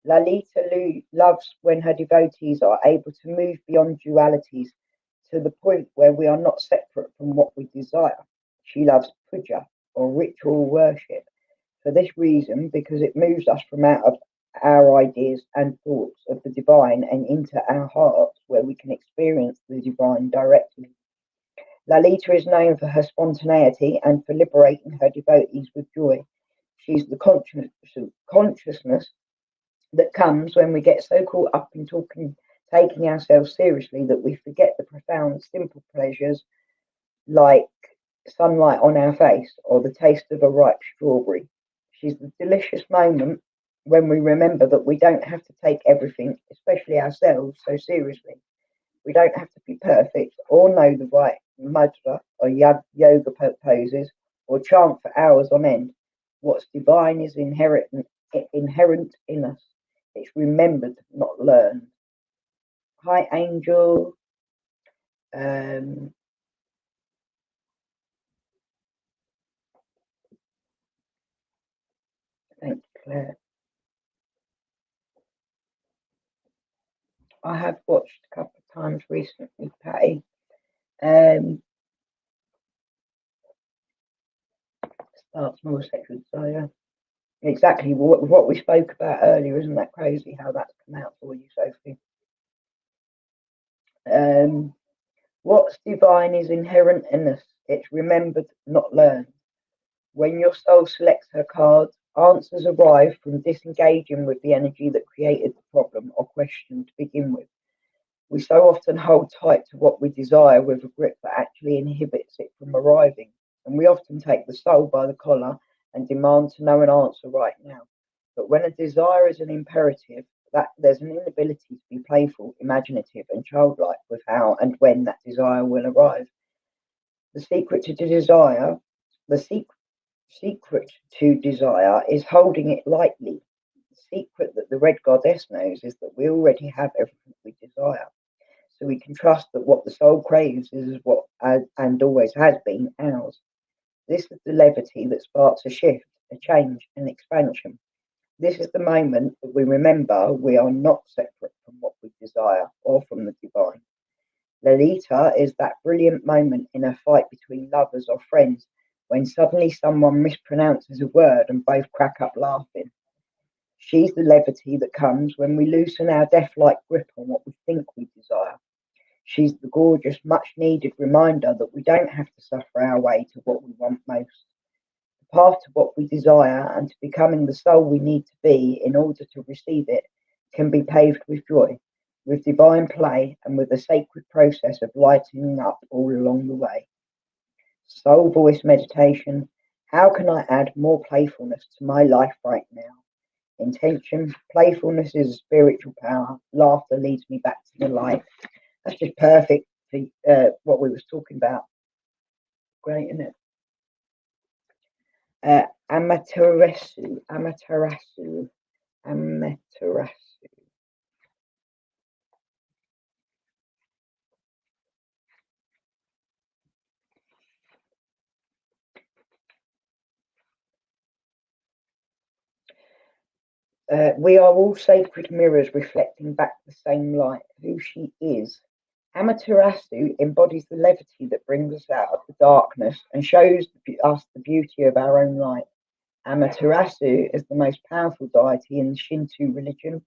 Lalita loves when her devotees are able to move beyond dualities to the point where we are not separate from what we desire. She loves puja, or ritual worship, for this reason, because it moves us from out of our ideas and thoughts of the divine and into our hearts, where we can experience the divine directly. Lalita is known for her spontaneity and for liberating her devotees with joy. She's the consciousness that comes when we get so caught up in taking ourselves seriously that we forget the profound, simple pleasures like sunlight on our face or the taste of a ripe strawberry. She's the delicious moment when we remember that we don't have to take everything, especially ourselves, so seriously. We don't have to be perfect or know the right mudra or yoga poses or chant for hours on end. What's divine is inherent in us. It's remembered, not learned. Hi, Angel. Thank you, Claire. I have watched a couple of times recently, Patty. Start small sexual desire. Exactly what we spoke about earlier. Isn't that crazy how that's come out for you, Sophie? What's divine is inherent in us. It's remembered, not learned. When your soul selects her cards, answers arrive from disengaging with the energy that created the problem or question to begin with. We so often hold tight to what we desire with a grip that actually inhibits it from arriving, and we often take the soul by the collar and demand to know an answer right now. But when a desire is an imperative, that there's an inability to be playful, imaginative, and childlike with how and when that desire will arrive. The secret to desire, the secret to desire is holding it lightly, secret that the red goddess knows is that we already have everything we desire. So we can trust that what the soul craves is what and always has been ours. This is the levity that sparks a shift, a change, an expansion. This is the moment that we remember we are not separate from what we desire or from the divine. Lolita is that brilliant moment in a fight between lovers or friends when suddenly someone mispronounces a word and both crack up laughing. She's the levity that comes when we loosen our death-like grip on what we think we desire. She's the gorgeous, much-needed reminder that we don't have to suffer our way to what we want most. The path to what we desire and to becoming the soul we need to be in order to receive it can be paved with joy, with divine play, and with a sacred process of lightening up all along the way. Soul voice meditation. How can I add more playfulness to my life right now? Intention. Playfulness is a spiritual power. Laughter leads me back to the light. That's just perfect for what we was talking about. Great, isn't it? Amaterasu. We are all sacred mirrors reflecting back the same light, who she is. Amaterasu embodies the levity that brings us out of the darkness and shows us the beauty of our own light. Amaterasu is the most powerful deity in the Shinto religion.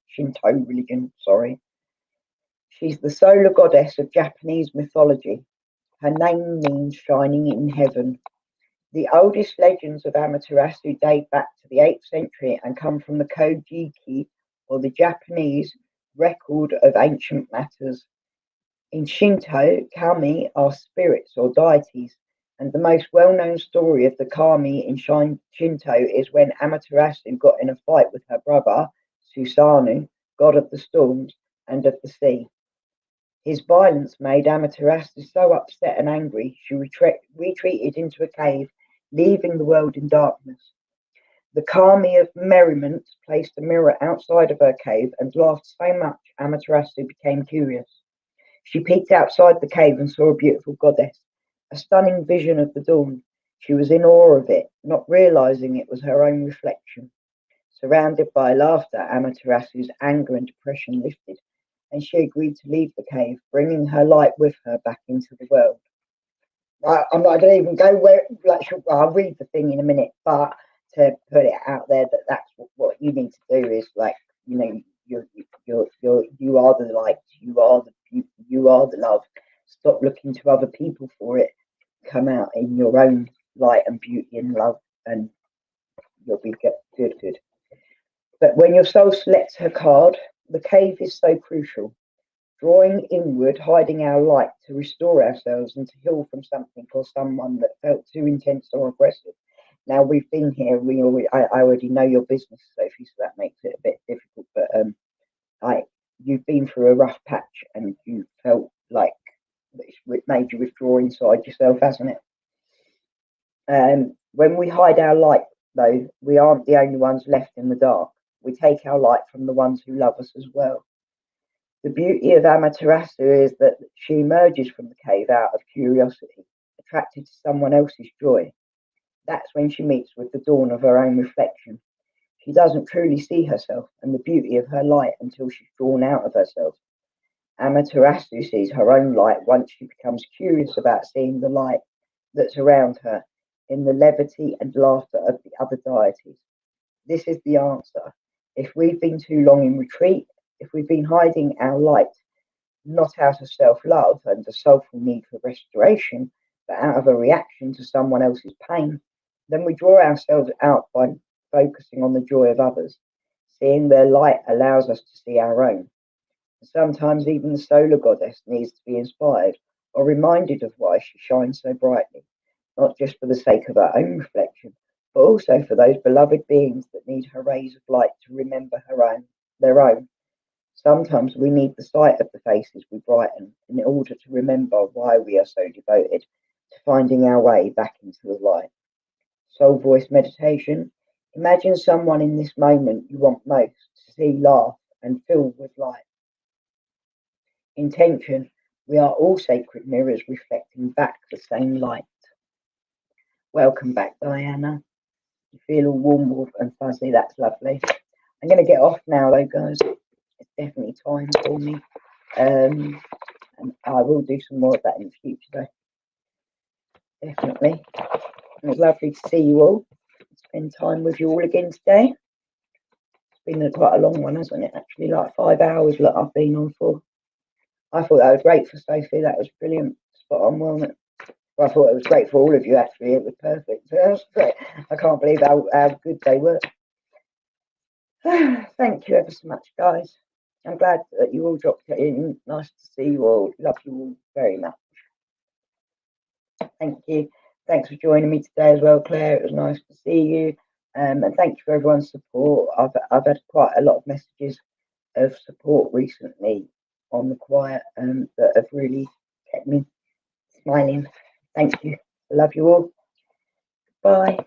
She's the solar goddess of Japanese mythology. Her name means shining in heaven. The oldest legends of Amaterasu date back to the 8th century and come from the Kojiki, or the Japanese record of ancient matters. In Shinto, kami are spirits or deities, and the most well-known story of the kami in Shinto is when Amaterasu got in a fight with her brother, Susanoo, god of the storms and of the sea. His violence made Amaterasu so upset and angry, she retreated into a cave, leaving the world in darkness. The kami of merriment placed a mirror outside of her cave and laughed so much Amaterasu became curious. She peeked outside the cave and saw a beautiful goddess, a stunning vision of the dawn. She was in awe of it, not realizing it was her own reflection. Surrounded by laughter, Amaterasu's anger and depression lifted, and she agreed to leave the cave, bringing her light with her back into the world. I don't even go where, I'll read the thing in a minute, but to put it out there that that's what you need to do is you are the light, you are the beauty, you are the love. Stop looking to other people for it. Come out in your own light and beauty and love, and you'll be good. But when your soul selects her card, the cave is so crucial. Drawing inward, hiding our light to restore ourselves and to heal from something or someone that felt too intense or aggressive. Now we've been here. I already know your business, Sophie, so that makes it a bit difficult. But you've been through a rough patch, and you felt like it made you withdraw inside yourself, hasn't it? When we hide our light, though, we aren't the only ones left in the dark. We take our light from the ones who love us as well. The beauty of Amaterasu is that she emerges from the cave out of curiosity, attracted to someone else's joy. That's when she meets with the dawn of her own reflection. She doesn't truly see herself and the beauty of her light until she's drawn out of herself. Amaterasu sees her own light once she becomes curious about seeing the light that's around her in the levity and laughter of the other deities. This is the answer. If we've been too long in retreat, if we've been hiding our light, not out of self-love and a soulful need for restoration, but out of a reaction to someone else's pain, then we draw ourselves out by focusing on the joy of others. Seeing their light allows us to see our own. Sometimes even the solar goddess needs to be inspired or reminded of why she shines so brightly, not just for the sake of her own reflection, but also for those beloved beings that need her rays of light to remember their own. Sometimes we need the sight of the faces we brighten in order to remember why we are so devoted to finding our way back into the light. Soul voice meditation. Imagine someone in this moment you want most to see laugh and fill with light. Intention, we are all sacred mirrors reflecting back the same light. Welcome back, Diana. You feel all warm and fuzzy, that's lovely. I'm going to get off now though, guys. It's definitely time for me. And I will do some more of that in the future though. Definitely. It was lovely to see you all. Spend time with you all again today. It's been quite a long one, hasn't it? Actually, like 5 hours that I've been on for. I thought that was great for Sophie. That was brilliant. Spot on, wasn't it? Well, I thought it was great for all of you, actually. It was perfect. That was great. I can't believe how good they were. Thank you ever so much, guys. I'm glad that you all dropped it in. Nice to see you all. Love you all very much. Thank you. Thanks for joining me today as well, Claire. It was nice to see you. And thank you for everyone's support. I've had quite a lot of messages of support recently on the quiet that have really kept me smiling. Thank you. I love you all. Bye.